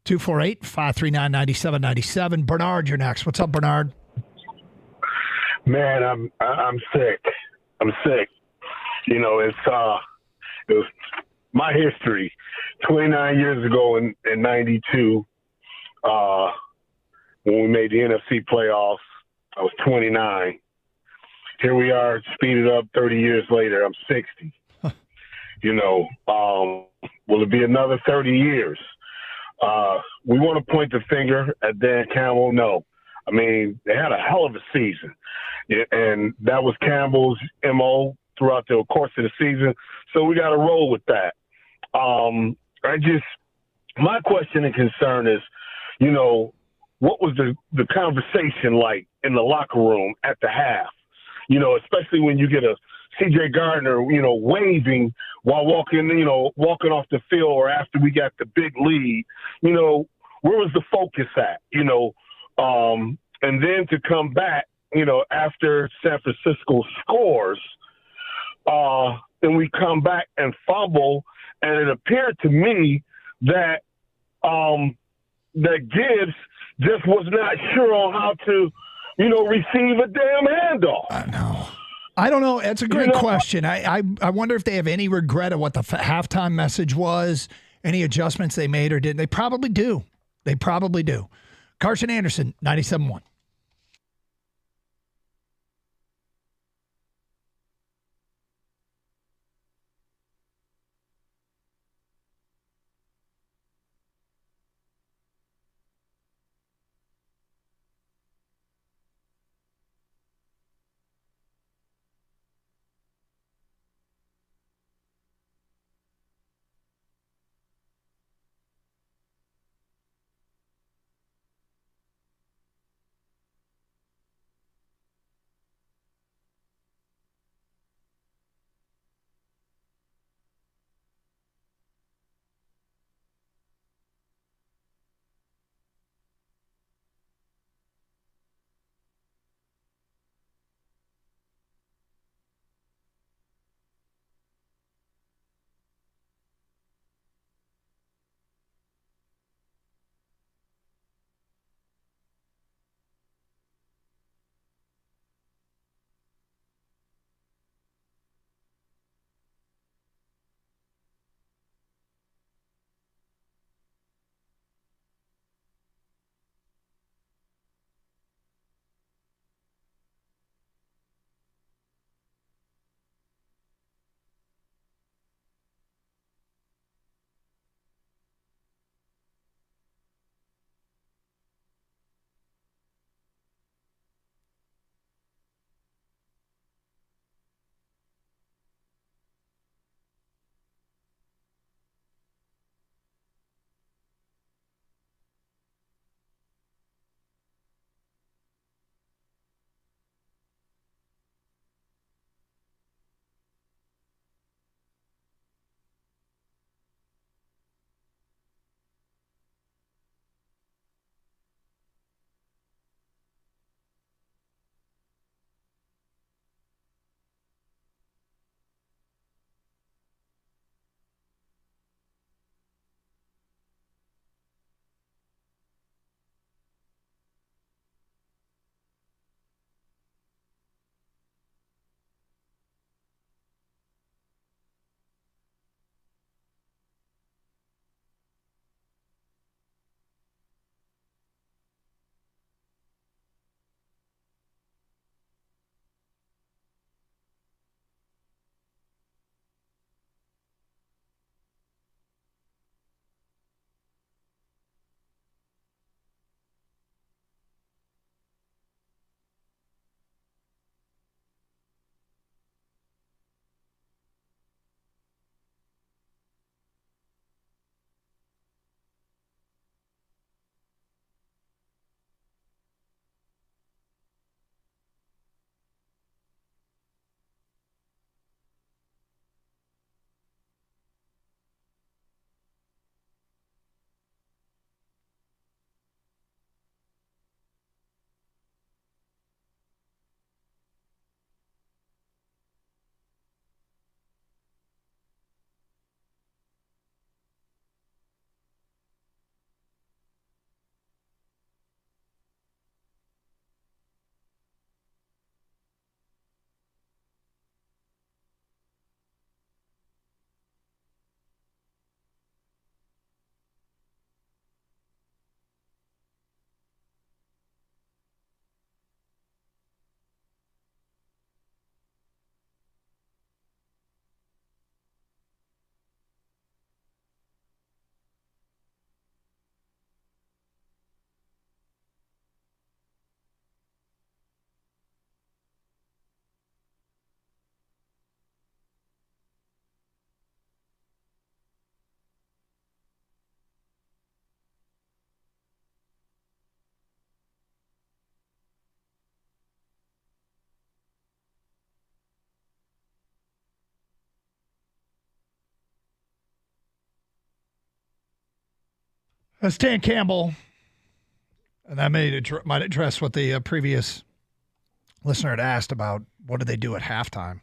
248-539-9797. Bernard, you're next. What's up, Bernard? Man, I'm sick. I'm sick. You know, it was my history. 29 years ago in 92, when we made the NFC playoffs, I was 29. Here we are, speeded up 30 years later. I'm 60. You know, will it be another 30 years? We want to point the finger at Dan Campbell? No. I mean, they had a hell of a season. And that was Campbell's MO throughout the course of the season. So we got to roll with that. My question and concern is, you know, what was the conversation like in the locker room at the half? You know, especially when you get a C.J. Gardner, you know, waving while walking off the field or after we got the big lead. You know, where was the focus at? You know, and then to come back, you know, after San Francisco scores, then we come back and fumble, and it appeared to me that that Gibbs just was not sure on how to, you know, receive a damn handoff. I don't know. That's a great question. I wonder if they have any regret of what the halftime message was, any adjustments they made or didn't. They probably do. Carson Anderson, 97.1. Stan Campbell, and that might address what the previous listener had asked about what did they do at halftime.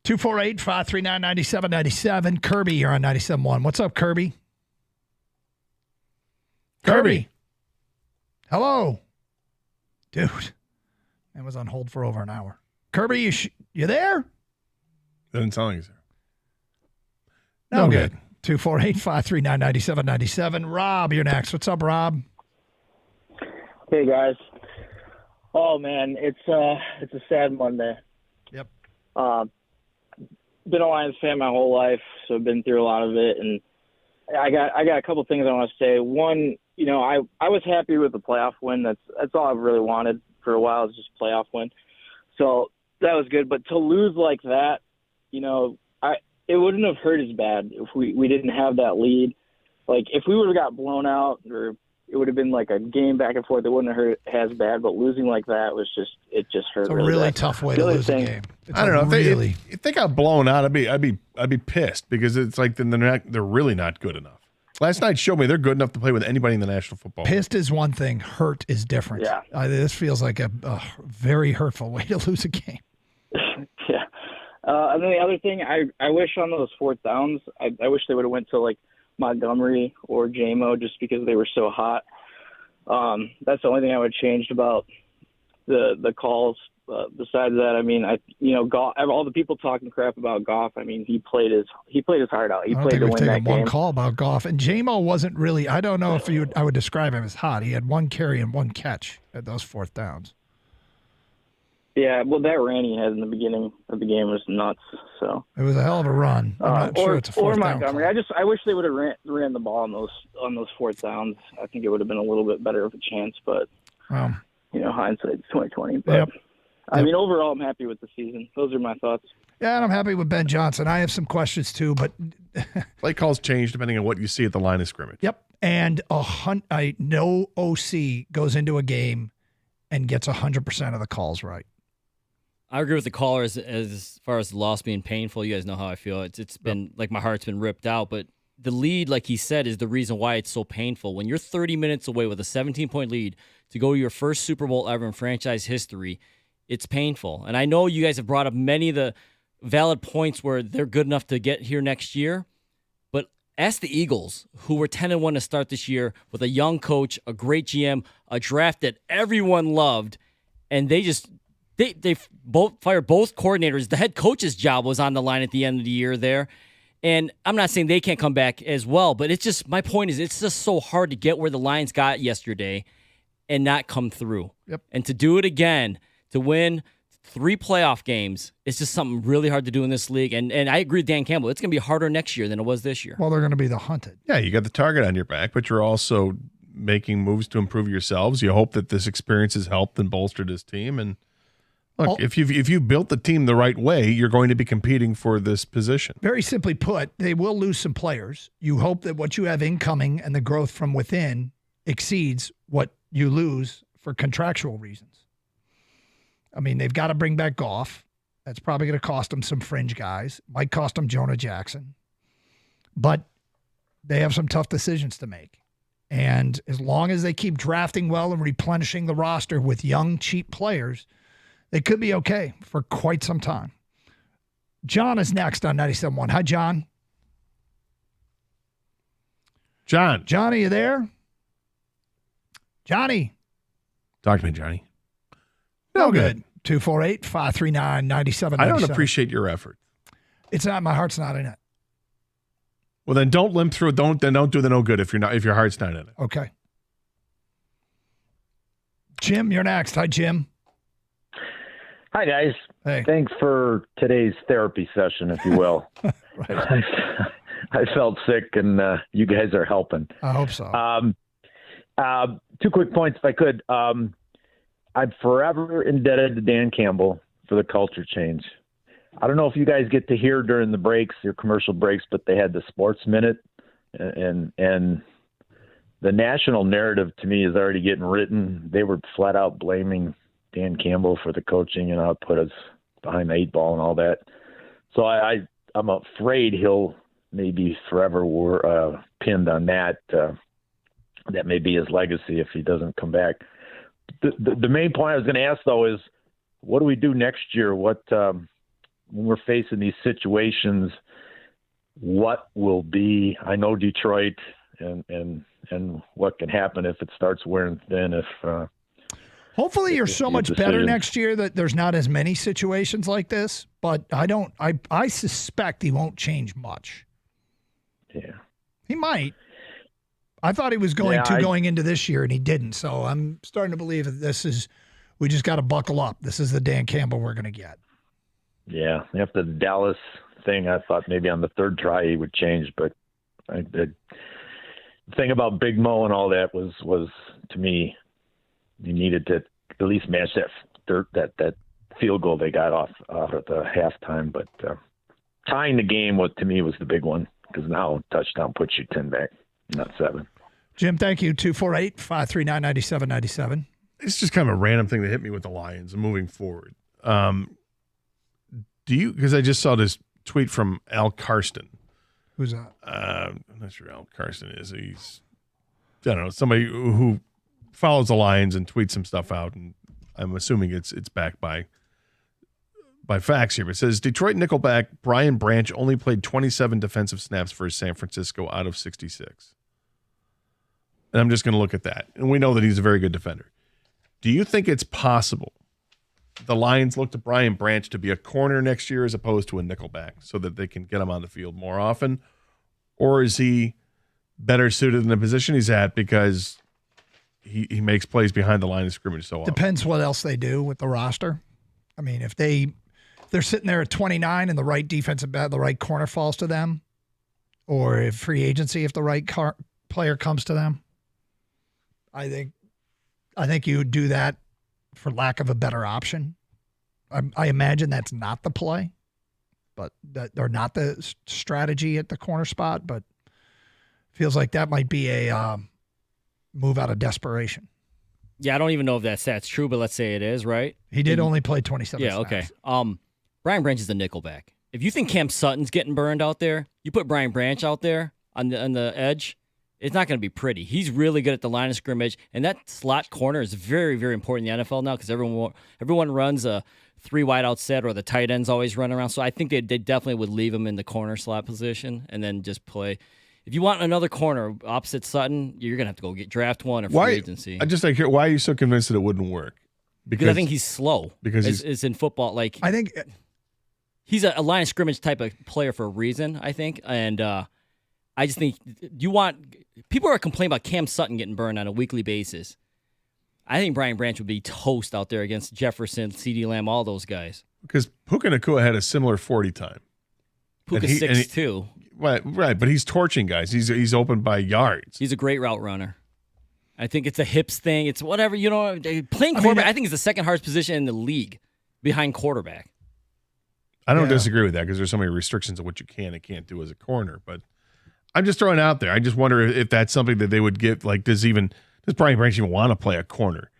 248-539-9797. Kirby, you're on 97.1. What's up, Kirby? Kirby. Hello. Dude, I was on hold for over an hour. Kirby, you there? Doesn't sound like he's there. No, good. 248-539-9797. Rob, you're next. What's up, Rob? Hey guys. Oh man, it's a sad Monday. Yep. Been a Lions fan my whole life, so I've been through a lot of it, and I got a couple things I want to say. One, I was happy with the playoff win. That's all I've really wanted for a while, is just a playoff win. So that was good. But to lose like that, it wouldn't have hurt as bad if we didn't have that lead. Like if we would have got blown out, or it would have been like a game back and forth, it wouldn't have hurt as bad. But losing like that it just hurt. It's a really bad. tough way to lose a game. I don't know. If they got blown out, I'd be pissed, because it's like they're really not good enough. Last night showed me they're good enough to play with anybody in the National Football League. Pissed is one thing. Hurt is different. Yeah. This feels like a very hurtful way to lose a game. Yeah. And then the other thing, I wish on those fourth downs, I wish they would have went to like Montgomery or JMO, just because they were so hot. That's the only thing I would have changed about the calls. Besides that, Goff, all the people talking crap about Goff, he played his heart out. He played to win that game. One call about Goff, and JMO wasn't really. I don't know if I would describe him as hot. He had one carry and one catch at those fourth downs. Yeah, well, that run he had in the beginning of the game was nuts. So it was a hell of a run. I'm not sure it's a fourth down. Or Montgomery. I wish they would have ran the ball on those fourth downs. I think it would have been a little bit better of a chance. But hindsight's 2020. But yep. Overall, I'm happy with the season. Those are my thoughts. Yeah, and I'm happy with Ben Johnson. I have some questions too, but play calls change depending on what you see at the line of scrimmage. Yep, and no OC goes into a game and gets 100% of the calls right. I agree with the caller as far as the loss being painful. You guys know how I feel. It's been like my heart's been ripped out, but the lead, like he said, is the reason why it's so painful. When you're 30 minutes away with a 17-point lead to go to your first Super Bowl ever in franchise history, it's painful. And I know you guys have brought up many of the valid points where they're good enough to get here next year, but ask the Eagles, who were 10-1 to start this year with a young coach, a great GM, a draft that everyone loved, and they both fired both coordinators. The head coach's job was on the line at the end of the year there. And I'm not saying they can't come back as well, but it's just, my point is, it's just so hard to get where the Lions got yesterday and not come through. Yep. And to do it again, to win 3 playoff games, it's just something really hard to do in this league. And I agree with Dan Campbell. It's going to be harder next year than it was this year. Well, they're going to be the hunted. Yeah, you got the target on your back, but you're also making moves to improve yourselves. You hope that this experience has helped and bolstered his team. And look, if you built the team the right way, you're going to be competing for this position. Very simply put, they will lose some players. You hope that what you have incoming and the growth from within exceeds what you lose for contractual reasons. They've got to bring back Goff. That's probably going to cost them some fringe guys. Might cost them Jonah Jackson. But they have some tough decisions to make. And as long as they keep drafting well and replenishing the roster with young, cheap players, they could be okay for quite some time. John is next on 97.1. Hi, John. John, are you there? Johnny. Talk to me, Johnny. No good. 248-539-9797. I don't appreciate your effort. It's not. My heart's not in it. Well, then don't limp through. Don't do the no good if your heart's not in it. Okay. Jim, you're next. Hi, Jim. Hi, guys. Hey. Thanks for today's therapy session, if you will. I felt sick, and you guys are helping. I hope so. 2 quick points, if I could. I'm forever indebted to Dan Campbell for the culture change. I don't know if you guys get to hear during the breaks, your commercial breaks, but they had the Sports Minute, and the national narrative to me is already getting written. They were flat out blaming Dan Campbell for the coaching and how it put us behind the 8 ball and all that. So I'm afraid he'll maybe forever pinned on that. That may be his legacy if he doesn't come back. The main point I was going to ask, though, is what do we do next year? What when we're facing these situations, what will be? I know Detroit and what can happen if it starts wearing thin. Hopefully, you're so much better next year that there's not as many situations like this. But I suspect he won't change much. Yeah, he might. I thought he was going going into this year, and he didn't. So I'm starting to believe that we just got to buckle up. This is the Dan Campbell we're going to get. Yeah, after the Dallas thing, I thought maybe on the third try he would change, but the thing about Big Mo and all that was to me, you needed to at least match that field goal they got off at the halftime. But tying the game to me was the big one, because now touchdown puts you 10 back, not 7. Jim, thank you. 248-539-9797. It's just kind of a random thing that hit me with the Lions and moving forward. Because I just saw this tweet from Al Karsten. Who's that? I'm not sure who Al Karsten is. He's, I don't know, somebody who follows the Lions and tweets some stuff out, and I'm assuming it's backed by facts here. But it says Detroit nickelback Brian Branch only played 27 defensive snaps for San Francisco out of 66. And I'm just going to look at that. And we know that he's a very good defender. Do you think it's possible the Lions look to Brian Branch to be a corner next year as opposed to a nickelback so that they can get him on the field more often? Or is he better suited in the position he's at because he makes plays behind the line of scrimmage so often? Depends what else they do with the roster. I mean, if they're sitting there at 29 and the right the right corner falls to them, or if free agency, if the right player comes to them, I think you would do that for lack of a better option. I imagine that's not the play, but they're not the strategy at the corner spot, but feels like that might be a move out of desperation. Yeah, I don't even know if that stat's true, but let's say it is, right? He did only play 27 snaps. Yeah, okay. Brian Branch is the nickelback. If you think Cam Sutton's getting burned out there, you put Brian Branch out there on the edge, it's not going to be pretty. He's really good at the line of scrimmage, and that slot corner is very, very important in the NFL now because everyone runs a 3 wide out set, or the tight ends always run around. So I think they definitely would leave him in the corner slot position and then just play. If you want another corner opposite Sutton, you're going to have to go draft one or free agency. I just why are you so convinced that it wouldn't work? Because I think he's slow. Because it's in football. Like, I think he's a line of scrimmage type of player for a reason, I think. And I just think people are complaining about Cam Sutton getting burned on a weekly basis. I think Brian Branch would be toast out there against Jefferson, CeeDee Lamb, all those guys. Because Puka Nacua had a similar 40 time. Puka's 6'2". Right, but he's torching guys. He's open by yards. He's a great route runner. I think it's a hips thing. It's whatever, playing quarterback, I think, is the second hardest position in the league behind quarterback. I don't disagree with that because there's so many restrictions on what you can and can't do as a corner. But I'm just throwing it out there. I just wonder if that's something that they would get. Like, does Brian Branch even want to play a corner?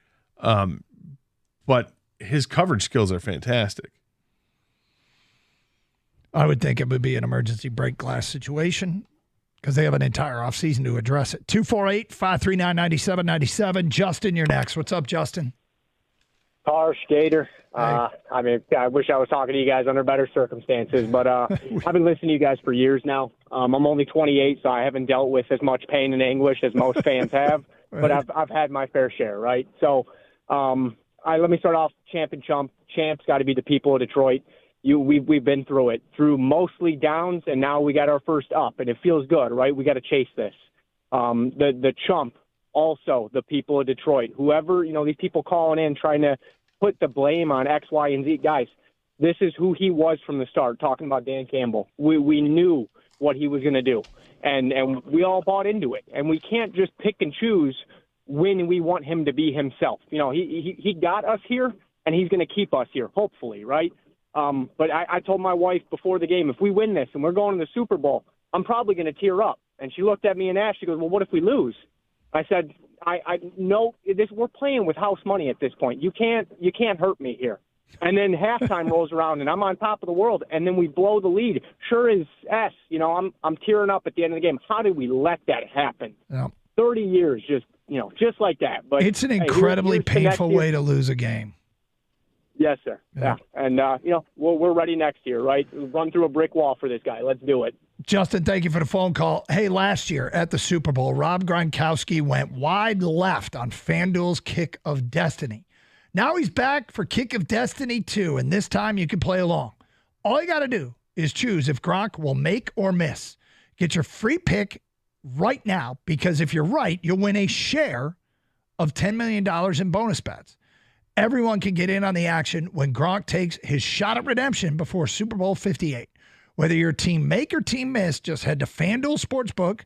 But his coverage skills are fantastic. I would think it would be an emergency break glass situation because they have an entire offseason to address it. 248-539-9797. Justin, you're next. What's up, Justin? Car skater. I wish I was talking to you guys under better circumstances, but I've been listening to you guys for years now. I'm only 28, so I haven't dealt with as much pain and anguish as most fans have, but I've had my fair share, right? So let me start off champ and chump. Champ's got to be the people of Detroit. We've been through it, through mostly downs, and now we got our first up, and it feels good, right? We got to chase this. The chump, also the people of Detroit. Whoever, these people calling in trying to put the blame on X, Y, and Z. Guys, this is who he was from the start, talking about Dan Campbell. We knew what he was going to do, and we all bought into it. And we can't just pick and choose when we want him to be himself. He got us here, and he's going to keep us here, hopefully, right? But I told my wife before the game, if we win this and we're going to the Super Bowl, I'm probably going to tear up. And she looked at me and asked, she goes, well, what if we lose? I said, I know we're playing with house money at this point. You can't hurt me here. And then halftime rolls around and I'm on top of the world, and then we blow the lead. Sure as S, I'm tearing up at the end of the game. How did we let that happen? Yeah. 30 years, just like that. But it's an incredibly painful way to lose a game. Yes, sir. Yeah. And, we're ready next year, right? Run through a brick wall for this guy. Let's do it. Justin, thank you for the phone call. Hey, last year at the Super Bowl, Rob Gronkowski went wide left on FanDuel's Kick of Destiny. Now he's back for Kick of Destiny 2, and this time you can play along. All you got to do is choose if Gronk will make or miss. Get your free pick right now, because if you're right, you'll win a share of $10 million in bonus bets. Everyone can get in on the action when Gronk takes his shot at redemption before Super Bowl 58. Whether you're team make or team miss, just head to FanDuel Sportsbook.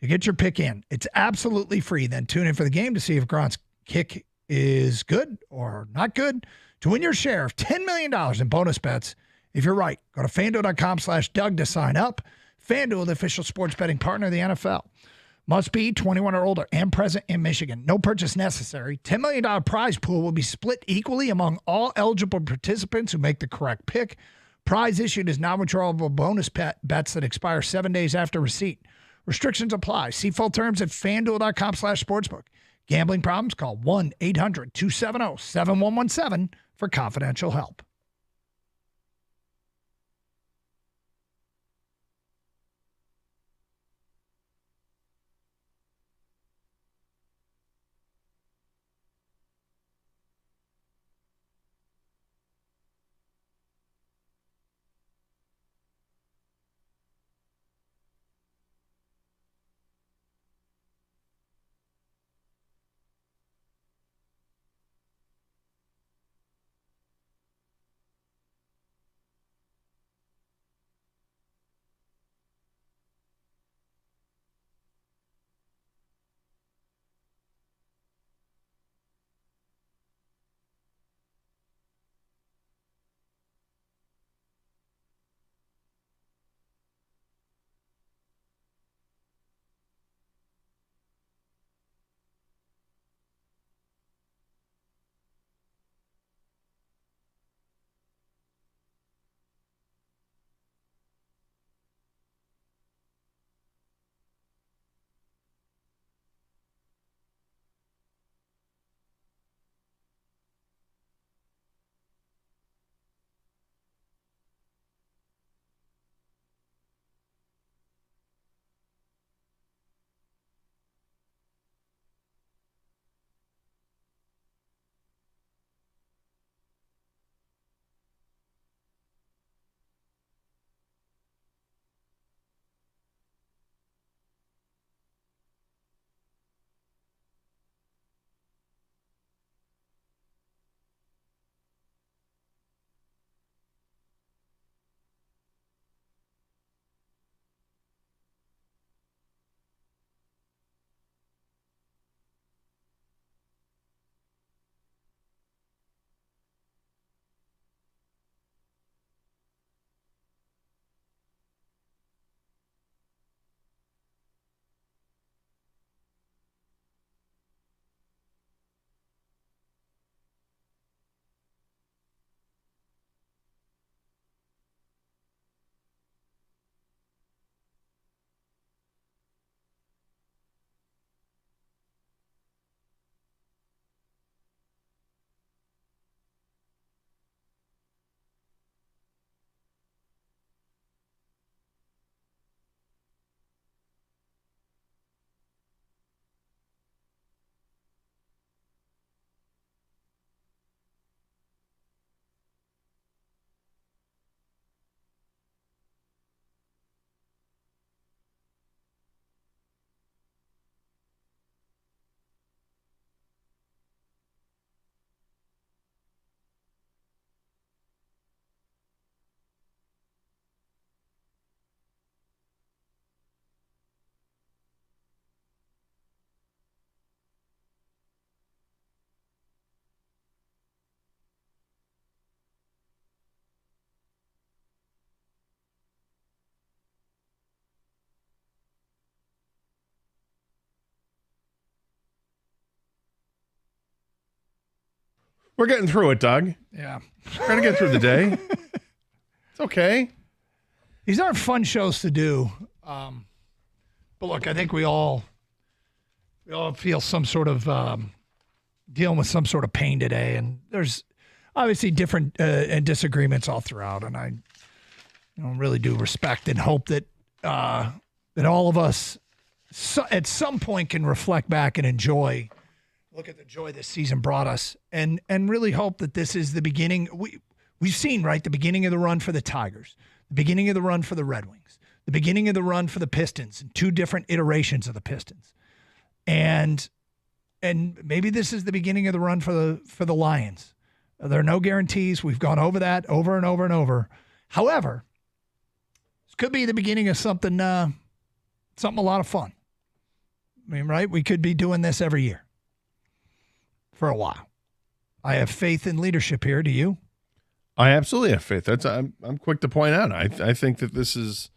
You get your pick in. It's absolutely free. Then tune in for the game to see if Gronk's kick is good or not good to win your share of $10 million in bonus bets. If you're right, go to FanDuel.com/Doug to sign up. FanDuel, the official sports betting partner of the NFL. Must be 21 or older and present in Michigan. No purchase necessary. $10 million prize pool will be split equally among all eligible participants who make the correct pick. Prize issued is non-withdrawable bonus bets that expire 7 days after receipt. Restrictions apply. See full terms at FanDuel.com/sportsbook. Gambling problems? Call 1-800-270-7117 for confidential help. We're getting through it, Doug. Yeah. We're going to get through the day. It's okay. These aren't fun shows to do. But look, I think we all feel some sort of dealing with some sort of pain today. And there's obviously different and disagreements all throughout. And I really do respect and hope that that all of us at some point can reflect back and look at the joy this season brought us, and really hope that this is the beginning. We've seen, right, the beginning of the run for the Tigers, the beginning of the run for the Red Wings, the beginning of the run for the Pistons, and 2 different iterations of the Pistons. And maybe this is the beginning of the run for the Lions. There are no guarantees. We've gone over that over and over and over. However, this could be the beginning of something a lot of fun. I mean, right? We could be doing this every year for a while. I have faith in leadership here. Do you? I absolutely have faith. I'm quick to point out. I think that this is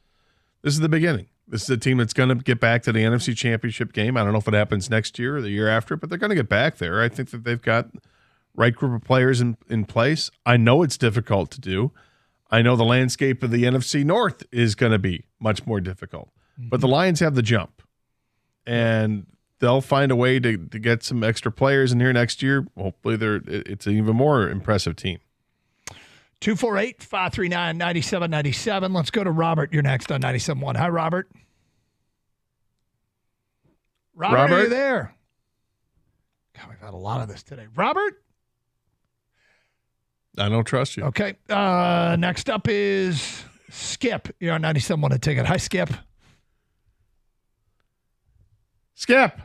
the beginning. This is a team that's going to get back to the NFC Championship game. I don't know if it happens next year or the year after, but they're going to get back there. I think that they've got right group of players in place. I know it's difficult to do. I know the landscape of the NFC North is going to be much more difficult. But the Lions have the jump. And they'll find a way to get some extra players in here next year. Hopefully it's an even more impressive team. 248-539-9797. Let's go to Robert. You're next on 97.1. Hi, Robert. Robert, are you there? God, we've had a lot of this today. Robert? I don't trust you. Okay. Next up is Skip. You're on 97.1 a ticket. Hi, Skip. Skip.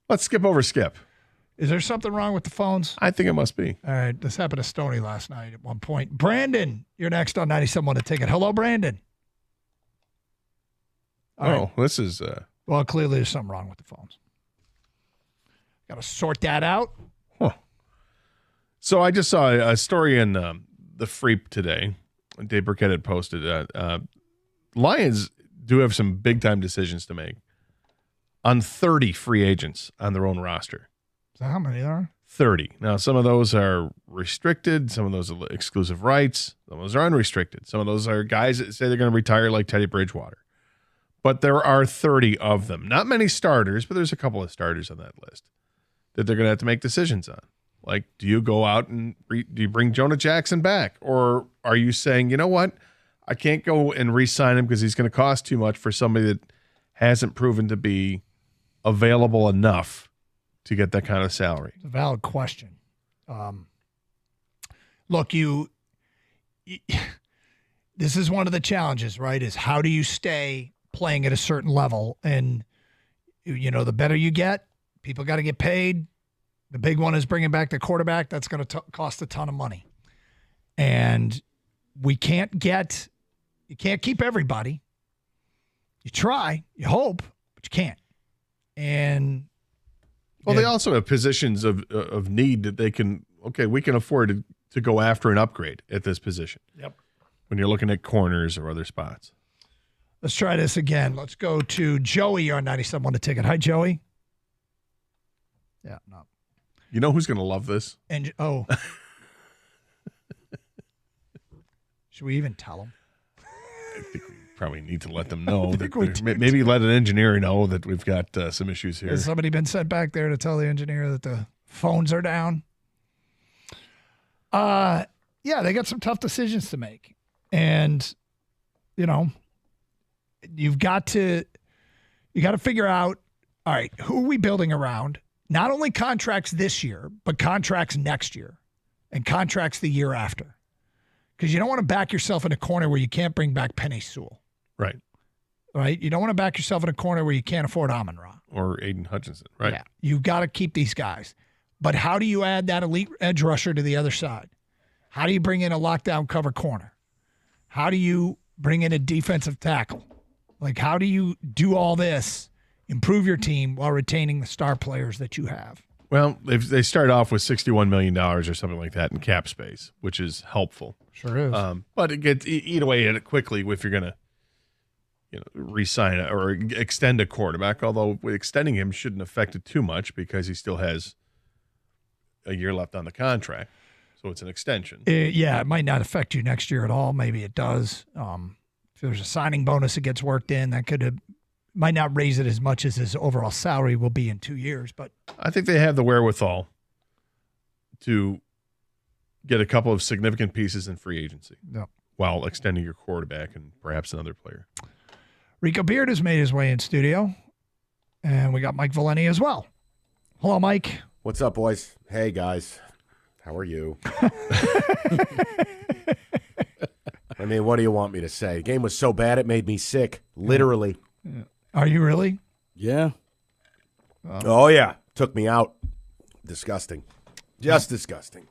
Let's skip over Skip. Is there something wrong with the phones? I think it must be. All right. This happened to Stoney last night at one point. Brandon, you're next on 97.1 a ticket. Hello, Brandon. Right. This is... Well, clearly there's something wrong with the phones. Got to sort that out. Huh. So I just saw a story in the Freep today. Dave Burkett had posted Lions do have some big-time decisions to make on 30 free agents on their own roster. So how many are? 30. Now, some of those are restricted. Some of those are exclusive rights. Some of those are unrestricted. Some of those are guys that say they're going to retire like Teddy Bridgewater. But there are 30 of them. Not many starters, but there's a couple of starters on that list that they're going to have to make decisions on. Like, do you go out and do you bring Jonah Jackson back? Or are you saying, you know what? I can't go and re-sign him because he's going to cost too much for somebody that hasn't proven to be available enough to get that kind of salary? It's a valid question. Look, this is one of the challenges, right? Is how do you stay playing at a certain level? And, you know, the better you get, people got to get paid. The big one is bringing back the quarterback. That's going to cost a ton of money. And you can't keep everybody. You try, you hope, but you can't. And well, they also have positions of need that they can, we can afford to go after an upgrade at this position. Yep. When you're looking at corners or other spots. Let's try this again. Let's go to Joey. You're on 97.1 a ticket. Hi, Joey. Yeah, no. You know who's going to love this? And should we even tell them? I think we probably need to let them know. Maybe let an engineer know that we've got some issues here. Has somebody been sent back there to tell the engineer that the phones are down? Yeah, they got some tough decisions to make. And, you know, you got to figure out, all right, who are we building around? Not only contracts this year, but contracts next year and contracts the year after. Because you don't want to back yourself in a corner where you can't bring back Penei Sewell. Right. Right? You don't want to back yourself in a corner where you can't afford Amon-Ra. Or Aiden Hutchinson. Right. Yeah. You've got to keep these guys. But how do you add that elite edge rusher to the other side? How do you bring in a lockdown cover corner? How do you bring in a defensive tackle? Like, how do you do all this, improve your team while retaining the star players that you have? Well, they start off with $61 million or something like that in cap space, which is helpful. Sure is. But it gets eat away at it quickly if you're going to, re-sign or extend a quarterback. Although extending him shouldn't affect it too much because he still has a year left on the contract, so it's an extension. Yeah, it might not affect you next year at all. Maybe it does. If there's a signing bonus that gets worked in, that might not raise it as much as his overall salary will be in 2 years. But I think they have the wherewithal to get a couple of significant pieces in free agency while extending your quarterback and perhaps another player. Rico Beard has made his way in studio, and we got Mike Valeni as well. Hello, Mike. What's up, boys? Hey, guys. How are you? Let mean, what do you want me to say? The game was so bad it made me sick, literally. Yeah. Are you really? Yeah. Oh, yeah. Took me out. Disgusting. Just disgusting.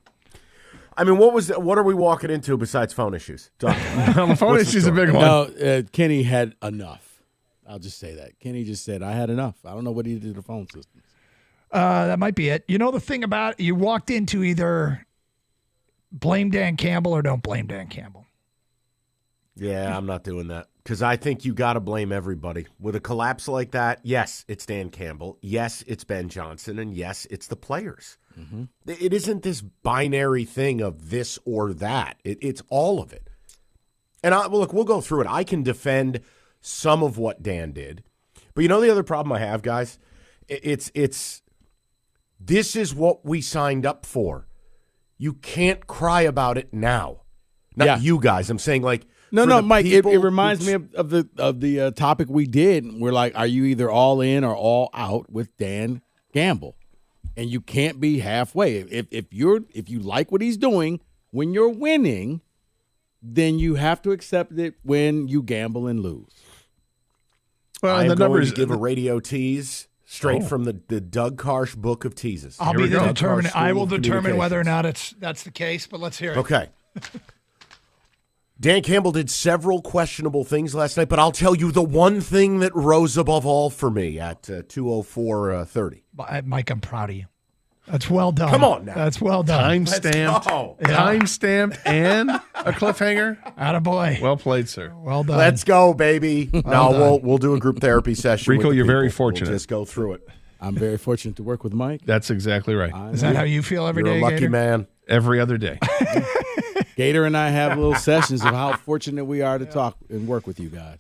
I mean, what are we walking into besides phone issues? The phone issue's a big one. No, Kenny had enough. I'll just say that. Kenny just said, I had enough. I don't know what he did to the phone systems. That might be it. You know the thing about it, you walked into either blame Dan Campbell or don't blame Dan Campbell. Yeah, I'm not doing that because I think you got to blame everybody. With a collapse like that, yes, it's Dan Campbell. Yes, it's Ben Johnson. And yes, it's the players. Mm-hmm. It isn't this binary thing of this or that. It's all of it. And look, we'll go through it. I can defend some of what Dan did. But you know the other problem I have, guys? It's this is what we signed up for. You can't cry about it now. Not you guys. I'm saying like No, Mike, it reminds me of the topic we did. We're like, are you either all in or all out with Dan Campbell? And you can't be halfway. If you like what he's doing when you're winning, then you have to accept it when you gamble and lose. Well, I'm going to give a radio tease straight from the Doug Karsh book of teases. I will determine whether or not that's the case, but let's hear it. Okay. Dan Campbell did several questionable things last night, but I'll tell you the one thing that rose above all for me at 2:04:30. Mike, I'm proud of you. That's well done. Come on now. That's well done. Timestamped and a cliffhanger. Attaboy. Well played, sir. Well done. Let's go, baby. We'll do a group therapy session. Rico, you're very fortunate. We'll just go through it. I'm very fortunate to work with Mike. That's exactly right. Is that how you feel every day? You're a lucky Gator? man. Every other day. Gator and I have little sessions of how fortunate we are to talk and work with you guys.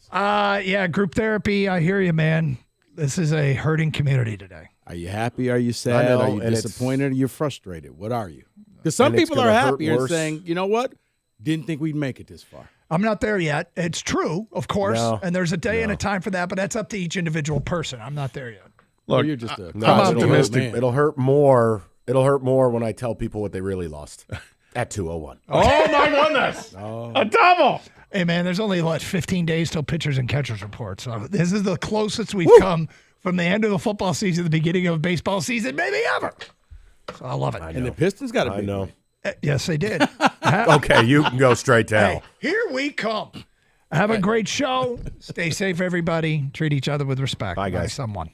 Yeah, group therapy. I hear you, man. This is a hurting community today. Are you happy? Are you sad? Are you disappointed? Are you frustrated? What are you? Because some people are happy and saying, you know what? Didn't think we'd make it this far. I'm not there yet. It's true, of course. And there's a day and a time for that, but that's up to each individual person. I'm not there yet. Look, you're just I'm optimistic. It'll hurt more. It'll hurt more when I tell people what they really lost at 2:01. Oh, my goodness. A double. Hey, man, there's only, 15 days till pitchers and catchers report. So this is the closest we've come from the end of the football season to the beginning of baseball season, maybe ever. So I love it. And the Pistons got a big know. Yes, they did. Okay, you can go straight to hell. Hey, here we come. Have a great show. Stay safe, everybody. Treat each other with respect. Bye, guys. Someone.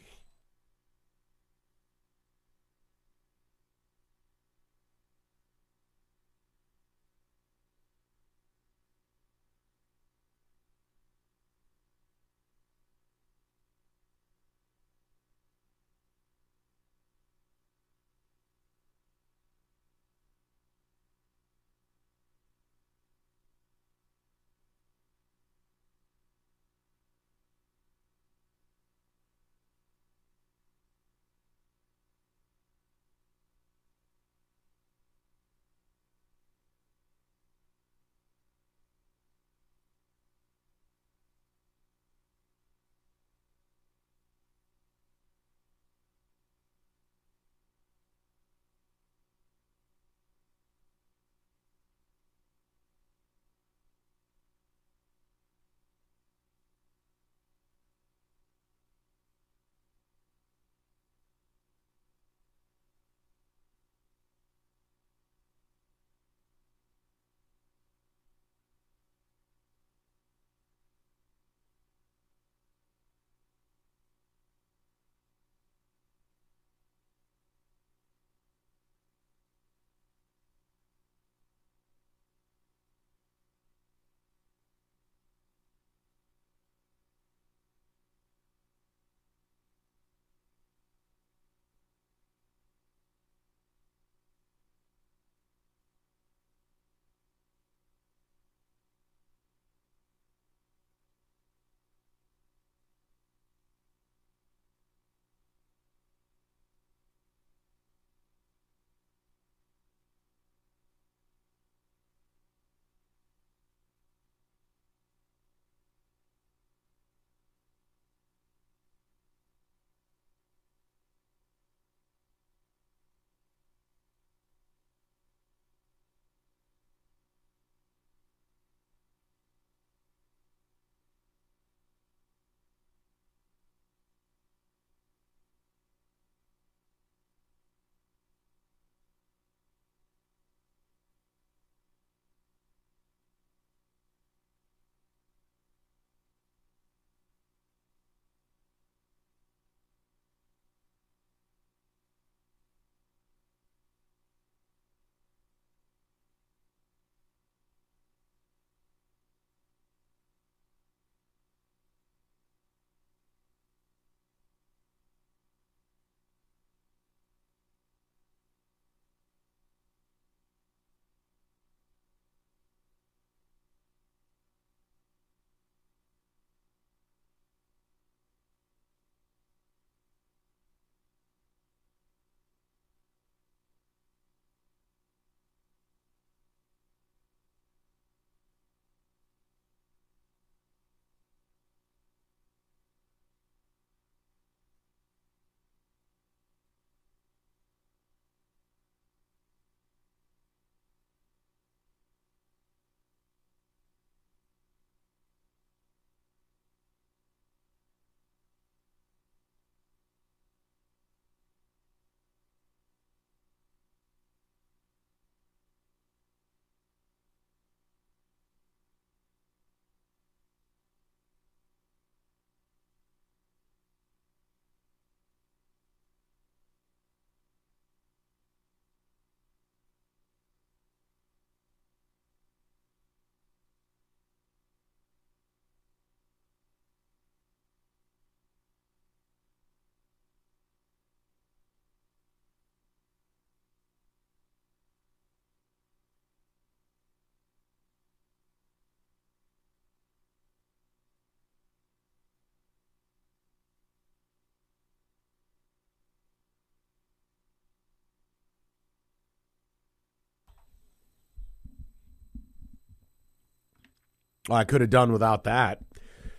Well, I could have done without that.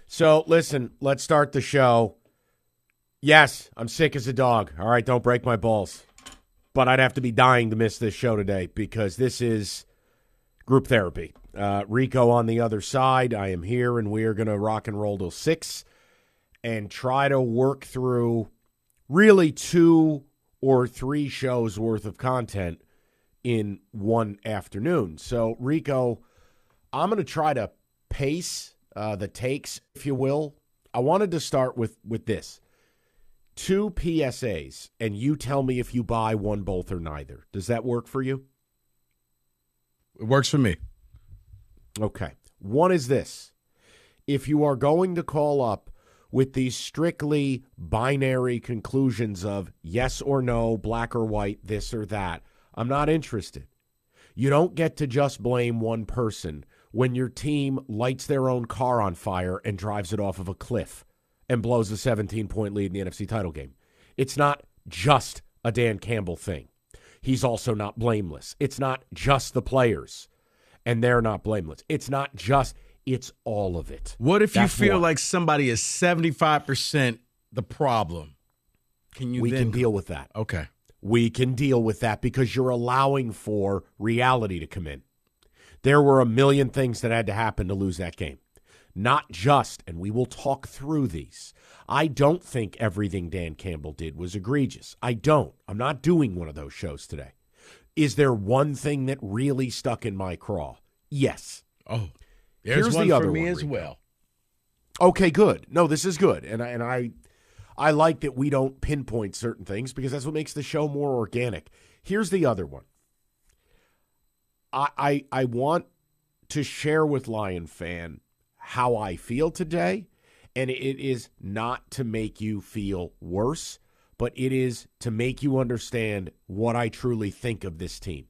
So, listen, let's start the show. Yes, I'm sick as a dog. All right, don't break my balls. But I'd have to be dying to miss this show today because this is group therapy. Rico on the other side. I am here, and we are going to rock and roll till 6 and try to work through really 2 or 3 shows worth of content in one afternoon. So, Rico, I'm going to try to pace the takes, if you will. I wanted to start with this. 2 PSAs, and you tell me if you buy one, both, or neither. Does that work for you? It works for me. Okay. One is this. If you are going to call up with these strictly binary conclusions of yes or no, black or white, this or that, I'm not interested. You don't get to just blame one person when your team lights their own car on fire and drives it off of a cliff and blows a 17-point lead in the NFC title game. It's not just a Dan Campbell thing. He's also not blameless. It's not just the players, and they're not blameless. It's not just, it's all of it. What if you feel like somebody is 75% the problem? We can deal with that. Okay. We can deal with that because you're allowing for reality to come in. There were a million things that had to happen to lose that game. Not just, and we will talk through these. I don't think everything Dan Campbell did was egregious. I don't. I'm not doing one of those shows today. Is there one thing that really stuck in my craw? Yes. Oh, there's one for me as well. Okay, good. No, this is good. And I like that we don't pinpoint certain things because that's what makes the show more organic. Here's the other one. I want to share with Lion Fan how I feel today, and it is not to make you feel worse, but it is to make you understand what I truly think of this team.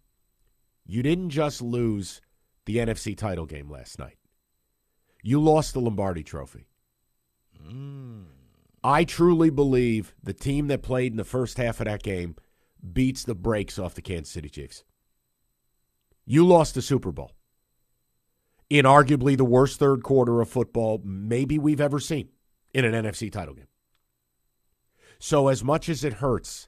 You didn't just lose the NFC title game last night. You lost the Lombardi Trophy. I truly believe the team that played in the first half of that game beats the brakes off the Kansas City Chiefs. You lost the Super Bowl in arguably the worst third quarter of football maybe we've ever seen in an NFC title game. So as much as it hurts,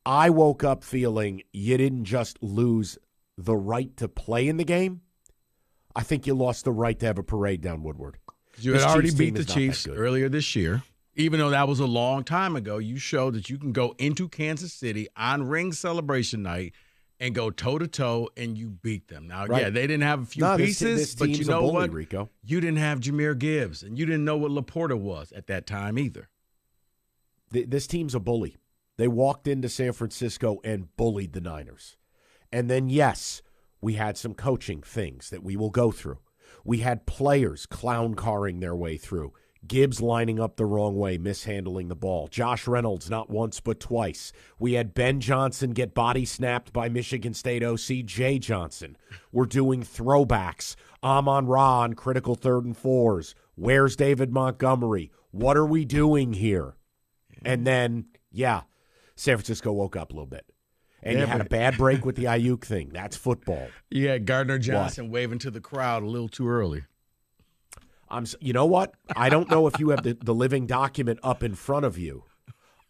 I woke up feeling you didn't just lose the right to play in the game. I think you lost the right to have a parade down Woodward. You had already beat the Chiefs earlier this year. Even though that was a long time ago, you showed that you can go into Kansas City on ring celebration night and go toe-to-toe, and you beat them. Now, right. Yeah, they didn't have a few pieces, but you know what? Rico. You didn't have Jahmyr Gibbs, and you didn't know what Laporta was at that time either. This team's a bully. They walked into San Francisco and bullied the Niners. And then, yes, we had some coaching things that we will go through. We had players clown-carring their way through. Gibbs lining up the wrong way, mishandling the ball. Josh Reynolds not once but twice. We had Ben Johnson get body snapped by Michigan State OC Jay Johnson. We're doing throwbacks. Amon-Ra on critical 3rd and 4s. Where's David Montgomery? What are we doing here? And then, San Francisco woke up a little bit. And you had a bad break with the Ayuk thing. That's football. You had Gardner Johnson waving to the crowd a little too early. You know what? I don't know if you have the living document up in front of you.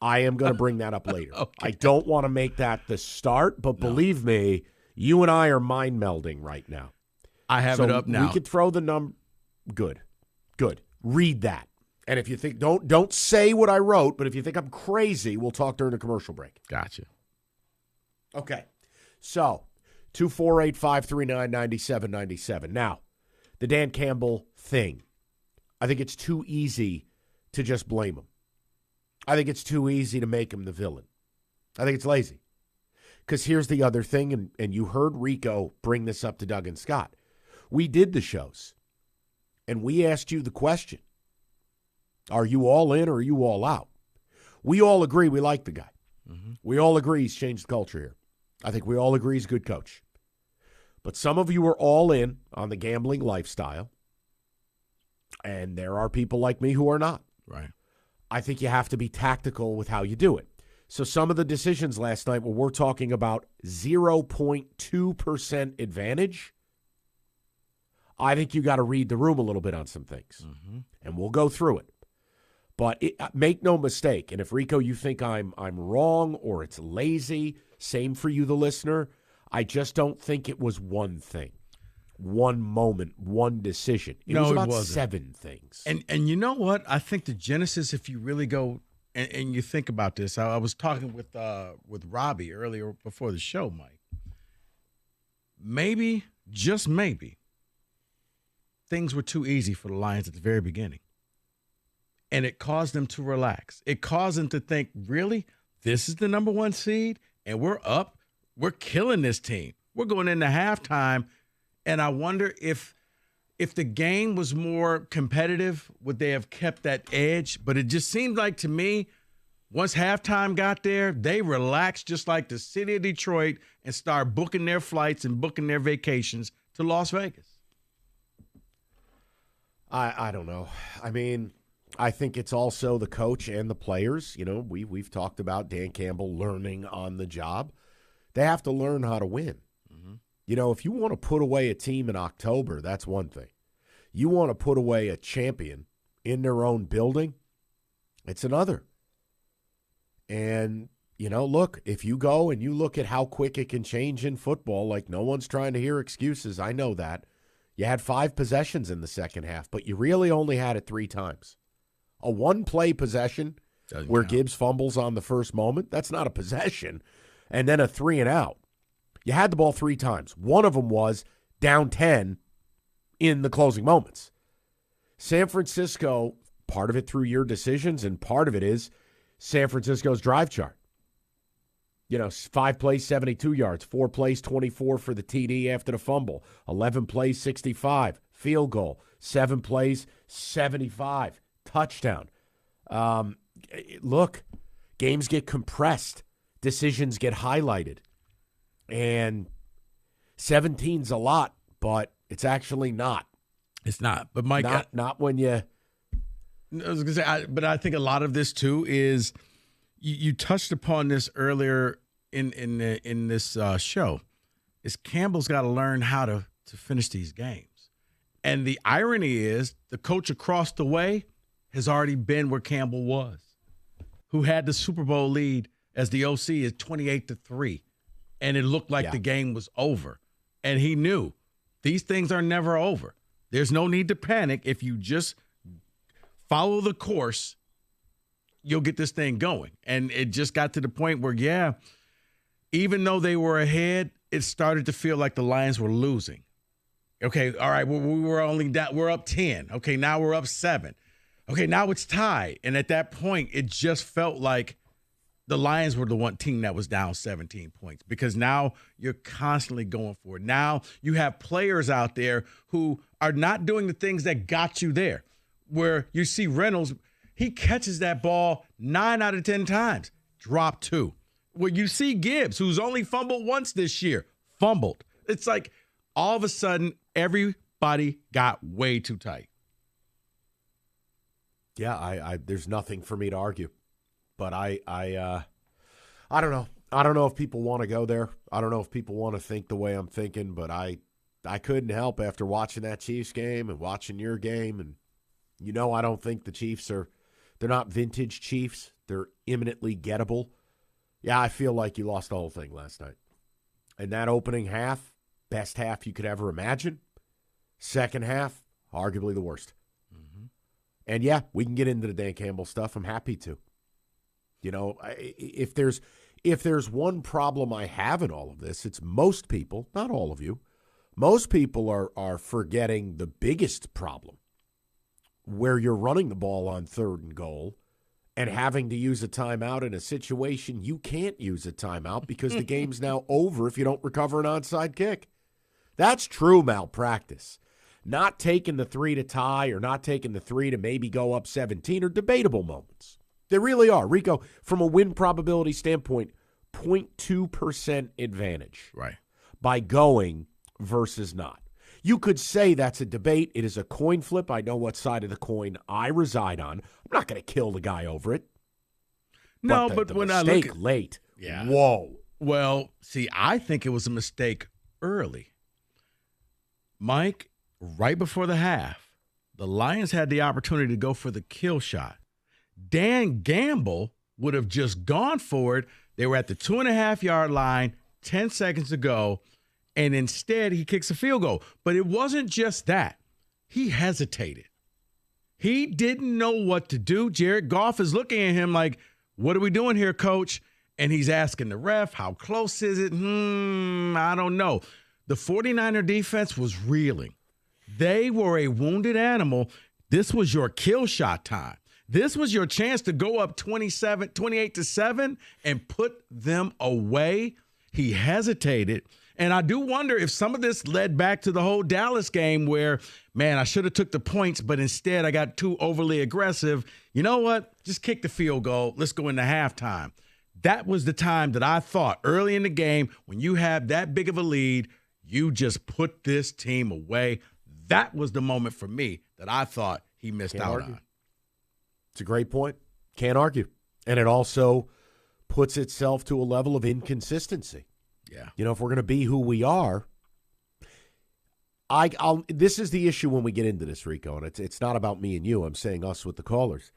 I am going to bring that up later. Okay. I don't want to make that the start, but believe me, you and I are mind melding right now. I have it up now. We could throw the number. Good. Read that. And if you think, don't say what I wrote, but if you think I'm crazy, we'll talk during the commercial break. Gotcha. Okay. So, 248-539-9797. Now, the Dan Campbell thing. I think it's too easy to just blame him. I think it's too easy to make him the villain. I think it's lazy. Because here's the other thing, and you heard Rico bring this up to Doug and Scott. We did the shows, and we asked you the question. Are you all in or are you all out? We all agree we like the guy. Mm-hmm. We all agree he's changed the culture here. I think we all agree he's a good coach. But some of you are all in on the gambling lifestyle, and there are people like me who are not. Right. I think you have to be tactical with how you do it. So some of the decisions last night where we're talking about 0.2% advantage, I think you got to read the room a little bit on some things, and we'll go through it. But make no mistake, and if, Rico, you think I'm wrong or it's lazy, same for you, the listener, I just don't think it was one thing, one moment, one decision. It was about 7 things. And you know what? I think the genesis, if you really go and you think about this, I was talking with Robbie earlier before the show, Mike. Maybe, just maybe, things were too easy for the Lions at the very beginning. And it caused them to relax. It caused them to think, really? This is the number 1 seed, and we're up? We're killing this team. We're going into halftime, and I wonder if the game was more competitive, would they have kept that edge? But it just seemed like to me, once halftime got there, they relaxed just like the city of Detroit and started booking their flights and booking their vacations to Las Vegas. I don't know. I mean, I think it's also the coach and the players. You know, we've talked about Dan Campbell learning on the job. They have to learn how to win. You know, if you want to put away a team in October, that's one thing. You want to put away a champion in their own building, it's another. And, you know, look, if you go and you look at how quick it can change in football, like no one's trying to hear excuses. I know that. You had 5 possessions in the second half, but you really only had it 3 times. A 1-play possession where Gibbs fumbles on the first moment, that's not a possession. And then a 3-and-out. You had the ball 3 times. One of them was down 10 in the closing moments. San Francisco, part of it through your decisions, and part of it is San Francisco's drive chart. You know, 5 plays, 72 yards. 4 plays, 24 for the TD after the fumble. 11 plays, 65. Field goal. 7 plays, 75. Touchdown. Look, games get compressed. Decisions get highlighted. And 17's a lot, but it's actually not. It's not. But, Mike, not when you... I was going to say, but I think a lot of this, too, is you touched upon this earlier in this show, is Campbell's got to learn how to finish these games. And the irony is the coach across the way has already been where Campbell was, who had the Super Bowl lead as the OC is 28-3. And it looked like the game was over. And he knew these things are never over. There's no need to panic. If you just follow the course, you'll get this thing going. And it just got to the point where, even though they were ahead, it started to feel like the Lions were losing. Okay, all right, we were only down, we're up 10. Okay, now we're up 7. Okay, now it's tied. And at that point, it just felt like the Lions were the one team that was down 17 points because now you're constantly going for it. Now you have players out there who are not doing the things that got you there, where you see Reynolds, he catches that ball 9 out of 10 times, drop 2. Where you see Gibbs, who's only fumbled once this year, fumbled. It's like all of a sudden everybody got way too tight. Yeah, I there's nothing for me to argue. But I don't know. I don't know if people want to go there. I don't know if people want to think the way I'm thinking, but I couldn't help after watching that Chiefs game and watching your game. And, I don't think the Chiefs they're not vintage Chiefs. They're imminently gettable. Yeah, I feel like you lost the whole thing last night. And that opening half, best half you could ever imagine. Second half, arguably the worst. Mm-hmm. And, yeah, we can get into the Dan Campbell stuff. I'm happy to. If there's one problem I have in all of this, it's most people, not all of you, most people are forgetting the biggest problem, where you're running the ball on 3rd and goal and having to use a timeout in a situation you can't use a timeout because the game's now over if you don't recover an onside kick. That's true malpractice. Not taking the 3 to tie or not taking the 3 to maybe go up 17 are debatable moments. They really are. Rico, from a win probability standpoint, 0.2% advantage. Right. By going versus not. You could say that's a debate. It is a coin flip. I know what side of the coin I reside on. I'm not going to kill the guy over it. No, but the when mistake I look at late. Yeah. Whoa. Well, see, I think it was a mistake early. Mike, right before the half, the Lions had the opportunity to go for the kill shot. Dan Gamble would have just gone for it. They were at the 2.5-yard line, 10 seconds to go, and instead he kicks a field goal. But it wasn't just that. He hesitated. He didn't know what to do. Jared Goff is looking at him like, what are we doing here, coach? And he's asking the ref, how close is it? I don't know. The 49er defense was reeling. They were a wounded animal. This was your kill shot time. This was your chance to go up 28-7 and put them away. He hesitated. And I do wonder if some of this led back to the whole Dallas game where, man, I should have took the points, but instead I got too overly aggressive. You know what? Just kick the field goal. Let's go into halftime. That was the time that I thought early in the game, when you have that big of a lead, you just put this team away. That was the moment for me that I thought he missed out on. It's a great point. Can't argue. And it also puts itself to a level of inconsistency. Yeah. You know, if we're going to be who we are, this is the issue when we get into this, Rico, and it's not about me and you. I'm saying us with the callers.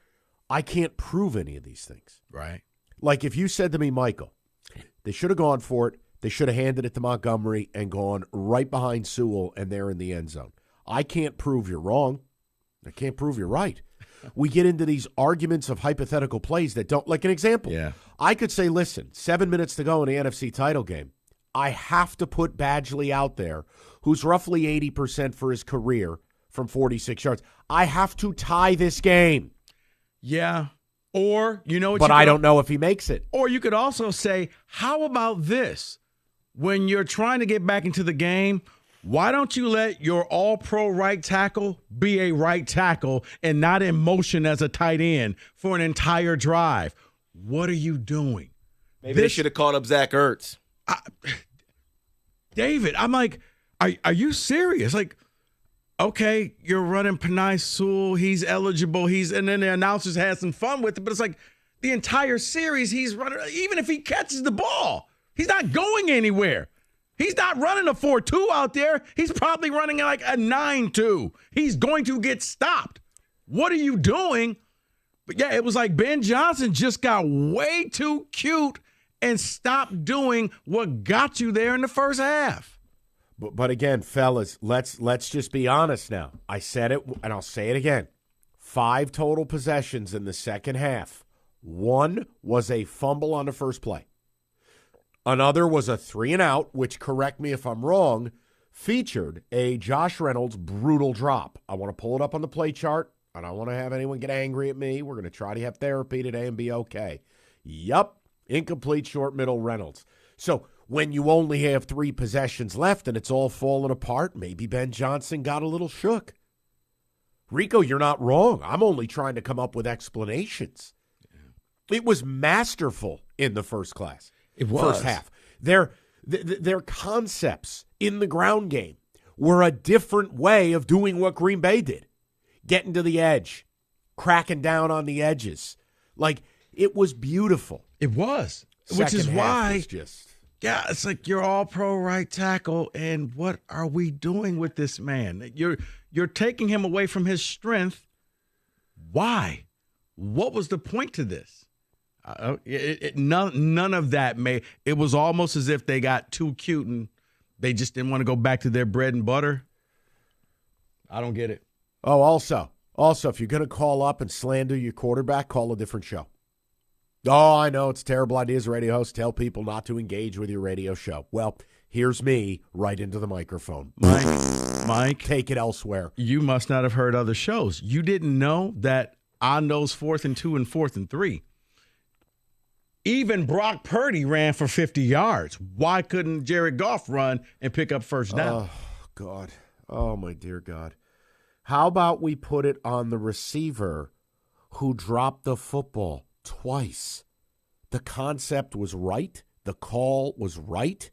I can't prove any of these things. Right. Like if you said to me, Michael, they should have gone for it. They should have handed it to Montgomery and gone right behind Sewell, and they're in the end zone. I can't prove you're wrong. I can't prove you're right. We get into these arguments of hypothetical plays that don't, like an example. Yeah. I could say, listen, 7 minutes to go in the NFC title game. I have to put Badgley out there, who's roughly 80% for his career from 46 yards. I have to tie this game. Yeah. Or, you know what? But I don't know if he makes it. Or you could also say, how about this? When you're trying to get back into the game, why don't you let your all-pro right tackle be a right tackle and not in motion as a tight end for an entire drive? What are you doing? Maybe they should have called up Zach Ertz. David, I'm like, are you serious? Like, okay, you're running Penei Sewell. He's eligible. And then the announcers had some fun with it. But it's like the entire series he's running, even if he catches the ball, he's not going anywhere. He's not running a 4-2 out there. He's probably running like a 9-2. He's going to get stopped. What are you doing? But, yeah, it was like Ben Johnson just got way too cute and stopped doing what got you there in the first half. But again, fellas, let's just be honest now. I said it, and I'll say it again. 5 total possessions in the second half. 1 was a fumble on the first play. Another was a 3-and-out, which, correct me if I'm wrong, featured a Josh Reynolds brutal drop. I want to pull it up on the play chart. I don't want to have anyone get angry at me. We're going to try to have therapy today and be okay. Yup, incomplete short middle Reynolds. So when you only have 3 possessions left and it's all falling apart, maybe Ben Johnson got a little shook. Rico, you're not wrong. I'm only trying to come up with explanations. It was masterful in the first class. It was. First half. Their concepts in the ground game were a different way of doing what Green Bay did. Getting to the edge, cracking down on the edges. Like, it was beautiful. It was. Which is why, yeah, it's like you're all pro right tackle, and what are we doing with this man? You're taking him away from his strength. Why? What was the point to this? None of that made. It was almost as if they got too cute and they just didn't want to go back to their bread and butter. I don't get it. Oh, also, if you're going to call up and slander your quarterback, call a different show. Oh, I know it's a terrible idea as a radio host. Tell people not to engage with your radio show. Well, here's me right into the microphone. Mike, take it elsewhere. You must not have heard other shows. You didn't know that on those 4th and 2 and 4th and 3. Even Brock Purdy ran for 50 yards. Why couldn't Jared Goff run and pick up first down? Oh, God. Oh, my dear God. How about we put it on the receiver who dropped the football twice? The concept was right. The call was right.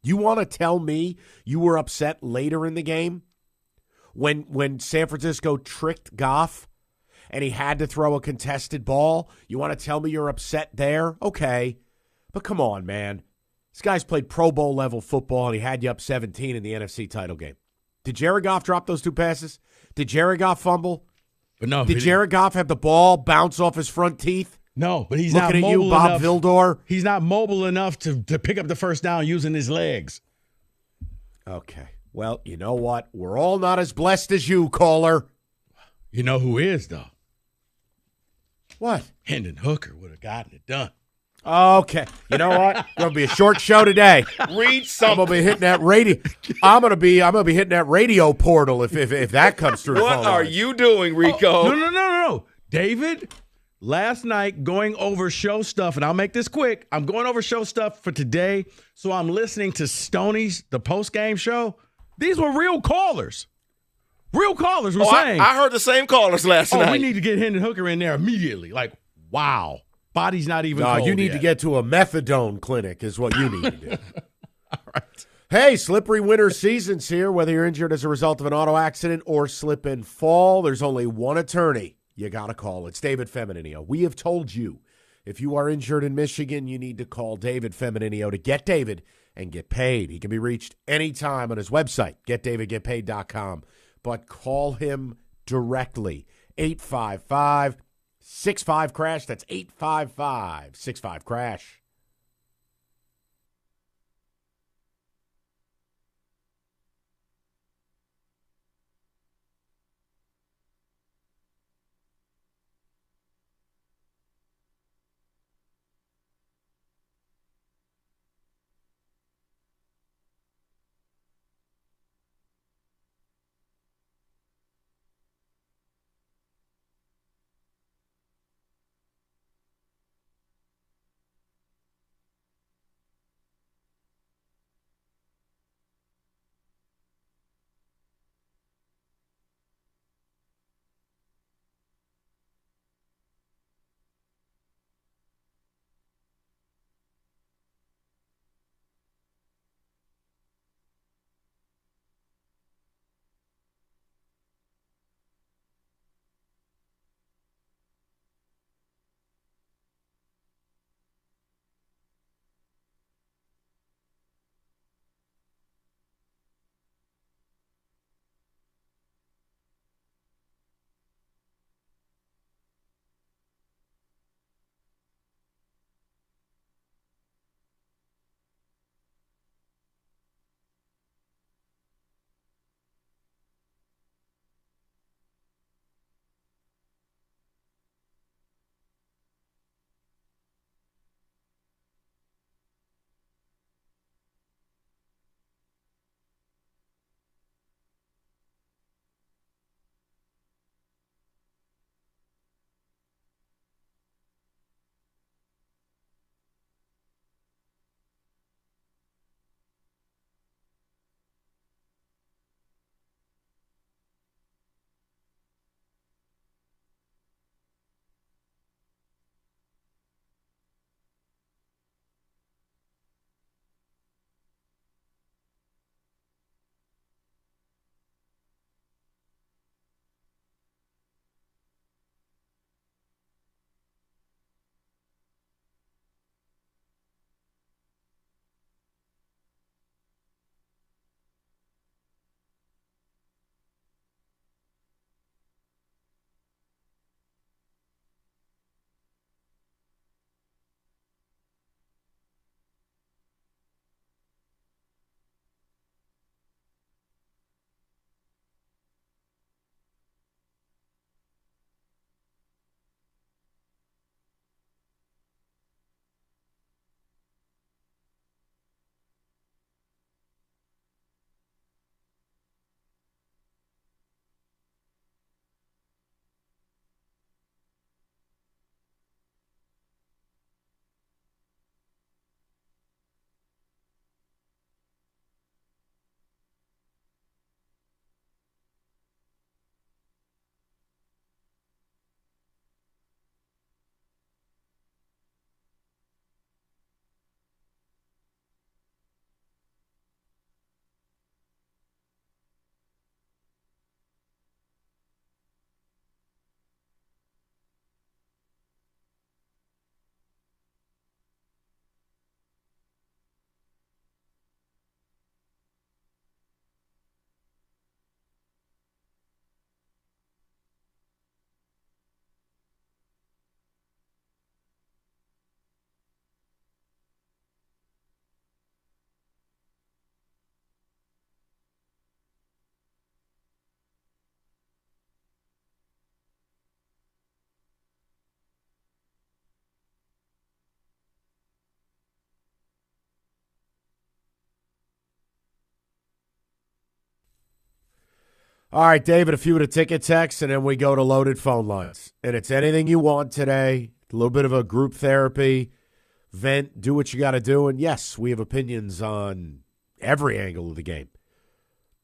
You want to tell me you were upset later in the game when San Francisco tricked Goff and he had to throw a contested ball? You want to tell me you're upset there? Okay. But come on, man. This guy's played Pro Bowl level football, and he had you up 17 in the NFC title game. Did Jared Goff drop those 2 passes? Did Jared Goff fumble? But no. Did Jared Goff have the ball bounce off his front teeth? No, but he's Looking not at you, mobile Bob enough. Vildor. He's not mobile enough to pick up the first down using his legs. Okay. Well, you know what? We're all not as blessed as you, caller. You know who is, though? What? Hendon Hooker would have gotten it done. Okay. You know what? Going to be a short show today. Read something. I'm going to be hitting that radio. I'm going to be hitting that radio portal if that comes through. What are you doing, Rico? Oh, no. David, last night going over show stuff, and I'll make this quick. I'm going over show stuff for today, so I'm listening to Stoney's, the post-game show. These were real callers. Real callers were saying. I heard the same callers last night. We need to get Hendon Hooker in there immediately. Like, wow. Body's not even cold you need yet. to get to a methadone clinic is what you need to do. All right. Hey, slippery winter season's here. Whether you're injured as a result of an auto accident or slip and fall, there's only one attorney you got to call. It's David Femininio. We have told you, if you are injured in Michigan, you need to call David Femininio to get David and get paid. He can be reached anytime on his website, getdavidgetpaid.com. But call him directly, 855-65-CRASH. That's 855-65-CRASH. All right, David, a few of the ticket texts, and then we go to loaded phone lines. And it's anything you want today, a little bit of a group therapy, vent, do what you got to do. And, yes, we have opinions on every angle of the game.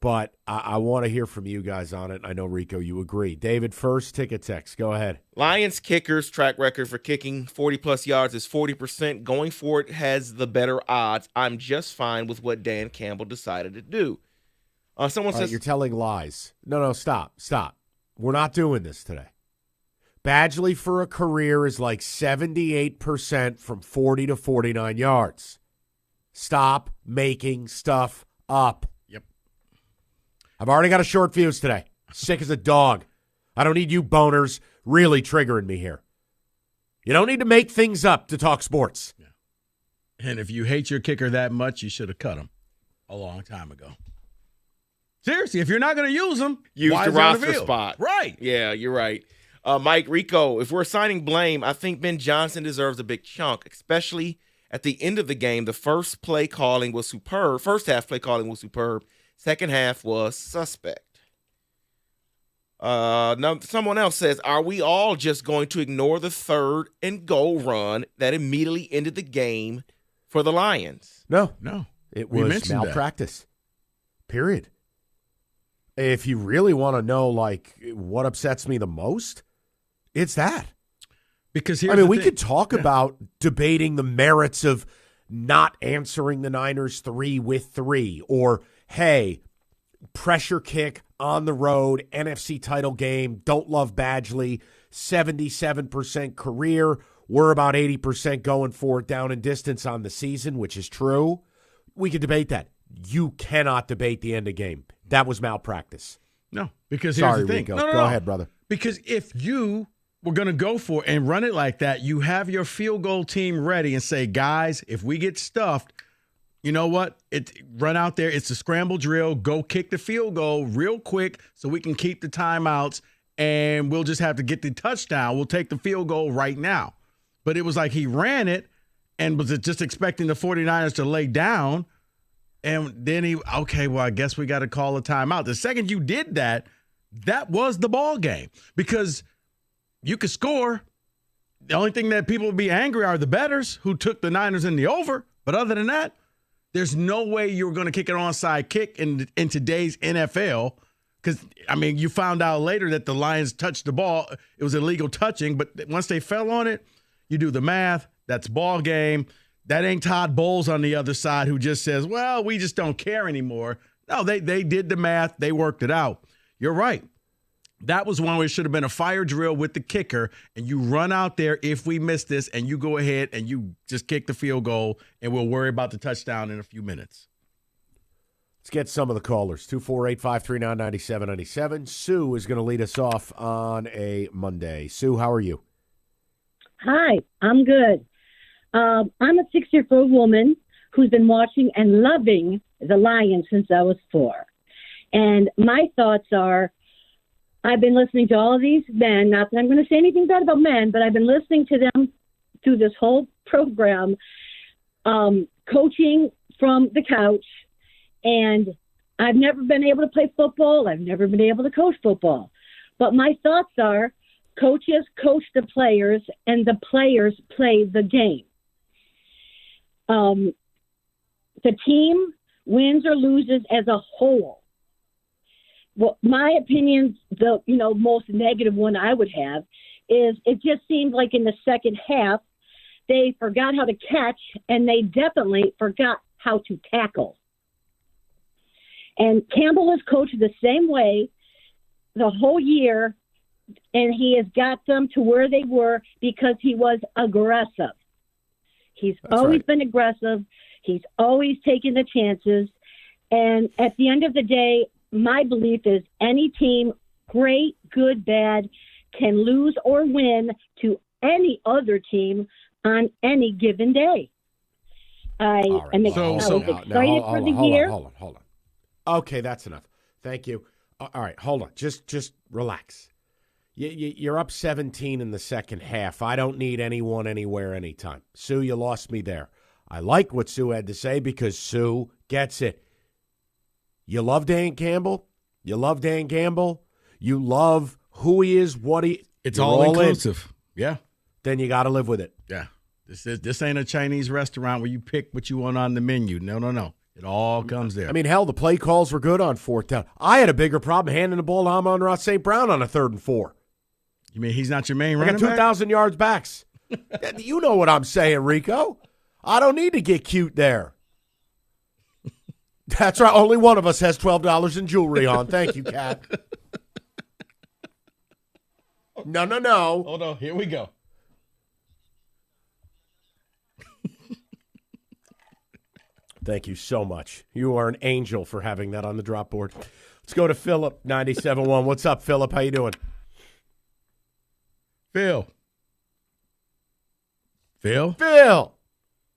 But I want to hear from you guys on it. I know, Rico, you agree. David, first ticket text. Go ahead. Lions kickers track record for kicking 40-plus yards is 40%. Going for it has the better odds. I'm just fine with what Dan Campbell decided to do. Someone says you're telling lies. No, stop. We're not doing this today. Badgley for a career is like 78% from 40 to 49 yards. Stop making stuff up. Yep. I've already got a short fuse today. Sick as a dog. I don't need you boners really triggering me here. You don't need to make things up to talk sports. Yeah. And if you hate your kicker that much, you should have cut him a long time ago. Seriously, if you're not going to use them, use why the is he on roster field? spot. Right. Yeah, you're right. Mike, Rico, if we're assigning blame, I think Ben Johnson deserves a big chunk, especially at the end of the game. The first play calling was superb. First half play calling was superb. Second half was suspect. Now, someone else says, are we all just going to ignore the 3rd and goal run that immediately ended the game for the Lions? No. It was malpractice. Period. If you really want to know, like, what upsets me the most, it's that. Because we could talk about debating the merits of not answering the Niners 3-3, or, hey, pressure kick on the road, NFC title game, don't love Badgley, 77% career, we're about 80% going for it down in distance on the season, which is true. We could debate that. You cannot debate the end of game. That was malpractice. No, because here's the thing. Rico. No. Go ahead, brother. Because if you were going to go for it and run it like that, you have your field goal team ready and say, guys, if we get stuffed, you know what? Run out there. It's a scramble drill. Go kick the field goal real quick so we can keep the timeouts, and we'll just have to get the touchdown. We'll take the field goal right now. But it was like he ran it and was just expecting the 49ers to lay down. And then I guess we got to call a timeout. The second you did that, that was the ball game, because you could score. The only thing that people would be angry are the bettors who took the Niners in the over. But other than that, there's no way you're going to kick an onside kick in today's NFL, because, you found out later that the Lions touched the ball. It was illegal touching, but once they fell on it, you do the math. That's ball game. That ain't Todd Bowles on the other side who just says, well, we just don't care anymore. No, they did the math. They worked it out. You're right. That was one where it should have been a fire drill with the kicker, and you run out there if we miss this, and you go ahead and you just kick the field goal, and we'll worry about the touchdown in a few minutes. Let's get some of the callers. 248-539-9797. Sue is going to lead us off on a Monday. Sue, how are you? Hi, I'm good. I'm a 6-year-old woman who's been watching and loving the Lions since I was 4. And my thoughts are, I've been listening to all of these men, not that I'm going to say anything bad about men, but I've been listening to them through this whole program, coaching from the couch. And I've never been able to play football. I've never been able to coach football. But my thoughts are, coaches coach the players, and the players play the game. The team wins or loses as a whole. Well, my opinion, the most negative one I would have is it just seemed like in the second half they forgot how to catch, and they definitely forgot how to tackle. And Campbell was coached the same way the whole year, and he has got them to where they were because he was aggressive. He's always been aggressive. He's always taken the chances. And at the end of the day, my belief is any team, great, good, bad, can lose or win to any other team on any given day. I am excited for the year. Hold on. Okay, that's enough. Thank you. All right, hold on. Just relax. You're up 17 in the second half. I don't need anyone, anywhere, anytime. Sue, you lost me there. I like what Sue had to say because Sue gets it. You love Dan Campbell. You love Dan Gamble. You love who he is, what he. It's you're all in. inclusive. Yeah. Then you got to live with it. Yeah. This ain't a Chinese restaurant where you pick what you want on the menu. No. It all comes there. I mean, hell, the play calls were good on 4th down. I had a bigger problem handing the ball to Amon-Ra St. Brown on a 3rd and 4. You mean he's not your main I running got back? 2,000 yards backs. You know what I'm saying, Rico. I don't need to get cute there. That's right. Only one of us has $12 in jewelry on. Thank you, Kat. No. Hold on. Here we go. Thank you so much. You are an angel for having that on the drop board. Let's go to Philip, 97.1. What's up, Philip? How you doing? Phil.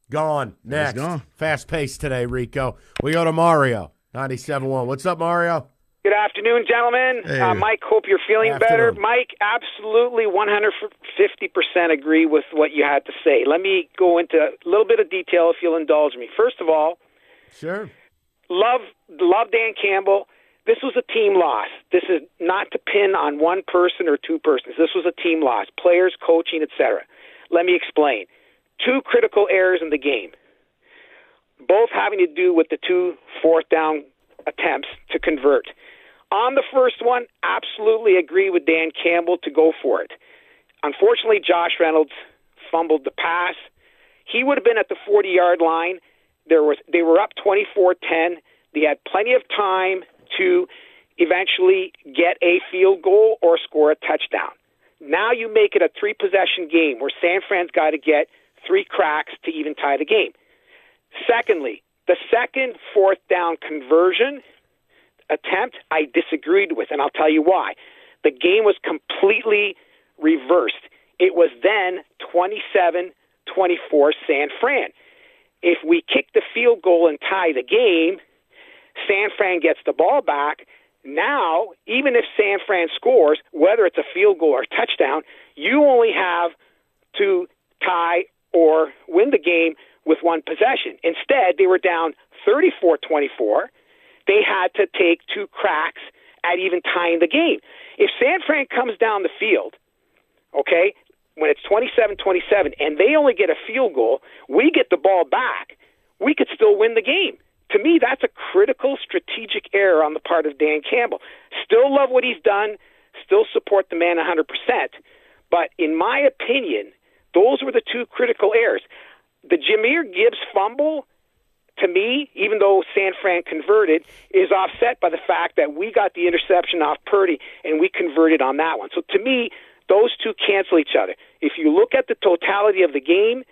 Gone. Next. Gone. Fast pace today, Rico. We go to Mario, 97.1. What's up, Mario? Good afternoon, gentlemen. Hey. Mike, hope you're feeling better. Afternoon. Mike, absolutely 150% agree with what you had to say. Let me go into a little bit of detail if you'll indulge me. First of all, sure. Love Dan Campbell. This was a team loss. This is not to pin on one person or two persons. This was a team loss. Players, coaching, etc. Let me explain. 2 critical errors in the game, both having to do with the 2 4th down attempts to convert. On the first one, absolutely agree with Dan Campbell to go for it. Unfortunately, Josh Reynolds fumbled the pass. He would have been at the 40-yard line. They were up 24-10. They had plenty of time to eventually get a field goal or score a touchdown. Now you make it a 3-possession game where San Fran's got to get 3 cracks to even tie the game. Secondly, the second 4th down conversion attempt I disagreed with, and I'll tell you why. The game was completely reversed. It was then 27-24 San Fran. If we kick the field goal and tie the game, San Fran gets the ball back. Now, even if San Fran scores, whether it's a field goal or a touchdown, you only have to tie or win the game with 1 possession. Instead, they were down 34-24. They had to take 2 cracks at even tying the game. If San Fran comes down the field, okay, when it's 27-27 and they only get a field goal, we get the ball back, we could still win the game. To me, that's a critical strategic error on the part of Dan Campbell. Still love what he's done, still support the man 100%, but in my opinion, those were the 2 critical errors. The Jahmyr Gibbs fumble, to me, even though San Fran converted, is offset by the fact that we got the interception off Purdy and we converted on that one. So to me, those 2 cancel each other. If you look at the totality of the game,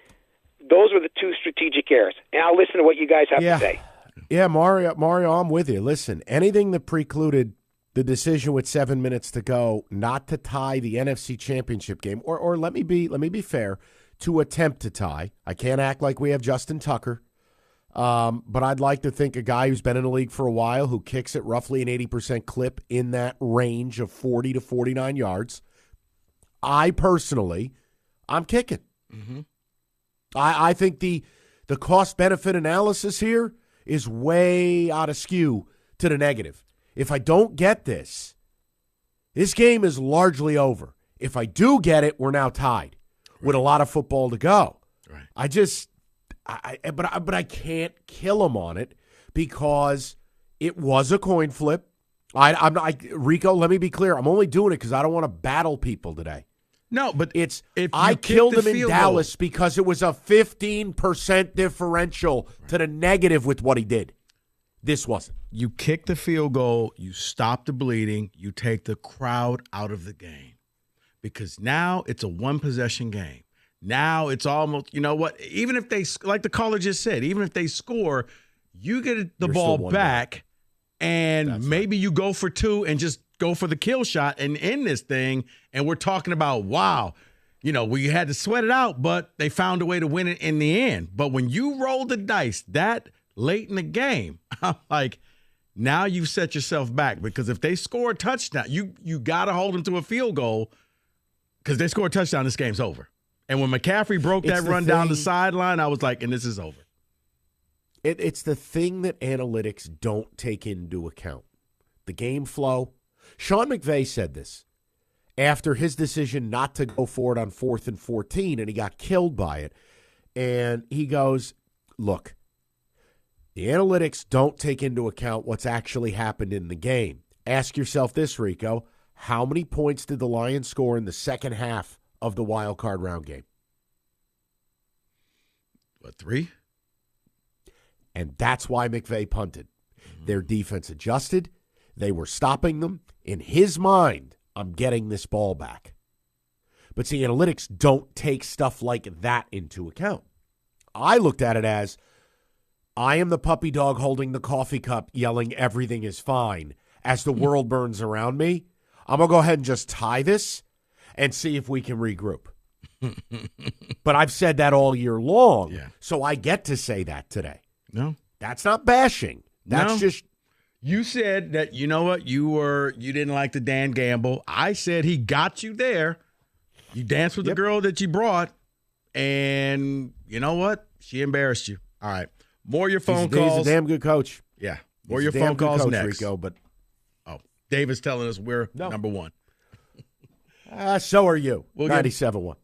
those were the 2 strategic errors. And I'll listen to what you guys have to say. Yeah, Mario, I'm with you. Listen, anything that precluded the decision with 7 minutes to go not to tie the NFC Championship game, or let me be fair, to attempt to tie. I can't act like we have Justin Tucker, but I'd like to think a guy who's been in the league for a while, who kicks at roughly an 80% clip in that range of 40 to 49 yards. I'm kicking. Mm-hmm. I think the cost-benefit analysis here is way out of skew to the negative. If I don't get this game is largely over. If I do get it, we're now tied with a lot of football to go. Right. But I can't kill him on it because it was a coin flip. Rico, let me be clear. I'm only doing it because I don't want to battle people today. No, but it's if I killed him in Dallas goal, because it was a 15% differential to the negative with what he did. This wasn't. You kick the field goal, you stop the bleeding, you take the crowd out of the game. Because now it's a 1-possession game. Now it's almost, you know what, even if they, like the caller just said, even if they score, you get the ball back and maybe you go for 2 and just go for the kill shot and end this thing. And we're talking about, wow, we had to sweat it out, but they found a way to win it in the end. But when you roll the dice that late in the game, I'm like, now you've set yourself back, because if they score a touchdown, you got to hold them to a field goal, because they score a touchdown, this game's over. And when McCaffrey broke that run down the sideline, I was like, and this is over. It's the thing that analytics don't take into account. the game flow. Sean McVay said this after his decision not to go for it on 4th and 14, and he got killed by it. And he goes, look, the analytics don't take into account what's actually happened in the game. Ask yourself this, Rico. How many points did the Lions score in the second half of the wild card round game? What, 3? And that's why McVay punted. Their defense adjusted. They were stopping them. In his mind, I'm getting this ball back. But see, analytics don't take stuff like that into account. I looked at it as, I am the puppy dog holding the coffee cup yelling everything is fine as the world burns around me. I'm going to go ahead and just tie this and see if we can regroup. But I've said that all year long, so I get to say that today. No. That's not bashing. That's just... You said that, you know what, you didn't like the Dan Gamble. I said he got you there. You danced with the girl that you brought, and you know what? She embarrassed you. All right. More of your phone calls. He's a damn good coach. Yeah. More of your phone calls coach, next. Rico, but Dave is telling us we're number one. So are you. We'll 97-1.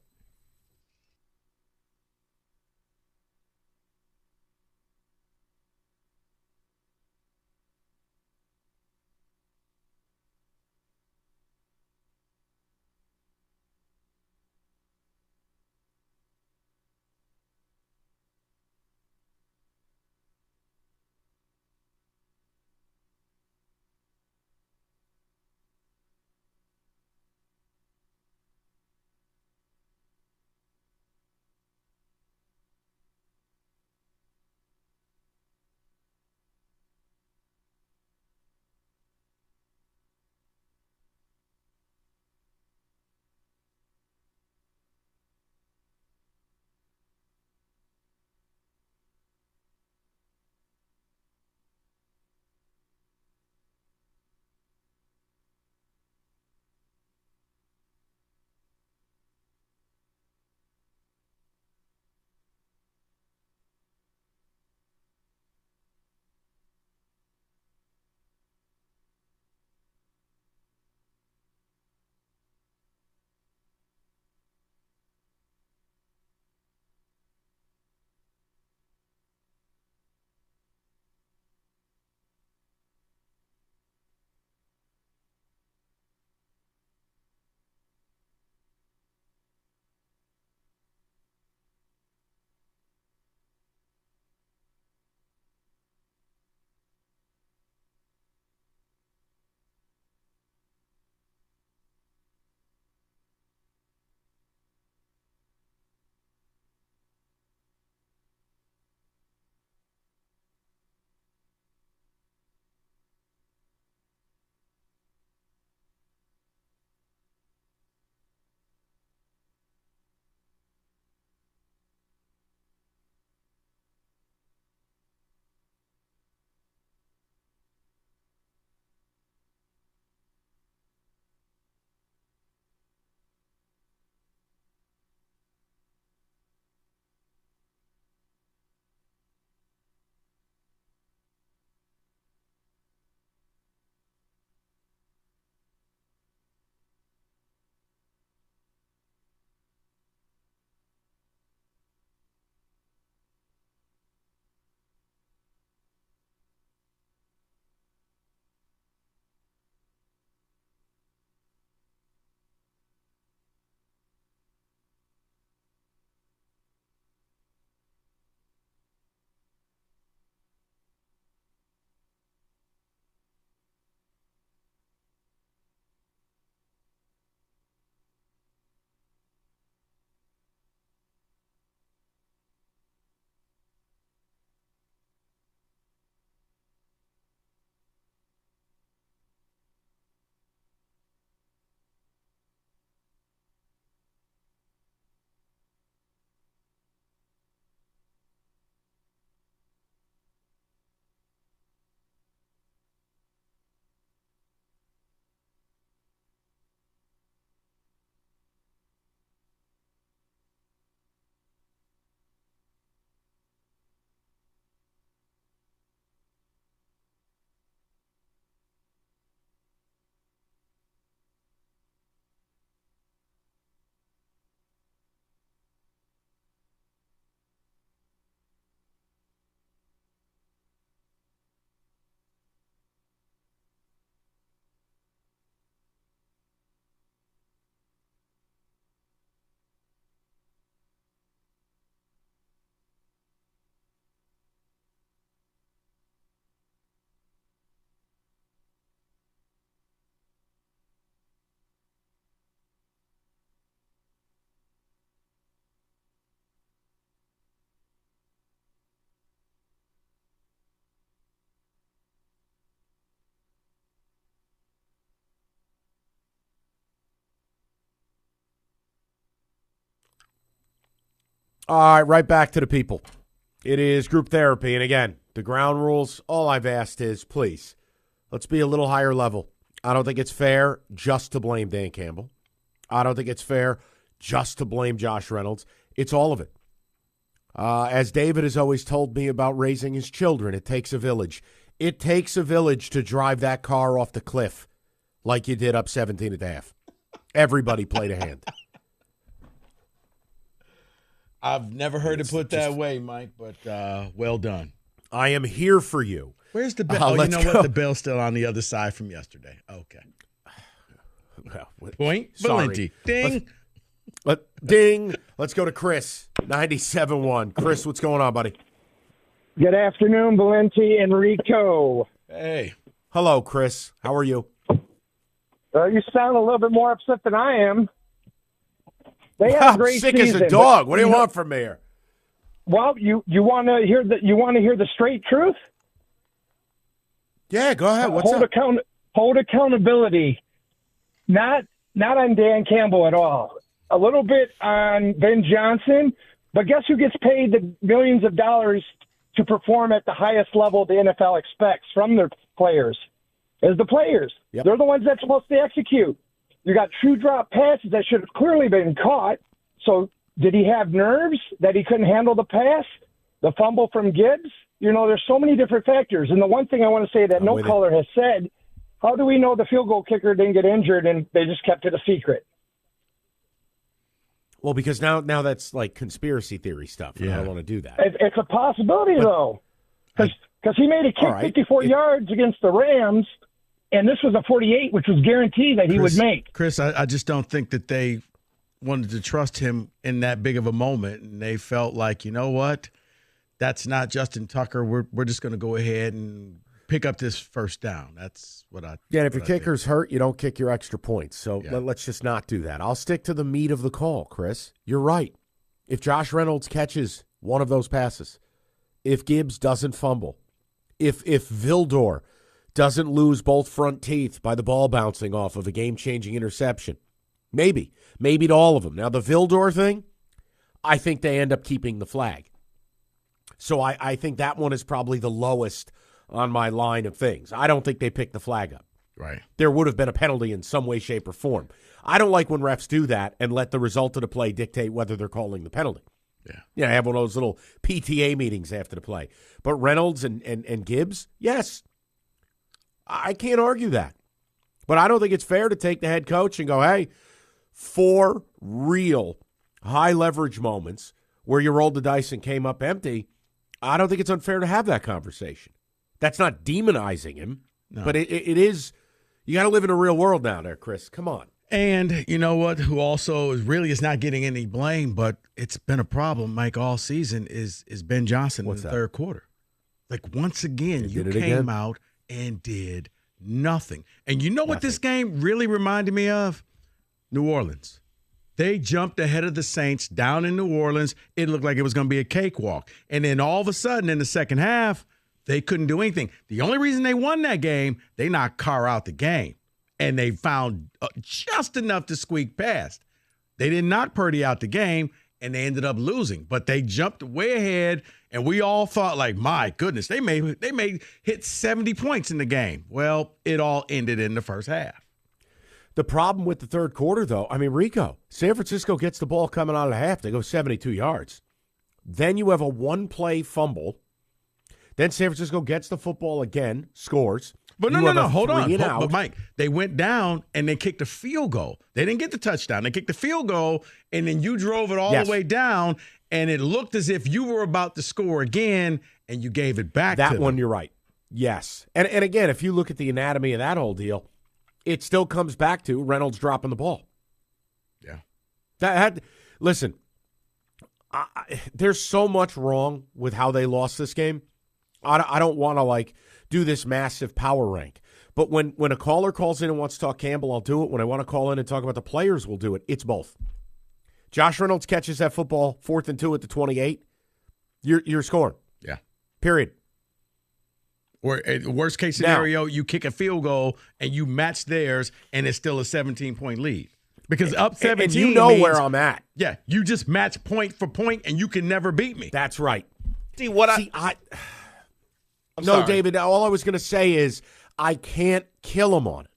All right, right back to the people. It is group therapy. And again, the ground rules, all I've asked is, please, let's be a little higher level. I don't think it's fair just to blame Dan Campbell. I don't think it's fair just to blame Josh Reynolds. It's all of it. As David has always told me about raising his children, it takes a village. It takes a village to drive that car off the cliff like you did up 17.5. Everybody played a hand. I've never heard it put that way, Mike, but well done. I am here for you. Where's the bell? You know what? The bell's still on the other side from yesterday. Okay. Well, Point sorry. Valenti. Ding. Ding. Let's go to Chris, 97.1. Chris, what's going on, buddy? Good afternoon, Valenti and Rico. Hey. Hello, Chris. How are you? You sound a little bit more upset than I am. They had a great sick season, as a dog. What do you want from me here? Well, you want to hear the straight truth? Yeah, go ahead. What's up? Hold accountability. Not on Dan Campbell at all. A little bit on Ben Johnson, but guess who gets paid the millions of dollars to perform at the highest level the NFL expects from their players? Is the players. Yep. They're the ones that's supposed to execute. You got true drop passes that should have clearly been caught. So did he have nerves that he couldn't handle the pass? The fumble from Gibbs? There's so many different factors. And the one thing I want to say that no caller has said, how do we know the field goal kicker didn't get injured and they just kept it a secret? Well, because now that's like conspiracy theory stuff. And I don't want to do that. It's a possibility, though. Because he made a kick 54 yards against the Rams, and this was a 48, which was guaranteed that he would make. Chris, I just don't think that they wanted to trust him in that big of a moment, and they felt like, you know what, that's not Justin Tucker. We're just going to go ahead and pick up this first down. That's what I. Yeah, and if your kicker's hurt, you don't kick your extra points. So let's just not do that. I'll stick to the meat of the call, Chris. You're right. If Josh Reynolds catches one of those passes, if Gibbs doesn't fumble, if Vildor doesn't lose both front teeth by the ball bouncing off of a game-changing interception, maybe to all of them. Now, the Vildor thing, I think they end up keeping the flag. So I think that one is probably the lowest on my line of things. I don't think they picked the flag up. Right. There would have been a penalty in some way, shape, or form. I don't like when refs do that and let the result of the play dictate whether they're calling the penalty. Yeah, I have one of those little PTA meetings after the play. But Reynolds and Gibbs, yes, I can't argue that. But I don't think it's fair to take the head coach and go, hey, 4 real high-leverage moments where you rolled the dice and came up empty. I don't think it's unfair to have that conversation. That's not demonizing him, but it is. You got to live in a real world now there, Chris. Come on. And you know what? Who also is not getting any blame, but it's been a problem, Mike, all season is Ben Johnson in the third quarter. Like, once again, you came out and did nothing. And you know what this game really reminded me of? New Orleans. They jumped ahead of the Saints down in New Orleans. It looked like it was going to be a cakewalk. And then all of a sudden in the second half, they couldn't do anything. The only reason they won that game, they knocked Carr out the game. And they found just enough to squeak past. They didn't knock Purdy out the game, and they ended up losing. But they jumped way ahead, and we all thought, like, my goodness, they may hit 70 points in the game. Well, it all ended in the first half. The problem with the third quarter, though, I mean, Rico, San Francisco gets the ball coming out of the half. They go 72 yards. Then you have a one-play fumble. Then San Francisco gets the football again, scores. But no, hold on. But Mike, they went down and they kicked a field goal. They didn't get the touchdown. They kicked the field goal, and then you drove it all the way down, and it looked as if you were about to score again, and you gave it back to them. That one, you're right. Yes. And again, if you look at the anatomy of that whole deal, it still comes back to Reynolds dropping the ball. Yeah. Listen, there's so much wrong with how they lost this game. I don't want to, do this massive power rank. But when a caller calls in and wants to talk Campbell, I'll do it. When I want to call in and talk about the players, we'll do it. It's both. Josh Reynolds catches that football 4th and 2 at the 28. You're scoring. Yeah. Period. Or worst case scenario, you kick a field goal and you match theirs, and it's still a 17-point lead. Because up 17 and you know means, where I'm at. Yeah, you just match point for point, and you can never beat me. That's right. I'm sorry. sorry. David, all I was going to say is I can't kill him on it,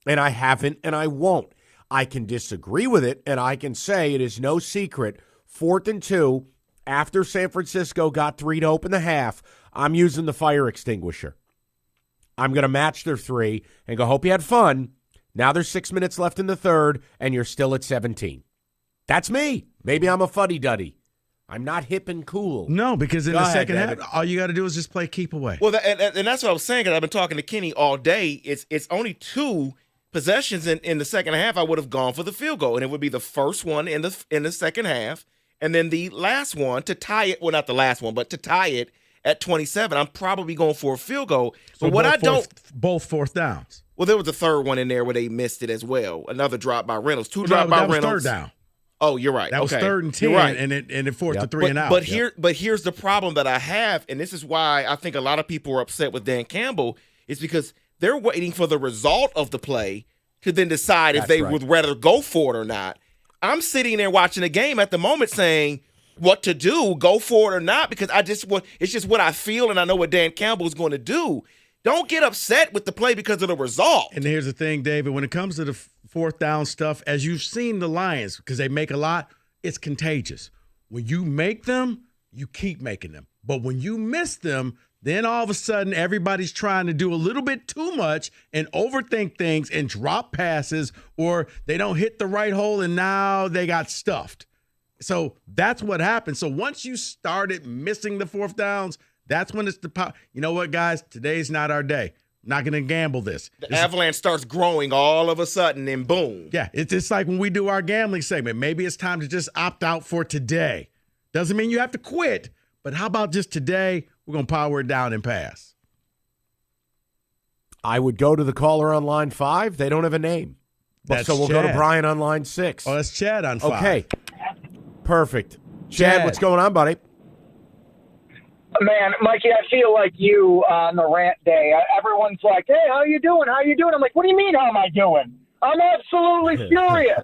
and I haven't, and I won't. I can disagree with it, and I can say it is no secret, 4th and 2, after San Francisco got 3 to open the half, I'm using the fire extinguisher. I'm going to match their 3 and go, hope you had fun. Now there's 6 minutes left in the third, and you're still at 17. That's me. Maybe I'm a fuddy-duddy. I'm not hip and cool. No, because in Go the ahead, second David. half, all you got to do is just play keep away. Well, and that's what I was saying, because I've been talking to Kenny all day. It's only 2 possessions in the second half. I would have gone for the field goal, and it would be the first one in the second half, and then the last one to tie it. Well, not the last one, but to tie it at 27. I'm probably going for a field goal. So But both fourth downs. Well, there was a third one in there where they missed it as well. Another drop by Reynolds. Two No, drop by that was Reynolds. third down. Oh, you're right. That was Okay. 3rd and 10, You're right. and it forced to 3 and out. But here's the problem that I have, and this is why I think a lot of people are upset with Dan Campbell, is because they're waiting for the result of the play to then decide if they would rather go for it or not. I'm sitting there watching the game at the moment saying what to do, go for it or not, because it's just what I feel, and I know what Dan Campbell is going to do. Don't get upset with the play because of the result. And here's the thing, David, when it comes to the 4th down stuff, as you've seen the Lions, because they make a lot, it's contagious. When you make them, you keep making them. But when you miss them, then all of a sudden everybody's trying to do a little bit too much and overthink things and drop passes, or they don't hit the right hole and now they got stuffed. So that's what happened. So once you started missing the 4th downs, that's when it's you know what, guys? Today's not our day. I'm not going to gamble this. The avalanche starts growing all of a sudden, and boom. Yeah, it's just like when we do our gambling segment. Maybe it's time to just opt out for today. Doesn't mean you have to quit, but how about just today, we're going to power it down and pass? I would go to the caller on line 5. They don't have a name. That's so we'll go to Chad. Brian on line 6. Oh, that's Chad on 5. Okay. Perfect. Chad, what's going on, buddy? Man, Mikey, I feel like you on the rant day. Everyone's like, hey, how you doing? How you doing? I'm like, what do you mean, how am I doing? I'm absolutely furious.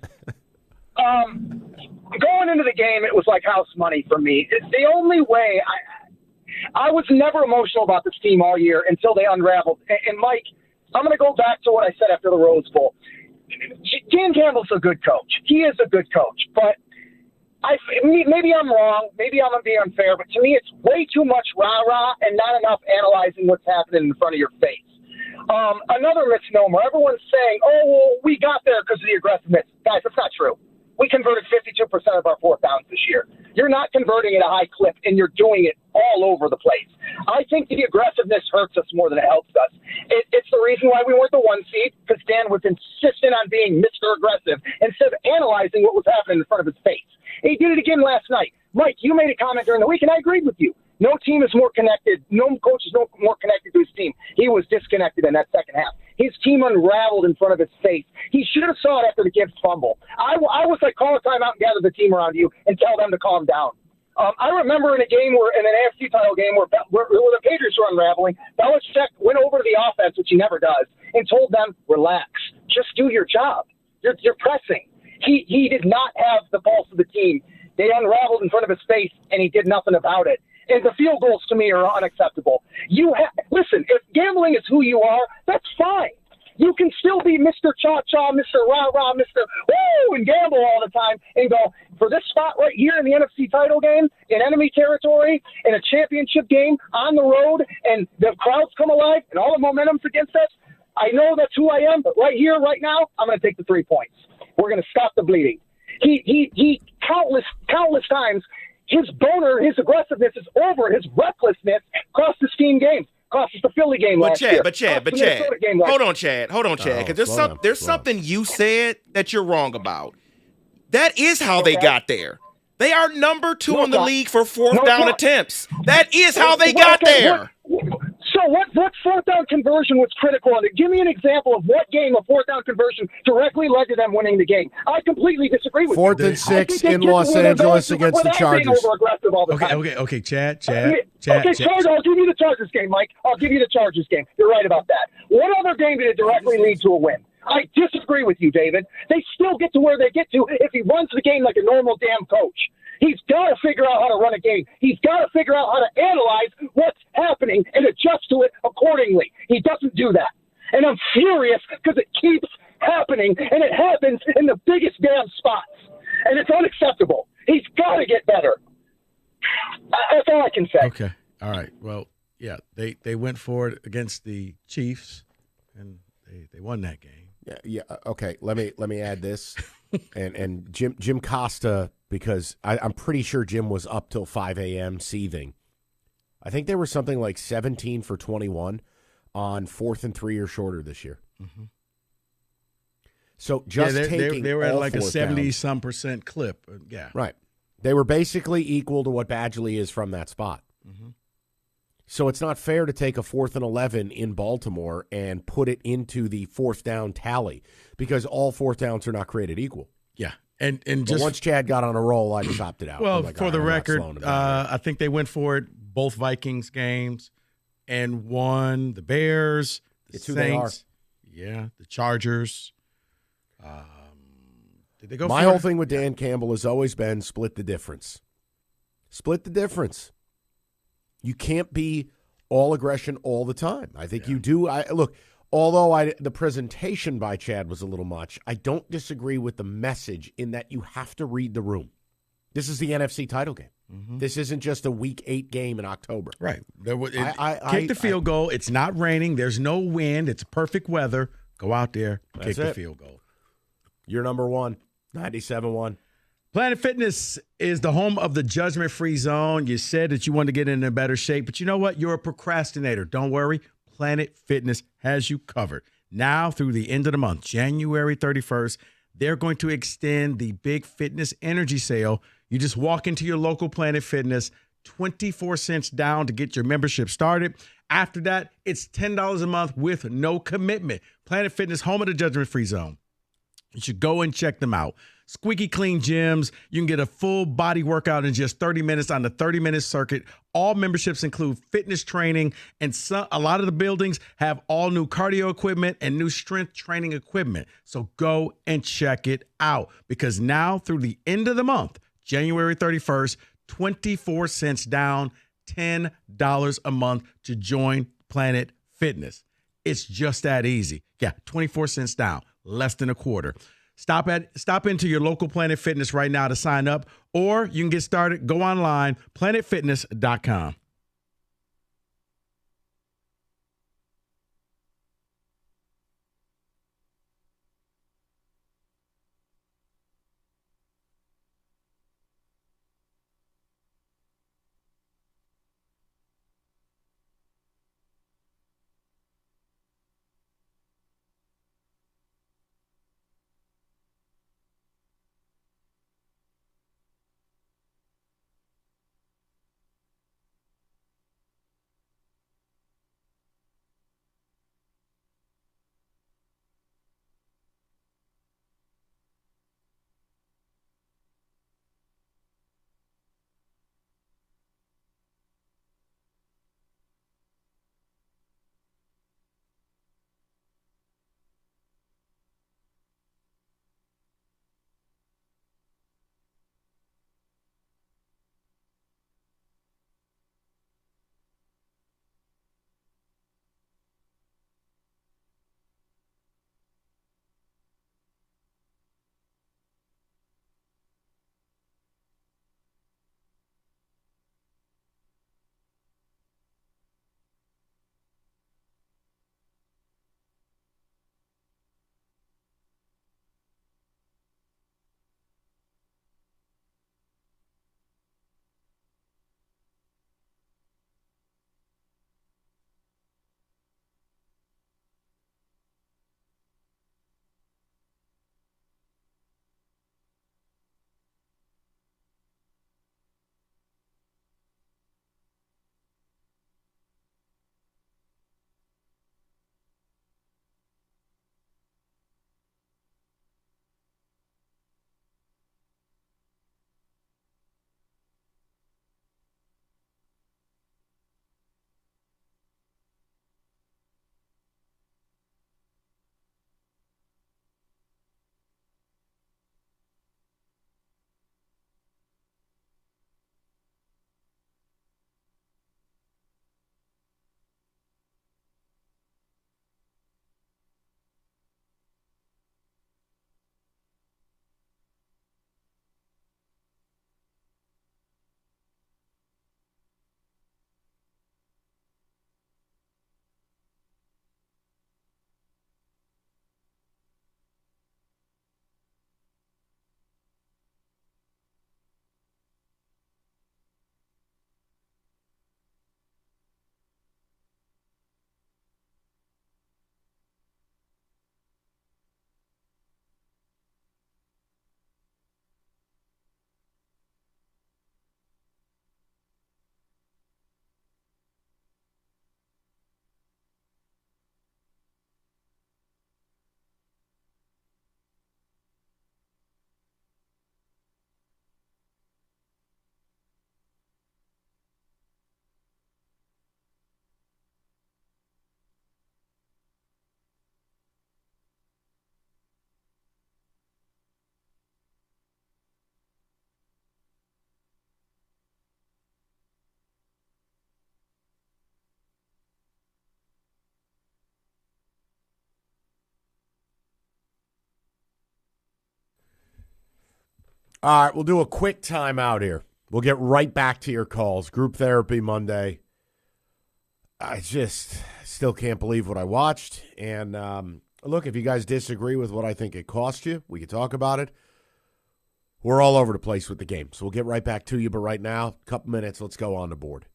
Going into the game, it was like house money for me. It's the only way. I was never emotional about this team all year until they unraveled. And Mike, I'm going to go back to what I said after the Rose Bowl. Dan Campbell's a good coach. He is a good coach, but maybe I'm wrong. Maybe I'm going to be unfair, but to me, it's way too much rah-rah and not enough analyzing what's happening in front of your face. Another misnomer. Everyone's saying, oh, well, we got there because of the aggressiveness. Guys, that's not true. We converted 52% of our 4th downs this year. You're not converting at a high clip, and you're doing it all over the place. I think the aggressiveness hurts us more than it helps us. It's the reason why we weren't the 1 seed, because Dan was insistent on being Mr. Aggressive instead of analyzing what was happening in front of his face. He did it again last night. Mike, you made a comment during the week, and I agreed with you. No team is more connected. No coach is more connected to his team. He was disconnected in that second half. His team unraveled in front of his face. He should have saw it after the Gibbs fumble. I was like, call a timeout and gather the team around you and tell them to calm down. I remember in a game in an AFC title game where the Patriots were unraveling, Belichick went over to the offense, which he never does, and told them, relax, just do your job. You're pressing. He did not have the pulse of the team. They unraveled in front of his face, and he did nothing about it. And the field goals to me are unacceptable. Listen, if gambling is who you are, that's fine. You can still be Mr. Cha-Cha, Mr. Rah-Rah, Mr. Woo, and gamble all the time and go, for this spot right here in the NFC title game, in enemy territory, in a championship game, on the road, and the crowds come alive, and all the momentum's against us, I know that's who I am, but right here, right now, I'm going to take the 3 points. We're going to stop the bleeding. He countless times, his boner, his aggressiveness is over. His recklessness cost us team games. Cost us the Philly game last year. But Chad. Hold on, Chad, because there's something you said that you're wrong about. That is how they got there. They are number 2 in the league for 4th down attempts. That is how they got there. So what 4th down conversion was critical on it? Give me an example of what game a 4th down conversion directly led to them winning the game. I completely disagree with you. 4th and 6 in Los Angeles against the Chargers. Okay, Chad. Okay, Chargers, I'll give you the Chargers game, Mike. I'll give you the Chargers game. You're right about that. What other game did it directly lead to a win? I disagree with you, David. They still get to where they get to if he runs the game like a normal damn coach. He's got to figure out how to run a game. He's got to figure out how to analyze what's happening and adjust to it accordingly. He doesn't do that. And I'm furious because it keeps happening, and it happens in the biggest damn spots. And it's unacceptable. He's got to get better. That's all I can say. Okay. All right. Well, yeah, they went for it against the Chiefs, and they won that game. Yeah. Okay. Let me add this, and Jim Costa, because I'm pretty sure Jim was up till 5 a.m. seething. I think they were something like 17 for 21 on 4th and 3 or shorter this year. Mm-hmm. So just taking they were at like a 70-some percent clip. Yeah. Right. They were basically equal to what Badgley is from that spot. Mm-hmm. So it's not fair to take a 4th and 11 in Baltimore and put it into the 4th down tally because all 4th downs are not created equal. Yeah. And but just once Chad got on a roll, I just opted out. Well, like, for the I'm not record, slowing him down here. I think they went for it both Vikings games and won. The Bears, the It's who they are. Saints, yeah, the Chargers. Did they go? My for whole it? thing with Dan Campbell has always been split the difference. Split the difference. You can't be all aggression all the time. I think you do. Look, although the presentation by Chad was a little much, I don't disagree with the message in that you have to read the room. This is the NFC title game. Mm-hmm. This isn't just a Week 8 game in October. Right. Kick the field goal. It's not raining. There's no wind. It's perfect weather. Go out there, kick the field goal. You're number one, 97-1. Planet Fitness is the home of the judgment-free zone. You said that you wanted to get in a better shape, but you know what? You're a procrastinator. Don't worry. Planet Fitness has you covered. Now through the end of the month, January 31st, they're going to extend the Big Fitness Energy Sale. You just walk into your local Planet Fitness, 24 cents down to get your membership started. After that, it's $10 a month with no commitment. Planet Fitness, home of the judgment-free zone. You should go and check them out. Squeaky clean gyms. You can get a full body workout in just 30 minutes on the 30-minute circuit. All memberships include fitness training, and a lot of the buildings have all new cardio equipment and new strength training equipment. So go and check it out because now through the end of the month, January 31st, 24 cents down, $10 a month to join Planet Fitness. It's just that easy. Yeah, 24 cents down, less than a quarter. Stop into your local Planet Fitness right now to sign up, or you can get started. Go online, planetfitness.com. All right, we'll do a quick timeout here. We'll get right back to your calls. Group therapy Monday. I just still can't believe what I watched. And look, if you guys disagree with what I think it cost you, we can talk about it. We're all over the place with the game. So we'll get right back to you. But right now, a couple minutes, let's go on the board.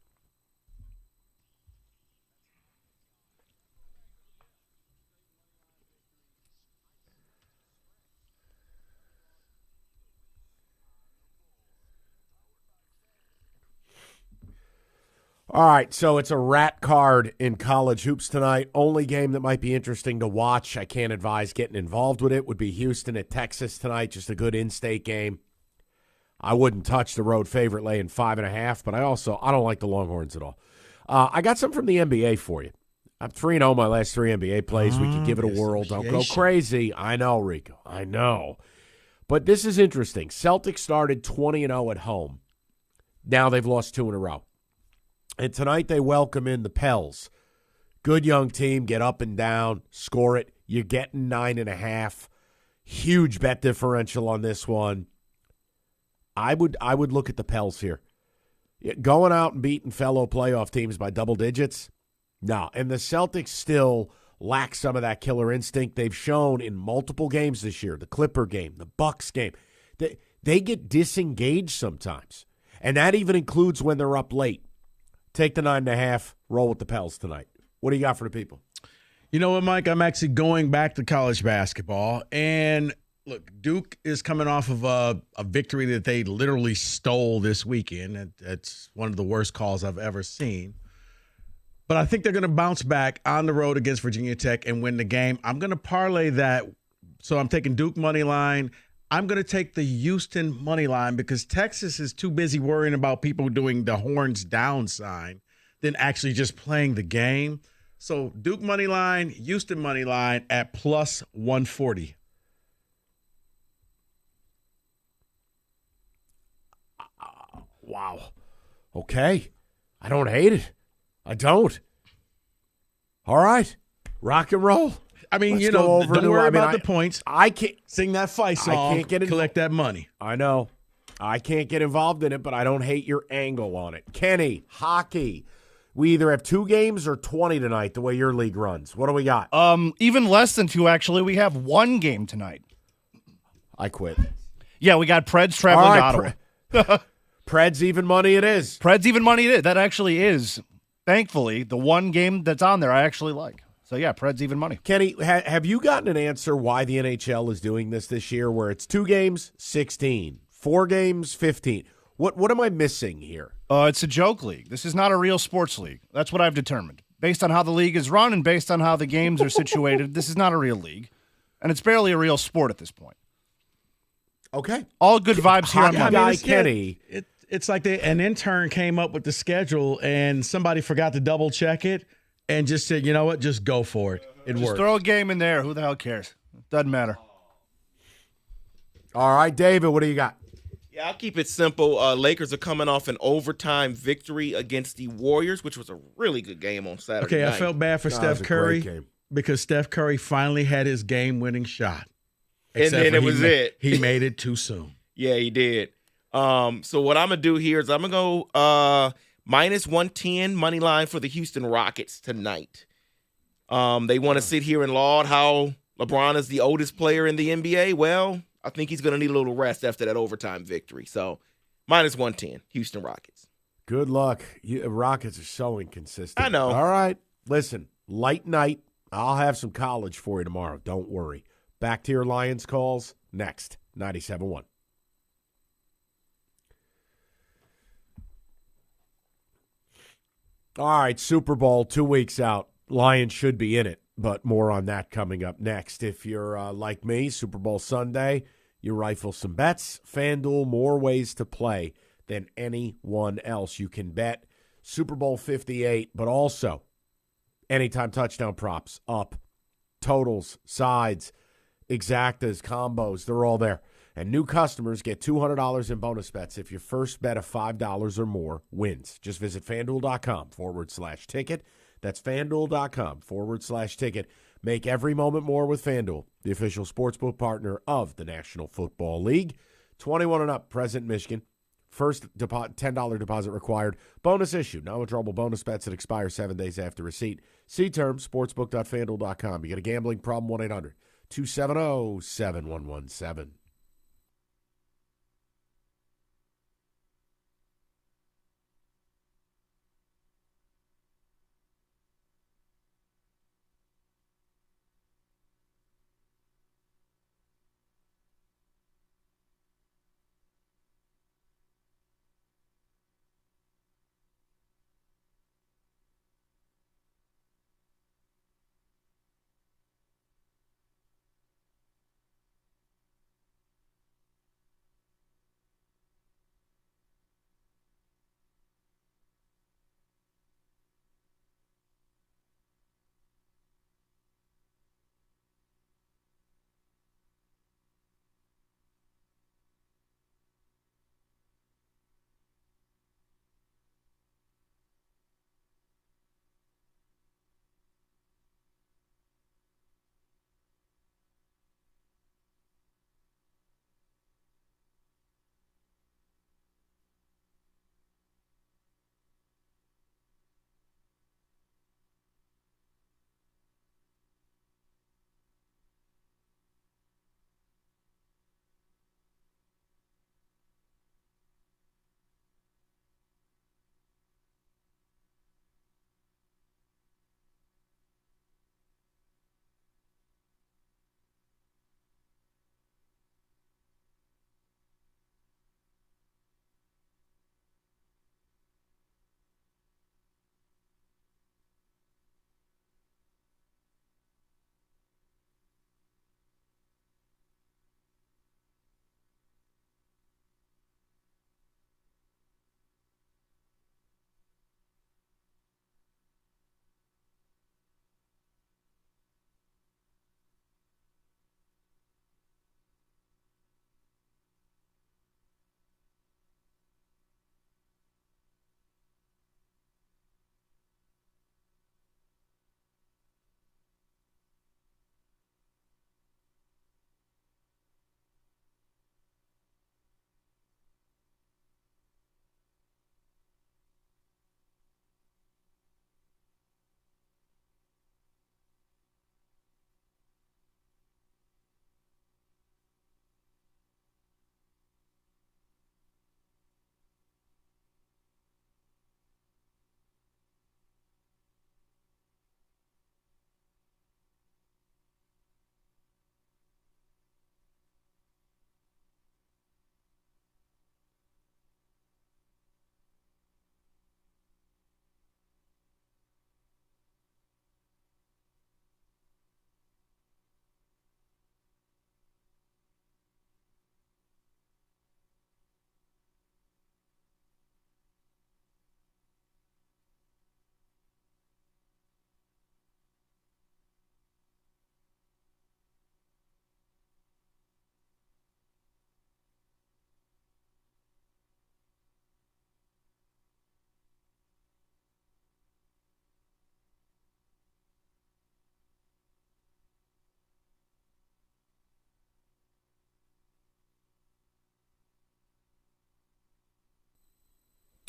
All right, so it's a rat card in college hoops tonight. Only game that might be interesting to watch, I can't advise getting involved with it, would be Houston at Texas tonight. Just a good in-state game. I wouldn't touch the road favorite laying 5.5, but I don't like the Longhorns at all. I got some from the NBA for you. I'm 3-0 my last 3 NBA plays. We can give it a whirl. Don't go crazy. I know, Rico. I know. But this is interesting. Celtics started 20-0 at home. Now they've lost 2 in a row. And tonight they welcome in the Pels. Good young team, get up and down, score it. You're getting 9.5. Huge bet differential on this one. I would look at the Pels here. Going out and beating fellow playoff teams by double digits? No. And the Celtics still lack some of that killer instinct they've shown in multiple games this year. The Clipper game, the Bucks game. They get disengaged sometimes. And that even includes when they're up late. Take the 9.5, roll with the Pels tonight. What do you got for the people? You know what, Mike? I'm actually going back to college basketball. And, look, Duke is coming off of a victory that they literally stole this weekend. It's one of the worst calls I've ever seen. But I think they're going to bounce back on the road against Virginia Tech and win the game. I'm going to parlay that. So I'm taking Duke money line. I'm going to take the Houston money line because Texas is too busy worrying about people doing the horns down sign than actually just playing the game. So Duke money line, Houston money line at plus 140. Wow. Okay. I don't hate it. I don't. All right. Rock and roll. I mean, Let's don't worry about the points. I can't sing that fight song. I can't get collect that money. I know. I can't get involved in it, but I don't hate your angle on it. Kenny, hockey. We either have 2 games or 20 tonight, the way your league runs. What do we got? Even less than 2, actually. We have 1 game tonight. I quit. Yeah, we got Preds traveling to Ottawa. Preds even money it is. Preds even money it is. That actually is, thankfully, the 1 game that's on there I actually like. So, yeah, Preds even money. Kenny, have you gotten an answer why the NHL is doing this year where it's 2 games, 16, 4 games, 15? What am I missing here? It's a joke league. This is not a real sports league. That's what I've determined. Based on how the league is run and based on how the games are situated, this is not a real league. And it's barely a real sport at this point. Okay. All good vibes here on Monday. Kenny. It's like an intern came up with the schedule and somebody forgot to double check it. And just said, you know what, just go for it. It works. Just throw a game in there. Who the hell cares? Doesn't matter. All right, David, what do you got? Yeah, I'll keep it simple. Lakers are coming off an overtime victory against the Warriors, which was a really good game on Saturday night. I felt bad for Steph Curry because Steph Curry finally had his game-winning shot. And then it was it. He made it too soon. Yeah, he did. So what I'm going to do here is I'm going to go minus 110 money line for the Houston Rockets tonight. They want to sit here and laud how LeBron is the oldest player in the NBA. Well, I think he's going to need a little rest after that overtime victory. So minus 110, Houston Rockets. Good luck. Rockets are so inconsistent. I know. All right. Listen, light night. I'll have some college for you tomorrow. Don't worry. Back to your Lions calls next. 97.1. All right, Super Bowl 2 weeks out. Lions should be in it, but more on that coming up next. If you're like me, Super Bowl Sunday, you rifle some bets. FanDuel, more ways to play than anyone else. You can bet Super Bowl 58, but also anytime touchdown props up, totals, sides, exactas, combos, they're all there. And new customers get $200 in bonus bets if your first bet of $5 or more wins. Just visit FanDuel.com/ticket. That's FanDuel.com/ticket. Make every moment more with FanDuel, the official sportsbook partner of the National Football League. 21 and up, present Michigan. First $10 deposit required. Bonus issue. No withdrawable bonus bets that expire 7 days after receipt. See terms, sportsbook.fanduel.com. You got a gambling problem, 1-800-270-7117.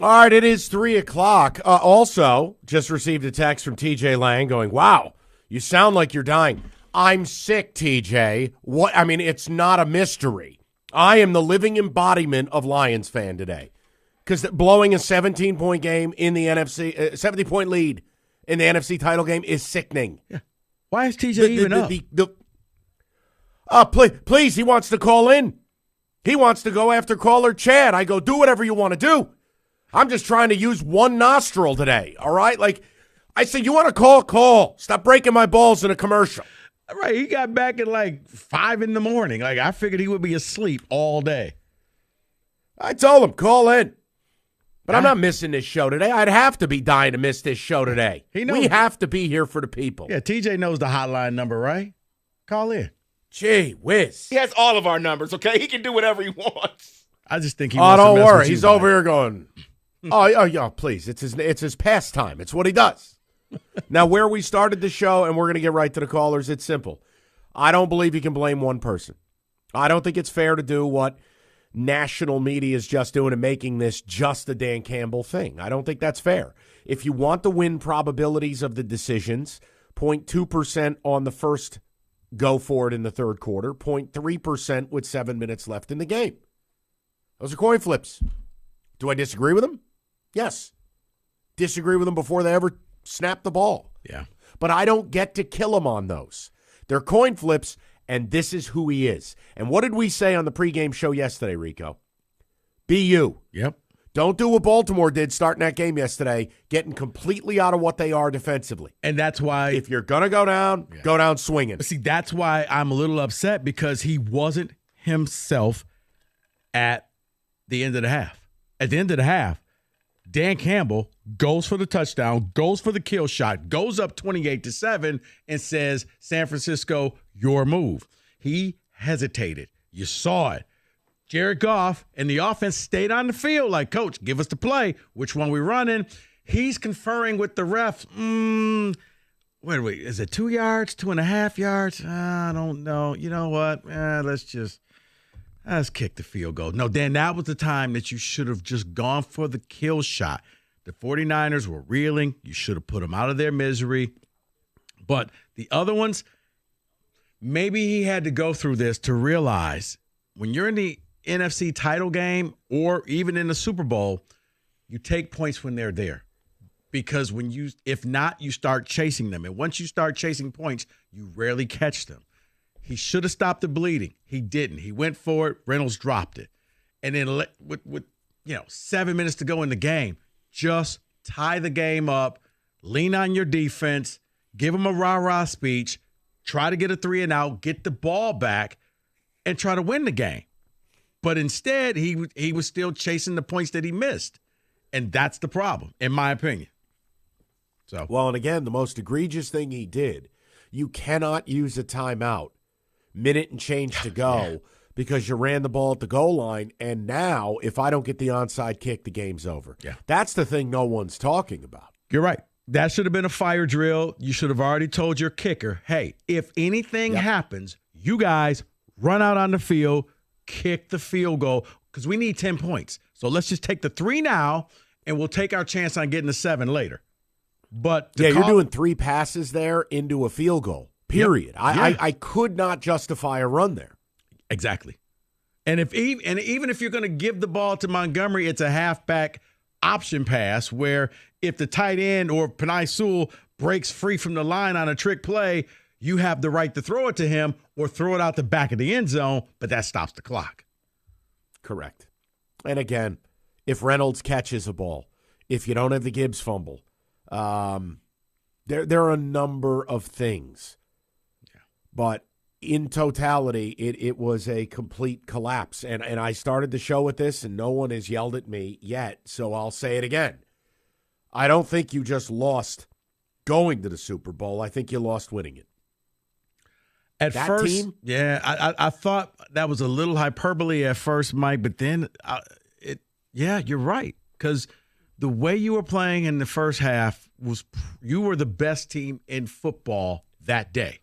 All right, it is 3 o'clock. Also, just received a text from TJ Lang going, wow, you sound like you're dying. I'm sick, TJ. What? I mean, it's not a mystery. I am the living embodiment of Lions fan today. Because blowing a 17-point game in the NFC, 70-point lead in the NFC title game is sickening. Yeah. Why is TJ even up? Please, he wants to call in. He wants to go after caller Chad. I go, do whatever you want to do. I'm just trying to use one nostril today, all right? Like, I said, you want to call. Stop breaking my balls in a commercial. Right, he got back at like 5 in the morning. Like, I figured he would be asleep all day. I told him, call in. But I'm not missing this show today. I'd have to be dying to miss this show today. We have to be here for the people. Yeah, TJ knows the hotline number, right? Call in. Gee whiz. He has all of our numbers, okay? He can do whatever he wants. I just think he wants to mess don't worry. with you, He's over here going, yeah, please. It's his pastime. It's what he does. Now, where we started the show, and we're going to get right to the callers, it's simple. I don't believe you can blame one person. I don't think it's fair to do what national media is just doing and making this just a Dan Campbell thing. I don't think that's fair. If you want the win probabilities of the decisions, 0.2% on the first go for it in the third quarter, 0.3% with 7 minutes left in the game. Those are coin flips. Do I disagree with them? Yes. Disagree with them before they ever snap the ball. Yeah. But I don't get to kill him on those. They're coin flips, and this is who he is. And what did we say on the pregame show yesterday, Rico? Be you. Yep. Don't do what Baltimore did starting that game yesterday, getting completely out of what they are defensively. And that's why if you're going to go down swinging. See, that's why I'm a little upset, because he wasn't himself at the end of the half. At the end of the half, Dan Campbell goes for the touchdown, goes for the kill shot, goes up 28-7 and says, San Francisco, your move. He hesitated. You saw it. Jared Goff and the offense stayed on the field like, Coach, give us the play. Which one we running? He's conferring with the ref. Wait, is it 2 yards, 2.5 yards? I don't know. You know what? Let's kick the field goal. No, Dan, that was the time that you should have just gone for the kill shot. The 49ers were reeling. You should have put them out of their misery. But the other ones, maybe he had to go through this to realize when you're in the NFC title game or even in the Super Bowl, you take points when they're there. Because if not, you start chasing them. And once you start chasing points, you rarely catch them. He should have stopped the bleeding. He didn't. He went for it. Reynolds dropped it. And then with 7 minutes to go in the game, just tie the game up, lean on your defense, give him a rah-rah speech, try to get a 3-and-out, get the ball back, and try to win the game. But instead, he was still chasing the points that he missed. And that's the problem, in my opinion. So, well, and again, the most egregious thing he did, you cannot use a timeout, minute and change to go, because you ran the ball at the goal line, and now if I don't get the onside kick, the game's over. Yeah. That's the thing no one's talking about. You're right. That should have been a fire drill. You should have already told your kicker, hey, if anything happens, you guys run out on the field, kick the field goal, because we need 10 points. So let's just take the 3 now, and we'll take our chance on getting the 7 later. But you're doing 3 passes there into a field goal, period. Yep. I could not justify a run there. Exactly. And even if you're going to give the ball to Montgomery, it's a halfback option pass where if the tight end or Penei Sewell breaks free from the line on a trick play, you have the right to throw it to him or throw it out the back of the end zone, but that stops the clock. Correct. And again, if Reynolds catches a ball, if you don't have the Gibbs fumble, there are a number of things. Yeah. But in totality, it was a complete collapse. And I started the show with this, and no one has yelled at me yet, so I'll say it again. I don't think you just lost going to the Super Bowl. I think you lost winning it. At that first, team? Yeah, I thought that was a little hyperbole at first, Mike, but then, you're right. Because the way you were playing in the first half you were the best team in football that day.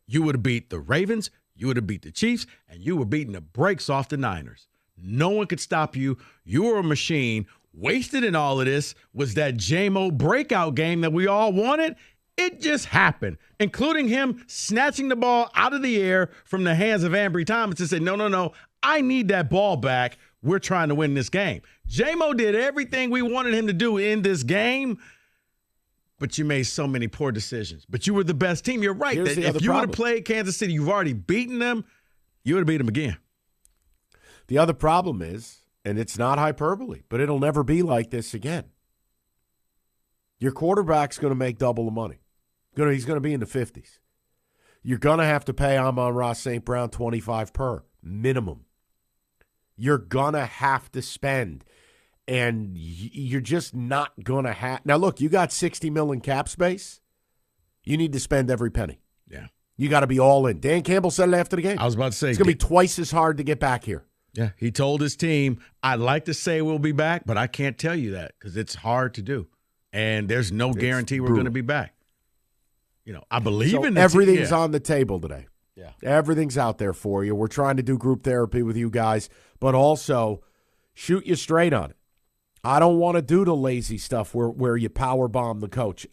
You would have beat the Ravens, you would have beat the Chiefs, and you were beating the brakes off the Niners. No one could stop you. You were a machine. Wasted in all of this was that J-Mo breakout game that we all wanted. It just happened, including him snatching the ball out of the air from the hands of Ambry Thomas and said, no, I need that ball back. We're trying to win this game. J-Mo did everything we wanted him to do in this game, but you made so many poor decisions. But you were the best team. You're right. That if you would have played Kansas City, you've already beaten them, you would have beat them again. The other problem is, and it's not hyperbole, but it'll never be like this again. Your quarterback's going to make double the money. He's going to be in the 50s. You're going to have to pay Amon-Ra St. Brown $25 per minimum. You're going to have to spend, and you're just not going to have. Now, look, you got $60 million cap space. You need to spend every penny. Yeah. You got to be all in. Dan Campbell said it after the game. I was about to say. It's going to be twice as hard to get back here. Yeah, he told his team, I'd like to say we'll be back, but I can't tell you that because it's hard to do. And there's no guarantee we're going to be back. I believe in everything's on the table today. Yeah. Everything's out there for you. We're trying to do group therapy with you guys. but also shoot you straight on it. I don't want to do the lazy stuff where you power bomb the coach.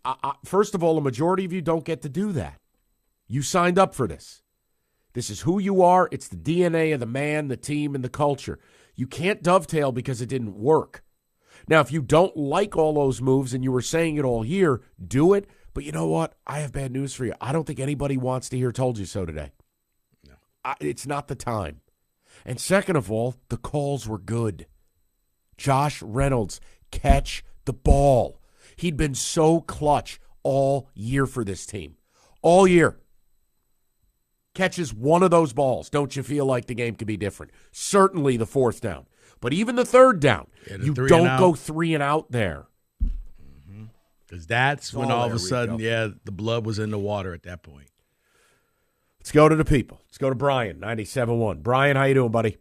First of all, a majority of you don't get to do that. You signed up for this. This is who you are. It's the DNA of the man, the team, and the culture. You can't dovetail because it didn't work. Now, if you don't like all those moves and you were saying it all year, do it. But you know what? I have bad news for you. I don't think anybody wants to hear "told you so" today. No. It's not the time. And second of all, the calls were good. Josh Reynolds, catch the ball. He'd been so clutch all year for this team. All year. Catches one of those balls. Don't you feel like the game could be different? Certainly the fourth down. But even the third down, you don't go 3 and out there. Because that's when all of a sudden, the blood was in the water at that point. Let's go to the people. Let's go to Brian, 97.1. Brian, how you doing, buddy?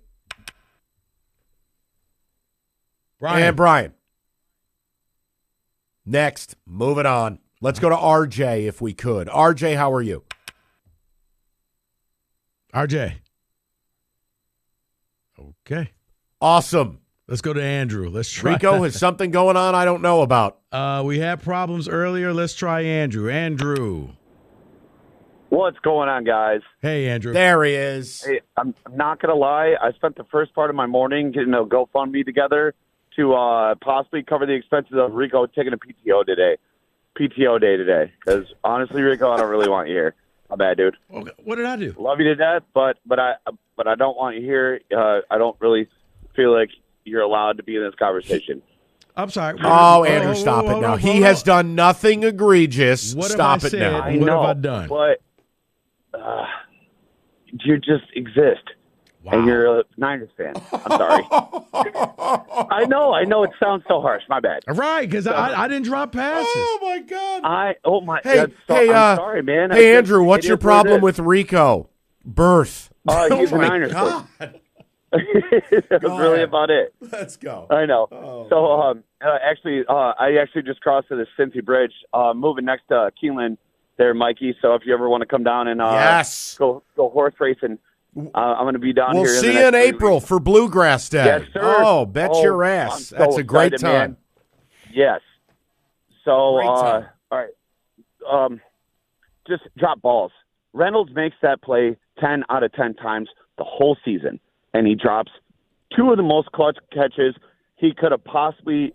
Brian. Next, moving on. Let's go to RJ if we could. RJ, how are you? RJ. Okay. Awesome. Let's go to Andrew. Let's try. Rico, has something going on I don't know about? We had problems earlier. Let's try Andrew. Andrew. What's going on, guys? Hey, Andrew. There he is. Hey, I'm not going to lie. I spent the first part of my morning getting a GoFundMe together to possibly cover the expenses of Rico taking a PTO day today. Because honestly, Rico, I don't really want you here. My bad, dude. Okay. What did I do? Love you to death, but I don't want you here. I don't really feel like you're allowed to be in this conversation. I'm sorry. Andrew, stop it now. He has done nothing egregious. What Stop have I it said? now. I What know, have I done? But you just exist. Wow. And you're a Niners fan. I'm sorry. I know. It sounds so harsh. My bad. Right, because I didn't drop passes. Oh, my God. I'm sorry, man. Hey, Andrew, what's your problem with Rico? Birth. He's a my Niners God. fan. That's really about it. Let's go. I know. I actually just crossed to the Cincy Bridge, moving next to Keeneland there, Mikey. So if you ever want to come down and go horse racing, I'm going to be down we'll here. We'll see you in April for Bluegrass Day. Yes, sir. Oh, bet your ass. That's a great time. Man. Yes. So, all right. Just drop balls. Reynolds makes that play 10 out of 10 times the whole season, and he drops 2 of the most clutch catches he could have possibly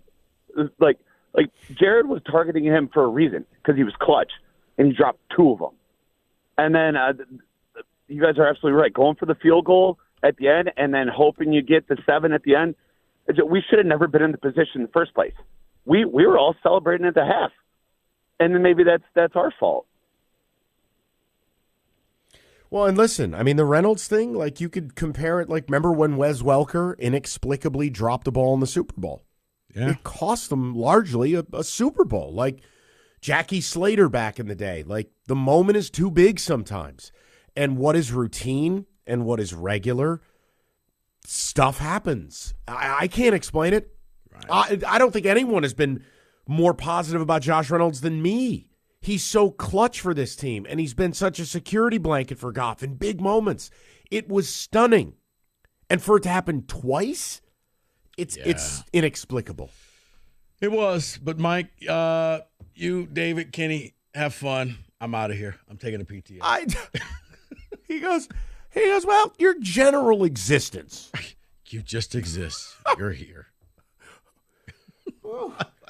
like Jared was targeting him for a reason because he was clutch, and he dropped 2 of them. And then you guys are absolutely right. Going for the field goal at the end and then hoping you get the 7 at the end. We should have never been in the position in the first place. We were all celebrating at the half, and then maybe that's our fault. Well, and listen, I mean, the Reynolds thing, you could compare it, remember when Wes Welker inexplicably dropped the ball in the Super Bowl? Yeah. It cost them largely a Super Bowl, like Jackie Slater back in the day. The moment is too big sometimes. And what is routine and what is regular, stuff happens. I can't explain it. Right. I don't think anyone has been more positive about Josh Reynolds than me. He's so clutch for this team, and he's been such a security blanket for Goff in big moments. It was stunning. And for it to happen twice, it's inexplicable. It was. But, Mike, you, David, Kenny, have fun. I'm out of here. I'm taking a PTO. He goes, well, your general existence. You just exist. You're here.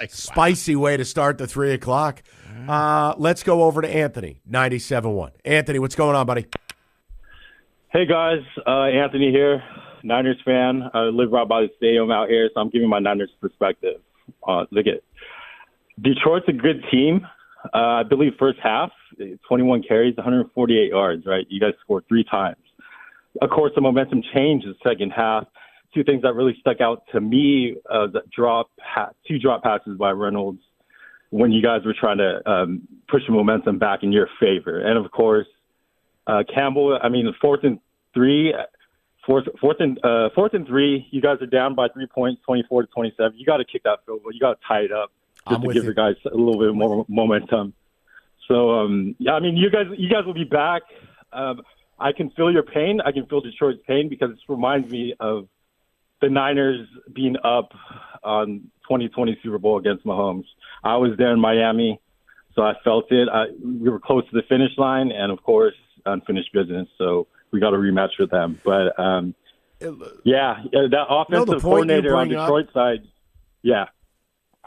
Spicy way to start the 3 o'clock. Let's go over to Anthony, 97.1. Anthony, what's going on, buddy? Hey, guys. Anthony here, Niners fan. I live right by the stadium out here, so I'm giving my Niners perspective. Look at Detroit's a good team. I believe first half, 21 carries, 148 yards, right? You guys scored 3 times. Of course, the momentum changed in the second half. 2 things that really stuck out to me, the 2 drop passes by Reynolds when you guys were trying to push the momentum back in your favor. And, of course, Campbell, I mean, 4th and 3, you guys are down by 3 points, 24-27. You got to kick that field goal. You got to tie it up just to give the guys a little bit more momentum. So, I mean, you guys will be back. I can feel your pain. I can feel Detroit's pain because it reminds me of the Niners being up on 2020 Super Bowl against Mahomes. I was there in Miami, so I felt it. We were close to the finish line, and of course, unfinished business. So we got a rematch with them. But that offensive coordinator on Detroit side, yeah.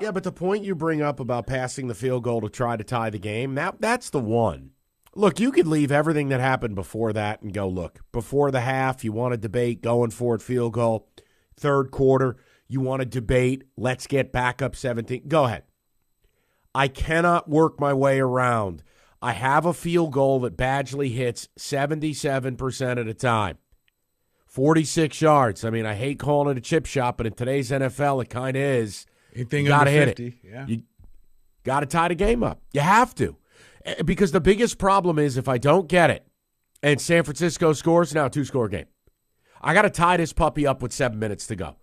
Yeah, but the point you bring up about passing the field goal to try to tie the game, that's the one. Look, you could leave everything that happened before that and go, look, before the half, you want to debate going for it, field goal. Third quarter, you want to debate, let's get back up 17. Go ahead. I cannot work my way around. I have a field goal that Badgley hits 77% of the time. 46 yards. I mean, I hate calling it a chip shot, but in today's NFL, it kind of is. Anything you got to hit 50, it. Yeah. You got to tie the game up. You have to. Because the biggest problem is if I don't get it and San Francisco scores, now a 2-score game. I got to tie this puppy up with 7 minutes to go.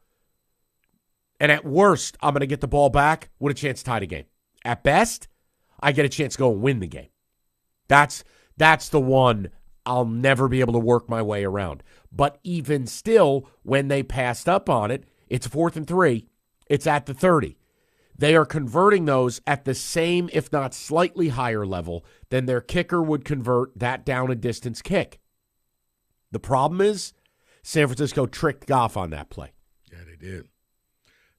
And at worst, I'm going to get the ball back with a chance to tie the game. At best, I get a chance to go and win the game. That's the one I'll never be able to work my way around. But even still, when they passed up on it, it's 4th and 3. It's at the 30. They are converting those at the same, if not slightly higher level than their kicker would convert that down and distance kick. The problem is San Francisco tricked Goff on that play. Yeah, they did.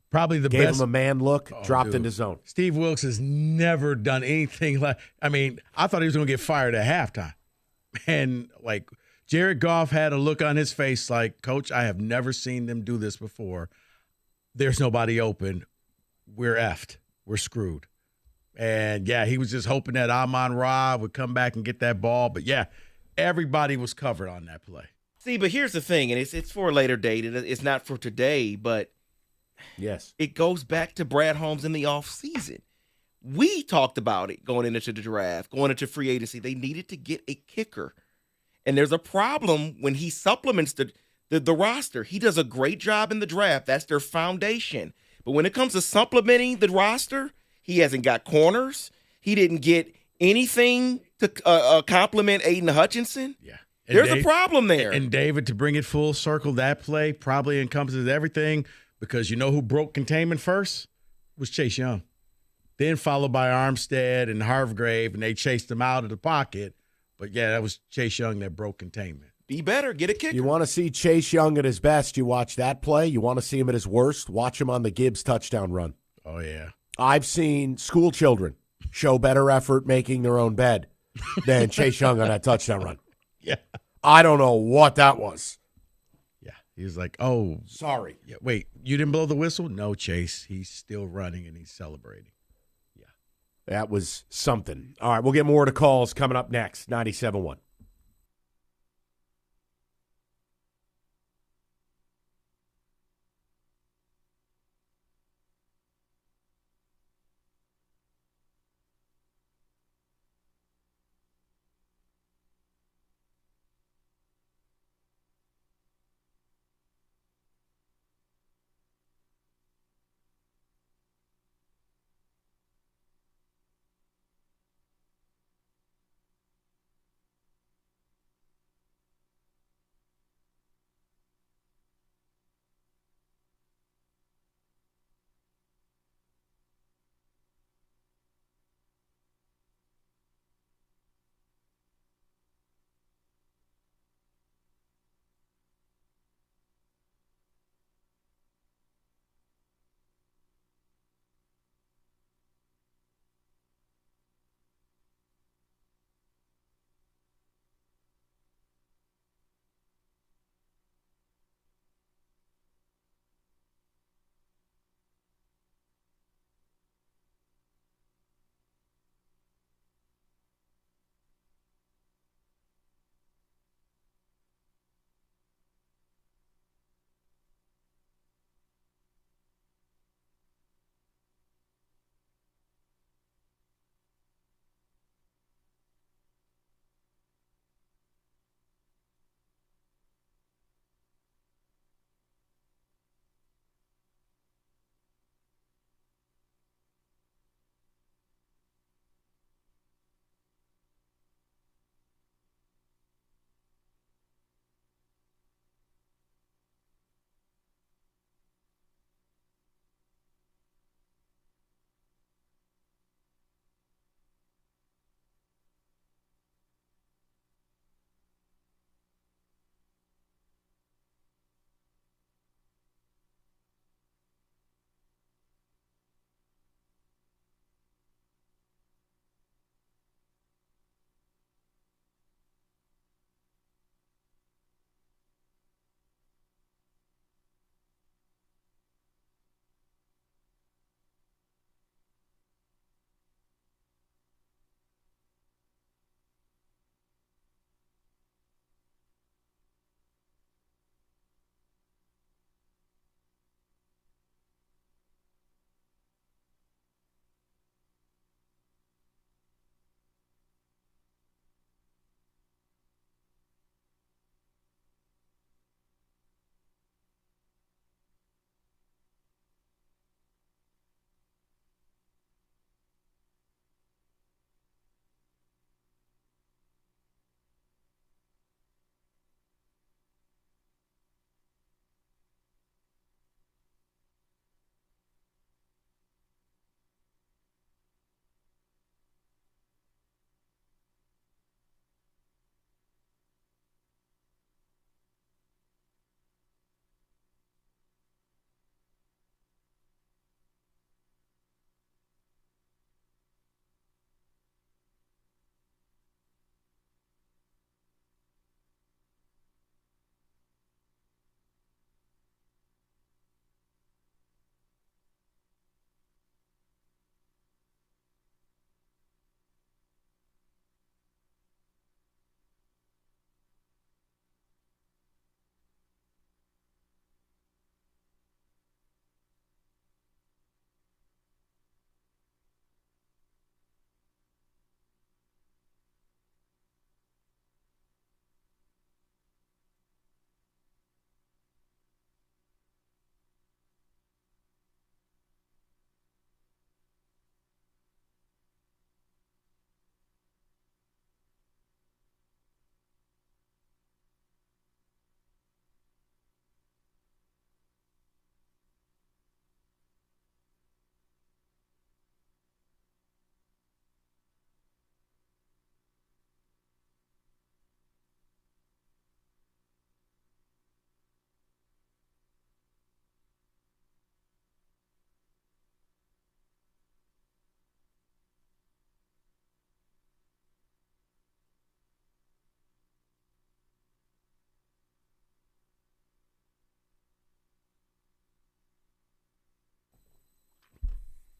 Probably the Gave best. him a man look, dropped into zone. Steve Wilkes has never done anything like. I mean, I thought he was going to get fired at halftime, and like Jared Goff had a look on his face like, "Coach, I have never seen them do this before. There's nobody open. We're effed. We're screwed." And yeah, he was just hoping that Amon-Ra would come back and get that ball. But yeah, everybody was covered on that play. See, but here's the thing, and it's for a later date. It's not for today, but yes, it goes back to Brad Holmes in the offseason. We talked about it going into the draft, going into free agency. They needed to get a kicker. And there's a problem when he supplements the roster. He does a great job in the draft. That's their foundation. But when it comes to supplementing the roster, he hasn't got corners. He didn't get anything to complement Aiden Hutchinson. Yeah. There's a problem there. And David, to bring it full circle, that play probably encompasses everything because you know who broke containment first? Was Chase Young. Then followed by Armstead and Hargrave, and they chased him out of the pocket. But, yeah, that was Chase Young that broke containment. Be better. Get a kicker. You want to see Chase Young at his best, you watch that play. You want to see him at his worst, watch him on the Gibbs touchdown run. Oh, yeah. I've seen school children show better effort making their own bed than Chase Young on that touchdown run. Yeah. I don't know what that was. Yeah. He was like, oh. Sorry. Yeah, wait, you didn't blow the whistle? No, Chase. He's still running and he's celebrating. Yeah. That was something. All right, we'll get more to calls coming up next. 97.1.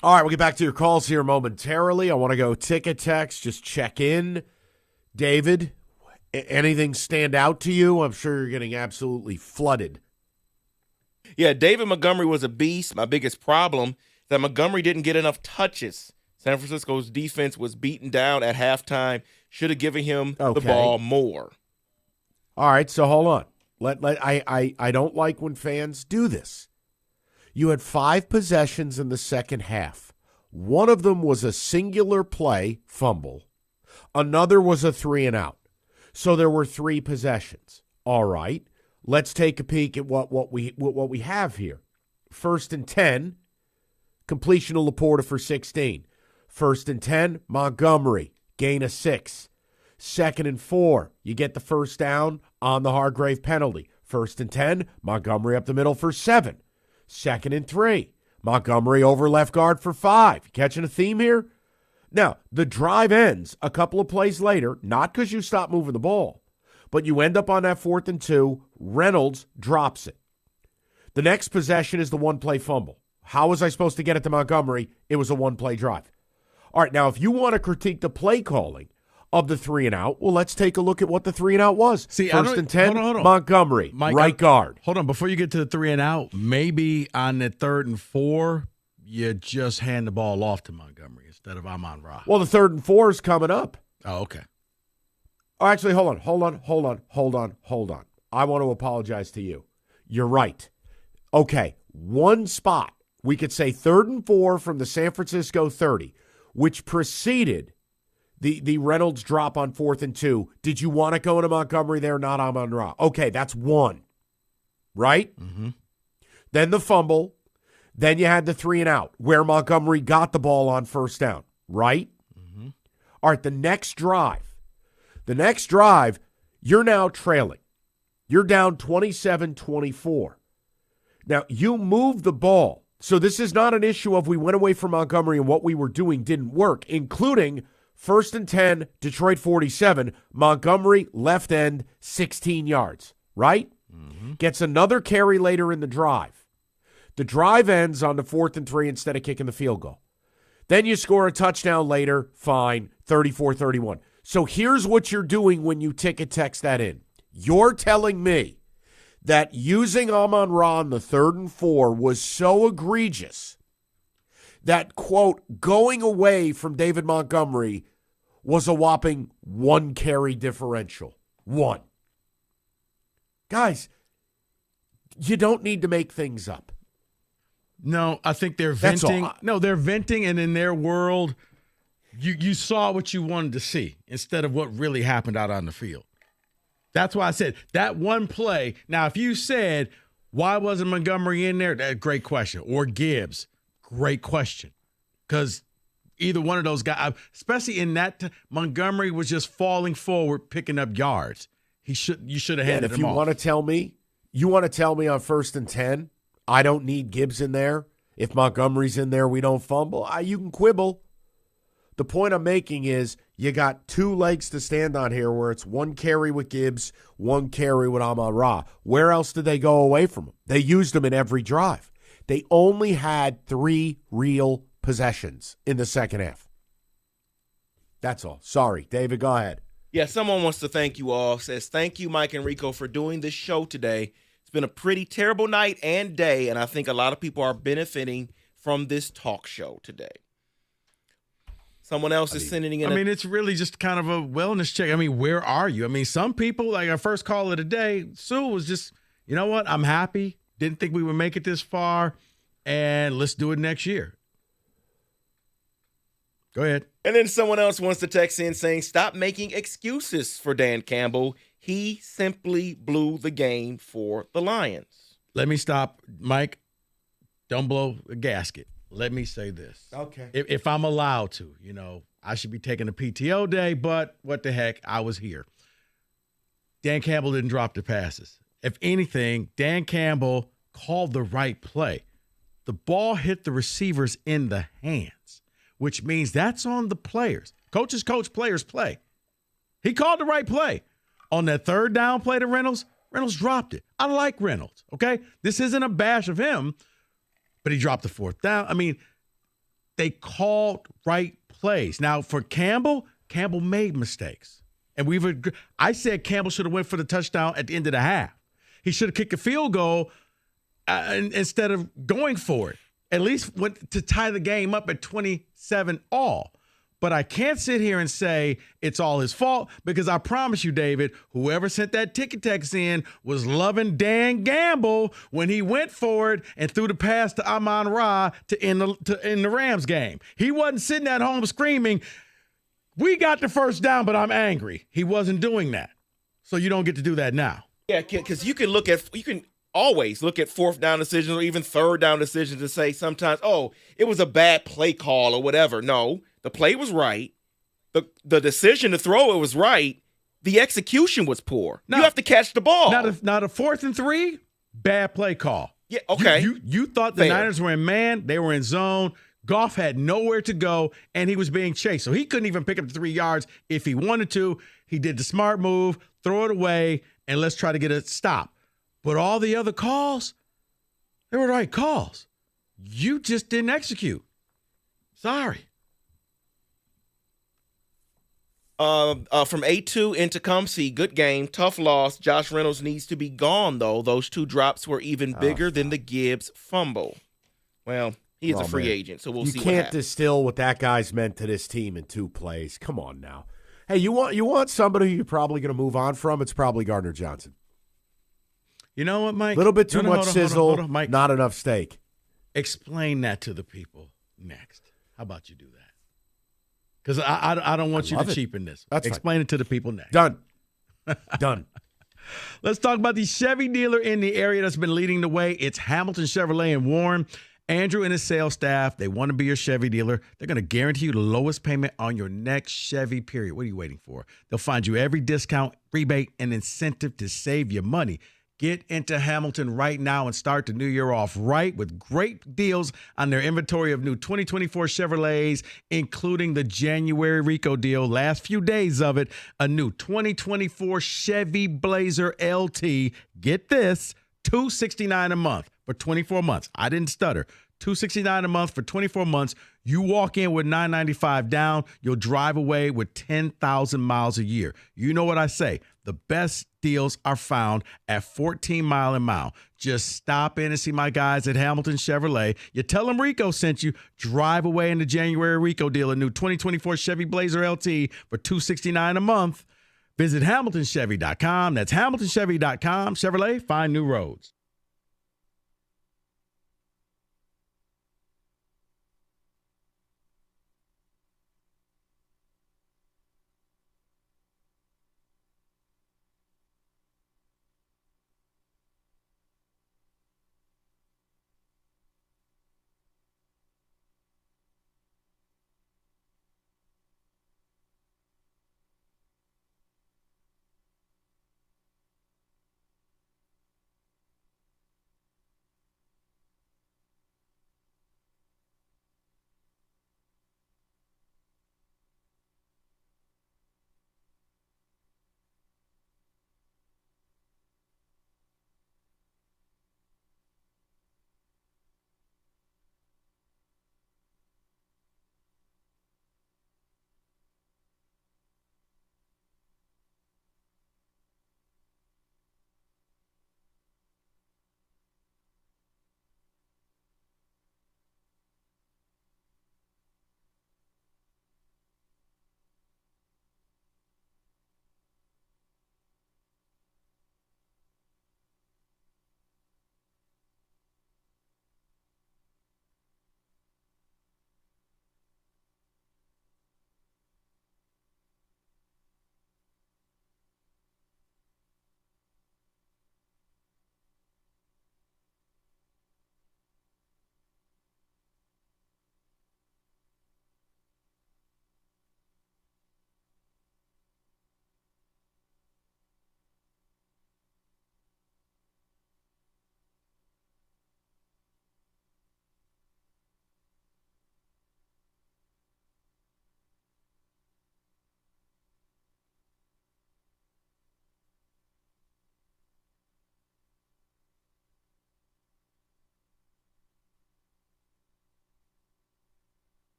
All right, we'll get back to your calls here momentarily. I want to go ticket text, just check in. David, anything stand out to you? I'm sure you're getting absolutely flooded. Yeah, David Montgomery was a beast. My biggest problem is that Montgomery didn't get enough touches. San Francisco's defense was beaten down at halftime. Should have given him the ball more. All right, so hold on. I don't like when fans do this. You had 5 possessions in the second half. One of them was a singular play, fumble. Another was a 3-and-out. So there were 3 possessions. All right, let's take a peek at what we have here. 1st and 10, completion of Laporta for 16. 1st and 10, Montgomery, gain of 6. 2nd and 4, you get the first down on the Hargrave penalty. 1st and 10, Montgomery up the middle for 7. 2nd and 3, Montgomery over left guard for 5. You catching a theme here? Now, the drive ends a couple of plays later, not because you stop moving the ball, but you end up on that 4th and 2. Reynolds drops it. The next possession is the one-play fumble. How was I supposed to get it to Montgomery? It was a one-play drive. All right, now if you want to critique the play calling of the 3-and-out, well, let's take a look at what the 3-and-out was. See, 1st and 10, hold on. Montgomery, Mike, right guard. Hold on, before you get to the 3-and-out, maybe on the 3rd and 4, you just hand the ball off to Montgomery instead of Amon Ra. Well, the 3rd and 4 is coming up. Oh, okay. Oh, actually, hold on. I want to apologize to you. You're right. Okay, one spot. We could say 3rd and 4 from the San Francisco 30, which preceded the Reynolds drop on 4th and 2. Did you want to go to Montgomery there, not Amon Ra? Okay, that's one. Right? Mm-hmm. Then the fumble. Then you had the 3-and-out where Montgomery got the ball on first down. Right? Mm-hmm. All right, the next drive, you're now trailing. You're down 27-24. Now, you move the ball. So this is not an issue of we went away from Montgomery and what we were doing didn't work, including 1st and 10, Detroit 47, Montgomery left end, 16 yards, right? Mm-hmm. Gets another carry later in the drive. The drive ends on the 4th and 3 instead of kicking the field goal. Then you score a touchdown later, fine, 34-31. So here's what you're doing when you ticket text that in. You're telling me that using Amon Ra on the 3rd and 4 was so egregious that, quote, going away from David Montgomery was a whopping 1 carry differential. 1. Guys, you don't need to make things up. No, I think they're That's venting. all. No, they're venting, and in their world, you saw what you wanted to see instead of what really happened out on the field. That's why I said that one play. Now, if you said, why wasn't Montgomery in there? That's a great question. Or Gibbs, great question. Because either one of those guys, especially in that, Montgomery was just falling forward, picking up yards. You should have handed him off. If you want to tell me on 1st and 10, I don't need Gibbs in there. If Montgomery's in there, we don't fumble. You can quibble. The point I'm making is you got 2 legs to stand on here where it's 1 carry with Gibbs, 1 carry with Amon Ra. Where else did they go away from him? They used him in every drive. They only had 3 real possessions in the second half. That's all. Sorry. David, go ahead. Yeah, someone wants to thank you all. Says, thank you, Mike and Rico, for doing this show today. It's been a pretty terrible night and day, and I think a lot of people are benefiting from this talk show today. Someone else is sending in. It's really just kind of a wellness check. Where are you? Some people, like our first call of the day, Sue was just, you know what? I'm happy. Didn't think we would make it this far, and let's do it next year. Go ahead. And then someone else wants to text in saying, stop making excuses for Dan Campbell. He simply blew the game for the Lions. Let me stop, Mike. Don't blow a gasket. Let me say this. Okay. If I'm allowed to, I should be taking a PTO day, but what the heck, I was here. Dan Campbell didn't drop the passes. If anything, Dan Campbell called the right play. The ball hit the receivers in the hands, which means that's on the players. Coaches coach, players play. He called the right play. On that 3rd down play to Reynolds dropped it. I like Reynolds, okay? This isn't a bash of him, but he dropped the 4th down. they called right plays. Now, for Campbell made mistakes. And I said Campbell should have went for the touchdown at the end of the half. He should have kicked a field goal instead of going for it. At least went to tie the game up at 27 all. But I can't sit here and say it's all his fault because I promise you, David, whoever sent that ticket text in was loving Dan Gamble when he went for it and threw the pass to Amon-Ra to end the Rams game. He wasn't sitting at home screaming, "We got the first down, but I'm angry." He wasn't doing that. So you don't get to do that now. Yeah, because you can always look at fourth down decisions or even third down decisions and say sometimes, oh, it was a bad play call or whatever. No, the play was right. The decision to throw it was right. The execution was poor. You have to catch the ball. Not a 4th and 3, bad play call. Yeah, okay. You thought the Niners were in man, they were in zone. Goff had nowhere to go, and he was being chased. So he couldn't even pick up the 3 yards if he wanted to. He did the smart move, throw it away, and let's try to get a stop. But all the other calls, they were the right calls. You just didn't execute. Sorry. From A2 into Tecumseh, good game, tough loss. Josh Reynolds needs to be gone, though. Those 2 drops were even bigger than the Gibbs fumble. Well, he is a free agent, so we'll see what happens. You can't distill what that guy's meant to this team in 2 plays. Come on now. Hey, you want somebody you're probably going to move on from? It's probably Gardner Johnson. You know what, Mike? A little bit too much sizzle, hold on, Mike. Not enough steak. Explain that to the people next. How about you do that? Because I don't want you to cheapen this. Explain it to the people next. Done. Let's talk about the Chevy dealer in the area that's been leading the way. It's Hamilton Chevrolet in Warren. Andrew and his sales staff, they want to be your Chevy dealer. They're going to guarantee you the lowest payment on your next Chevy, period. What are you waiting for? They'll find you every discount, rebate, and incentive to save you money. Get into Hamilton right now and start the new year off right with great deals on their inventory of new 2024 Chevrolets, including the January Rico deal, last few days of it, a new 2024 Chevy Blazer LT. Get this, $269 a month for 24 months. I didn't stutter. $269 a month for 24 months. You walk in with $995 down. You'll drive away with 10,000 miles a year. You know what I say. The best deals are found at 14 Mile and Mile. Just stop in and see my guys at Hamilton Chevrolet. You tell them Rico sent you. Drive away in the January Rico deal, a new 2024 Chevy Blazer LT for $269 a month. Visit HamiltonChevy.com. That's HamiltonChevy.com. Chevrolet, find new roads.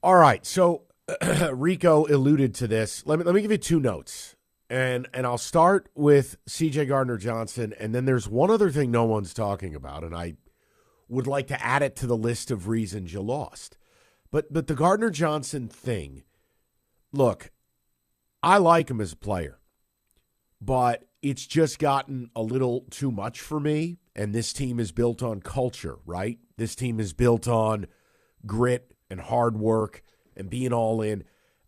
All right, so Rico alluded to this. Let me give you two notes, and I'll start with C.J. Gardner-Johnson, and then there's one other thing no one's talking about, and I would like to add it to the list of reasons you lost. But the Gardner-Johnson thing, look, I like him as a player, but it's just gotten a little too much for me, and this team is built on culture, right? This team is built on grit and hard work and being all in.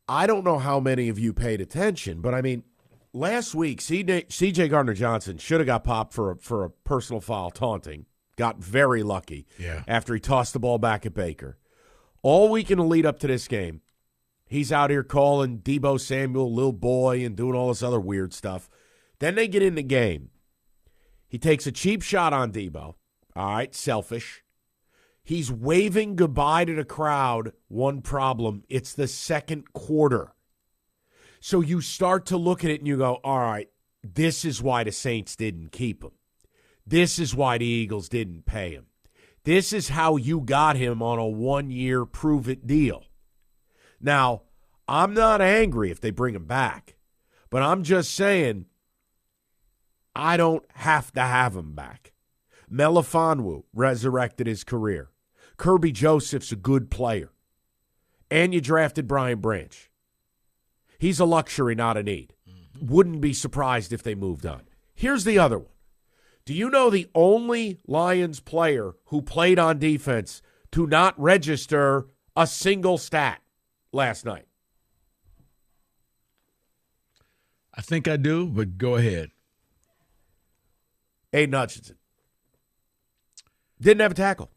I don't know how many of you paid attention, but I mean, last week, C.J. Gardner-Johnson should have got popped for a personal foul taunting. Got very lucky after he tossed the ball back at Baker. All week in the lead up to this game, he's out here calling Deebo Samuel little boy and doing all this other weird stuff. Then they get in the game. He takes a cheap shot on Deebo. All right, selfish. He's waving goodbye to the crowd. One problem, it's the second quarter. So you start to look at it and you go, all right, this is why the Saints didn't keep him. This is why the Eagles didn't pay him. This is how you got him on a one-year prove-it deal. Now, I'm not angry if they bring him back, but I'm just saying I don't have to have him back. Melifonwu resurrected his career. Kirby Joseph's a good player. And you drafted Brian Branch. He's a luxury, not a need. Wouldn't be surprised if they moved on. Here's the other one. Do you know the only Lions player who played on defense to not register a single stat last night? I think I do, but go ahead. Aiden Hutchinson. Didn't have a tackle.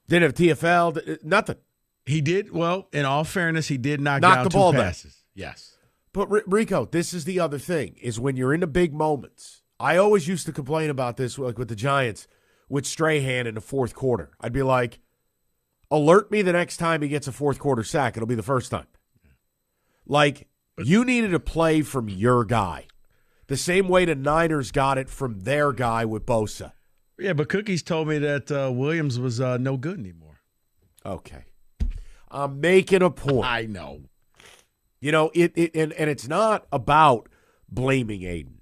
Didn't have TFL. Nothing. He did, well, in all fairness, he did knock Knocked down the ball two down. passes. Yes. But, Rico, this is the other thing, is when you're in the big moments. I always used to complain about this, like with the Giants, with Strahan in the fourth quarter. I'd be like, alert me the next time he gets a fourth quarter sack. It'll be the first time. Like, you needed a play from your guy. The same way the Niners got it from their guy with Bosa. Yeah, but Cookies told me that Williams was no good anymore. Okay. I'm making a point. I know. You know, and it's not about blaming Aiden.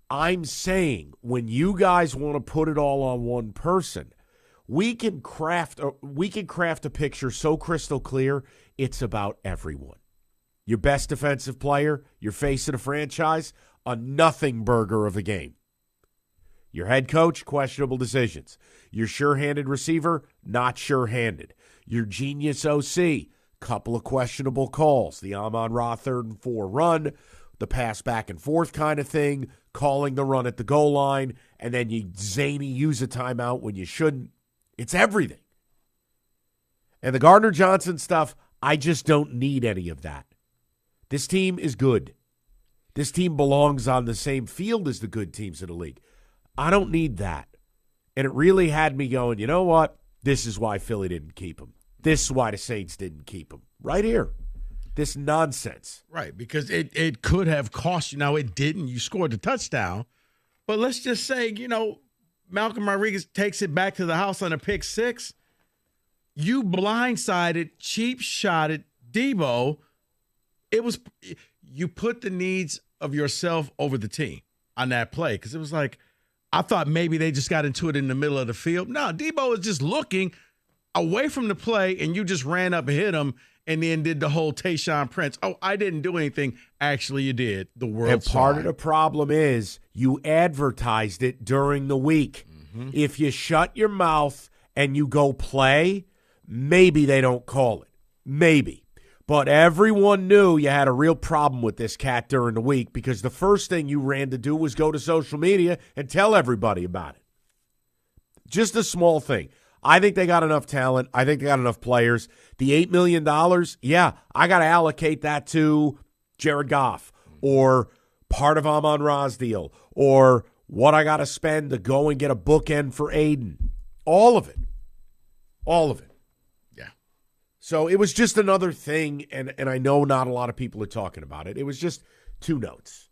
I'm saying when you guys want to put it all on one person, we can craft a picture so crystal clear it's about everyone. Your best defensive player, your face of the franchise, a nothing burger of a game. Your head coach, questionable decisions. Your sure-handed receiver, not sure-handed. Your genius OC, couple of questionable calls. The Amon-Ra 3rd and 4 run, the pass back and forth kind of thing, calling the run at the goal line, and then you zany use a timeout when you shouldn't. It's everything. And the Gardner-Johnson stuff, I just don't need any of that. This team is good. This team belongs on the same field as the good teams in the league. I don't need that. And it really had me going, you know what? This is why Philly didn't keep him. This is why the Saints didn't keep him. Right here. This nonsense. Right, because it could have cost you. Now, it didn't. You scored the touchdown. But let's just say, Malcolm Rodriguez takes it back to the house on a pick six. You blindsided, cheap-shotted Deebo. You put the needs of yourself over the team on that play because it was like, I thought maybe they just got into it in the middle of the field. No, Deebo was just looking away from the play, and you just ran up and hit him and then did the whole Tayshaun Prince. Oh, I didn't do anything. Actually, you did. The world And part of the problem is you advertised it during the week. Mm-hmm. If you shut your mouth and you go play, maybe they don't call it. Maybe. But everyone knew you had a real problem with this cat during the week because the first thing you ran to do was go to social media and tell everybody about it. Just a small thing. I think they got enough talent. I think they got enough players. The $8 million, yeah, I got to allocate that to Jared Goff or part of Amon-Ra's deal or what I got to spend to go and get a bookend for Aiden. All of it. All of it. So it was just another thing, and I know not a lot of people are talking about it. It was just two notes.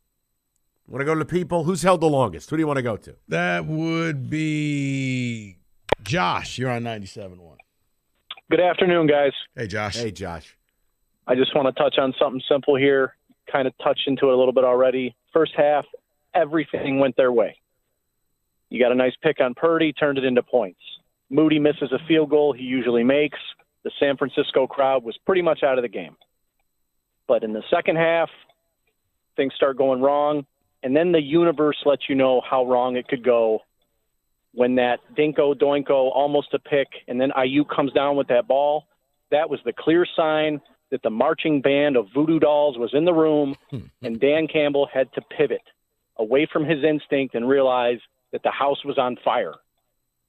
Want to go to the people? Who's held the longest? Who do you want to go to? That would be Josh. You're on 97.1. Good afternoon, guys. Hey, Josh. Hey, Josh. I just want to touch on something simple here, kind of touched into it a little bit already. First half, everything went their way. You got a nice pick on Purdy, turned it into points. Moody misses a field goal he usually makes. The San Francisco crowd was pretty much out of the game. But in the second half, things start going wrong, and then the universe lets you know how wrong it could go when that dinko doinko almost a pick, and then Ayuk comes down with that ball. That was the clear sign that the marching band of voodoo dolls was in the room, and Dan Campbell had to pivot away from his instinct and realize that the house was on fire.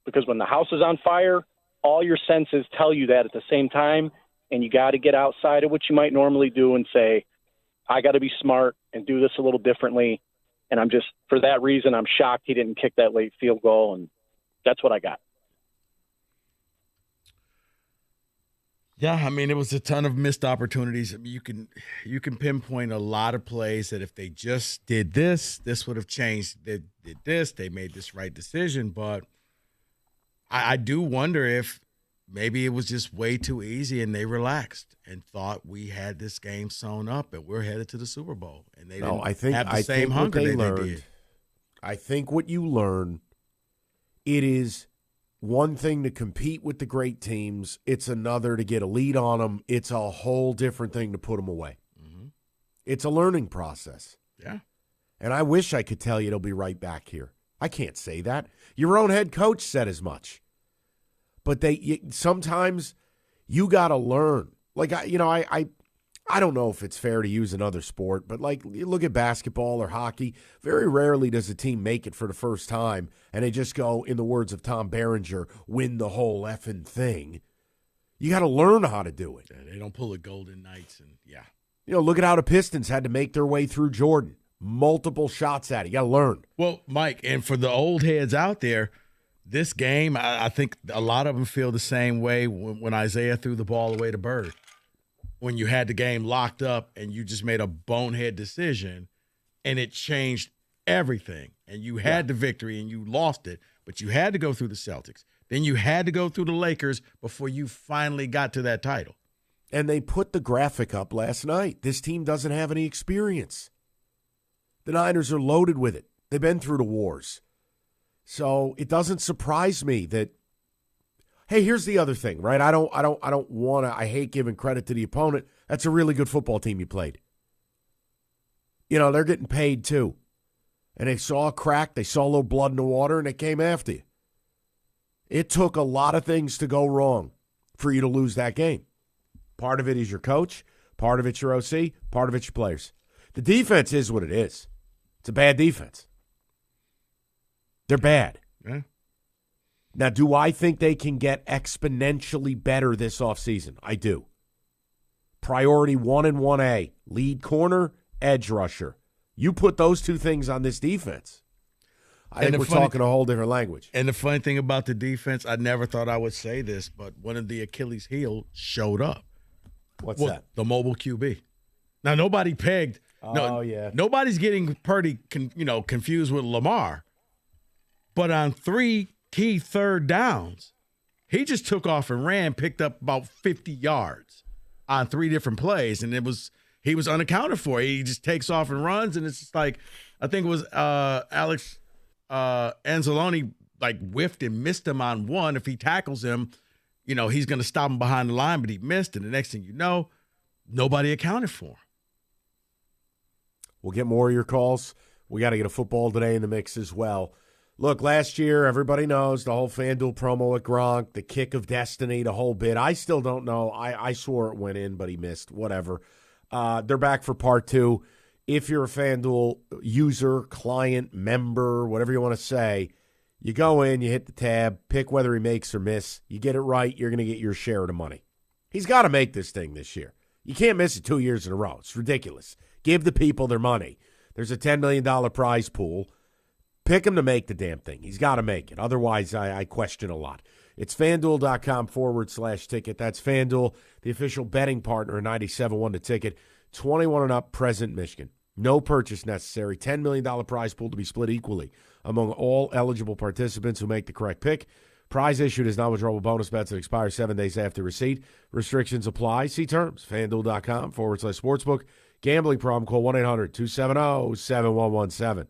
Because when the house is on fire, all your senses tell you that at the same time, and you got to get outside of what you might normally do and say, I got to be smart and do this a little differently. And I'm just, for that reason, I'm shocked he didn't kick that late field goal, and that's what I got. Yeah, I mean, it was a ton of missed opportunities. I mean, you can pinpoint a lot of plays that if they just did this would have changed. They did this, they made this right decision. But I do wonder if maybe it was just way too easy and they relaxed and thought we had this game sewn up and we're headed to the Super Bowl. And they didn't have the same hunger they did. I think what you learn, it is one thing to compete with the great teams. It's another to get a lead on them. It's a whole different thing to put them away. Mm-hmm. It's a learning process. Yeah. And I wish I could tell you it'll be right back here. I can't say that. Your own head coach said as much. But sometimes you got to learn. Like, I don't know if it's fair to use another sport, but like you look at basketball or hockey, very rarely does a team make it for the first time and they just go, in the words of Tom Berenger, win the whole effing thing. You got to learn how to do it. Yeah, they don't pull the Golden Knights and look at how the Pistons had to make their way through Jordan. Multiple shots at it. You got to learn. Well, Mike, and for the old heads out there, this game, I think a lot of them feel the same way when Isaiah threw the ball away to Bird. When you had the game locked up and you just made a bonehead decision and it changed everything and you had the victory and you lost it, but you had to go through the Celtics. Then you had to go through the Lakers before you finally got to that title. And they put the graphic up last night. This team doesn't have any experience. The Niners are loaded with it. They've been through the wars. So it doesn't surprise me that, hey, here's the other thing, right? I don't want to. I hate giving credit to the opponent. That's a really good football team you played. They're getting paid too, and they saw a crack, they saw a little blood in the water, and they came after you. It took a lot of things to go wrong for you to lose that game. Part of it is your coach, part of it's your OC, part of it's your players. The defense is what it is. It's a bad defense. They're bad. Yeah. Now, do I think they can get exponentially better this offseason? I do. Priority 1 and 1A, lead corner, edge rusher. You put those two things on this defense, I think we're talking a whole different language. And the funny thing about the defense, I never thought I would say this, but one of the Achilles heel showed up. What's that? The mobile QB. Now, nobody pegged. Nobody's getting Purdy confused with Lamar. But on 3 key third downs, he just took off and ran, picked up about 50 yards on 3 different plays, and he was unaccounted for. He just takes off and runs, and it's just like, I think it was Alex Anzalone whiffed and missed him on one. If he tackles him, he's going to stop him behind the line, but he missed, and the next thing you know, nobody accounted for him. We'll get more of your calls. We got to get a football today in the mix as well. Look, last year, everybody knows the whole FanDuel promo at Gronk, the kick of destiny, the whole bit. I still don't know. I swore it went in, but he missed. Whatever. They're back for part 2. If you're a FanDuel user, client, member, whatever you want to say, you go in, you hit the tab, pick whether he makes or miss. You get it right, you're going to get your share of the money. He's got to make this thing this year. You can't miss it 2 years in a row. It's ridiculous. Give the people their money. There's a $10 million prize pool. Pick him to make the damn thing. He's got to make it. Otherwise, I question a lot. It's FanDuel.com/ticket. That's FanDuel, the official betting partner of 97.1 The Ticket. 21 and up, present Michigan. No purchase necessary. $10 million prize pool to be split equally among all eligible participants who make the correct pick. Prize issued is non-withdrawable bonus bets that expire 7 days after receipt. Restrictions apply. See terms. FanDuel.com/sportsbook. Gambling problem, call 1-800-270-7117.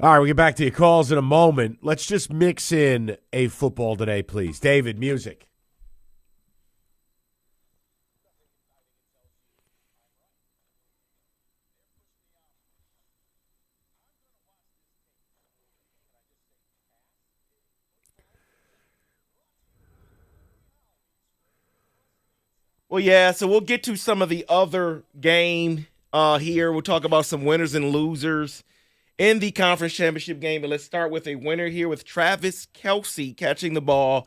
All right, we'll get back to your calls in a moment. Let's just mix in a football today, please. David, music. Well, yeah, so we'll get to some of the other game here. We'll talk about some winners and losers in the conference championship game. But let's start with a winner here with Travis Kelce catching the ball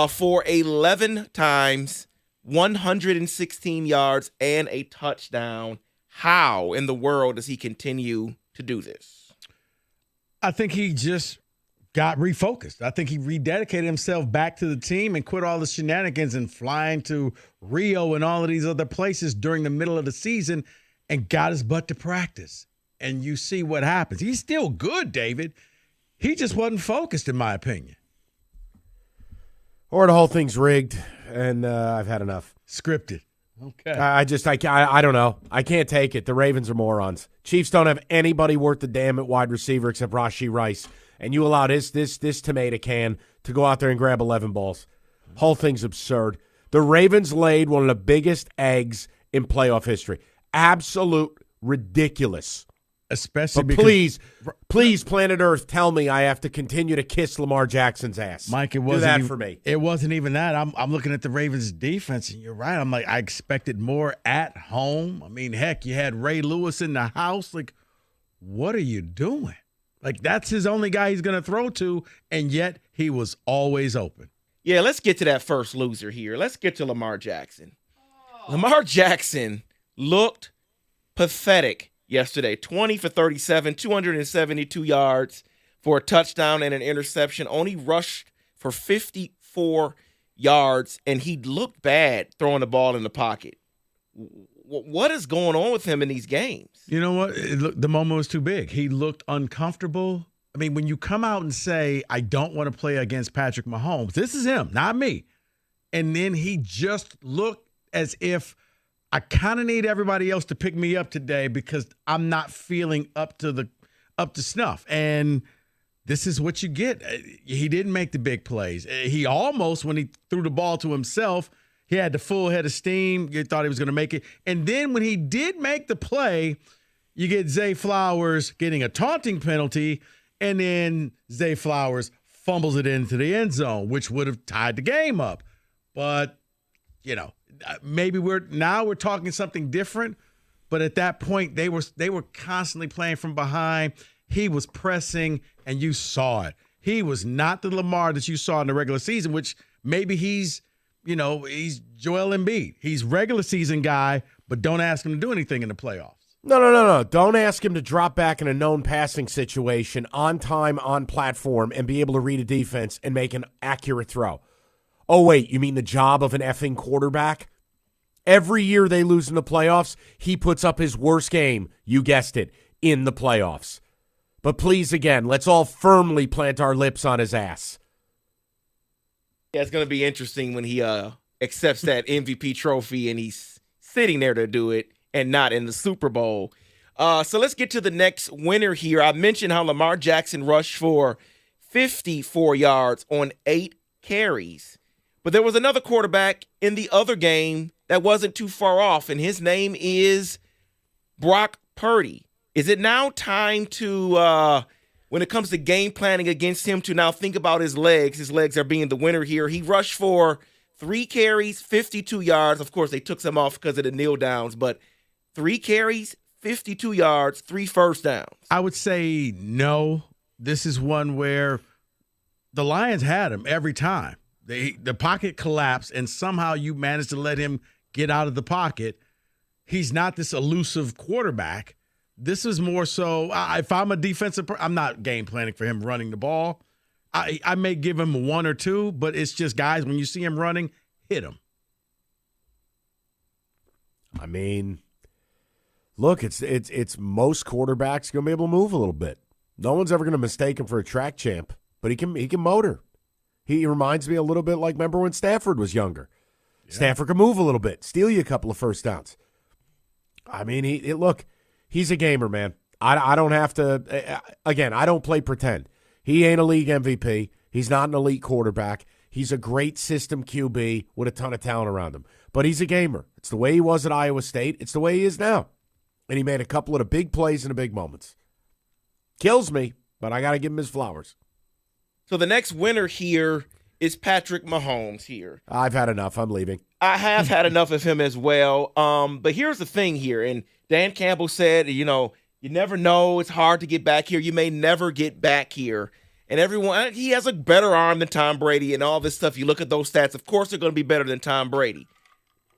for 11 times, 116 yards, and a touchdown. How in the world does he continue to do this? I think he just got refocused. I think he rededicated himself back to the team and quit all the shenanigans and flying to Rio and all of these other places during the middle of the season and got his butt to practice. And you see what happens. He's still good, David. He just wasn't focused, in my opinion. Or the whole thing's rigged, and I've had enough. Scripted. Okay. I don't know. I can't take it. The Ravens are morons. Chiefs don't have anybody worth the damn at wide receiver except Rashee Rice. And you allowed this tomato can to go out there and grab 11 balls. Whole thing's absurd. The Ravens laid one of the biggest eggs in playoff history. Absolute ridiculous. Especially but because please, planet Earth, tell me I have to continue to kiss Lamar Jackson's ass. Mike, do that for me. It wasn't even that. I'm looking at the Ravens' defense, and you're right. I'm like, I expected more at home. I mean, heck, you had Ray Lewis in the house. Like, what are you doing? Like, that's his only guy he's going to throw to, and yet he was always open. Yeah, let's get to that first loser here. Let's get to Lamar Jackson. Lamar Jackson looked pathetic yesterday. 20 for 37, 272 yards for a touchdown and an interception. Only rushed for 54 yards, and he looked bad throwing the ball in the pocket. What is going on with him in these games? You know what? The moment was too big. He looked uncomfortable. I mean, when you come out and say, I don't want to play against Patrick Mahomes, this is him, not me. And then he just looked as if I kind of need everybody else to pick me up today because I'm not feeling up to snuff. And this is what you get. He didn't make the big plays. He almost, when he threw the ball to himself, he had the full head of steam. You thought he was going to make it. And then when he did make the play, you get Zay Flowers getting a taunting penalty, and then Zay Flowers fumbles it into the end zone, which would have tied the game up. But, you know, maybe we're talking something different. But at that point, they were constantly playing from behind. He was pressing, and you saw it. He was not the Lamar that you saw in the regular season, which maybe he's Joel Embiid. He's regular season guy, but don't ask him to do anything in the playoffs. No. Don't ask him to drop back in a known passing situation on time, on platform, and be able to read a defense and make an accurate throw. Oh, wait, you mean the job of an effing quarterback? Every year they lose in the playoffs, he puts up his worst game, you guessed it, in the playoffs. But please, again, let's all firmly plant our lips on his ass. Yeah, it's going to be interesting when he accepts that MVP trophy and he's sitting there to do it and not in the Super Bowl. So let's get to the next winner here. I mentioned how Lamar Jackson rushed for 54 yards on 8 carries. But there was another quarterback in the other game that wasn't too far off, and his name is Brock Purdy. Is it now time to, when it comes to game planning against him, to now think about his legs? His legs are being the winner here. He rushed for 3 carries, 52 yards. Of course, they took some off because of the kneel downs, but 3 carries, 52 yards, 3 first downs. I would say no. This is one where the Lions had him every time. The pocket collapsed, and somehow you managed to let him get out of the pocket. He's not this elusive quarterback. This is more so, if I'm a defensive I'm not game planning for him running the ball. I may give him 1 or 2, but it's just, guys, when you see him running, hit him. I mean, look, it's most quarterbacks going to be able to move a little bit. No one's ever going to mistake him for a track champ, but he can motor. He reminds me a little bit like, remember when Stafford was younger? Yeah. Stafford can move a little bit, steal you a couple of first downs. I mean, he's a gamer, man. I don't have to, again, I don't play pretend. He ain't a league MVP. He's not an elite quarterback. He's a great system QB with a ton of talent around him. But he's a gamer. It's the way he was at Iowa State. It's the way he is now. And he made a couple of the big plays in the big moments. Kills me, but I got to give him his flowers. So the next winner here is Patrick Mahomes here. I've had enough. I'm leaving. I have had enough of him as well. But here's the thing here. And Dan Campbell said, you never know. It's hard to get back here. You may never get back here. And he has a better arm than Tom Brady and all this stuff. You look at those stats. Of course, they're going to be better than Tom Brady.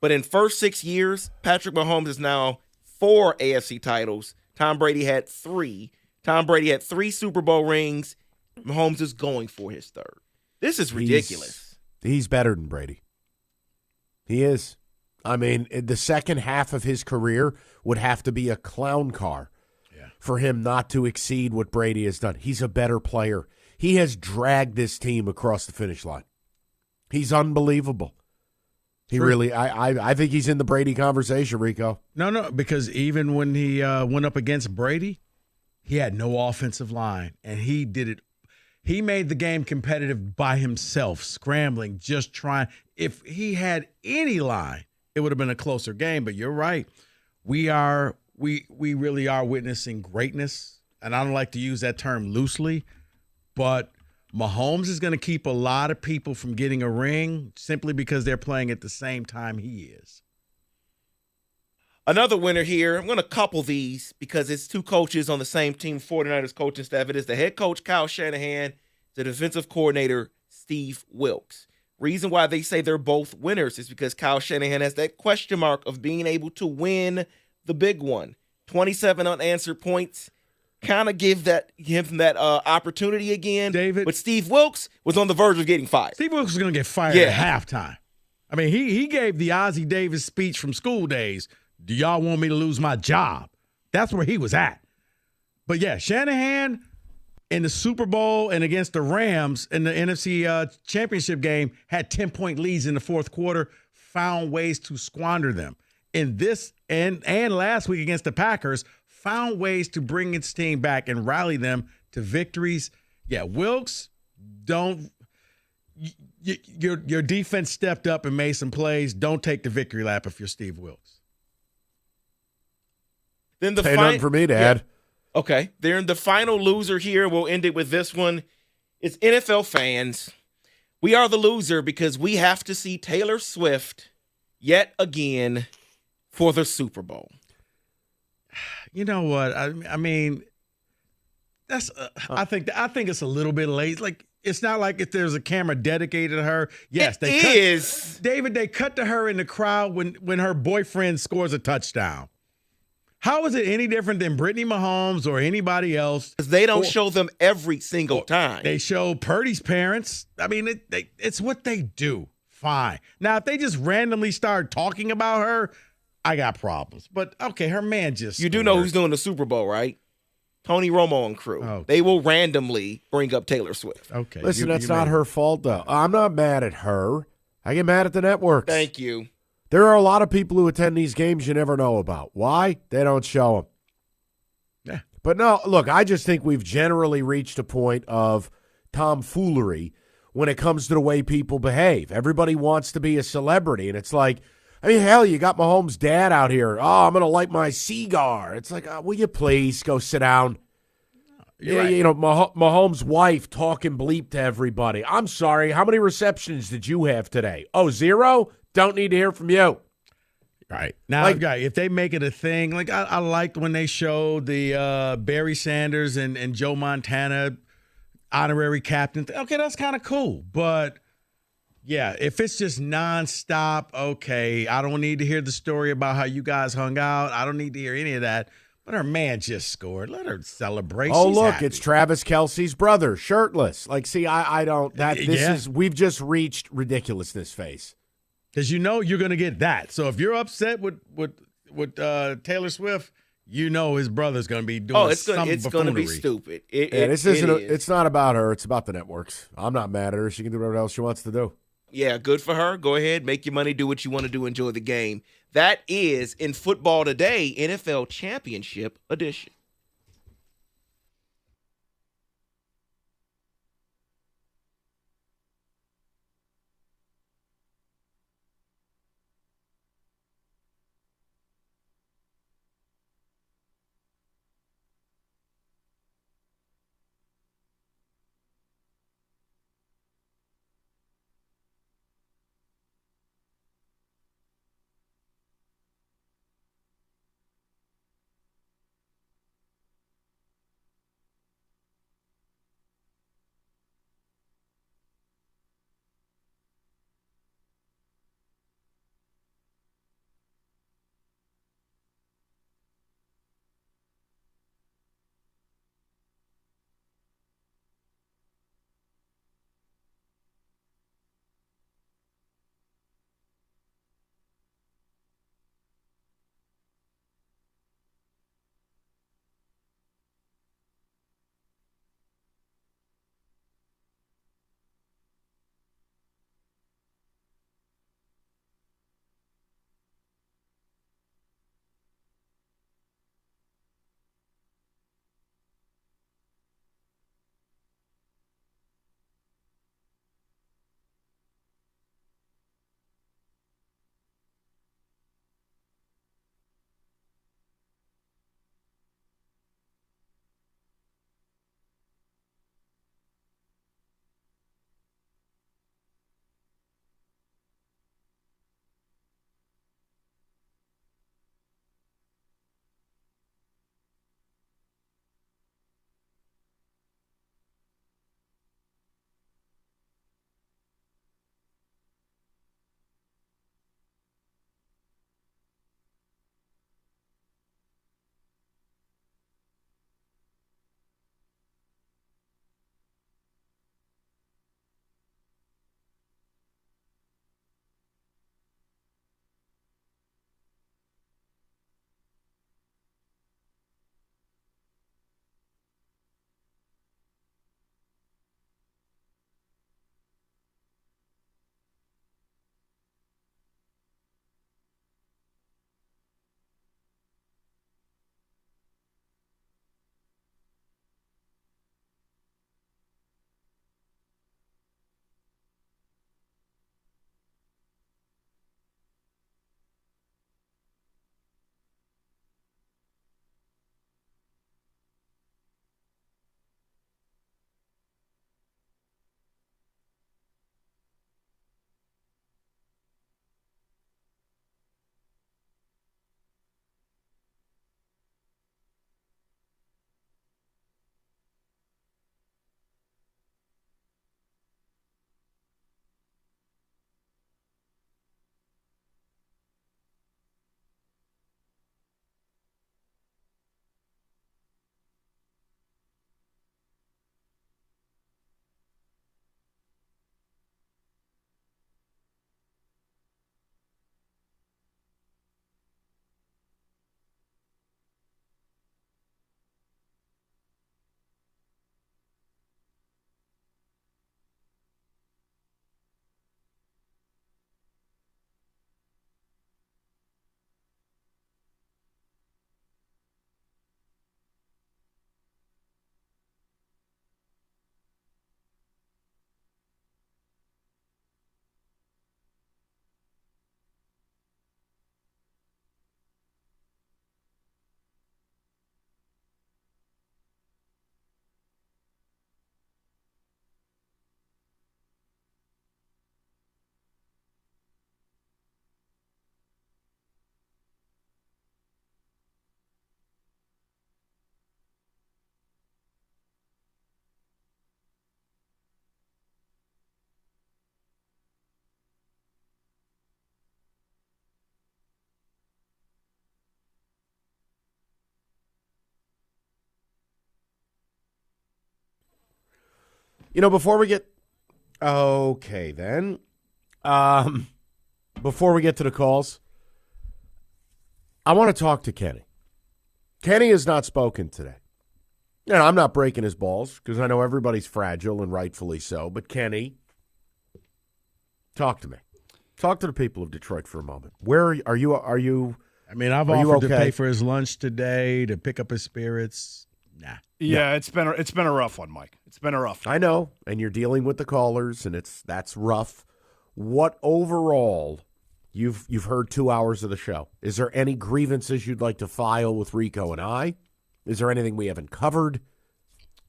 But in first 6 years, Patrick Mahomes is now 4 AFC titles. Tom Brady had 3. Tom Brady had 3 Super Bowl rings. Mahomes is going for his 3rd. This is ridiculous. He's better than Brady. He is. I mean, the second half of his career would have to be a clown car for him not to exceed what Brady has done. He's a better player. He has dragged this team across the finish line. He's unbelievable. He really, I think he's in the Brady conversation, Rico. No, because even when he went up against Brady, he had no offensive line, and he did it. He made the game competitive by himself, scrambling, just trying. If he had any line, it would have been a closer game. But you're right. We really are witnessing greatness, and I don't like to use that term loosely, but Mahomes is going to keep a lot of people from getting a ring simply because they're playing at the same time he is. Another winner here. I'm going to couple these because it's two coaches on the same team, 49ers coaching staff. It is the head coach, Kyle Shanahan, the defensive coordinator, Steve Wilks. Reason why they say they're both winners is because Kyle Shanahan has that question mark of being able to win the big one. 27 unanswered points. Kind of give him that opportunity again. David. But Steve Wilks was on the verge of getting fired. Steve Wilks was going to get fired at halftime. I mean, he gave the Ozzie Davis speech from school days. Do y'all want me to lose my job? That's where he was at. But, yeah, Shanahan in the Super Bowl and against the Rams in the NFC Championship game had 10-point leads in the fourth quarter, found ways to squander them. In this and last week against the Packers, found ways to bring its team back and rally them to victories. Yeah, Wilks, your defense stepped up and made some plays. Don't take the victory lap if you're Steve Wilks. Then the nothing for me, Dad. Yeah. Okay, they're in the final loser here. We'll end it with this one. It's NFL fans. We are the loser because we have to see Taylor Swift yet again for the Super Bowl. You know what? I mean, that's. I think it's a little bit late. Like, it's not like if there's a camera dedicated to her. Yes, they cut to her in the crowd when her boyfriend scores a touchdown. How is it any different than Brittany Mahomes or anybody else? Because they don't show them every single time. They show Purdy's parents. I mean, it's what they do. Fine. Now, if they just randomly start talking about her, I got problems. But, okay, her man just You do know who's doing the Super Bowl, right? Tony Romo and crew. Okay. They will randomly bring up Taylor Swift. Okay. Listen, that's not her fault, though. I'm not mad at her. I get mad at the networks. Thank you. There are a lot of people who attend these games you never know about. Why? They don't show them. Yeah. But no, look, I just think we've generally reached a point of tomfoolery when it comes to the way people behave. Everybody wants to be a celebrity, and it's like, I mean, hell, you got Mahomes' dad out here. Oh, I'm going to light my cigar. It's like, will you please go sit down? You're right. You know, Mahomes' wife talking bleep to everybody. I'm sorry, how many receptions did you have today? Oh, 0? Don't need to hear from you. Right. Now, if they make it a thing, like I liked when they showed the Barry Sanders and Joe Montana honorary captain. Okay, that's kind of cool. But, yeah, if it's just nonstop, okay, I don't need to hear the story about how you guys hung out. I don't need to hear any of that. But her man just scored. Let her celebrate. Oh, She's look, happy. it's Travis Kelce's brother, shirtless. Like, see, I don't. We've just reached ridiculousness phase. Because you know you're going to get that. So if you're upset with Taylor Swift, you know his brother's going to be doing some buffoonery. It's going to be stupid. It's not about her. It's about the networks. I'm not mad at her. She can do whatever else she wants to do. Yeah, good for her. Go ahead, make your money, do what you want to do, enjoy the game. That is, in Football Today, NFL Championship Edition. Before we get okay, then before we get to the calls, I want to talk to Kenny. Kenny has not spoken today. And I'm not breaking his balls because I know everybody's fragile and rightfully so. But Kenny, talk to me. Talk to the people of Detroit for a moment. Where are you? I mean, I've offered to pay for his lunch today, to pick up his spirits. Nah. Yeah, it's been a rough one, Mike. It's been a rough one. I know, and you're dealing with the callers, and that's rough. What overall? You've heard 2 hours of the show. Is there any grievances you'd like to file with Rico and I? Is there anything we haven't covered?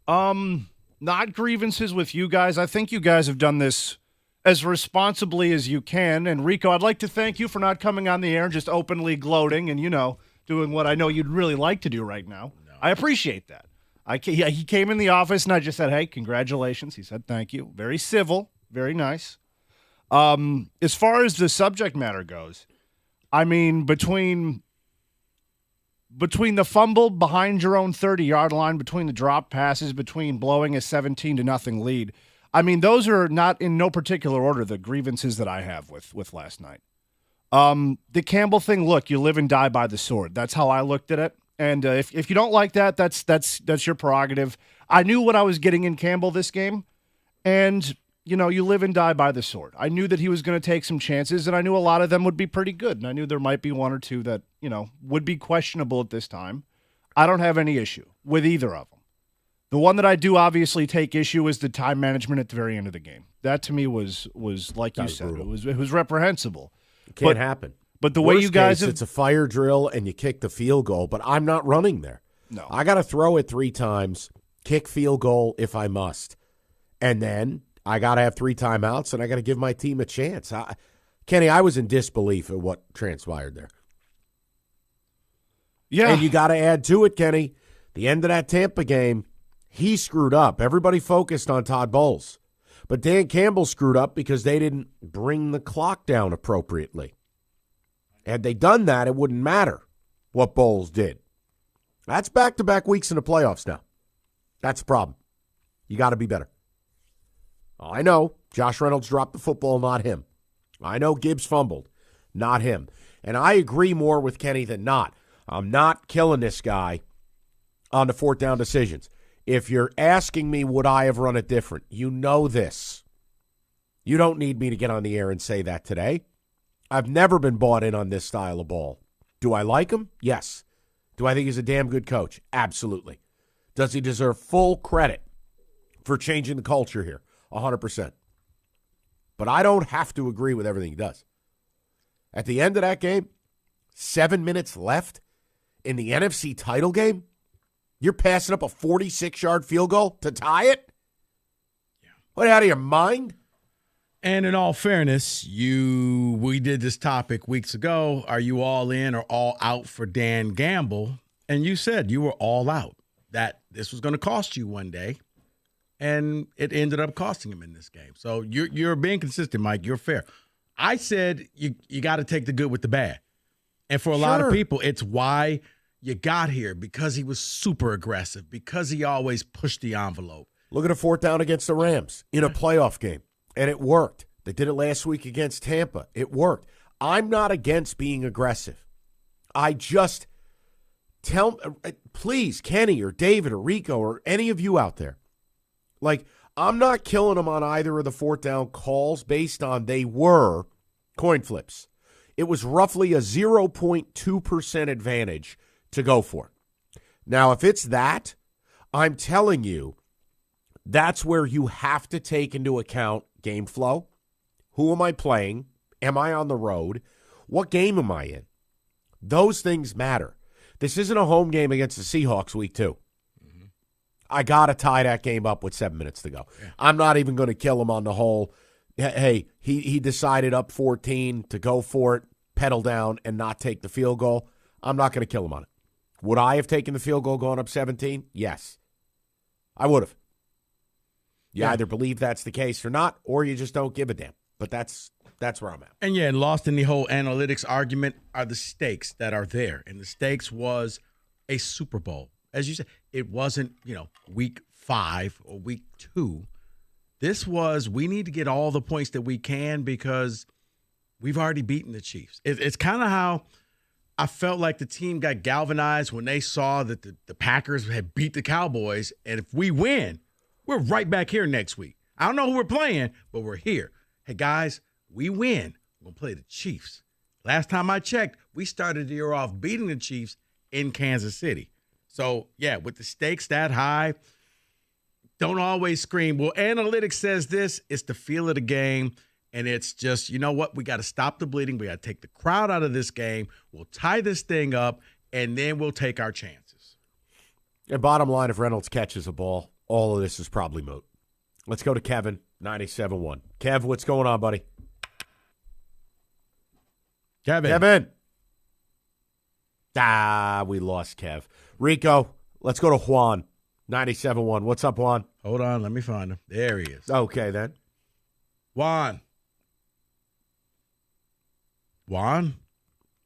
Not grievances with you guys. I think you guys have done this as responsibly as you can. And Rico, I'd like to thank you for not coming on the air and just openly gloating and, doing what I know you'd really like to do right now. No. I appreciate that. He came in the office and I just said, hey, congratulations. He said, thank you. Very civil, very nice. As far as the subject matter goes, I mean, between the fumble behind your own 30-yard line, between the drop passes, between blowing a 17-0 lead, I mean, those are not in no particular order the grievances that I have with last night. The Campbell thing, look, you live and die by the sword. That's how I looked at it. And if you don't like that, that's your prerogative. I knew what I was getting in Campbell this game, and you live and die by the sword. I knew that he was going to take some chances, and I knew a lot of them would be pretty good, and I knew there might be one or two that would be questionable at this time. I don't have any issue with either of them. The one that I do obviously take issue is the time management at the very end of the game. That to me was like you said, brutal. It was reprehensible. It can't happen. But the way you guys it's a fire drill and you kick the field goal, but I'm not running there. No. I got to throw it 3 times, kick field goal if I must. And then I got to have 3 timeouts and I got to give my team a chance. Kenny, I was in disbelief at what transpired there. Yeah. And you got to add to it, Kenny, the end of that Tampa game, he screwed up. Everybody focused on Todd Bowles. But Dan Campbell screwed up because they didn't bring the clock down appropriately. Had they done that, it wouldn't matter what Bowles did. That's back-to-back weeks in the playoffs now. That's the problem. You got to be better. I know Josh Reynolds dropped the football, not him. I know Gibbs fumbled, not him. And I agree more with Kenny than not. I'm not killing this guy on the 4th down decisions. If you're asking me would I have run it different, you know this. You don't need me to get on the air and say that today. I've never been bought in on this style of ball. Do I like him? Yes. Do I think he's a damn good coach? Absolutely. Does he deserve full credit for changing the culture here? 100%. But I don't have to agree with everything he does. At the end of that game, 7 minutes left in the NFC title game, you're passing up a 46-yard field goal to tie it? Yeah. What, out of your mind? And in all fairness, we did this topic weeks ago. Are you all in or all out for Dan Gamble? And you said you were all out, that this was going to cost you one day. And it ended up costing him in this game. So you're being consistent, Mike. You're fair. I said you got to take the good with the bad. And for a lot of people, it's why you got here, because he was super aggressive, because he always pushed the envelope. Look at a 4th down against the Rams in a playoff game. And it worked. They did it last week against Tampa. It worked. I'm not against being aggressive. I just please, Kenny or David or Rico or any of you out there, I'm not killing them on either of the 4th down calls based on they were coin flips. It was roughly a 0.2% advantage to go for. Now, if it's that, I'm telling you, that's where you have to take into account game flow. Who am I playing? Am I on the road? What game am I in? Those things matter. This isn't a home game against the Seahawks week 2. Mm-hmm. I got to tie that game up with 7 minutes to go. Yeah. I'm not even going to kill him on the whole, hey, he decided up 14 to go for it, pedal down, and not take the field goal. I'm not going to kill him on it. Would I have taken the field goal going up 17? Yes. I would have. You either believe that's the case or not, or you just don't give a damn. But that's where I'm at. And lost in the whole analytics argument are the stakes that are there. And the stakes was a Super Bowl. As you said, it wasn't, week 5 or week 2. we need to get all the points that we can because we've already beaten the Chiefs. It's kind of how I felt like the team got galvanized when they saw that the Packers had beat the Cowboys. And if we win, we're right back here next week. I don't know who we're playing, but we're here. Hey, guys, we win. We're going to play the Chiefs. Last time I checked, we started the year off beating the Chiefs in Kansas City. So, yeah, with the stakes that high, don't always scream. Well, analytics says this. It's the feel of the game. And it's just, you know what? We got to stop the bleeding. We got to take the crowd out of this game. We'll tie this thing up, and then we'll take our chances. And bottom line, if Reynolds catches a ball, all of this is probably moot. Let's go to Kevin, 97.1. Kev, what's going on, buddy? Kevin. We lost Kev. Rico, let's go to Juan, 97.1. What's up, Juan? Hold on. Let me find him. There he is. Okay, then. Juan.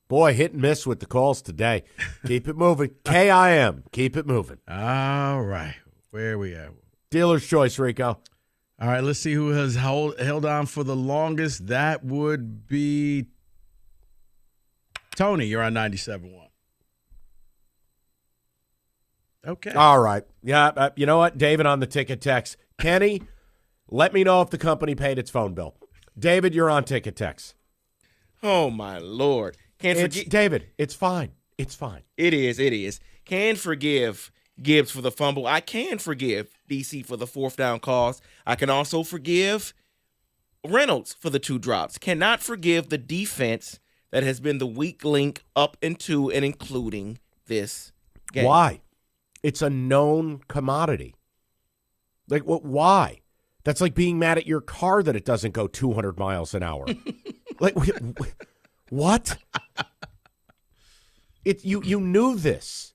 Boy, hit and miss with the calls today. Keep it moving. KIM. Keep it moving. All right. Where are we at? Dealer's choice, Rico. All right, let's see who has held on for the longest. That would be Tony. You're on 97.1. Okay. All right. Yeah, you know what? David on the ticket text. Kenny, let me know if the company paid its phone bill. David, you're on ticket text. Oh, my Lord. David, it's fine. It's fine. It is. Can forgive Gibbs for the fumble. I can forgive DC for the fourth down calls. I can also forgive Reynolds for the 2 drops. Cannot forgive the defense that has been the weak link up into and including this game. Why? It's a known commodity. Like, what? Why? That's like being mad at your car that it doesn't go 200 miles an hour. Like, what? You knew this.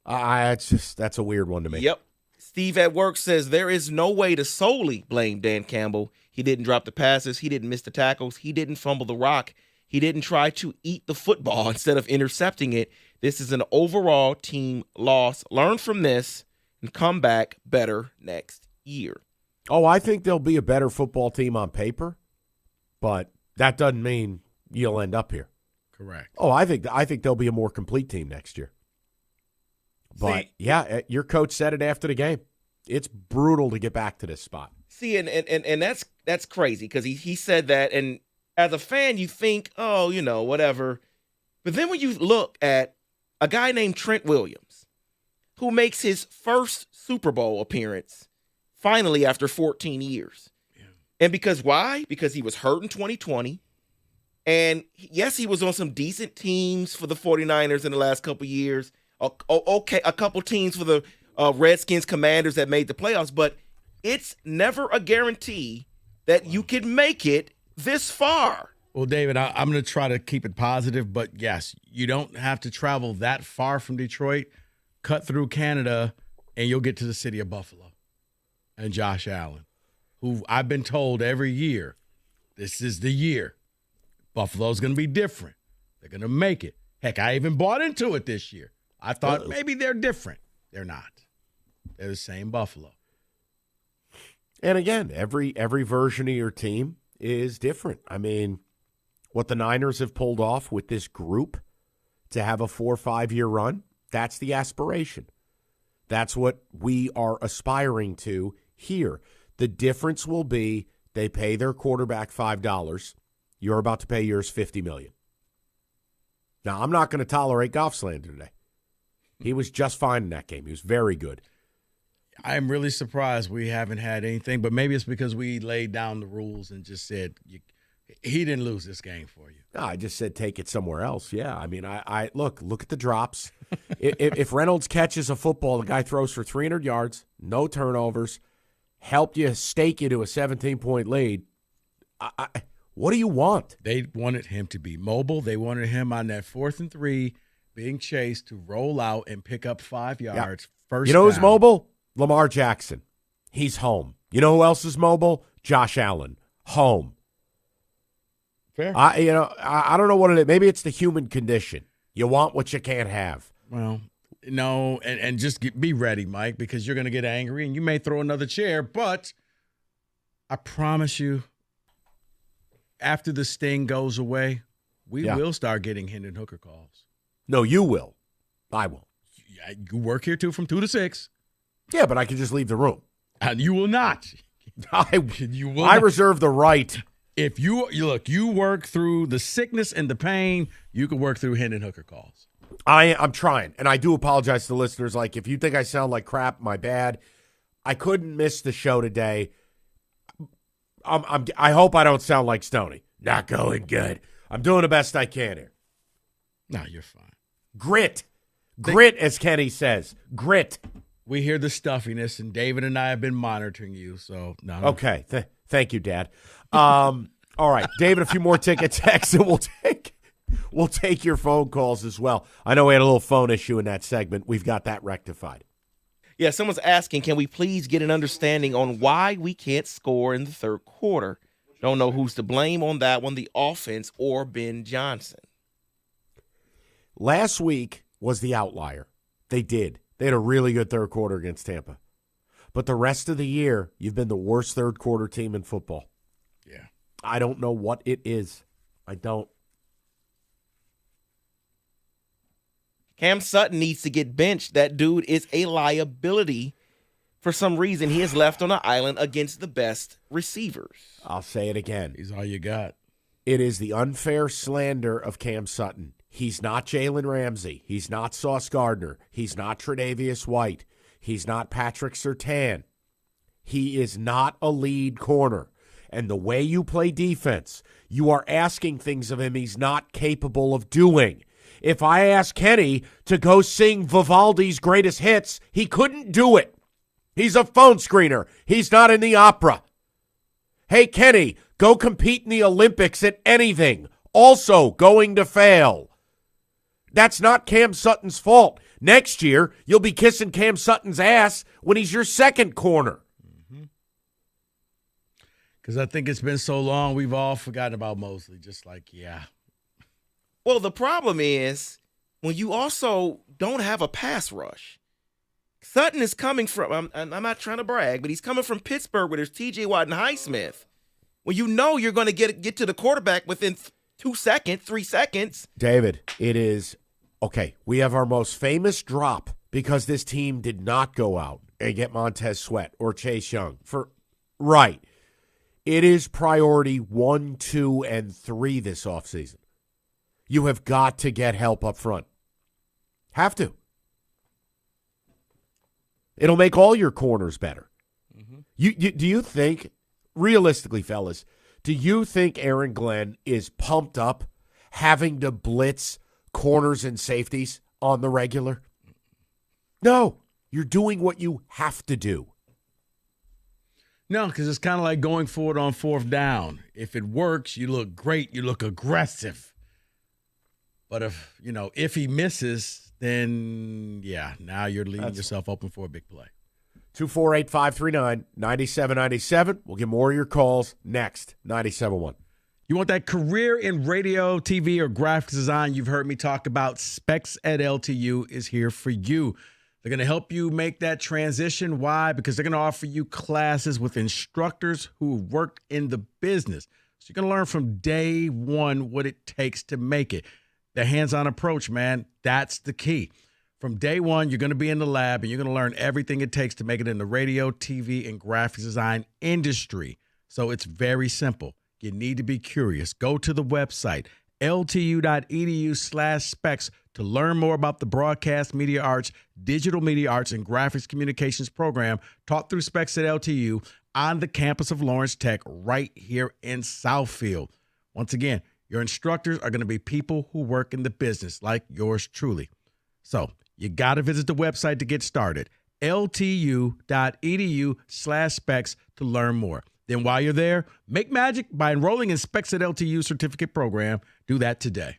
That's a weird one to me. Yep. Steve at work says there is no way to solely blame Dan Campbell. He didn't drop the passes. He didn't miss the tackles. He didn't fumble the rock. He didn't try to eat the football instead of intercepting it. This is an overall team loss. Learn from this and come back better next year. Oh, I think they'll be a better football team on paper, but that doesn't mean you'll end up here. Correct. Oh, I think they'll be a more complete team next year. But, yeah, your coach said it after the game. It's brutal to get back to this spot. See, and that's crazy because he said that, and as a fan, you think, oh, whatever. But then when you look at a guy named Trent Williams, who makes his first Super Bowl appearance finally after 14 years. Yeah. And why? Because he was hurt in 2020. And, yes, he was on some decent teams for the 49ers in the last couple of years. Okay, a couple teams for the Redskins, Commanders that made the playoffs, but it's never a guarantee that you can make it this far. Well, David, I'm going to try to keep it positive, but yes, you don't have to travel that far from Detroit, cut through Canada, and you'll get to the city of Buffalo and Josh Allen, who I've been told every year, this is the year. Buffalo's going to be different. They're going to make it. Heck, I even bought into it this year. I thought maybe they're different. They're not. They're the same Buffalo. And again, every version of your team is different. I mean, what the Niners have pulled off with this group to have a 4 or 5 year run, that's the aspiration. That's what we are aspiring to here. The difference will be they pay their quarterback $5. You're about to pay yours $50 million. Now, I'm not going to tolerate Goff slander today. He was just fine in that game. He was very good. I'm really surprised we haven't had anything, but maybe it's because we laid down the rules and just said he didn't lose this game for you. No, I just said take it somewhere else. Yeah, I mean, I look at the drops. if Reynolds catches a football, the guy throws for 300 yards, no turnovers, helped you stake you to a 17-point lead. What do you want? They wanted him to be mobile. They wanted him on that 4th and 3 being chased to roll out and pick up 5 yards. Yeah. First You know down. who's mobile? Lamar Jackson. He's home. You know who else is mobile? Josh Allen. Home. Fair. I don't know what it is. Maybe it's the human condition. You want what you can't have. Well, No, and just be ready, Mike, because you're going to get angry and you may throw another chair. But I promise you, after the sting goes away, we will start getting Hendon Hooker calls. No, you will. I won't. You work here too from 2 to 6. Yeah, but I can just leave the room. And you will not. I reserve the right. If you work through the sickness and the pain, you can work through Hendon Hooker calls. I'm trying, and I do apologize to listeners. Like, if you think I sound like crap, my bad. I couldn't miss the show today. I hope I don't sound like Stoney. Not going good. I'm doing the best I can here. No, you're fine. Grit, as Kenny says. Grit. We hear the stuffiness, and David and I have been monitoring you. So no. Okay, thank you, Dad. All right, David. A few more ticket texts, and we'll take your phone calls as well. I know we had a little phone issue in that segment. We've got that rectified. Yeah, someone's asking, can we please get an understanding on why we can't score in the third quarter? Don't know who's to blame on that one, the offense or Ben Johnson. Last week was the outlier. They had a really good third quarter against Tampa. But the rest of the year, you've been the worst third quarter team in football. Yeah. I don't know what it is. I don't. Cam Sutton needs to get benched. That dude is a liability. For some reason, he is left on an island against the best receivers. I'll say it again. He's all you got. It is the unfair slander of Cam Sutton. He's not Jalen Ramsey. He's not Sauce Gardner. He's not Tre'Davious White. He's not Patrick Surtain. He is not a lead corner. And the way you play defense, you are asking things of him he's not capable of doing. If I asked Kenny to go sing Vivaldi's greatest hits, he couldn't do it. He's a phone screener. He's not in the opera. Hey, Kenny, go compete in the Olympics at anything. Also going to fail. That's not Cam Sutton's fault. Next year, you'll be kissing Cam Sutton's ass when he's your second corner. Because I think it's been so long, we've all forgotten about Mosley. Just like, yeah. Well, the problem is when you also don't have a pass rush. Sutton is coming from, I'm not trying to brag, but he's coming from Pittsburgh where there's T.J. Watt and Highsmith. Well, you know you're going to get to the quarterback within 2 seconds, 3 seconds. David, it is, okay, we have our most famous drop because this team did not go out and get Montez Sweat or Chase Young. Right. It is priority 1, 2, and 3 this offseason. You have got to get help up front. Have to. It'll make all your corners better. Mm-hmm. Do you think, realistically, fellas, do you think Aaron Glenn is pumped up having to blitz corners and safeties on the regular? No. You're doing what you have to do. No, because it's kind of like going for it on fourth down. If it works, you look great. You look aggressive. But if he misses, then, yeah, now you're leaving yourself open for a big play. 248-539-9797. We'll get more of your calls next. 97.1. You want that career in radio, TV, or graphics design you've heard me talk about? Specs at LTU is here for you. They're going to help you make that transition. Why? Because they're going to offer you classes with instructors who worked in the business. So you're going to learn from day one what it takes to make it. The hands-on approach, man, that's the key. From day one, you're going to be in the lab, and you're going to learn everything it takes to make it in the radio, TV, and graphics design industry. So it's very simple. You need to be curious. Go to the website, ltu.edu/specs, to learn more about the broadcast media arts, digital media arts, and graphics communications program taught through Specs at LTU on the campus of Lawrence Tech right here in Southfield. Once again, your instructors are going to be people who work in the business like yours truly. So you got to visit the website to get started, ltu.edu/specs, to learn more. Then while you're there, make magic by enrolling in Specs at LTU certificate program. Do that today.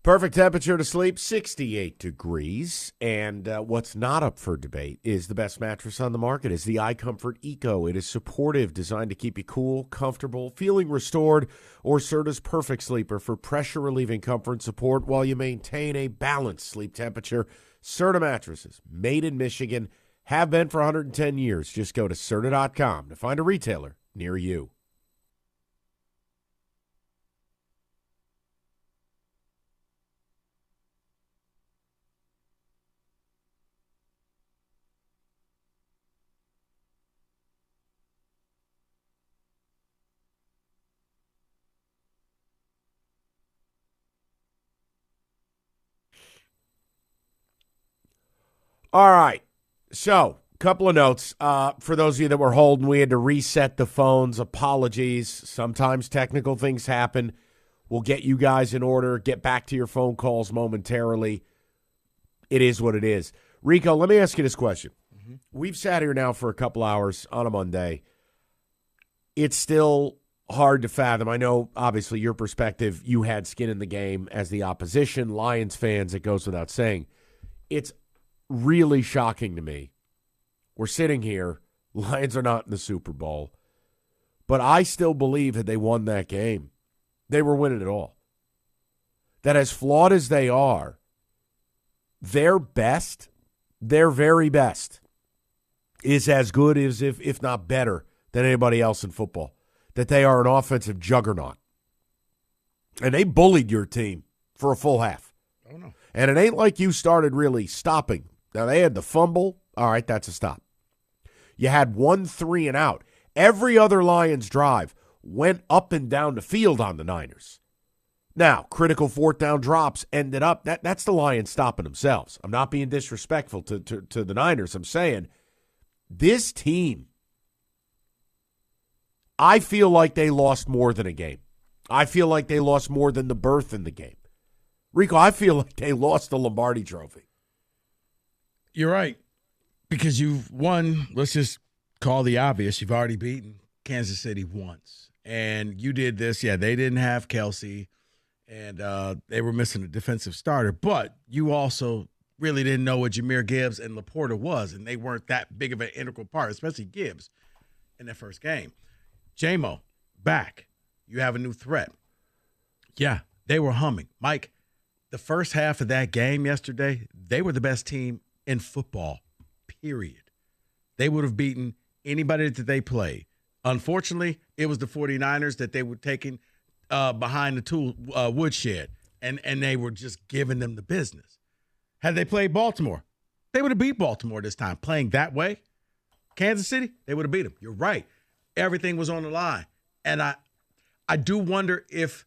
Perfect temperature to sleep, 68 degrees. And what's not up for debate is the best mattress on the market is the iComfort Eco. It is supportive, designed to keep you cool, comfortable, feeling restored, or Serta's perfect sleeper for pressure-relieving comfort and support while you maintain a balanced sleep temperature. Serta mattresses, made in Michigan, have been for 110 years. Just go to Serta.com to find a retailer near you. All right. So, couple of notes. For those of you that were holding, we had to reset the phones. Apologies. Sometimes technical things happen. We'll get you guys in order, get back to your phone calls momentarily. It is what it is. Rico, let me ask you this question. Mm-hmm. We've sat here now for a couple hours on a Monday. It's still hard to fathom. I know, obviously, your perspective, you had skin in the game as the opposition. Lions fans, it goes without saying. It's really shocking to me. We're sitting here. Lions are not in the Super Bowl. But I still believe that they won that game. They were winning it all. That as flawed as they are, their best, their very best, is as good as, if not better, than anybody else in football. That they are an offensive juggernaut. And they bullied your team for a full half. Oh, no. And it ain't like you started really stopping. Now, they had the fumble. All right, that's a stop. You had 1 3 and out. Every other Lions drive went up and down the field on the Niners. Now, critical 4th down drops ended up. That's the Lions stopping themselves. I'm not being disrespectful to the Niners. I'm saying this team, I feel like they lost more than a game. I feel like they lost more than the berth in the game. Rico, I feel like they lost the Lombardi Trophy. You're right. Because you've won, let's just call the obvious, you've already beaten Kansas City once. And you did this. Yeah, they didn't have Kelsey, and they were missing a defensive starter. But you also really didn't know what Jahmyr Gibbs and Laporta was, and they weren't that big of an integral part, especially Gibbs, in that first game. J-Mo, back. You have a new threat. Yeah, they were humming. Mike, the first half of that game yesterday, they were the best team in football, period. They would have beaten anybody that they played. Unfortunately, it was the 49ers that they were taking behind the woodshed, and they were just giving them the business. Had they played Baltimore, they would have beat Baltimore this time. Playing that way, Kansas City, they would have beat them. You're right. Everything was on the line. And I do wonder if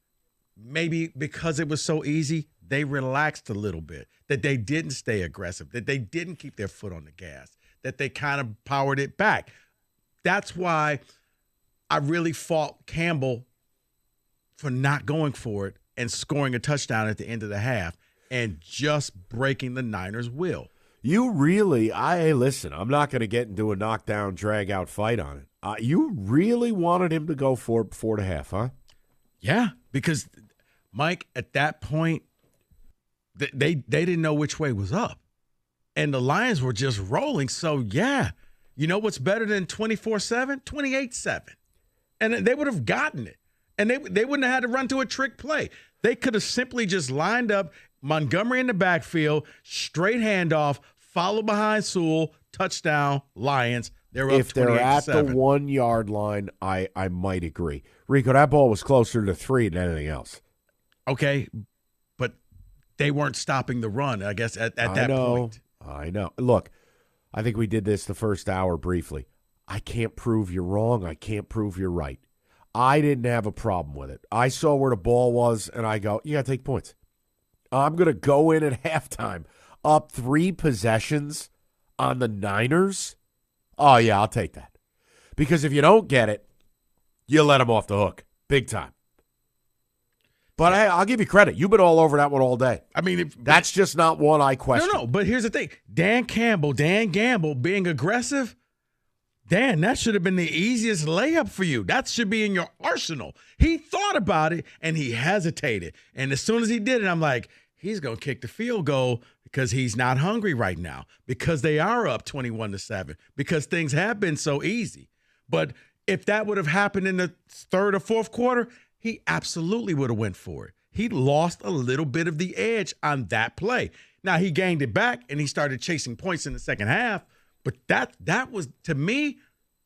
maybe because it was so easy, they relaxed a little bit, that they didn't stay aggressive, that they didn't keep their foot on the gas, that they kind of powered it back. That's why I really fought Campbell for not going for it and scoring a touchdown at the end of the half and just breaking the Niners' will. You really, listen, I'm not going to get into a knockdown, drag-out fight on it. You really wanted him to go for it before the half, huh? Yeah, because, Mike, at that point, they didn't know which way was up. And the Lions were just rolling. So, yeah, you know what's better than 24-7? 28-7. And they would have gotten it. And they wouldn't have had to run to a trick play. They could have simply just lined up Montgomery in the backfield, straight handoff, follow behind Sewell, touchdown, Lions. They're up 28-7. If they're at the 1 yard line, I might agree. Rico, that ball was closer to 3 than anything else. Okay, but they weren't stopping the run, I guess, at that point. I know. Look, I think we did this the first hour briefly. I can't prove you're wrong. I can't prove you're right. I didn't have a problem with it. I saw where the ball was, and I go, you got to take points. I'm going to go in at halftime up 3 possessions on the Niners. Oh, yeah, I'll take that. Because if you don't get it, you let them off the hook. Big time. But hey, I'll give you credit. You've been all over that one all day. I mean, that's just not one I question. No, but here's the thing. Dan Gamble being aggressive, Dan, that should have been the easiest layup for you. That should be in your arsenal. He thought about it, and he hesitated. And as soon as he did it, I'm like, he's going to kick the field goal because he's not hungry right now, because they are up 21-7, because things have been so easy. But if that would have happened in the third or fourth quarter, he absolutely would have went for it. He lost a little bit of the edge on that play. Now, he gained it back, and he started chasing points in the second half. But that was, to me,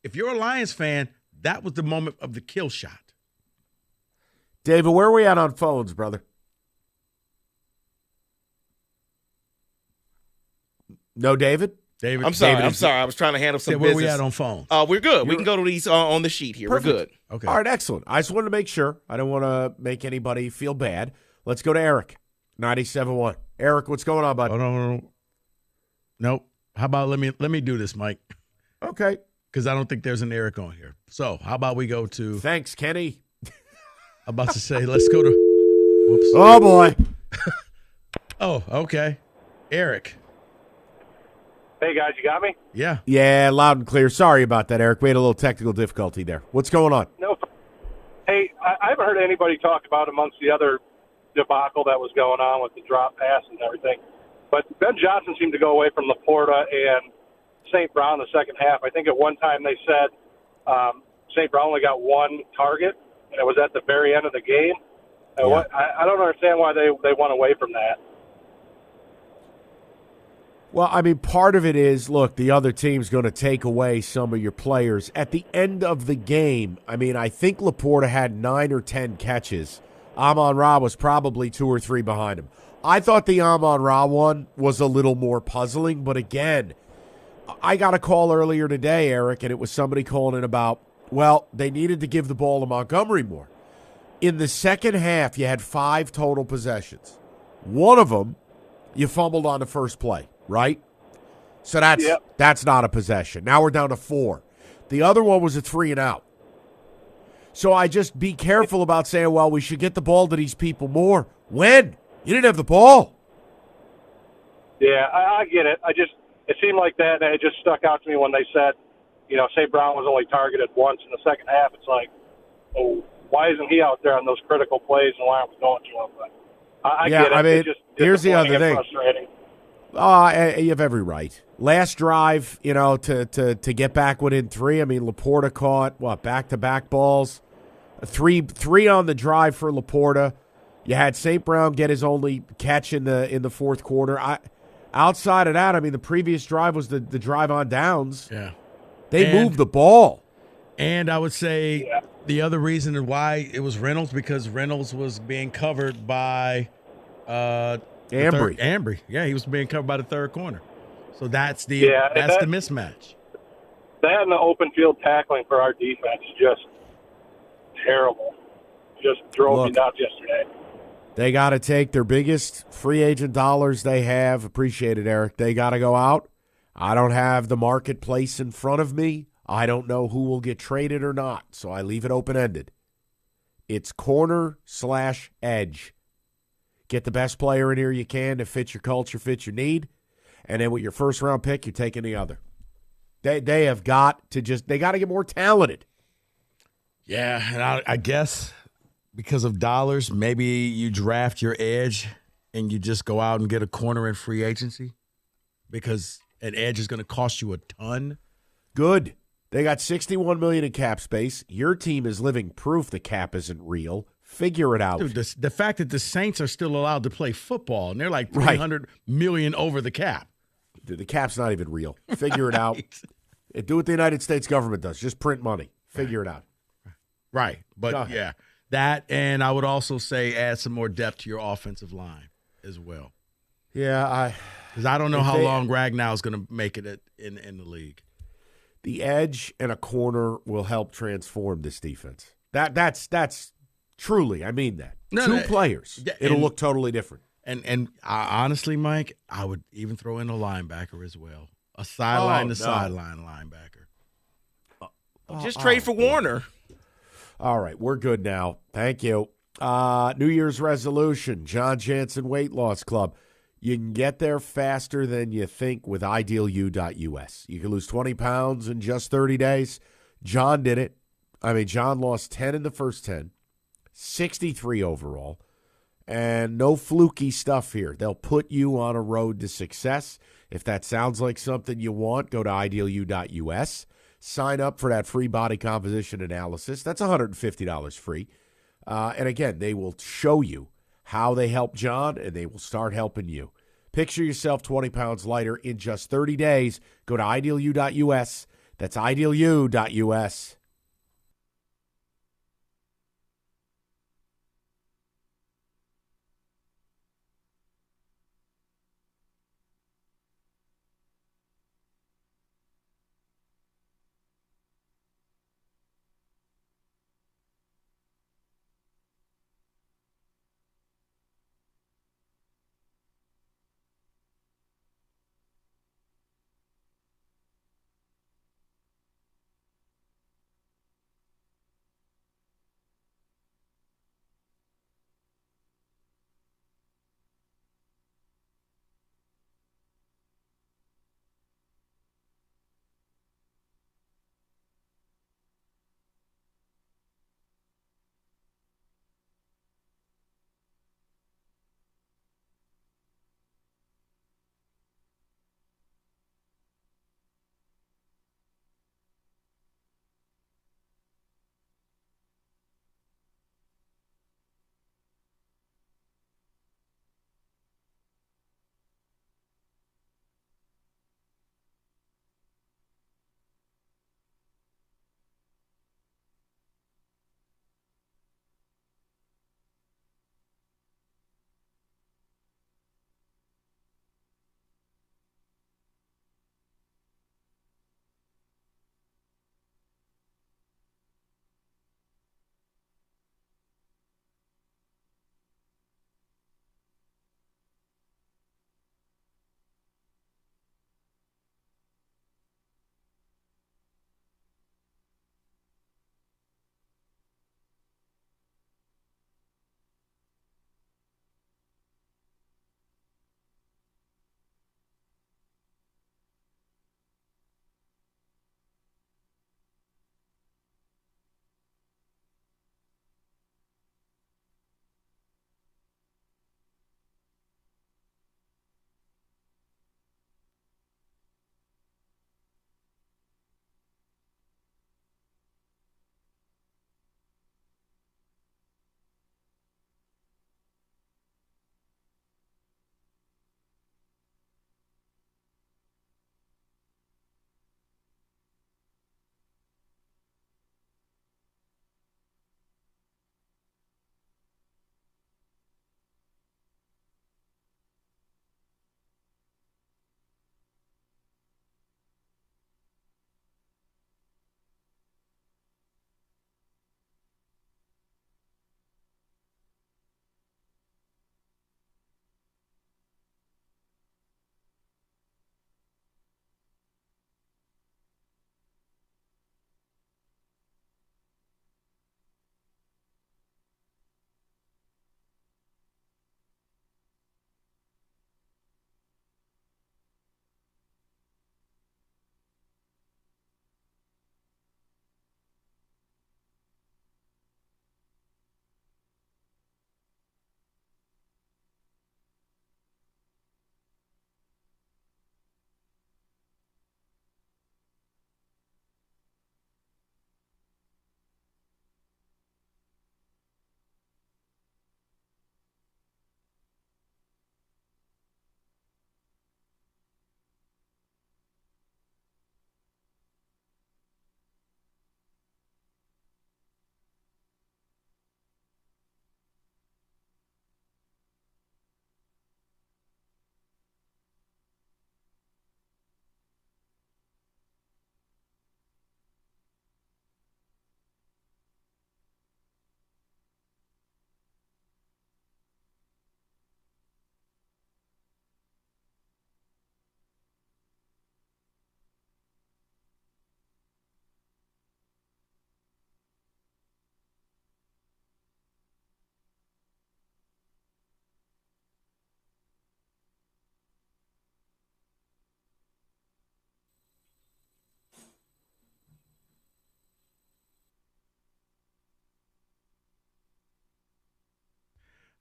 if you're a Lions fan, that was the moment of the kill shot. David, where are we at on phones, brother? No, David? I'm sorry. I was trying to handle some where business. we at on phone? We're good. We can go to these on the sheet here. Perfect. We're good. Okay. All right, excellent. I just wanted to make sure. I don't want to make anybody feel bad. Let's go to Eric, 97.1. Eric, what's going on, bud? Oh, no. Nope. How about let me do this, Mike? Okay. Because I don't think there's an Eric on here. So how about we go to... Thanks, Kenny. I'm about to say, let's go to... Whoops. Oh, boy. Oh, okay. Eric. Hey, guys, you got me? Yeah. Yeah, loud and clear. Sorry about that, Eric. We had a little technical difficulty there. What's going on? No. Hey, I haven't heard anybody talk about amongst the other debacle that was going on with the drop pass and everything. But Ben Johnson seemed to go away from Laporta and St. Brown the second half. I think at one time they said St. Brown only got one target, and it was at the very end of the game. Yeah. I don't understand why they went away from that. Well, I mean, part of it is, look, the other team's going to take away some of your players. At the end of the game, I mean, I think Laporta had 9 or 10 catches. Amon-Ra was probably 2 or 3 behind him. I thought the Amon-Ra one was a little more puzzling, but again, I got a call earlier today, Eric, and it was somebody calling in about, well, they needed to give the ball to Montgomery more. In the second half, you had 5 total possessions. One of them, you fumbled on the first play. Right? So that's not a possession. Now we're down to 4. The other one was a 3 and out. So I just be careful about saying, well, we should get the ball to these people more. When? You didn't have the ball. Yeah, I get it. It seemed like that, and it just stuck out to me when they said, St. Brown was only targeted once in the second half. It's like, oh, why isn't he out there on those critical plays, and why aren't we going to him? But I get it. I mean, here's the other thing. Frustrating. You have every right. Last drive, to get back within 3. I mean, Laporta caught, back-to-back balls. Three on the drive for Laporta. You had St. Brown get his only catch in the fourth quarter. Outside of that, I mean, the previous drive was the drive on downs. Yeah. They moved the ball. And I would say the other reason why it was Reynolds, because Reynolds was being covered by Ambry. Yeah, he was being covered by the third corner. So that's the mismatch. That and the open field tackling for our defense is just terrible. Just drove me nuts yesterday. They got to take their biggest free agent dollars they have. Appreciate it, Eric. They got to go out. I don't have the marketplace in front of me. I don't know who will get traded or not, so I leave it open-ended. It's corner/edge. Get the best player in here you can that fits your culture, fits your need, and then with your first-round pick, you're taking the other. They have got to they got to get more talented. Yeah, and I guess because of dollars, maybe you draft your edge and you just go out and get a corner in free agency because an edge is going to cost you a ton. Good. They got $61 million in cap space. Your team is living proof the cap isn't real. Figure it out. Dude, the fact that the Saints are still allowed to play football and they're like $300 million over the cap. Dude, the cap's not even real. Figure it out. Do what the United States government does. Just print money. Figure it out. Right. But, yeah, that, and I would also say add some more depth to your offensive line as well. Yeah, because I don't know how long Ragnow is going to make it in the league. The edge and a corner will help transform this defense. That's truly, I mean that. Two players. It'll look totally different. And honestly, Mike, I would even throw in a linebacker as well. A sideline sideline linebacker. Just trade for Warner. All right, we're good now. Thank you. New Year's resolution, John Jansen Weight Loss Club. You can get there faster than you think with idealu.us. You can lose 20 pounds in just 30 days. John did it. I mean, John lost 10 in the first 10, 63 overall. And no fluky stuff here. They'll put you on a road to success. If that sounds like something you want, go to idealu.us. Sign up for that free body composition analysis. That's $150 free. And again, they will show you how they help John, and they will start helping you. Picture yourself 20 pounds lighter in just 30 days. Go to idealu.us. That's idealu.us.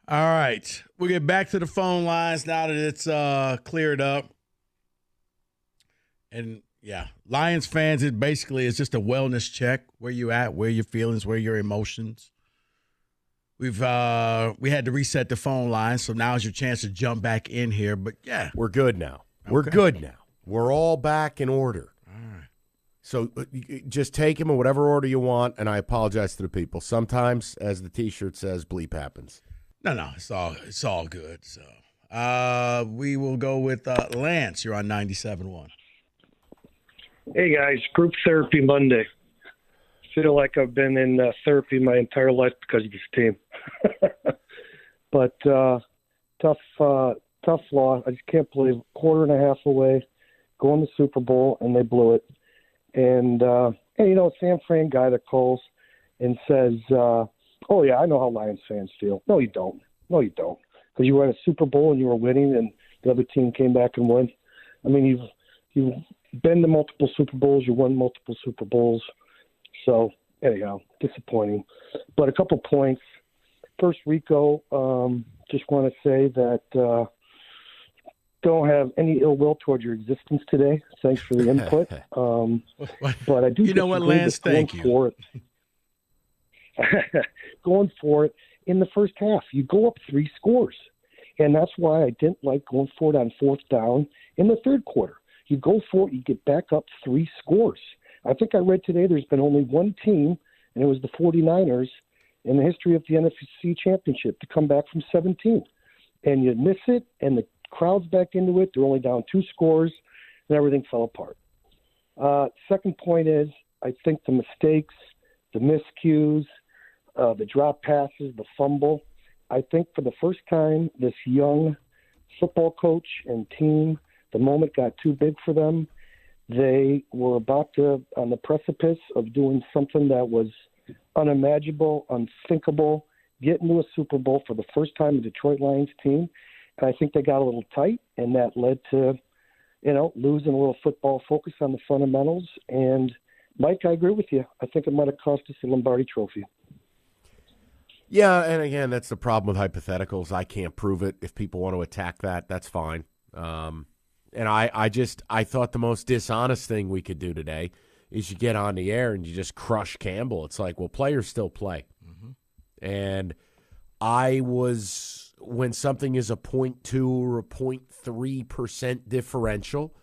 All right. We'll get back to the phone lines now that it's cleared up. And, yeah, Lions fans, it basically is just a wellness check. Where you at, where your feelings, where your emotions. We had to reset the phone line, so now is your chance to jump back in here. But, yeah. We're good now. Okay. We're good now. We're all back in order. All right. So just take them in whatever order you want, and I apologize to the people. Sometimes, as the T-shirt says, bleep happens. No, it's all good. So we will go with Lance. You're on 97.1. Hey guys, group therapy Monday. Feel like I've been in therapy my entire life because of this team. But tough loss. I just can't believe quarter and a half away, going to Super Bowl, and they blew it. And San Fran guy that calls and says, "Oh yeah, I know how Lions fans feel." No, you don't. Because you were at a Super Bowl and you were winning, and the other team came back and won. I mean, you've been to multiple Super Bowls. You won multiple Super Bowls. So anyhow, disappointing. But a couple points. First, Rico, just want to say that don't have any ill will toward your existence today. Thanks for the input. But I do. You know what, Lance? Thank you. Going for it in the first half, you go up 3 scores, and that's why I didn't like going for it on fourth down in the third quarter. You go for it, you get back up 3 scores. I think I read today there's been only one team, and it was the 49ers, in the history of the NFC Championship to come back from 17. And you miss it, and the crowd's back into it. They're only down 2 scores, and everything fell apart. Second point is I think the mistakes, the miscues, the drop passes, the fumble, I think for the first time this young football coach and team, the moment got too big for them. They were about to, on the precipice of doing something that was unimaginable, unthinkable, get into a Super Bowl for the first time, the Detroit Lions team. And I think they got a little tight, and that led to, losing a little football focus on the fundamentals. And, Mike, I agree with you. I think it might have cost us the Lombardi Trophy. Yeah, and again, that's the problem with hypotheticals. I can't prove it. If people want to attack that, that's fine. And I thought the most dishonest thing we could do today is you get on the air and you just crush Campbell. It's like, well, players still play. Mm-hmm. And when something is a 0.2 or a 0.3% differential,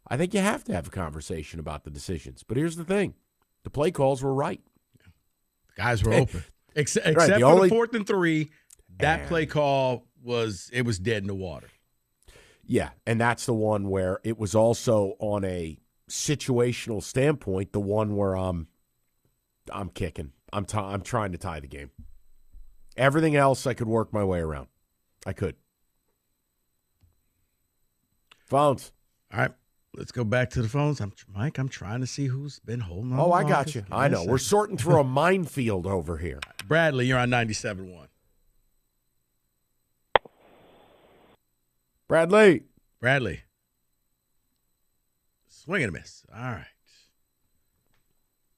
I think you have to have a conversation about the decisions. But here's the thing. The play calls were right. The guys were open. Except for the 4th and 3, that play call was dead in the water. Yeah, and that's the one where it was also on a situational standpoint, the one where I'm kicking. I'm trying to tie the game. Everything else I could work my way around. I could. Phones. All right, let's go back to the phones. Mike, I'm trying to see who's been holding on. Oh, I got you. I know. We're sorting through a minefield over here. Bradley, you're on 97.1. Bradley. Swing and a miss. All right.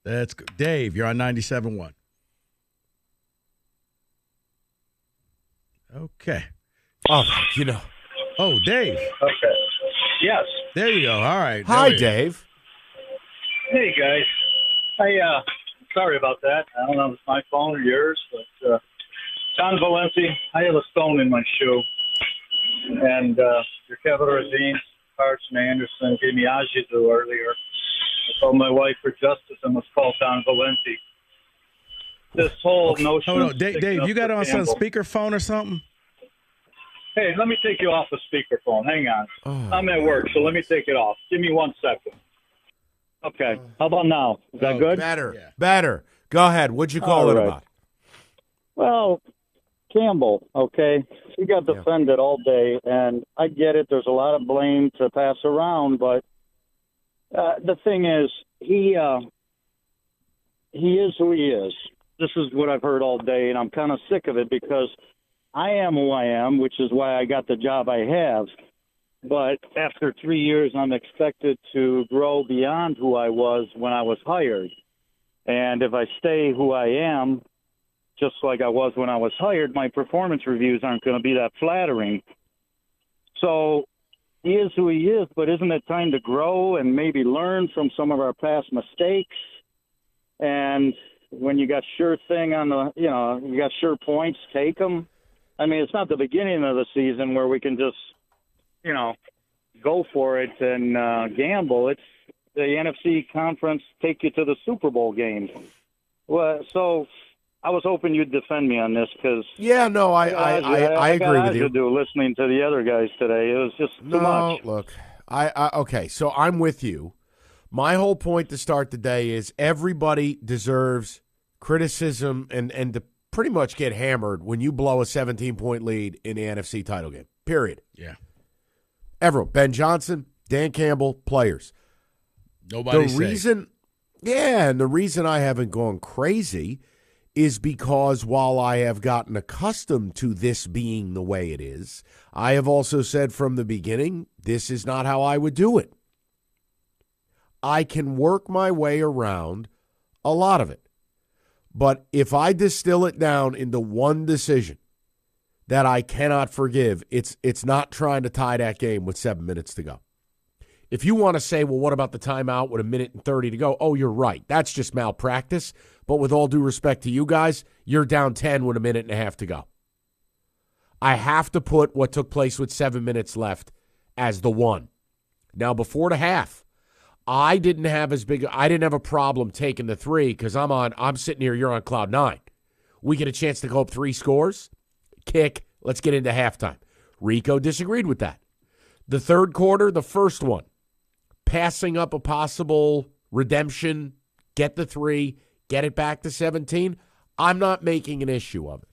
That's good. Dave, you're on 97.1. Okay. Oh, Oh, Dave. Okay. Yes. There you go. All right. Hi, Dave. Hey, guys. Sorry about that. I don't know if it's my phone or yours, but John Valenti, I have a stone in my shoe. And your Kevin Razine, Carson Anderson gave me agito earlier. I told my wife for justice I must call Don Valenti. This whole notion. Hold on, Dave, you got on some speakerphone or something? Hey, let me take you off the speakerphone. Hang on. I'm at work, so let me take it off. Give me 1 second. Okay. How about now? Is that good? Better. Go ahead. What'd you call it about? Well, Campbell, okay, he got defended all day, and I get it. There's a lot of blame to pass around, but the thing is, he is who he is. This is what I've heard all day, and I'm kind of sick of it because I am who I am, which is why I got the job I have. But after 3 years, I'm expected to grow beyond who I was when I was hired. And if I stay who I am, just like I was when I was hired, my performance reviews aren't going to be that flattering. So he is who he is, but isn't it time to grow and maybe learn from some of our past mistakes? And when you got sure thing on the, you got sure points, take them. I mean, it's not the beginning of the season where we can just, go for it and gamble. It's the NFC conference take you to the Super Bowl games. Well, so I was hoping you'd defend me on this because I agree with you. Listening to the other guys today, it was just too much. Look, okay, so I'm with you. My whole point to start the day is everybody deserves criticism and to pretty much get hammered when you blow a 17-point lead in the NFC title game. Period. Yeah. Everyone, Ben Johnson, Dan Campbell, players. Nobody and the reason I haven't gone crazy is because while I have gotten accustomed to this being the way it is, I have also said from the beginning, this is not how I would do it. I can work my way around a lot of it. But if I distill it down into one decision that I cannot forgive, it's not trying to tie that game with 7 minutes to go. If you want to say, well, what about the timeout with 1:30 to go? Oh, you're right. That's just malpractice. But with all due respect to you guys, you're down 10 with 1.5 to go. I have to put what took place with 7 minutes left as the one. Now, before the half, I didn't have a problem taking the 3 because I'm sitting here, you're on cloud 9. We get a chance to go up 3 scores, kick, let's get into halftime. Rico disagreed with that. The third quarter, the first one, passing up a possible redemption, get the 3, get it back to 17, I'm not making an issue of it.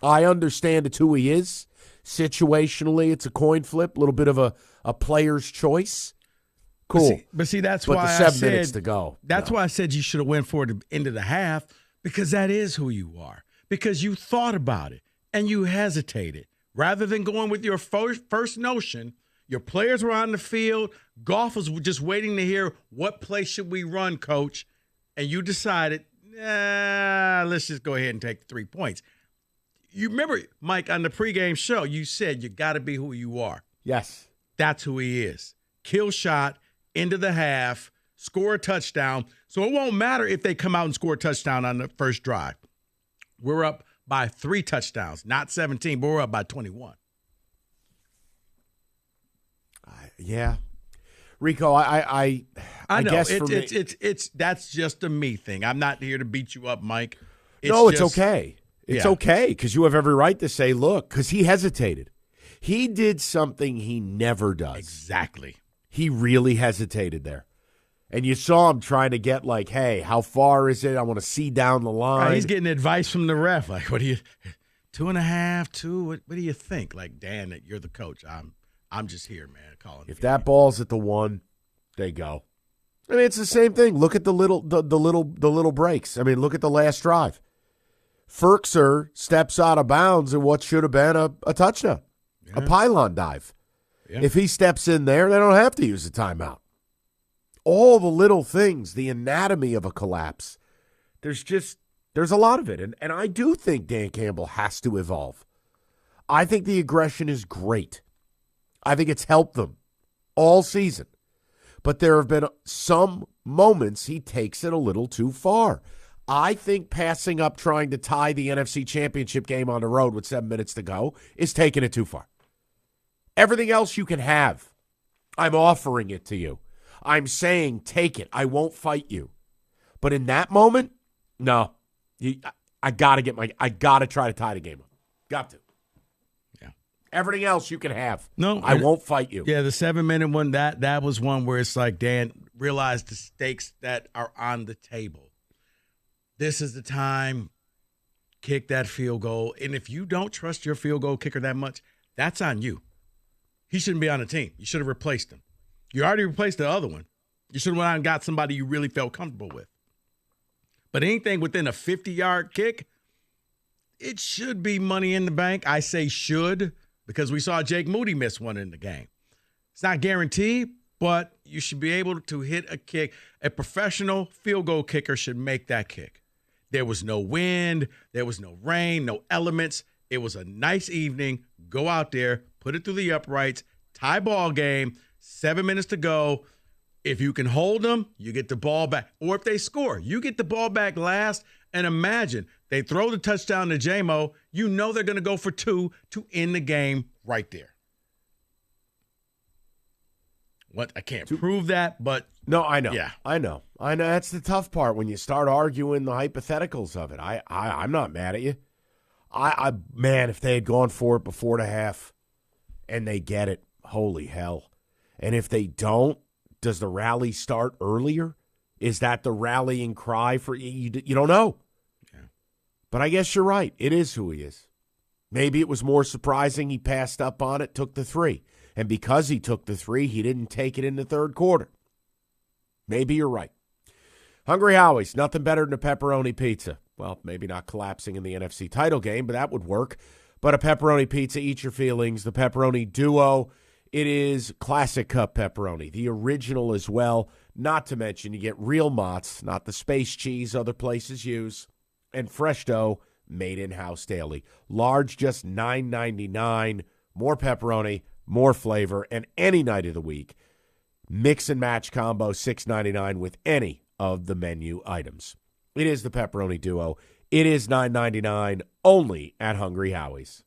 I understand it's who he is. Situationally, it's a coin flip, a little bit of a player's choice. Cool. But see, that's but why the 7 minutes to go. That's why I said you should have went for it into the half, because that is who you are. Because you thought about it and you hesitated. Rather than going with your first notion, your players were on the field, golf was just waiting to hear what play should we run, coach, and you decided, let's just go ahead and take the 3 points. You remember, Mike, on the pregame show, you said you got to be who you are. Yes. That's who he is. Kill shot, into the half, score a touchdown. So it won't matter if they come out and score a touchdown on the first drive. We're up by 3 touchdowns, not 17, but we're up by 21. Yeah. Rico, I know. guess it's that's just a me thing. I'm not here to beat you up, Mike. It's okay. It's okay because you have every right to say, look, because he hesitated. He did something he never does. Exactly. He really hesitated there. And you saw him trying to get like, hey, how far is it? I want to see down the line. He's getting advice from the ref. Like, what do you, 2.5, 2? What do you think? Like, Dan, you're the coach. I'm just here, man, calling. If that ball's at the 1, they go. I mean, it's the same thing. Look at the little breaks. I mean, look at the last drive. Ferkser steps out of bounds in what should have been a touchdown, a pylon dive. Yeah. If he steps in there, they don't have to use a timeout. All the little things, the anatomy of a collapse, there's a lot of it. And I do think Dan Campbell has to evolve. I think the aggression is great. I think it's helped them all season. But there have been some moments he takes it a little too far. I think passing up trying to tie the NFC Championship game on the road with 7 minutes to go is taking it too far. Everything else you can have. I'm offering it to you. I'm saying take it. I won't fight you. But in that moment, no. I got to try to tie the game up. Got to. Yeah. Everything else you can have. No. I won't fight you. Yeah, the 7-minute one, that was one where it's like, Dan, realize the stakes that are on the table. This is the time. Kick that field goal. And if you don't trust your field goal kicker that much, that's on you. He shouldn't be on the team. You should have replaced him. You already replaced the other one. You should have went out and got somebody you really felt comfortable with. But anything within a 50-yard kick, it should be money in the bank. I say should because we saw Jake Moody miss one in the game. It's not guaranteed, but you should be able to hit a kick. A professional field goal kicker should make that kick. There was no wind. There was no rain, no elements. It was a nice evening. Go out there, put it through the uprights, tie ball game, 7 minutes to go. If you can hold them, you get the ball back. Or if they score, you get the ball back last. And imagine they throw the touchdown to J-Mo. You know they're going to go for 2 to end the game right there. What? I can't prove that, but no, I know. Yeah, I know. That's the tough part when you start arguing the hypotheticals of it. I'm not mad at you. Man, if they had gone for it before the half and they get it, holy hell. And if they don't, does the rally start earlier? Is that the rallying cry for you? You don't know. Yeah. But I guess you're right. It is who he is. Maybe it was more surprising he passed up on it, took the 3. And because he took the 3, he didn't take it in the third quarter. Maybe you're right. Hungry Howie's, nothing better than a pepperoni pizza. Well, maybe not collapsing in the NFC title game, but that would work. But a pepperoni pizza, eat your feelings. The pepperoni duo, it is classic cup pepperoni, the original as well. Not to mention you get real mozz, not the space cheese other places use, and fresh dough made in-house daily. Large, just $9.99. More pepperoni, more flavor, and any night of the week. Mix and match combo, $6.99 with any of the menu items. It is the pepperoni duo. It is $9.99 only at Hungry Howie's.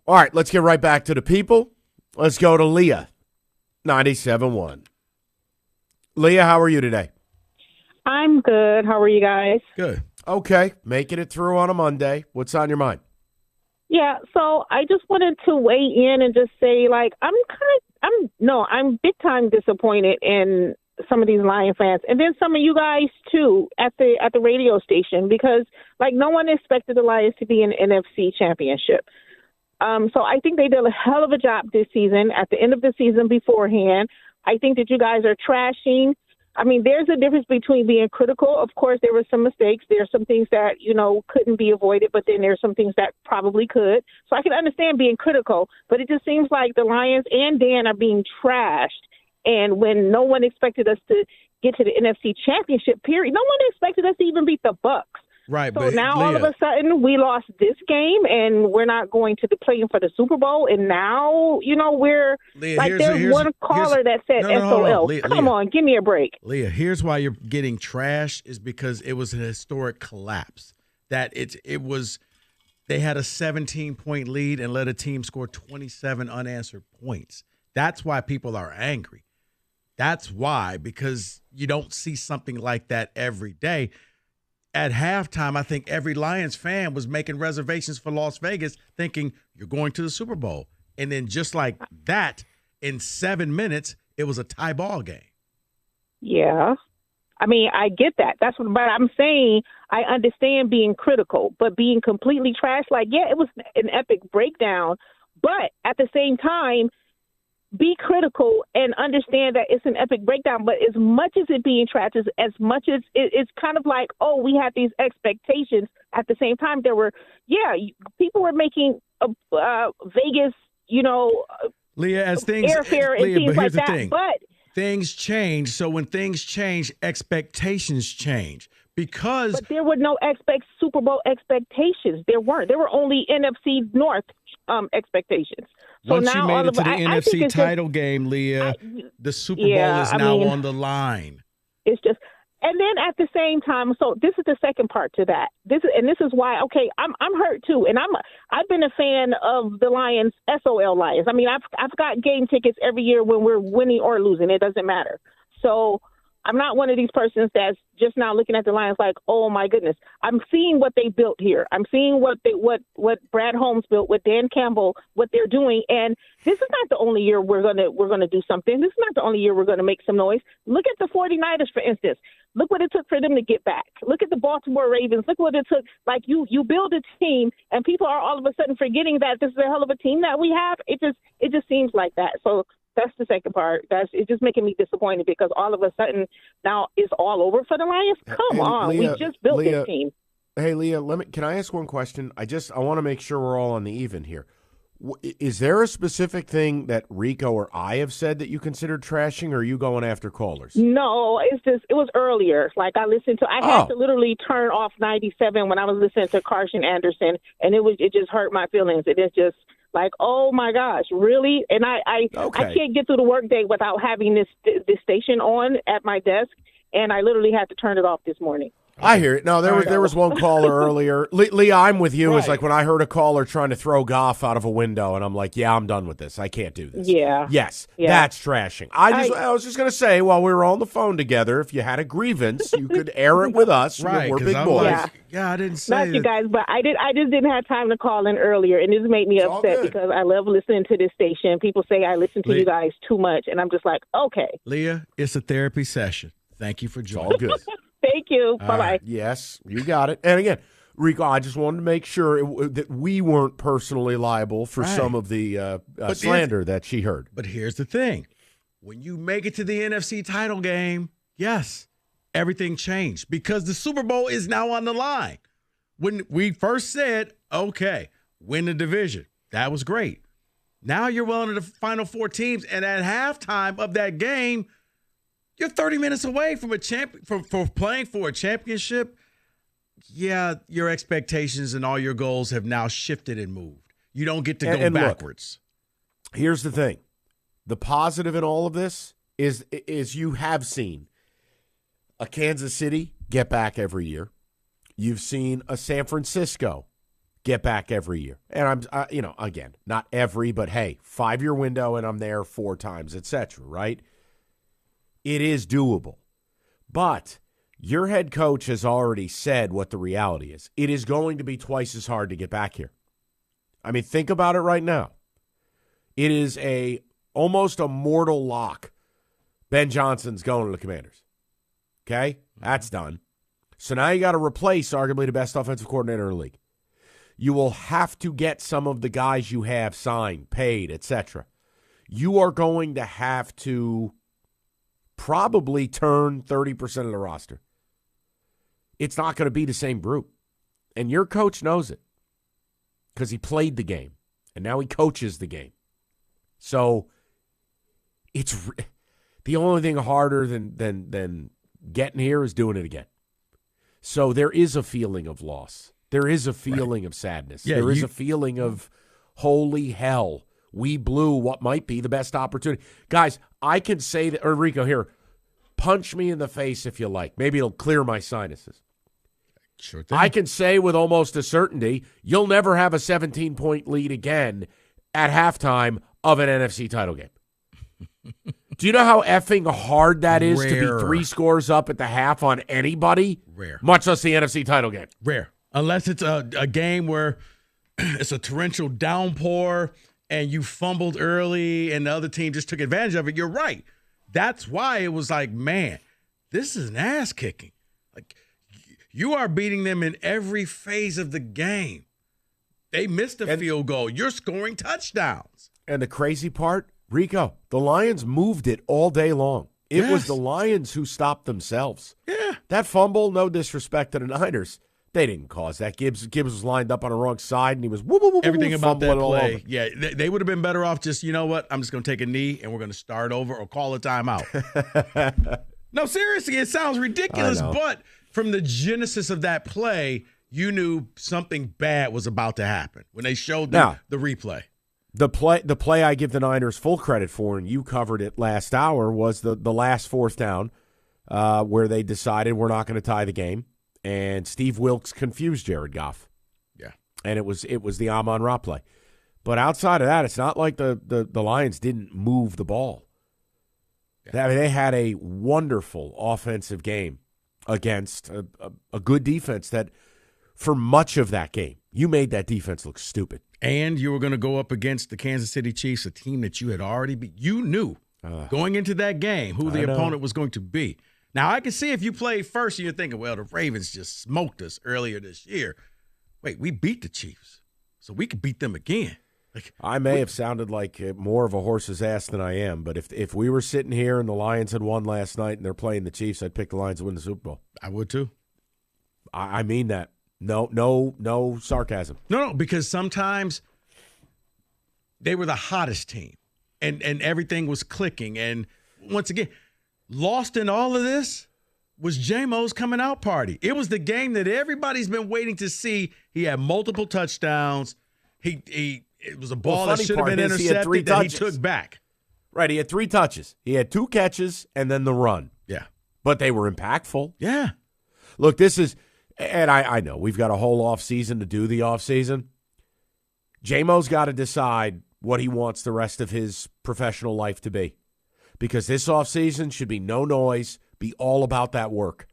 All right, let's get right back to the people. Let's go to Leah, 97.1. Leah, how are you today? I'm good. How are you guys? Good. Okay, making it through on a Monday. What's on your mind? Yeah, so I just wanted to weigh in and just say, like, I'm big time disappointed in some of these Lion fans, and then some of you guys too at the radio station, because like no one expected the Lions to be in NFC Championship. So I think they did a hell of a job this season. At the end of the season beforehand, I think that you guys are trashing. I mean, there's a difference between being critical. Of course, there were some mistakes. There are some things that, couldn't be avoided, but then there's some things that probably could. So I can understand being critical, but it just seems like the Lions and Dan are being trashed. And when no one expected us to get to the NFC Championship, period, no one expected us to even beat the Bucs. Right. So but now Leah, all of a sudden we lost this game and we're not going to be playing for the Super Bowl. And now, we're Leah, like, there's one caller that said SOL. Come on, give me a break. Leah, here's why you're getting trashed is because it was an historic collapse. That they had a 17-point lead and let a team score 27 unanswered points. That's why people are angry. That's why, because you don't see something like that every day. At halftime, I think every Lions fan was making reservations for Las Vegas thinking you're going to the Super Bowl. And then just like that, in 7 minutes, it was a tie ball game. Yeah. I mean, I get that. But I'm saying I understand being critical, but being completely trashed, like, yeah, it was an epic breakdown. But at the same time, be critical and understand that it's an epic breakdown. But as much as it being trashed, as much as it's kind of like, oh, we had these expectations. At the same time, people were making Vegas, Leah, as things, airfare and Leah, things but like here's the that. thing. But things change. So when things change, expectations change. But there were no Super Bowl expectations. There weren't. There were only NFC North expectations. So once now you made it to the I NFC think title game, Leah, the Super Bowl is now on the line. It's just, and then at the same time, so this is the second part to that. This is why. Okay, I'm hurt too, and I've been a fan of the Lions, SOL Lions. I mean, I've got game tickets every year when we're winning or losing. It doesn't matter. So I'm not one of these persons that's just now looking at the Lions like, oh my goodness. I'm seeing what they built here. I'm seeing what Brad Holmes built with Dan Campbell, what they're doing. And this is not the only year we're gonna do something. This is not the only year we're gonna make some noise. Look at the 49ers, for instance. Look what it took for them to get back. Look at the Baltimore Ravens. Look what it took. Like you build a team and people are all of a sudden forgetting that this is a hell of a team that we have. It just seems like that. So that's the second part. It's just making me disappointed because all of a sudden now it's all over for the Lions. Come on, Leah, we just built this team. Hey, Leah, can I ask one question? I want to make sure we're all on the even here. Is there a specific thing that Rico or I have said that you considered trashing, or are you going after callers? No, it was earlier. Like I had to literally turn off 97 when I was listening to Carson Anderson, and it just hurt my feelings. It is just like, oh my gosh, really? And I can't get through the workday without having this station on at my desk, and I literally had to turn it off this morning. I hear it. No, there was one caller earlier. Leah, I'm with you. It's like when I heard a caller trying to throw Goff out of a window, and I'm like, yeah, I'm done with this. I can't do this. Yeah. Yes, that's trashing. I was just going to say, while we were on the phone together, if you had a grievance, you could air it with us. Right, we're big boys. Yeah, I didn't say Not you guys, but I just didn't have time to call in earlier, and this made me upset because I love listening to this station. People say I listen to you guys too much, and I'm just like, okay. Leah, it's a therapy session. Thank you for joining. All good. Thank you. Bye-bye. Right. Yes, you got it. And again, Rico, I just wanted to make sure that we weren't personally liable for some of the slander that she heard. But here's the thing. When you make it to the NFC title game, yes, everything changed because the Super Bowl is now on the line. When we first said, okay, win the division, that was great. Now you're well into the final four teams, and at halftime of that game, you're 30 minutes away from from playing for a championship. Yeah, your expectations and all your goals have now shifted and moved. You don't get to go backwards. Look, here's the thing. The positive in all of this is you have seen a Kansas City get back every year. You've seen a San Francisco get back every year. And I'm, again, not every, but hey, 5-year window and I'm there 4 times, etc., right? It is doable. But your head coach has already said what the reality is. It is going to be twice as hard to get back here. I mean, think about it right now. It is almost a mortal lock. Ben Johnson's going to the Commanders. Okay? That's done. So now you got to replace arguably the best offensive coordinator in the league. You will have to get some of the guys you have signed, paid, etc. You are going to have to probably turn 30% of the roster. It's not going to be the same group. And your coach knows it because he played the game, and now he coaches the game. So it's the only thing harder than getting here is doing it again. So there is a feeling of loss. There is a feeling of sadness. Yeah, there is a feeling of, holy hell, we blew what might be the best opportunity. Guys, I can say that, or Rico, here, punch me in the face if you like. Maybe it'll clear my sinuses. Sure thing. I can say with almost a certainty, you'll never have a 17-point lead again at halftime of an NFC title game. Do you know how effing hard that is to be 3 scores up at the half on anybody? Rare. Much less the NFC title game. Rare. Unless it's a game where it's a torrential downpour and you fumbled early and the other team just took advantage of it. You're right. That's why it was like, man, this is an ass kicking. Like, you are beating them in every phase of the game. They missed a field goal. You're scoring touchdowns. And the crazy part, Rico, the Lions moved it all day long. It was the Lions who stopped themselves. Yeah. That fumble, no disrespect to the Niners, they didn't cause that. Gibbs was lined up on the wrong side, and he was everything about that fumbling all play. over. Yeah, they would have been better off just, you know what, I'm just going to take a knee, and we're going to start over or call a timeout. No, seriously, it sounds ridiculous, but from the genesis of that play, you knew something bad was about to happen when they showed the replay. The play I give the Niners full credit for, and you covered it last hour, was the last 4th down where they decided we're not going to tie the game, and Steve Wilks confused Jared Goff. Yeah. And it was the Amon-Ra play. But outside of that, it's not like the Lions didn't move the ball. Yeah. I mean, they had a wonderful offensive game against a good defense that for much of that game, you made that defense look stupid. And you were going to go up against the Kansas City Chiefs, a team that you had already beat. You knew going into that game who the opponent was going to be. Now, I can see if you played first and you're thinking, well, the Ravens just smoked us earlier this year. Wait, we beat the Chiefs, so we could beat them again. I may have sounded like more of a horse's ass than I am, but if we were sitting here and the Lions had won last night and they're playing the Chiefs, I'd pick the Lions to win the Super Bowl. I would too. I mean that. No sarcasm. No, because sometimes they were the hottest team and everything was clicking. And once again, lost in all of this was J-Mo's coming out party. It was the game that everybody's been waiting to see. He had multiple touchdowns. It was a ball that should have been intercepted that he took back. Right, he had 3 touches. He had 2 catches and then the run. Yeah. But they were impactful. Yeah. Look, this is – and I know we've got a whole offseason to do the offseason. J-Mo's got to decide what he wants the rest of his professional life to be. Because this offseason should be no noise, be all about that work.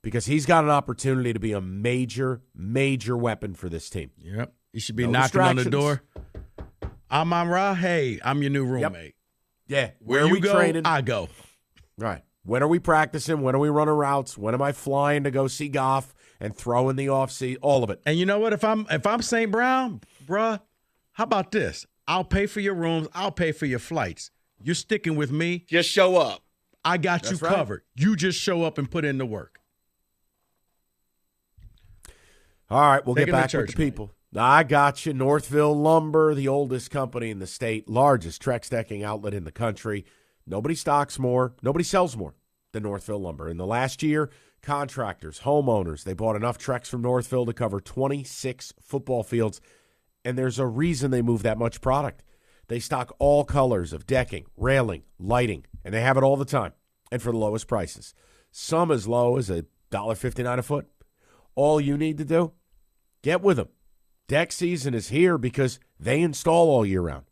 Because he's got an opportunity to be a major, major weapon for this team. Yep. He should be knocking on the door. Amon-Ra, hey, I'm your new roommate. Yep. Yeah. Where you go, training? I go. Right. When are we practicing? When are we running routes? When am I flying to go see Goff and throw in the offseason? All of it. And you know what? If I'm St. Brown, bruh, how about this? I'll pay for your rooms. I'll pay for your flights. You're sticking with me. Just show up. I got you covered. You just show up and put in the work. All right, we'll get back with the people. I got you. Northville Lumber, the oldest company in the state, largest Trex decking outlet in the country. Nobody stocks more, nobody sells more than Northville Lumber. In the last year, contractors, homeowners, they bought enough Trex from Northville to cover 26 football fields, and there's a reason they move that much product. They stock all colors of decking, railing, lighting, and they have it all the time, and for the lowest prices. Some as low as $1.59 a foot. All you need to do, get with them. Deck season is here because they install all year round.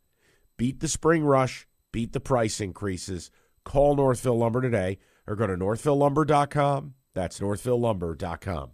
Beat the spring rush. Beat the price increases. Call Northville Lumber today or go to northvillelumber.com. That's northvillelumber.com.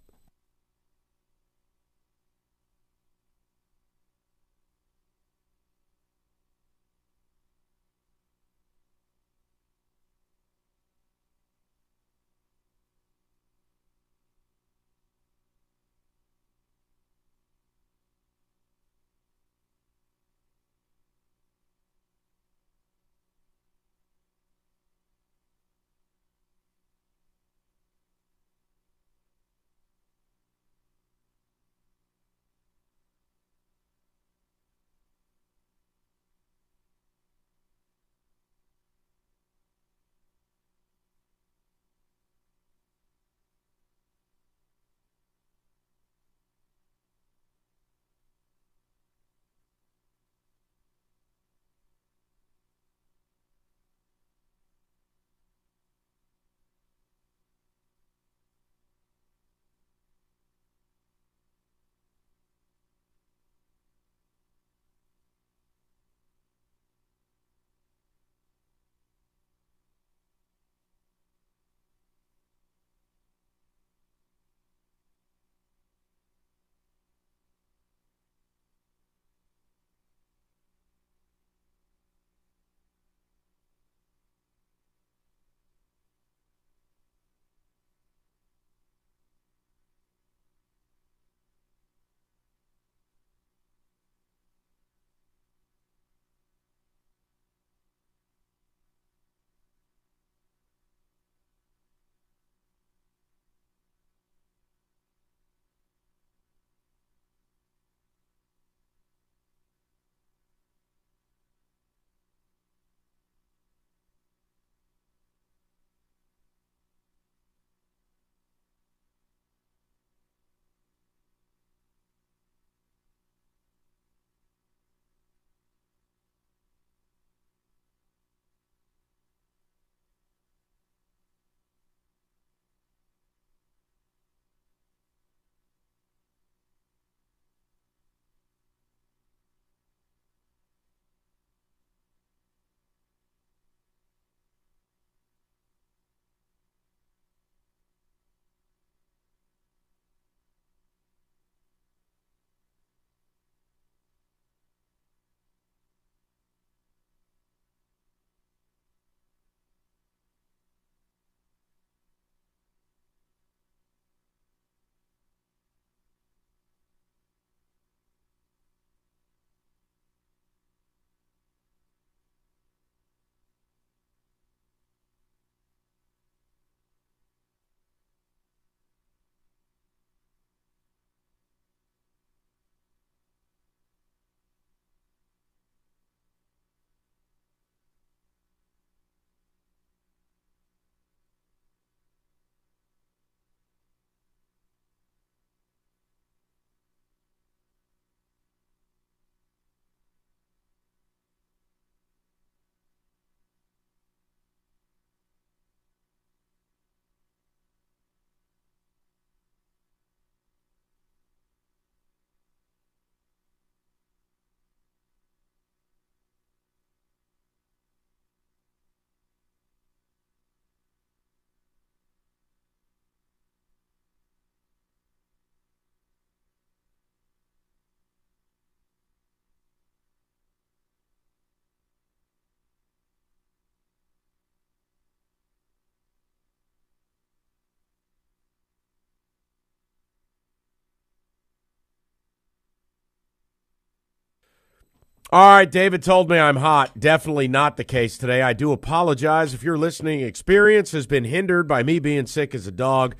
All right, David told me I'm hot. Definitely not the case today. I do apologize if your listening experience has been hindered by me being sick as a dog,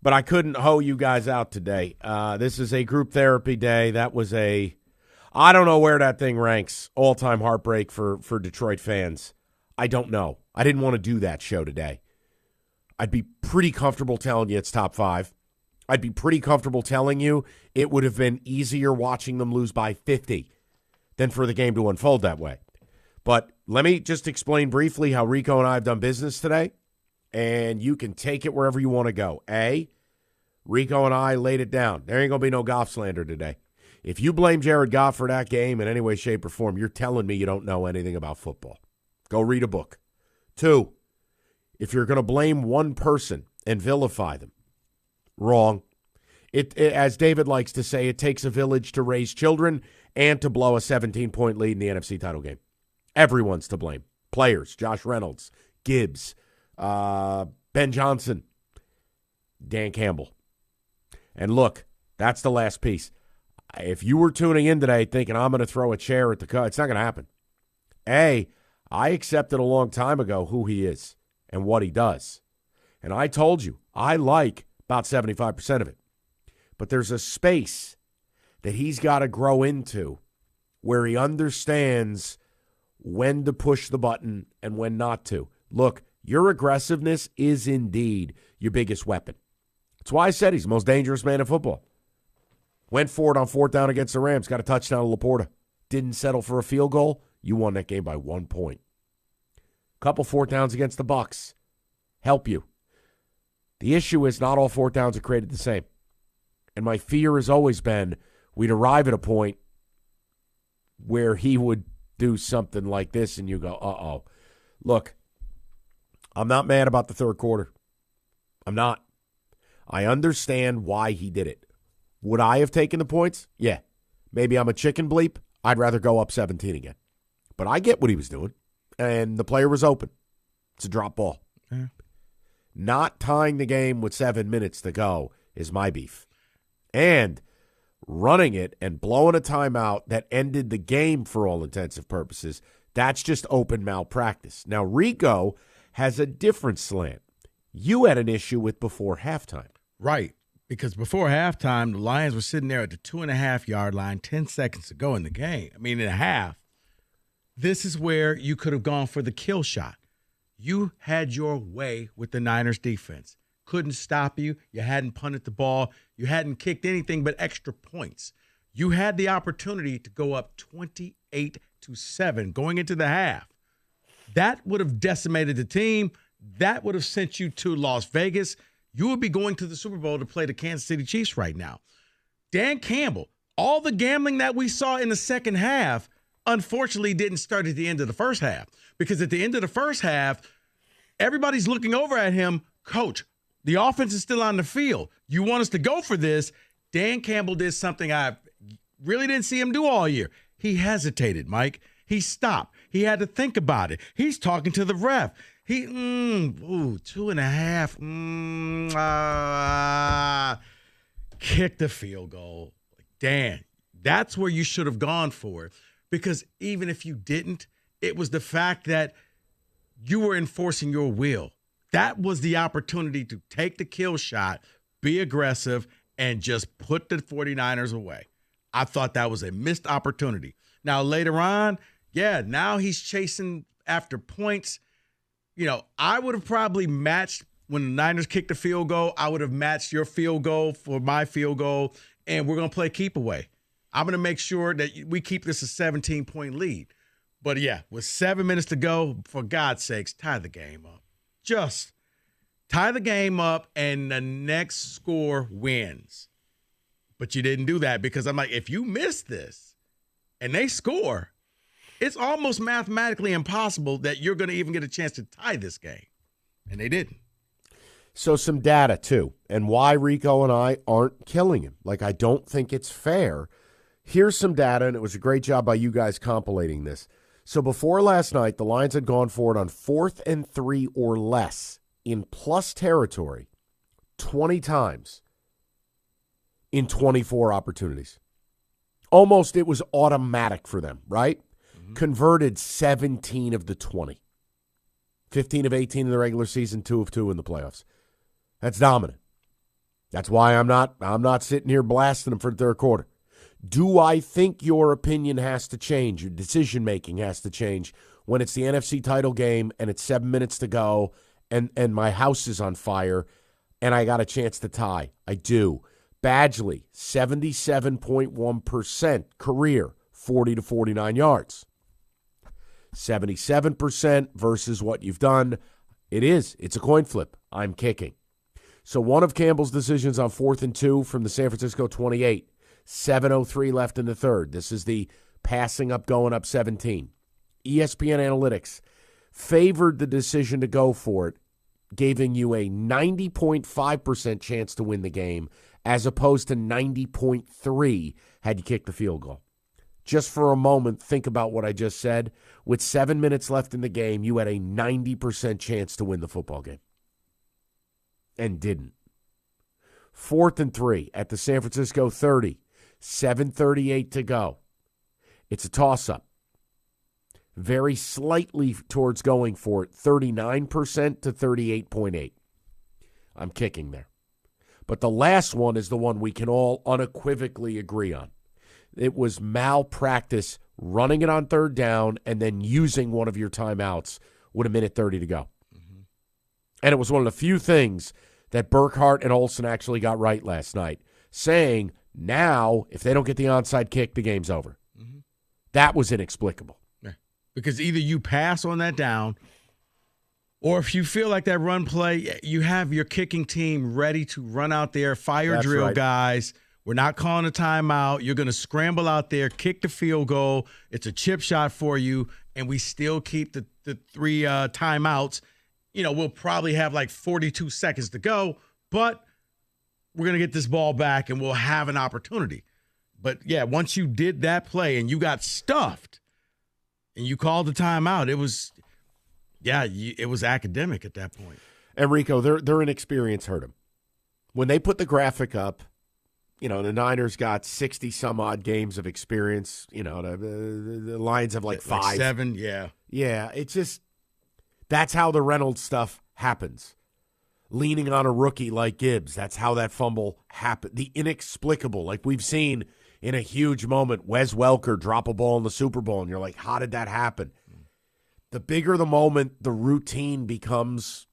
but I couldn't hoe you guys out today. This is a group therapy day. That was I don't know where that thing ranks, all-time heartbreak for Detroit fans. I don't know. I didn't want to do that show today. I'd be pretty comfortable telling you it's top 5. I'd be pretty comfortable telling you it would have been easier watching them lose by 50 than for the game to unfold that way. But let me just explain briefly how Rico and I have done business today, and you can take it wherever you want to go. Rico and I laid it down. There ain't going to be no golf slander today. If you blame Jared Goff for that game in any way, shape, or form, you're telling me you don't know anything about football. Go read a book. 2, if you're going to blame one person and vilify them, wrong. It, as David likes to say, it takes a village to raise children and to blow a 17-point lead in the NFC title game. Everyone's to blame. Players, Josh Reynolds, Gibbs, Ben Johnson, Dan Campbell. And look, that's the last piece. If you were tuning in today thinking I'm going to throw a chair at the coach, it's not going to happen. I accepted a long time ago who he is and what he does. And I told you, I like about 75% of it. But there's a space that he's got to grow into where he understands when to push the button and when not to. Look, your aggressiveness is indeed your biggest weapon. That's why I said he's the most dangerous man in football. Went for it on 4th down against the Rams. Got a touchdown to Laporta. Didn't settle for a field goal. You won that game by 1 point. Couple 4th downs against the Bucs. Help you. The issue is not all 4th downs are created the same. And my fear has always been we'd arrive at a point where he would do something like this and you go, uh-oh. Look, I'm not mad about the third quarter. I'm not. I understand why he did it. Would I have taken the points? Yeah. Maybe I'm a chicken bleep. I'd rather go up 17 again. But I get what he was doing, and the player was open. It's a drop ball. Yeah. Not tying the game with 7 minutes to go is my beef. And running it and blowing a timeout that ended the game for all intensive purposes, that's just open malpractice. Now, Rico has a different slant. You had an issue with before halftime. Right, because before halftime, the Lions were sitting there at the 2.5-yard line, 10 seconds to go in the game. I mean, in a half. This is where you could have gone for the kill shot. You had your way with the Niners defense. Couldn't stop you. You hadn't punted the ball. You hadn't kicked anything but extra points. You had the opportunity to go up 28-7 going into the half. That would have decimated the team. That would have sent you to Las Vegas. You would be going to the Super Bowl to play the Kansas City Chiefs right now. Dan Campbell, all the gambling that we saw in the second half, unfortunately didn't start at the end of the first half. Because at the end of the first half, everybody's looking over at him, Coach, the offense is still on the field. You want us to go for this? Dan Campbell did something I really didn't see him do all year. He hesitated, Mike. He stopped. He had to think about it. He's talking to the ref. He, 2.5. Kick the field goal. Dan, that's where you should have gone for it. Because even if you didn't, it was the fact that you were enforcing your will. That was the opportunity to take the kill shot, be aggressive, and just put the 49ers away. I thought that was a missed opportunity. Now, later on, now he's chasing after points. You know, I would have probably matched when the Niners kicked the field goal. I would have matched your field goal for my field goal, and we're going to play keep away. I'm going to make sure that we keep this a 17-point lead. But, with 7 minutes to go, for God's sakes, tie the game up. Just tie the game up, and the next score wins. But you didn't do that because I'm like, if you miss this and they score, it's almost mathematically impossible that you're going to even get a chance to tie this game. And they didn't. So some data, too, and why Rico and I aren't killing him. Like, I don't think it's fair. Here's some data, and it was a great job by you guys compilating this. So before last night, the Lions had gone for it on 4th and 3 or less in plus territory 20 times in 24 opportunities. Almost it was automatic for them, right? Mm-hmm. Converted 17 of the 20. 15 of 18 in the regular season, 2 of 2 in the playoffs. That's dominant. That's why I'm not sitting here blasting them for the third quarter. Do I think your opinion has to change, your decision-making has to change when it's the NFC title game and it's 7 minutes to go and my house is on fire and I got a chance to tie? I do. Badgley, 77.1% career, 40 to 49 yards. 77% versus what you've done. It's a coin flip. I'm kicking. So one of Campbell's decisions on 4th and 2 from the San Francisco 28. 7:03 left in the third. This is the passing up, going up 17. ESPN Analytics favored the decision to go for it, giving you a 90.5% chance to win the game as opposed to 90.3 had you kicked the field goal. Just for a moment, think about what I just said. With 7 minutes left in the game, you had a 90% chance to win the football game. And didn't. 4th and 3 at the San Francisco 30. 7:38 to go. It's a toss-up. Very slightly towards going for it, 39% to 38.8. I'm kicking there. But the last one is the one we can all unequivocally agree on. It was malpractice, running it on third down and then using one of your timeouts with 1:30 to go. Mm-hmm. And it was one of the few things that Burkhart and Olsen actually got right last night, saying now if they don't get the onside kick, the game's over. Mm-hmm. That was inexplicable. Because either you pass on that down, or if you feel like that run play, you have your kicking team ready to run out there, fire That's drill right. guys. We're not calling a timeout. You're going to scramble out there, kick the field goal. It's a chip shot for you, and we still keep the 3 timeouts. You know, we'll probably have like 42 seconds to go, but we're going to get this ball back, and we'll have an opportunity. But, yeah, once you did that play and you got stuffed, and you called the timeout, it was academic at that point. Enrico, their inexperience hurt him. When they put the graphic up, you know, the Niners got 60-some-odd games of experience. You know, the Lions have like 5. 7, yeah. Yeah, it's just that's how the Reynolds stuff happens. Leaning on a rookie like Gibbs, that's how that fumble happened. The inexplicable, like we've seen – in a huge moment, Wes Welker drop a ball in the Super Bowl, and you're like, how did that happen? The bigger the moment, the routine becomes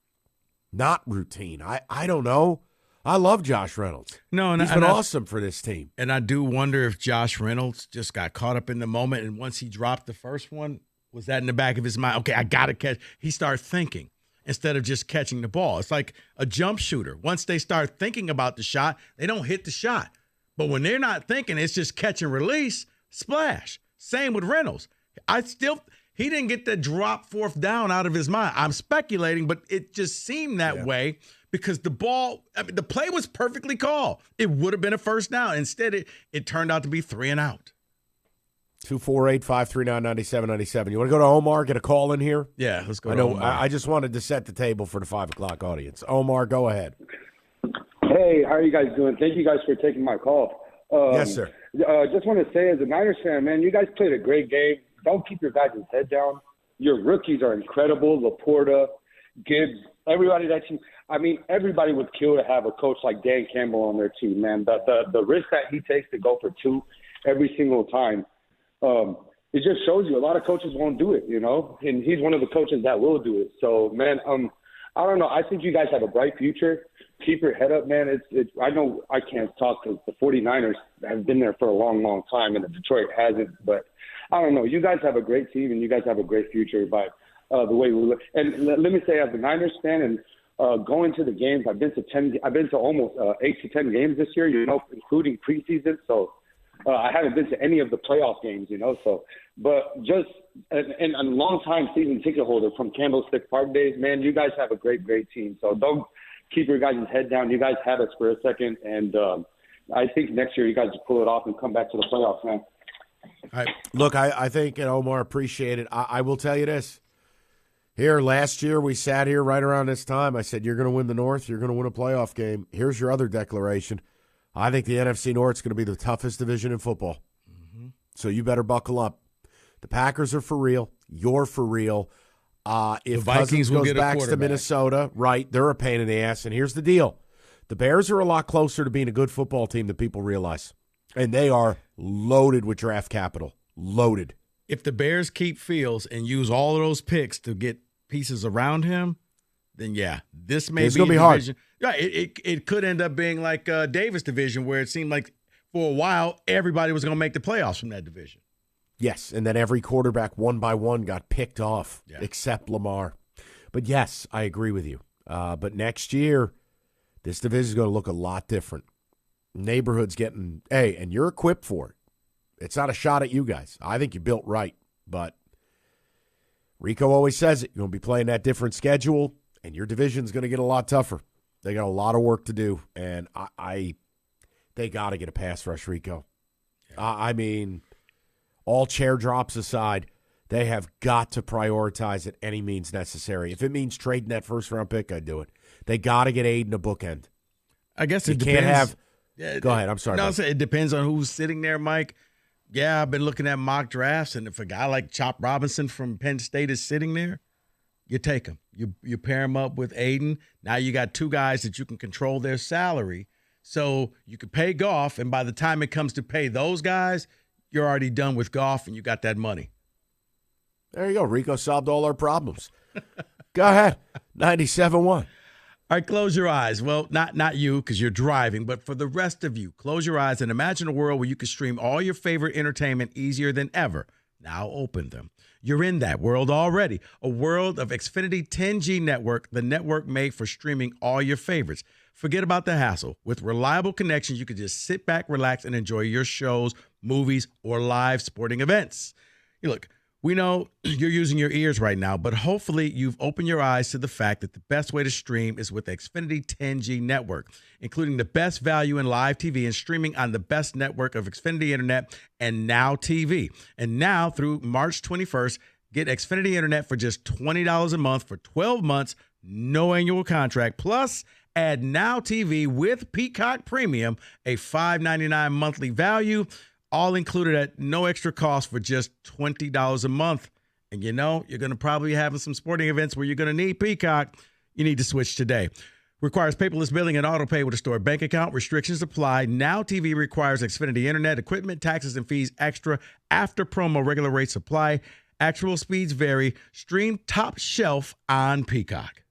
not routine. I don't know. I love Josh Reynolds. No, and he's been awesome for this team. And I do wonder if Josh Reynolds just got caught up in the moment, and once he dropped the first one, was that in the back of his mind? Okay, I got to catch. He started thinking instead of just catching the ball. It's like a jump shooter. Once they start thinking about the shot, they don't hit the shot. But when they're not thinking, it's just catch and release, splash. Same with Reynolds. He didn't get that drop 4th down out of his mind. I'm speculating, but it just seemed that way because the play was perfectly called. It would have been a first down. Instead, it turned out to be 3 and out. 248-539-9797. You want to go to Omar, get a call in here? Yeah, let's go to Omar. I just wanted to set the table for the 5 o'clock audience. Omar, go ahead. Hey, how are you guys doing? Thank you guys for taking my call. Yes, sir. Just want to say, as a Niners fan, man, you guys played a great game. Don't keep your guys' head down. Your rookies are incredible. Laporta, Gibbs, everybody everybody would kill to have a coach like Dan Campbell on their team, man. The risk that he takes to go for 2 every single time, it just shows you a lot of coaches won't do it, you know, and he's one of the coaches that will do it. So, man, I don't know. I think you guys have a bright future. Keep your head up, man. I know I can't talk because the 49ers have been there for a long, long time, and Detroit hasn't. But I don't know. You guys have a great team, and you guys have a great future by the way we look. And let me say, as a Niners fan, and going to the games, I've been to almost 8 to 10 games this year, you know, including preseason. So I haven't been to any of the playoff games, you know. So, but just and a long-time season ticket holder from Candlestick Park days, man, you guys have a great, great team. So don't keep your guys' head down. You guys had us for a second, and I think next year you guys will pull it off and come back to the playoffs, man. All right. Look, I think, and Omar, appreciate it. I will tell you this. Here, last year, we sat here right around this time. I said, you're going to win the North. You're going to win a playoff game. Here's your other declaration. I think the NFC North is going to be the toughest division in football. Mm-hmm. So you better buckle up. The Packers are for real. You're for real. If the Vikings Cousins goes back to Minnesota, right, they're a pain in the ass. And here's the deal. The Bears are a lot closer to being a good football team than people realize. And they are loaded with draft capital. Loaded. If the Bears keep Fields and use all of those picks to get pieces around him, then, yeah, this may be going to be hard. Yeah, it could end up being like Davis' division, where it seemed like for a while everybody was going to make the playoffs from that division. Yes, and then every quarterback one by one got picked off, except Lamar. But, yes, I agree with you. But next year, this division is going to look a lot different. Neighborhood's getting, hey, and you're equipped for it. It's not a shot at you guys. I think you built right, but Rico always says it. You're going to be playing that different schedule, and your division's going to get a lot tougher. They got a lot of work to do, and they got to get a pass rush, Rico. I mean, all chair drops aside, they have got to prioritize at any means necessary. If it means trading that first-round pick, I'd do it. They got to get Aiden a bookend. I guess you it can't depends. have. Go ahead. I'm sorry. No, it depends on who's sitting there, Mike. Yeah, I've been looking at mock drafts, and if a guy like Chop Robinson from Penn State is sitting there, you take him. You pair him up with Aiden. Now you got two guys that you can control their salary, so you can pay Goff, and by the time it comes to pay those guys, you're already done with Goff, and you got that money. There you go. Rico solved all our problems. Go ahead. 97-1. All right, close your eyes. Well, not you because you're driving, but for the rest of you, close your eyes and imagine a world where you can stream all your favorite entertainment easier than ever. Now open them. You're in that world already. A world of Xfinity 10G network, the network made for streaming all your favorites. Forget about the hassle. With reliable connections, you can just sit back, relax, and enjoy your shows, movies, or live sporting events. Look, we know you're using your ears right now, but hopefully you've opened your eyes to the fact that the best way to stream is with the Xfinity 10G network, including the best value in live TV and streaming on the best network of Xfinity Internet and Now TV. And now through March 21st, get Xfinity Internet for just $20 a month for 12 months, no annual contract. Plus, add Now TV with Peacock Premium, a $5.99 monthly value, all included at no extra cost for just $20 a month. And you know, you're going to probably be having some sporting events where you're going to need Peacock. You need to switch today. Requires paperless billing and auto pay with a stored bank account. Restrictions apply. Now TV requires Xfinity Internet, equipment, taxes, and fees extra. After promo, regular rates apply. Actual speeds vary. Stream top shelf on Peacock.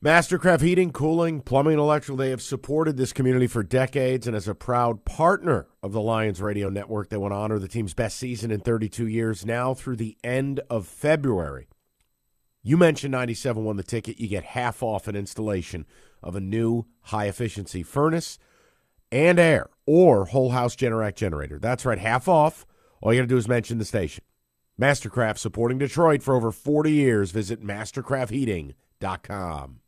Mastercraft Heating, Cooling, Plumbing, and Electrical, they have supported this community for decades, and as a proud partner of the Lions Radio Network, they want to honor the team's best season in 32 years now through the end of February. You mentioned 97 won the ticket. You get half off an installation of a new high-efficiency furnace and air or whole house Generac generator. That's right, half off. All you got to do is mention the station. Mastercraft, supporting Detroit for over 40 years. Visit mastercraftheating.com.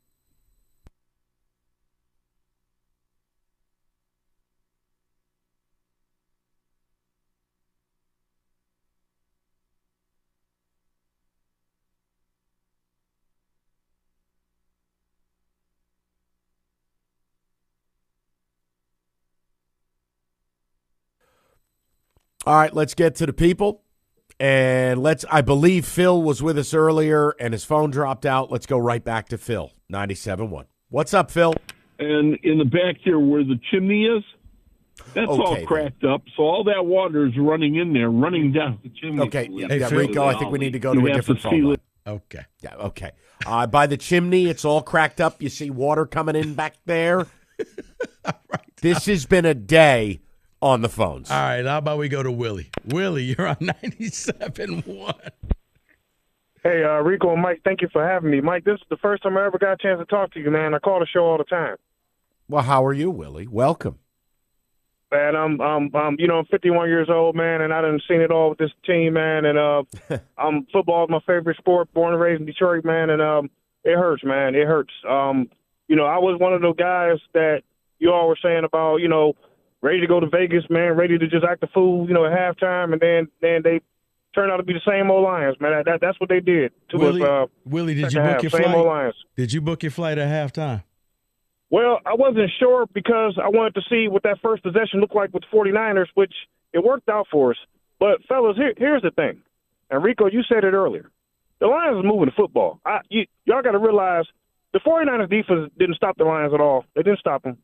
All right, let's get to the people. And I believe Phil was with us earlier and his phone dropped out. Let's go right back to Phil, 97.1. What's up, Phil? And in the back there where the chimney is, that's all cracked up. So all that water is running in there, running down the chimney. Okay, yeah, Rico, I think we need to go to a different phone line. Okay. Yeah, okay. By the chimney, it's all cracked up. You see water coming in back there. This has been a day on the phones. All right, how about we go to Willie? Willie, you're on 97.1. Hey, Rico and Mike, thank you for having me. Mike, this is the first time I ever got a chance to talk to you, man. I call the show all the time. Well, how are you, Willie? Welcome. Man, I'm 51 years old, man, and I done seen it all with this team, man. And football is my favorite sport. Born and raised in Detroit, man, and it hurts, man. It hurts. I was one of those guys that you all were saying about, ready to go to Vegas, man, ready to just act a fool, at halftime, and then they turned out to be the same old Lions, man. That's what they did to us. Willie, did you book your same flight? Old Lions. Did you book your flight at halftime? Well, I wasn't sure because I wanted to see what that first possession looked like with the 49ers, which it worked out for us. But, fellas, here's the thing. And, Rico, you said it earlier. The Lions are moving the football. Y'all got to realize the 49ers defense didn't stop the Lions at all. They didn't stop them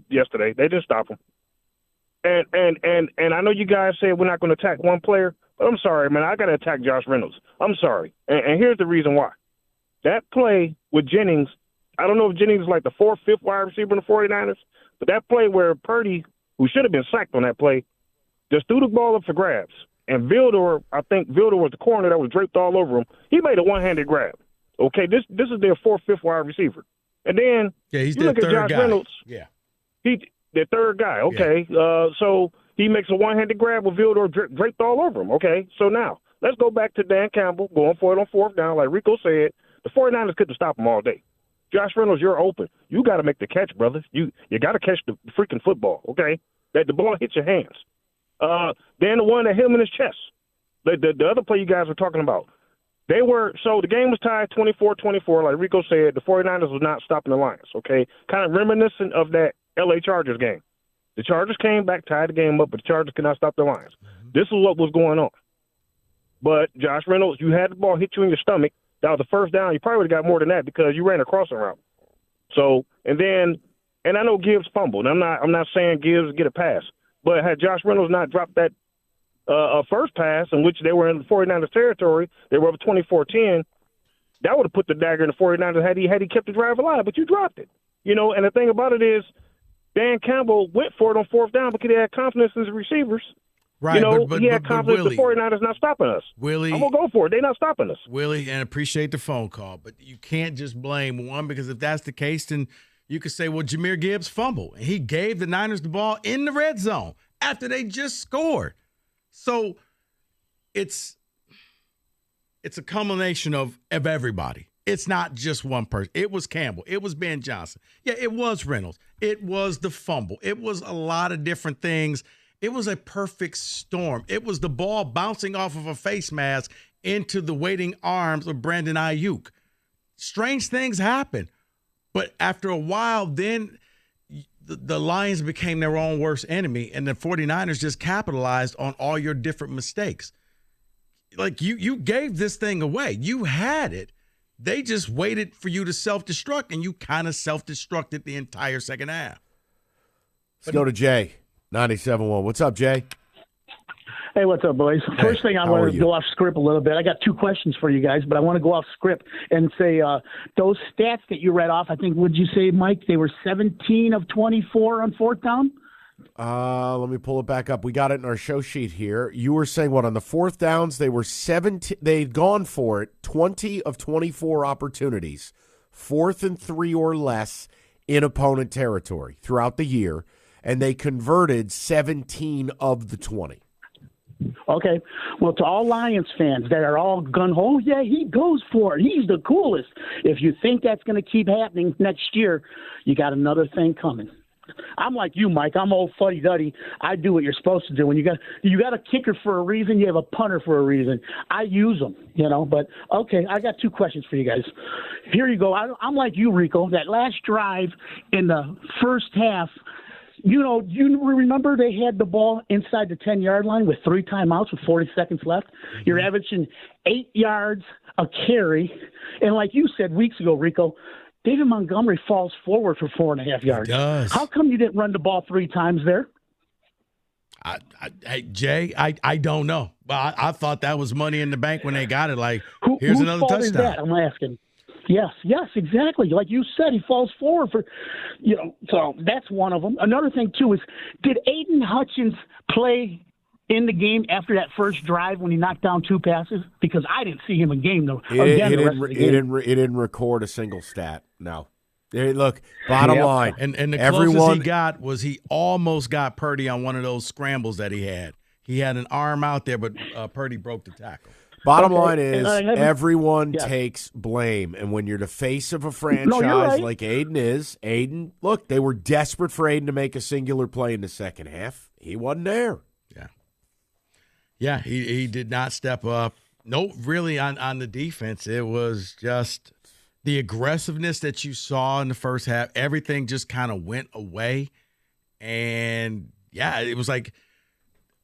yesterday. They didn't stop them. And I know you guys said we're not going to attack one player, but I'm sorry, man. I got to attack Josh Reynolds. I'm sorry. And here's the reason why. That play with Jennings, I don't know if Jennings is like the fourth, fifth wide receiver in the 49ers, but that play where Purdy, who should have been sacked on that play, just threw the ball up for grabs. And I think Vilder was the corner that was draped all over him. He made a one-handed grab. Okay, this is their fourth, fifth wide receiver. And then he's you look at Josh Reynolds. Yeah. The third guy, okay. Yeah. So he makes a one-handed grab with Vilder draped all over him, okay. So now, let's go back to Dan Campbell going for it on fourth down. Like Rico said, the 49ers couldn't stop him all day. Josh Reynolds, you're open. You got to make the catch, brother. You got to catch the freaking football, okay? That the ball hits your hands. Then the one that hit him in his chest. The other play you guys were talking about. So the game was tied 24-24. Like Rico said, the 49ers was not stopping the Lions, okay? Kind of reminiscent of that L.A. Chargers game. The Chargers came back, tied the game up, but the Chargers could not stop the Lions. This is what was going on. But Josh Reynolds, you had the ball hit you in your stomach. That was the first down. You probably would have got more than that because you ran a crossing route. So, and I know Gibbs fumbled. I'm not saying Gibbs get a pass. But had Josh Reynolds not dropped that first pass in which they were in the 49ers territory, they were up 24-10, that would have put the dagger in the 49ers had he kept the drive alive. But you dropped it. And the thing about it is Dan Campbell went for it on fourth down because he had confidence in his receivers. Right, he had confidence Willie, the 49ers not stopping us. Willie, I'm going to go for it. They're not stopping us. Willie, and appreciate the phone call, but you can't just blame one because if that's the case, then you could say, well, Jahmyr Gibbs fumbled. And he gave the Niners the ball in the red zone after they just scored. So it's a culmination of everybody. It's not just one person. It was Campbell. It was Ben Johnson. Yeah, it was Reynolds. It was the fumble. It was a lot of different things. It was a perfect storm. It was the ball bouncing off of a face mask into the waiting arms of Brandon Ayuk. Strange things happen. But after a while, then the Lions became their own worst enemy, and the 49ers just capitalized on all your different mistakes. Like, you gave this thing away. You had it. They just waited for you to self-destruct, and you kind of self-destructed the entire second half. Let's go to Jay, 97.1. What's up, Jay? Hey, what's up, boys? First thing, I want to go off script a little bit. I got two questions for you guys, but I want to go off script and say those stats that you read off, I think, would you say, Mike, they were 17 of 24 on fourth down? Let me pull it back up. We got it in our show sheet here. You were saying what on the fourth downs? They were 17. They'd gone for it 20 of 24 opportunities, 4th and 3 or less in opponent territory throughout the year, and they converted 17 of the 20. Okay. Well, to all Lions fans that are all gun-ho, yeah, he goes for it. He's the coolest. If you think that's going to keep happening next year, you got another thing coming. I'm like you, Mike. I'm old fuddy-duddy. I do what you're supposed to do. When you got a kicker for a reason, you have a punter for a reason. I use them, But, okay, I got two questions for you guys. Here you go. I'm like you, Rico. That last drive in the first half, you remember they had the ball inside the 10-yard line with 3 timeouts with 40 seconds left? Mm-hmm. You're averaging 8 yards a carry. And like you said weeks ago, Rico, David Montgomery falls forward for 4.5 yards. He does. How come you didn't run the ball 3 times there? Hey, Jay, I don't know. I thought that was money in the bank when they got it. Like, here's another touchdown. Is that? I'm asking. Yes, exactly. Like you said, he falls forward for, so that's one of them. Another thing, too, is did Aiden Hutchins play in the game after that first drive when he knocked down 2 passes? Because I didn't see him in game, though. It didn't record a single stat, no. Look, bottom line. And the closest he got was he almost got Purdy on one of those scrambles that he had. He had an arm out there, but Purdy broke the tackle. Bottom line is everyone takes blame. And when you're the face of a franchise like Aiden, look, they were desperate for Aiden to make a singular play in the second half. He wasn't there. Yeah, he did not step up. No, really on the defense. It was just the aggressiveness that you saw in the first half. Everything just kind of went away. And, yeah, it was like,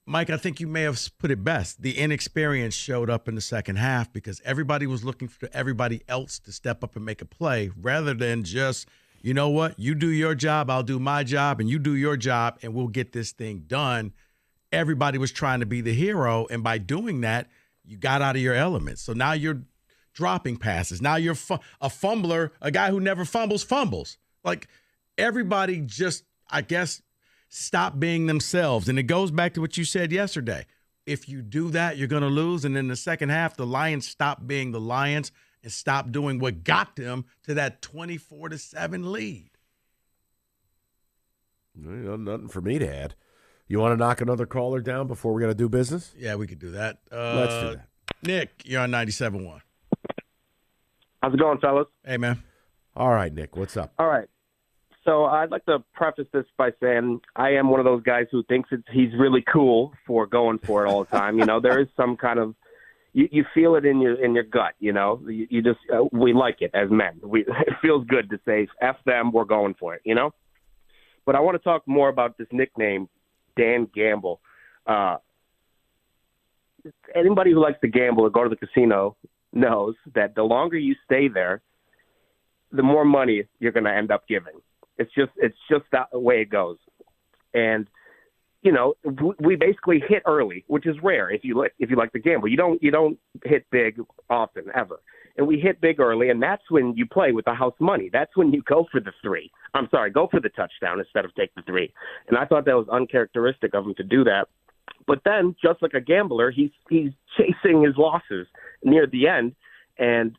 Mike, I think you may have put it best. The inexperience showed up in the second half because everybody was looking for everybody else to step up and make a play rather than just, you know what, you do your job, I'll do my job, and you do your job, and we'll get this thing done. Everybody was trying to be the hero, and by doing that, you got out of your element. So now you're dropping passes. Now you're a fumbler, a guy who never fumbles. Like, everybody just, I guess, stop being themselves. And it goes back to what you said yesterday. If you do that, you're going to lose. And in the second half, the Lions stop being the Lions and stop doing what got them to that 24-7 lead. Nothing for me to add. You want to knock another caller down before we're going to do business? Yeah, we could do that. Let's do that. Nick, you're on 97.1. How's it going, fellas? Hey, man. All right, Nick, what's up? All right. So I'd like to preface this by saying I am one of those guys who thinks he's really cool for going for it all the time. There is some kind of you feel it in your gut. You just we like it as men. It feels good to say F them, we're going for it. But I want to talk more about this nickname, Dan Gamble. Anybody who likes to gamble or go to the casino knows that the longer you stay there, the more money you're going to end up giving. It's just that way it goes. And we basically hit early, which is rare if you like to gamble. You don't hit big often ever. And we hit big early, and that's when you play with the house money. That's when you go for the touchdown instead of take the 3. And I thought that was uncharacteristic of him to do that. But then, just like a gambler, he's chasing his losses near the end, and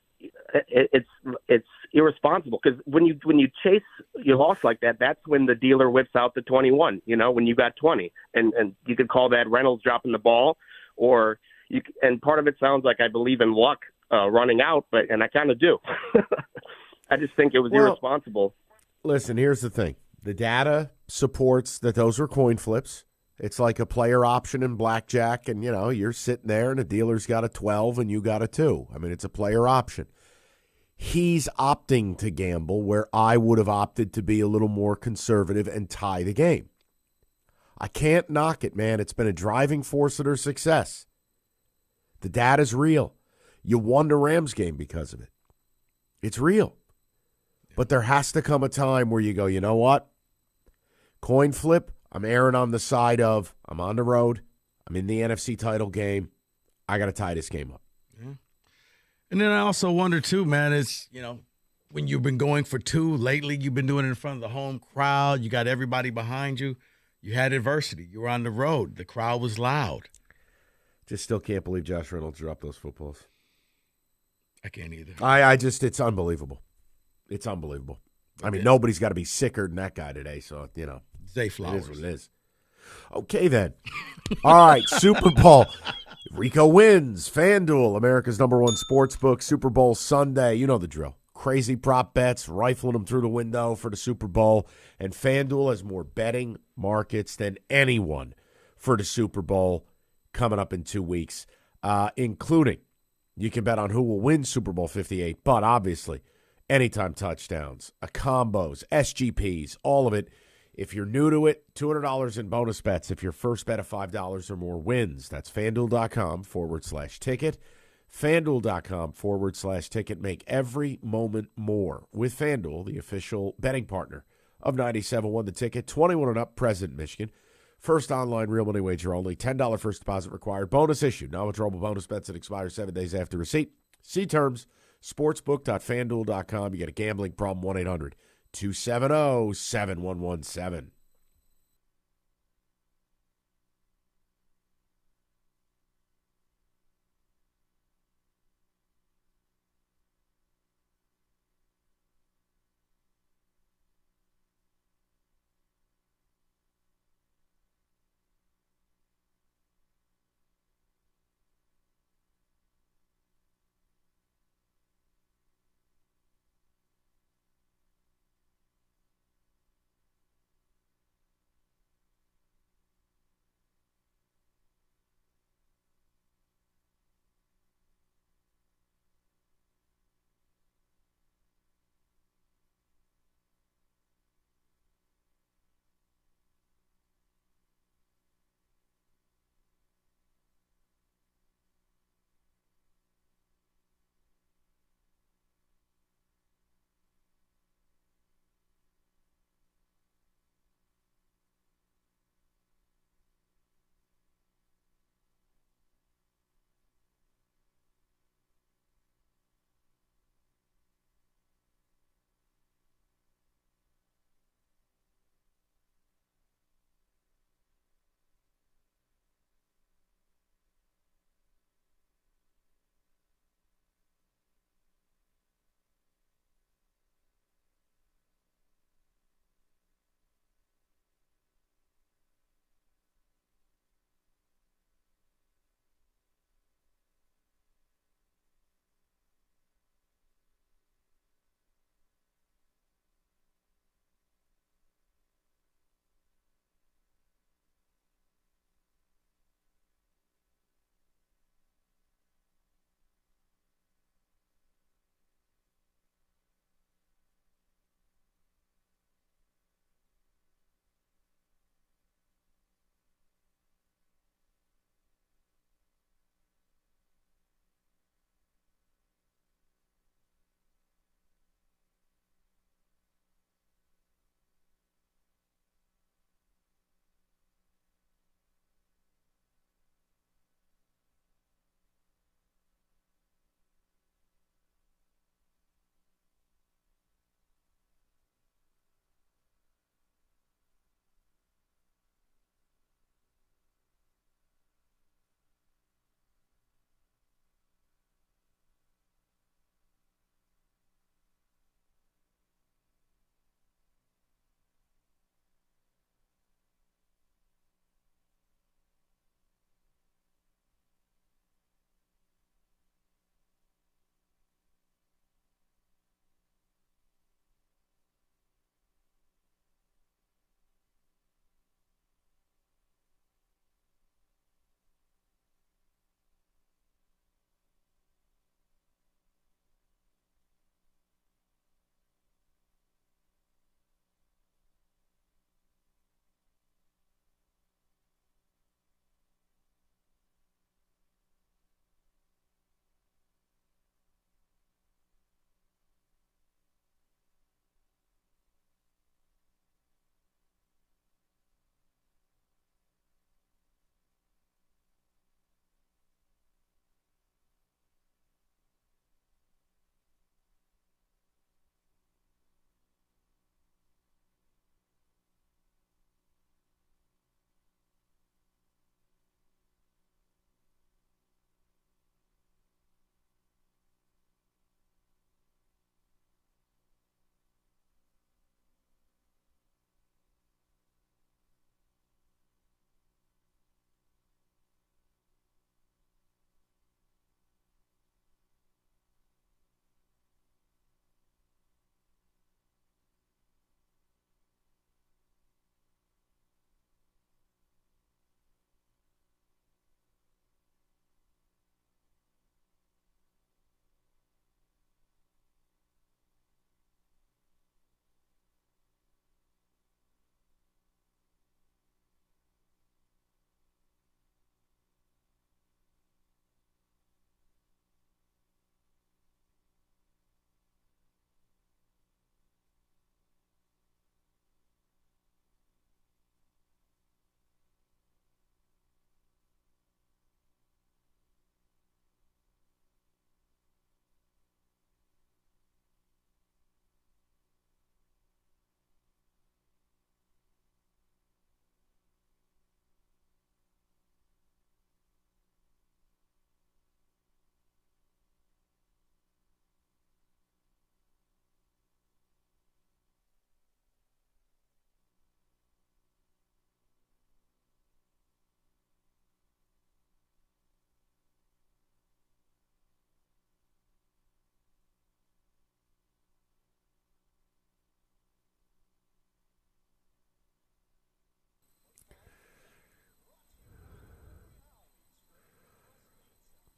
it's irresponsible because when you chase your loss like that, that's when the dealer whips out the 21. When you got 20, and you could call that Reynolds dropping the ball, and part of it sounds like I believe in luck running out, and I kind of do. I just think it was irresponsible. Listen, here's the thing: the data supports that those are coin flips. It's like a player option in blackjack, and you're sitting there, and the dealer's got a 12, and you got a 2. I mean, it's a player option. He's opting to gamble where I would have opted to be a little more conservative and tie the game. I can't knock it, man. It's been a driving force of their success. The data's real. You won the Rams game because of it. It's real. But there has to come a time where you go, you know what? Coin flip, I'm erring on the side of I'm on the road. I'm in the NFC title game. I got to tie this game up. Yeah. And then I also wonder, too, man, is, when you've been going for 2 lately, you've been doing it in front of the home crowd. You got everybody behind you. You had adversity. You were on the road. The crowd was loud. Just still can't believe Josh Reynolds dropped those footballs. I can't either. It's unbelievable. It's unbelievable. I mean, nobody's got to be sicker than that guy today, so, Zay Flowers. It is what it is. Okay, then. All right, Super Bowl. Rico wins. FanDuel, America's #1 sports book. Super Bowl Sunday. You know the drill. Crazy prop bets, rifling them through the window for the Super Bowl. And FanDuel has more betting markets than anyone for the Super Bowl coming up in 2 weeks, including you can bet on who will win Super Bowl 58, but obviously anytime touchdowns, combos, SGPs, all of it. If you're new to it, $200 in bonus bets if your first bet of $5 or more wins. That's FanDuel.com/ticket. FanDuel.com/ticket. Make every moment more with FanDuel, the official betting partner of 97.1 The Ticket. 21 and up, present Michigan. First online real money wager only. $10 first deposit required. Bonus issue. Non-withdrawable bonus bets that expire 7 days after receipt. See terms. Sportsbook.fanduel.com. You got a gambling problem, 1-800-270-7117.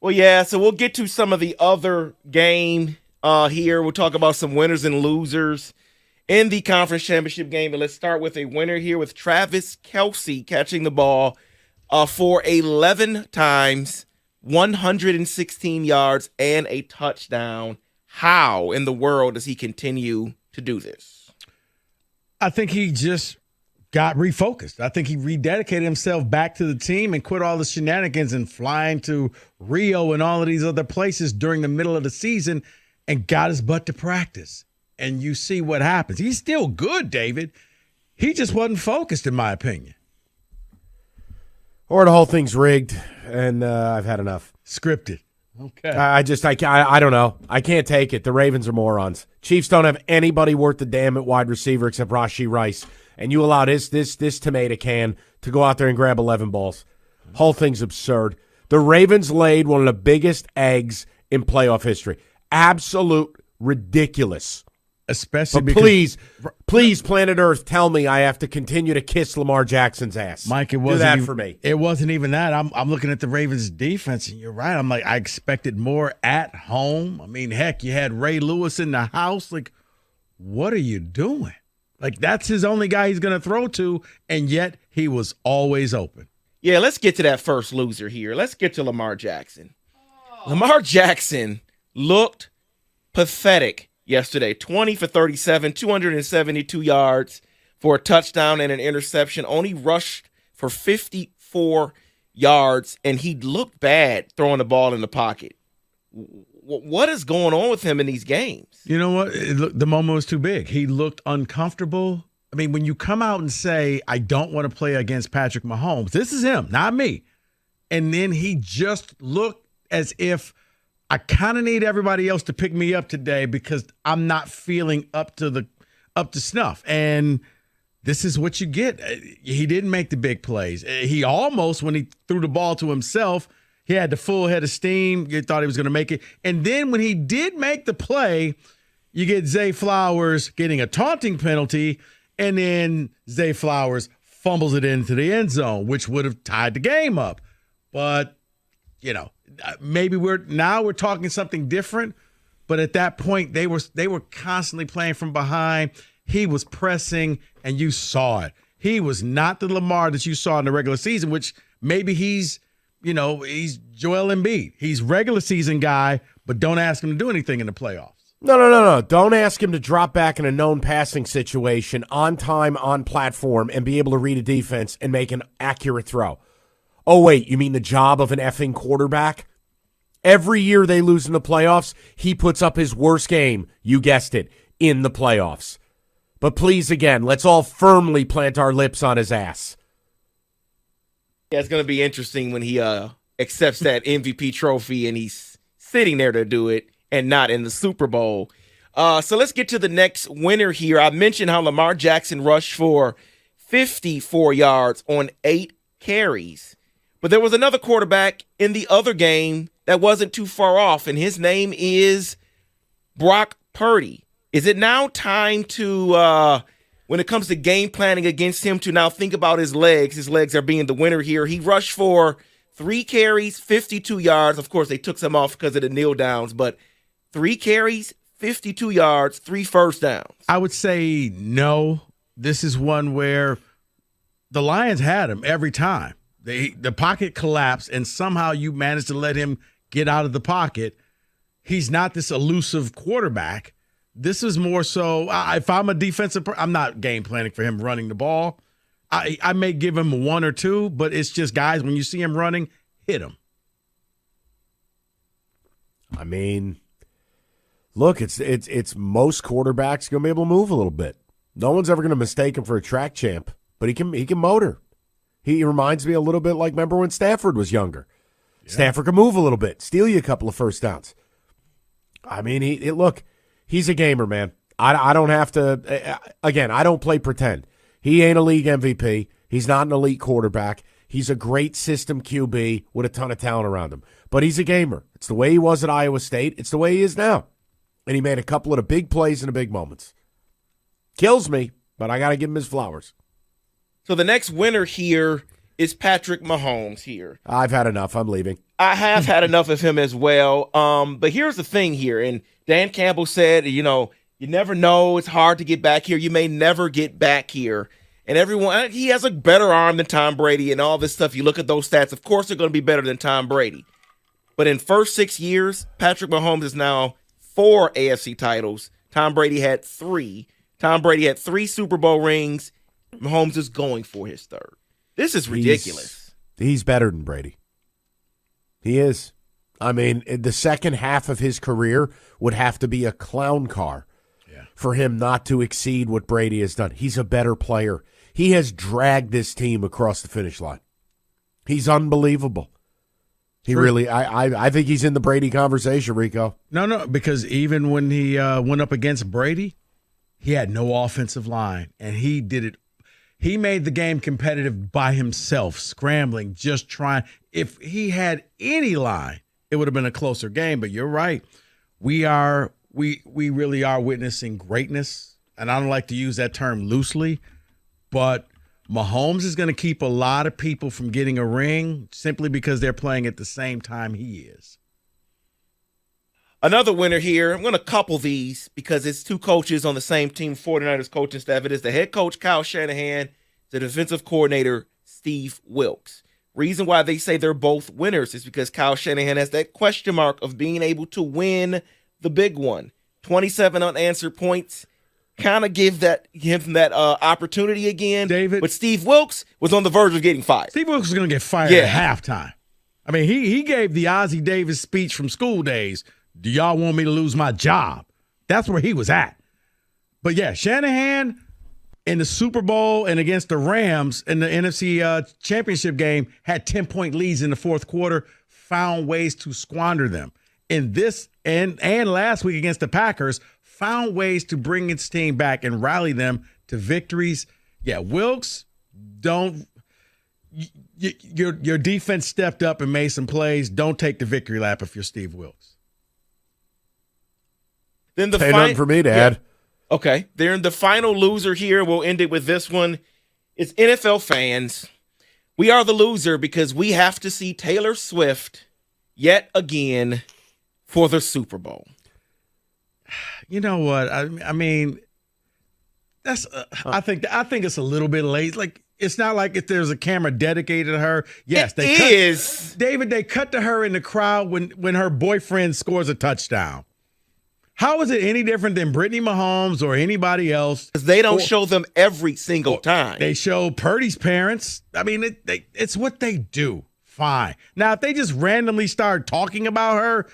Well, yeah, so we'll get to some of the other game here. We'll talk about some winners and losers in the conference championship game. And let's start with a winner here with Travis Kelce catching the ball for 11 times, 116 yards, and a touchdown. How in the world does he continue to do this? I think he just got refocused. I think he rededicated himself back to the team and quit all the shenanigans and flying to Rio and all of these other places during the middle of the season and got his butt to practice. And you see what happens. He's still good, David. He just wasn't focused, in my opinion. Or the whole thing's rigged, and I've had enough. Scripted. Okay. I don't know. I can't take it. The Ravens are morons. Chiefs don't have anybody worth the damn at wide receiver except Rashee Rice. And you allow this tomato can to go out there and grab 11 balls. Whole thing's absurd. The Ravens laid one of the biggest eggs in playoff history. Absolute ridiculous. Especially but please, planet Earth, tell me I have to continue to kiss Lamar Jackson's ass. Mike, do that for me. It wasn't even that. I'm looking at the Ravens' defense, and you're right. I'm like, I expected more at home. I mean, heck, you had Ray Lewis in the house. Like, what are you doing? Like, that's his only guy he's going to throw to, and yet he was always open. Yeah, let's get to that first loser here. Let's get to Lamar Jackson. Lamar Jackson looked pathetic yesterday. 20 for 37, 272 yards for a touchdown and an interception. Only rushed for 54 yards, and he looked bad throwing the ball in the pocket. What is going on with him in these games? You know what? The moment was too big. He looked uncomfortable. I mean, when you come out and say, I don't want to play against Patrick Mahomes, this is him, not me. And then he just looked as if I kind of need everybody else to pick me up today because I'm not feeling up to snuff. And this is what you get. He didn't make the big plays. He almost, when he threw the ball to himself, he had the full head of steam. You thought he was going to make it. And then when he did make the play, you get Zay Flowers getting a taunting penalty, and then Zay Flowers fumbles it into the end zone, which would have tied the game up. But, you know, maybe we're talking something different. But at that point, they were constantly playing from behind. He was pressing, and you saw it. He was not the Lamar that you saw in the regular season, which maybe he's Joel Embiid. He's regular season guy, but don't ask him to do anything in the playoffs. No. Don't ask him to drop back in a known passing situation on time, on platform, and be able to read a defense and make an accurate throw. Oh, wait, you mean the job of an effing quarterback? Every year they lose in the playoffs, he puts up his worst game, you guessed it, in the playoffs. But please, again, let's all firmly plant our lips on his ass. Yeah, it's going to be interesting when he accepts that MVP trophy and he's sitting there to do it and not in the Super Bowl. So let's get to the next winner here. I mentioned how Lamar Jackson rushed for 54 yards on 8 carries. But there was another quarterback in the other game that wasn't too far off, and his name is Brock Purdy. Is it now time to, when it comes to game planning against him, to now think about his legs? His legs are being the winner here. He rushed for 3 carries, 52 yards. Of course, they took some off because of the kneel downs, but 3 carries, 52 yards, 3 first downs. I would say no. This is one where the Lions had him every time. The pocket collapsed, and somehow you managed to let him get out of the pocket. He's not this elusive quarterback. This is more so, if I'm a defensive, I'm not game planning for him running the ball. I may give him 1 or 2, but it's just, guys, when you see him running, hit him. I mean, look, it's most quarterbacks going to be able to move a little bit. No one's ever going to mistake him for a track champ, but he can motor. He reminds me a little bit like, remember when Stafford was younger? Yeah. Stafford can move a little bit, steal you a couple of first downs. I mean, he's a gamer, man. I don't have to, again, I don't play pretend. He ain't a league MVP. He's not an elite quarterback. He's a great system QB with a ton of talent around him. But he's a gamer. It's the way he was at Iowa State. It's the way he is now. And he made a couple of the big plays in the big moments. Kills me, but I got to give him his flowers. So the next winner here is Patrick Mahomes here. I've had enough. I'm leaving. I have had enough of him as well. But here's the thing here, and Dan Campbell said, you never know. It's hard to get back here. You may never get back here. And everyone, he has a better arm than Tom Brady and all this stuff. You look at those stats, of course they're going to be better than Tom Brady. But in first 6 years, Patrick Mahomes is now 4 AFC titles. Tom Brady had 3. Tom Brady had 3 Super Bowl rings. Mahomes is going for his 3rd. This is ridiculous. He's better than Brady. He is. I mean, the second half of his career would have to be a clown car for him not to exceed what Brady has done. He's a better player. He has dragged this team across the finish line. He's unbelievable. He really, I think he's in the Brady conversation, Rico. No, because even when he went up against Brady, he had no offensive line, and he did it. He made the game competitive by himself, scrambling, just trying. If he had any line, it would have been a closer game. But you're right. We really are witnessing greatness, and I don't like to use that term loosely, but Mahomes is going to keep a lot of people from getting a ring simply because they're playing at the same time he is. Another winner here, I'm going to couple these because it's 2 coaches on the same team, 49ers coaching staff. It is the head coach, Kyle Shanahan, the defensive coordinator, Steve Wilks. Reason why they say they're both winners is because Kyle Shanahan has that question mark of being able to win the big one. 27 unanswered points. Kind of give him that opportunity again. David. But Steve Wilks was on the verge of getting fired. Steve Wilks was going to get fired at halftime. I mean, he gave the Ozzie Davis speech from school days. Do y'all want me to lose my job? That's where he was at. But yeah, Shanahan in the Super Bowl and against the Rams in the NFC Championship game had 10-point leads in the fourth quarter, found ways to squander them. In this and last week against the Packers, found ways to bring its team back and rally them to victories. Yeah, Wilks, your defense stepped up and made some plays. Don't take the victory lap if you're Steve Wilks. Then the nothing for me to add. Okay, then the final loser here. We'll end it with this one. It's NFL fans. We are the loser because we have to see Taylor Swift yet again for the Super Bowl. You know what? I mean, that's. I think it's a little bit late. Like, it's not like if there's a camera dedicated to her. Yes, David, they cut to her in the crowd when her boyfriend scores a touchdown. How is it any different than Brittany Mahomes or anybody else? Because they don't show them every single time. They show Purdy's parents. I mean, it's what they do. Fine. Now, if they just randomly start talking about her,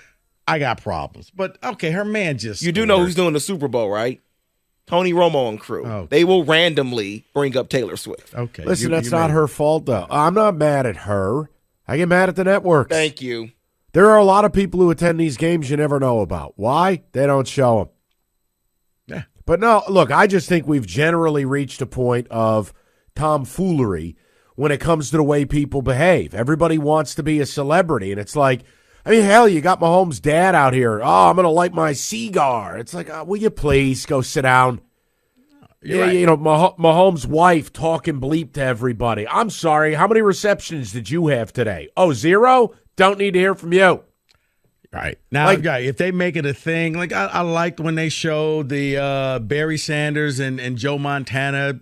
I got problems. But, okay, her man just You do know who's doing the Super Bowl, right? Tony Romo and crew. Oh. They will randomly bring up Taylor Swift. Okay. Listen, that's not her fault, though. I'm not mad at her. I get mad at the networks. Thank you. There are a lot of people who attend these games you never know about. Why? They don't show them. Yeah. But no, look, I just think we've generally reached a point of tomfoolery when it comes to the way people behave. Everybody wants to be a celebrity, and it's like, I mean, hell, you got Mahomes' dad out here. Oh, I'm going to light my cigar. It's like, will you please go sit down? Right. You know, Mahomes' wife talking bleep to everybody. I'm sorry, how many receptions did you have today? Oh, 0? Don't need to hear from you. Right. Now, if they make it a thing, like I liked when they showed the Barry Sanders and Joe Montana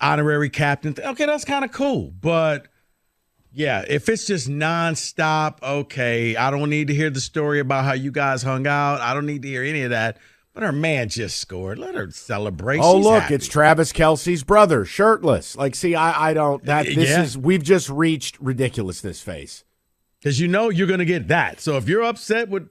honorary captain. Okay, that's kind of cool. But, yeah, if it's just nonstop, okay, I don't need to hear the story about how you guys hung out. I don't need to hear any of that. But her man just scored. Let her celebrate. Oh, She's look, happy. it's Travis Kelce's brother, shirtless. Like, see, I don't. We've just reached ridiculousness phase. Because you know you're going to get that. So if you're upset with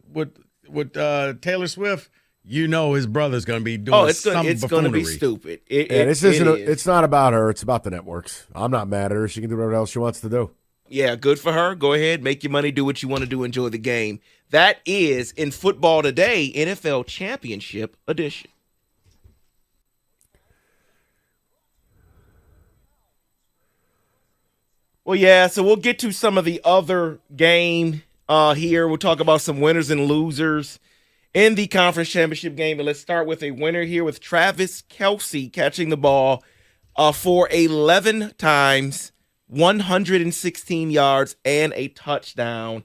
Taylor Swift, you know his brother's going to be doing some buffoonery. It's going to be stupid. It's not about her. It's about the networks. I'm not mad at her. She can do whatever else she wants to do. Yeah, good for her. Go ahead, make your money, do what you want to do, enjoy the game. That is, in Football Today, NFL Championship Edition. Well, yeah, so we'll get to some of the other game here. We'll talk about some winners and losers in the conference championship game. And let's start with a winner here with Travis Kelce catching the ball for 11 times, 116 yards, and a touchdown.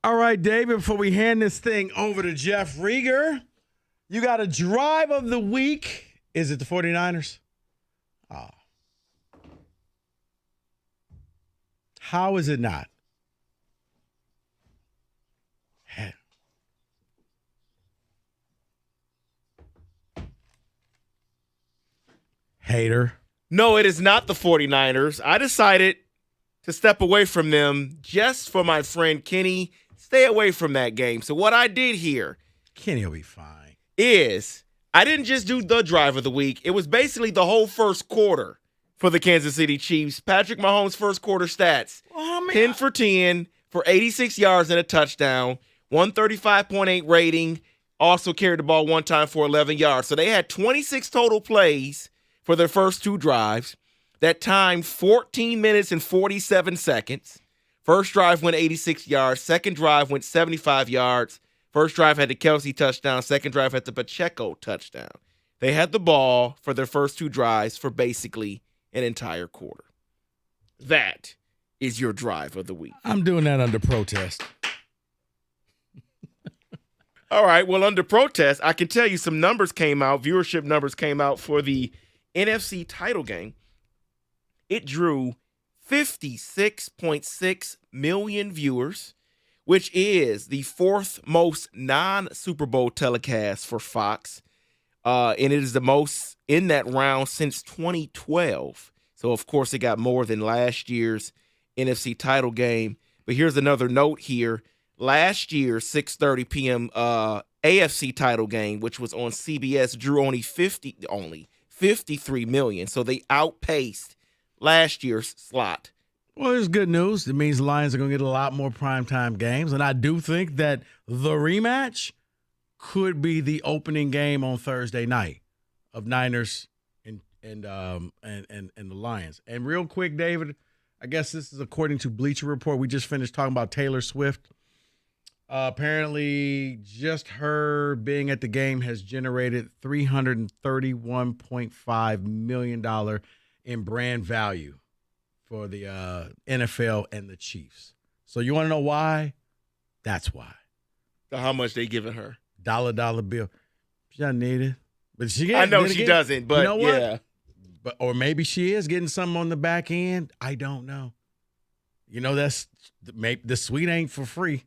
All right, David, before we hand this thing over to Jeff Rieger, you got a drive of the week. Is it the 49ers? Oh. How is it not? Hater. No, it is not the 49ers. I decided to step away from them just for my friend Kenny. Stay away from that game. So what I did here, Kenny will be fine, is I didn't just do the drive of the week. It was basically the whole first quarter for the Kansas City Chiefs. Patrick Mahomes' first quarter stats. 10 for 10 for 86 yards and a touchdown, 135.8 rating, also carried the ball one time for 11 yards. So they had 26 total plays for their first two drives. That timed 14 minutes and 47 seconds. First drive went 86 yards. Second drive went 75 yards. First drive had the Kelsey touchdown. Second drive had the Pacheco touchdown. They had the ball for their first two drives for basically an entire quarter. That is your drive of the week. I'm doing that under protest. All right. Well, under protest, I can tell you some numbers came out. Viewership numbers came out for the NFC title game. It drew 56.6 million viewers, which is the fourth most non-Super Bowl telecast for Fox. And it is the most in that round since 2012. So, of course, it got more than last year's NFC title game. But here's another note here. Last year's 6:30 p.m. AFC title game, which was on CBS, drew only 53 million. So they outpaced last year's slot. Well, it's good news. It means the Lions are going to get a lot more primetime games. And I do think that the rematch could be the opening game on Thursday night of Niners and the Lions. And real quick, David, I guess this is according to Bleacher Report. We just finished talking about Taylor Swift. Apparently, just her being at the game has generated $331.5 million in brand value for the NFL and the Chiefs. So you want to know why? That's why. So how much they giving her? Dollar bill. She doesn't need it. But she I know she doesn't, but you know what? Yeah. But or maybe she is getting something on the back end. I don't know. You know, that's maybe the suite ain't for free.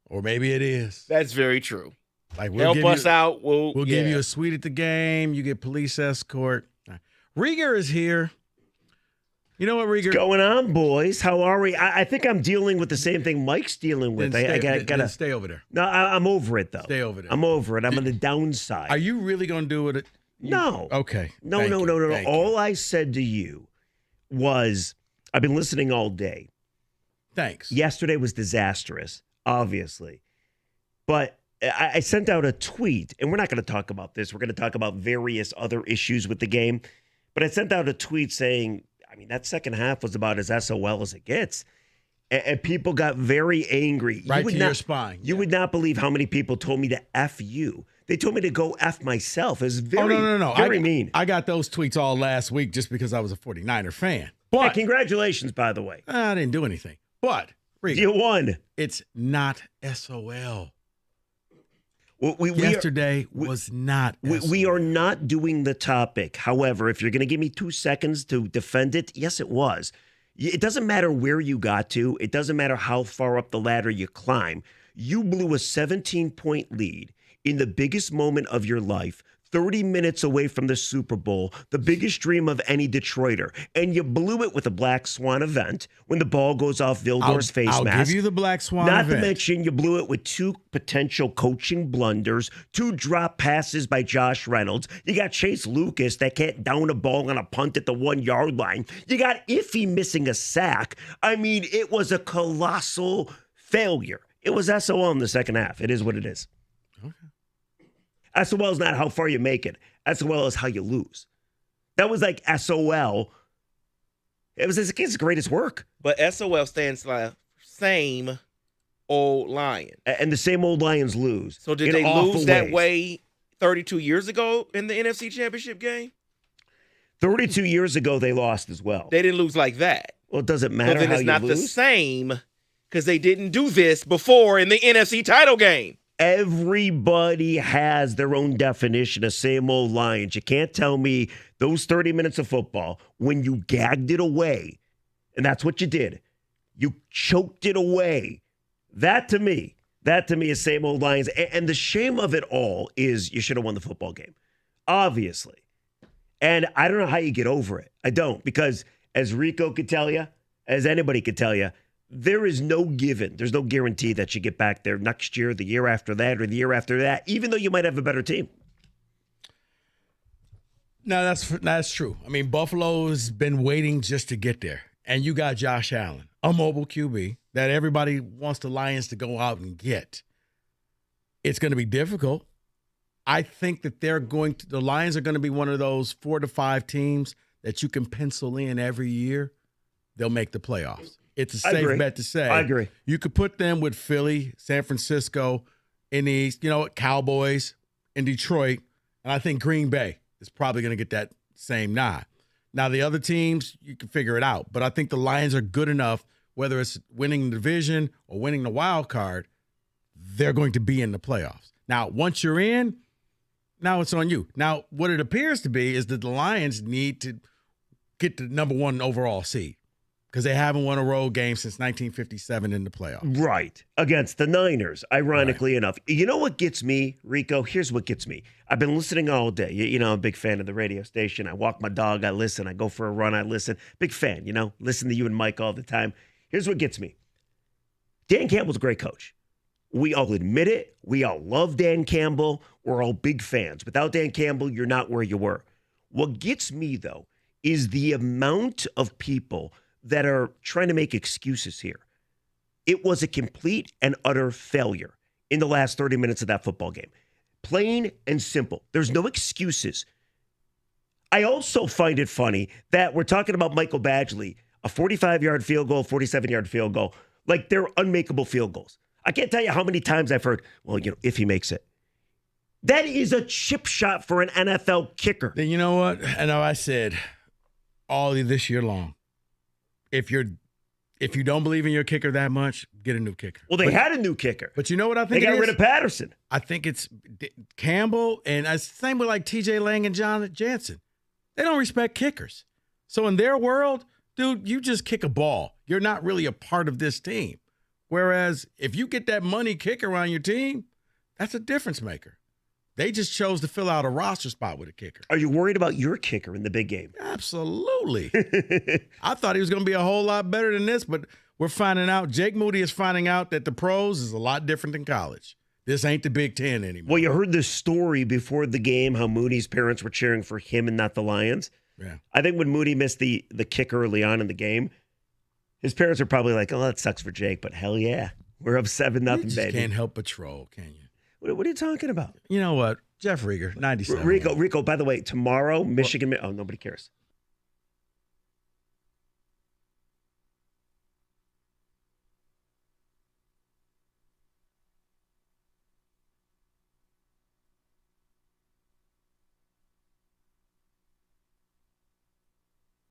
Or maybe it is. That's very true. Like help us out. We'll give you a suite at the game. You get police escort. Rieger is here. You know what, Rieger? What's going on, boys? How are we? I think I'm dealing with the same thing Mike's dealing with. Then I gotta stay over there. No, I'm over it though. Stay over there. I'm over it. I'm on the downside. Are you really going to do it? No. Okay. No. Thank you. Thank you. All I said to you was, I've been listening all day. Thanks. Yesterday was disastrous, obviously. But I sent out a tweet, and we're not going to talk about this. We're going to talk about various other issues with the game. But I sent out a tweet saying, I mean, that second half was about as SOL as it gets. And people got very angry. Right to your spine. You would not believe how many people told me to F you. They told me to go F myself. It was very, very mean. I got those tweets all last week just because I was a 49er fan. But hey, congratulations, by the way. I didn't do anything. But, Rieger, you won. It's not SOL. Yesterday was not SOL. We are not doing the topic. However, if you're going to give me 2 seconds to defend it, yes, it was. It doesn't matter where you got to. It doesn't matter how far up the ladder you climb. You blew a 17-point lead in the biggest moment of your life, 30 minutes away from the Super Bowl, the biggest dream of any Detroiter, and you blew it with a Black Swan event when the ball goes off Vildor's face mask. I'll give you the Black Swan Not event. to mention you blew it with 2 potential coaching blunders, 2 drop passes by Josh Reynolds. You got Chase Lucas that can't down a ball on a punt at the 1-yard line. You got Iffy missing a sack. I mean, it was a colossal failure. It was SOL in the second half. It is what it is. SOL is not how far you make it. SOL is how you lose. That was like SOL. It was his greatest work. But SOL stands like same old Lion. And the same old Lions lose. So did they lose that way 32 years ago in the NFC Championship game? 32 years ago, they lost as well. They didn't lose like that. Well, it doesn't matter then how it's you not lose. the same because they didn't do this before in the NFC title game. Everybody has their own definition of same old Lions. You can't tell me those 30 minutes of football when you gagged it away, and that's what you did. You choked it away. That to me is same old Lions. And the shame of it all is you should have won the football game, obviously. And I don't know how you get over it. I don't, because as Rico could tell you, as anybody could tell you, there is no given. There's no guarantee that you get back there next year, the year after that, or the year after that, even though you might have a better team. No, that's true. I mean, Buffalo's been waiting just to get there. And you got Josh Allen, a mobile QB that everybody wants the Lions to go out and get. It's going to be difficult. I think that the Lions are going to be one of those 4 to 5 teams that you can pencil in every year. They'll make the playoffs. It's a safe bet to say. I agree. You could put them with Philly, San Francisco, in the East, Cowboys, in Detroit, and I think Green Bay is probably going to get that same nod. Now, the other teams, you can figure it out, but I think the Lions are good enough, whether it's winning the division or winning the wild card, they're going to be in the playoffs. Now, once you're in, now it's on you. Now, what it appears to be is that the Lions need to get the number 1 overall seed, because they haven't won a road game since 1957 in the playoffs. Right. Against the Niners, ironically enough. You know what gets me, Rico? Here's what gets me. I've been listening all day. I'm a big fan of the radio station. I walk my dog. I listen. I go for a run. I listen. Big fan, Listen to you and Mike all the time. Here's what gets me. Dan Campbell's a great coach. We all admit it. We all love Dan Campbell. We're all big fans. Without Dan Campbell, you're not where you were. What gets me, though, is the amount of people that are trying to make excuses here. It was a complete and utter failure in the last 30 minutes of that football game. Plain and simple. There's no excuses. I also find it funny that we're talking about Michael Badgley, a 45-yard field goal, 47-yard field goal, like they're unmakeable field goals. I can't tell you how many times I've heard, if he makes it. That is a chip shot for an NFL kicker. Then you know what? I know I said all this year long, if you don't believe in your kicker that much, get a new kicker. Well, they had a new kicker. But you know what I think they got rid of Patterson. I think it's Campbell, and it's the same with like TJ Lang and John Jansen. They don't respect kickers. So in their world, dude, you just kick a ball. You're not really a part of this team. Whereas if you get that money kicker on your team, that's a difference maker. They just chose to fill out a roster spot with a kicker. Are you worried about your kicker in the big game? Absolutely. I thought he was going to be a whole lot better than this, but we're finding out. Jake Moody is finding out that the pros is a lot different than college. This ain't the Big Ten anymore. Well, you heard this story before the game, how Moody's parents were cheering for him and not the Lions. Yeah. I think when Moody missed the kick early on in the game, his parents are probably like, oh, that sucks for Jake, but hell yeah. We're up 7-0, baby. You just can't help but troll, can you? What are you talking about? You know what? Jeff Rieger, 97. Rico, by the way, tomorrow, Michigan. Oh, nobody cares.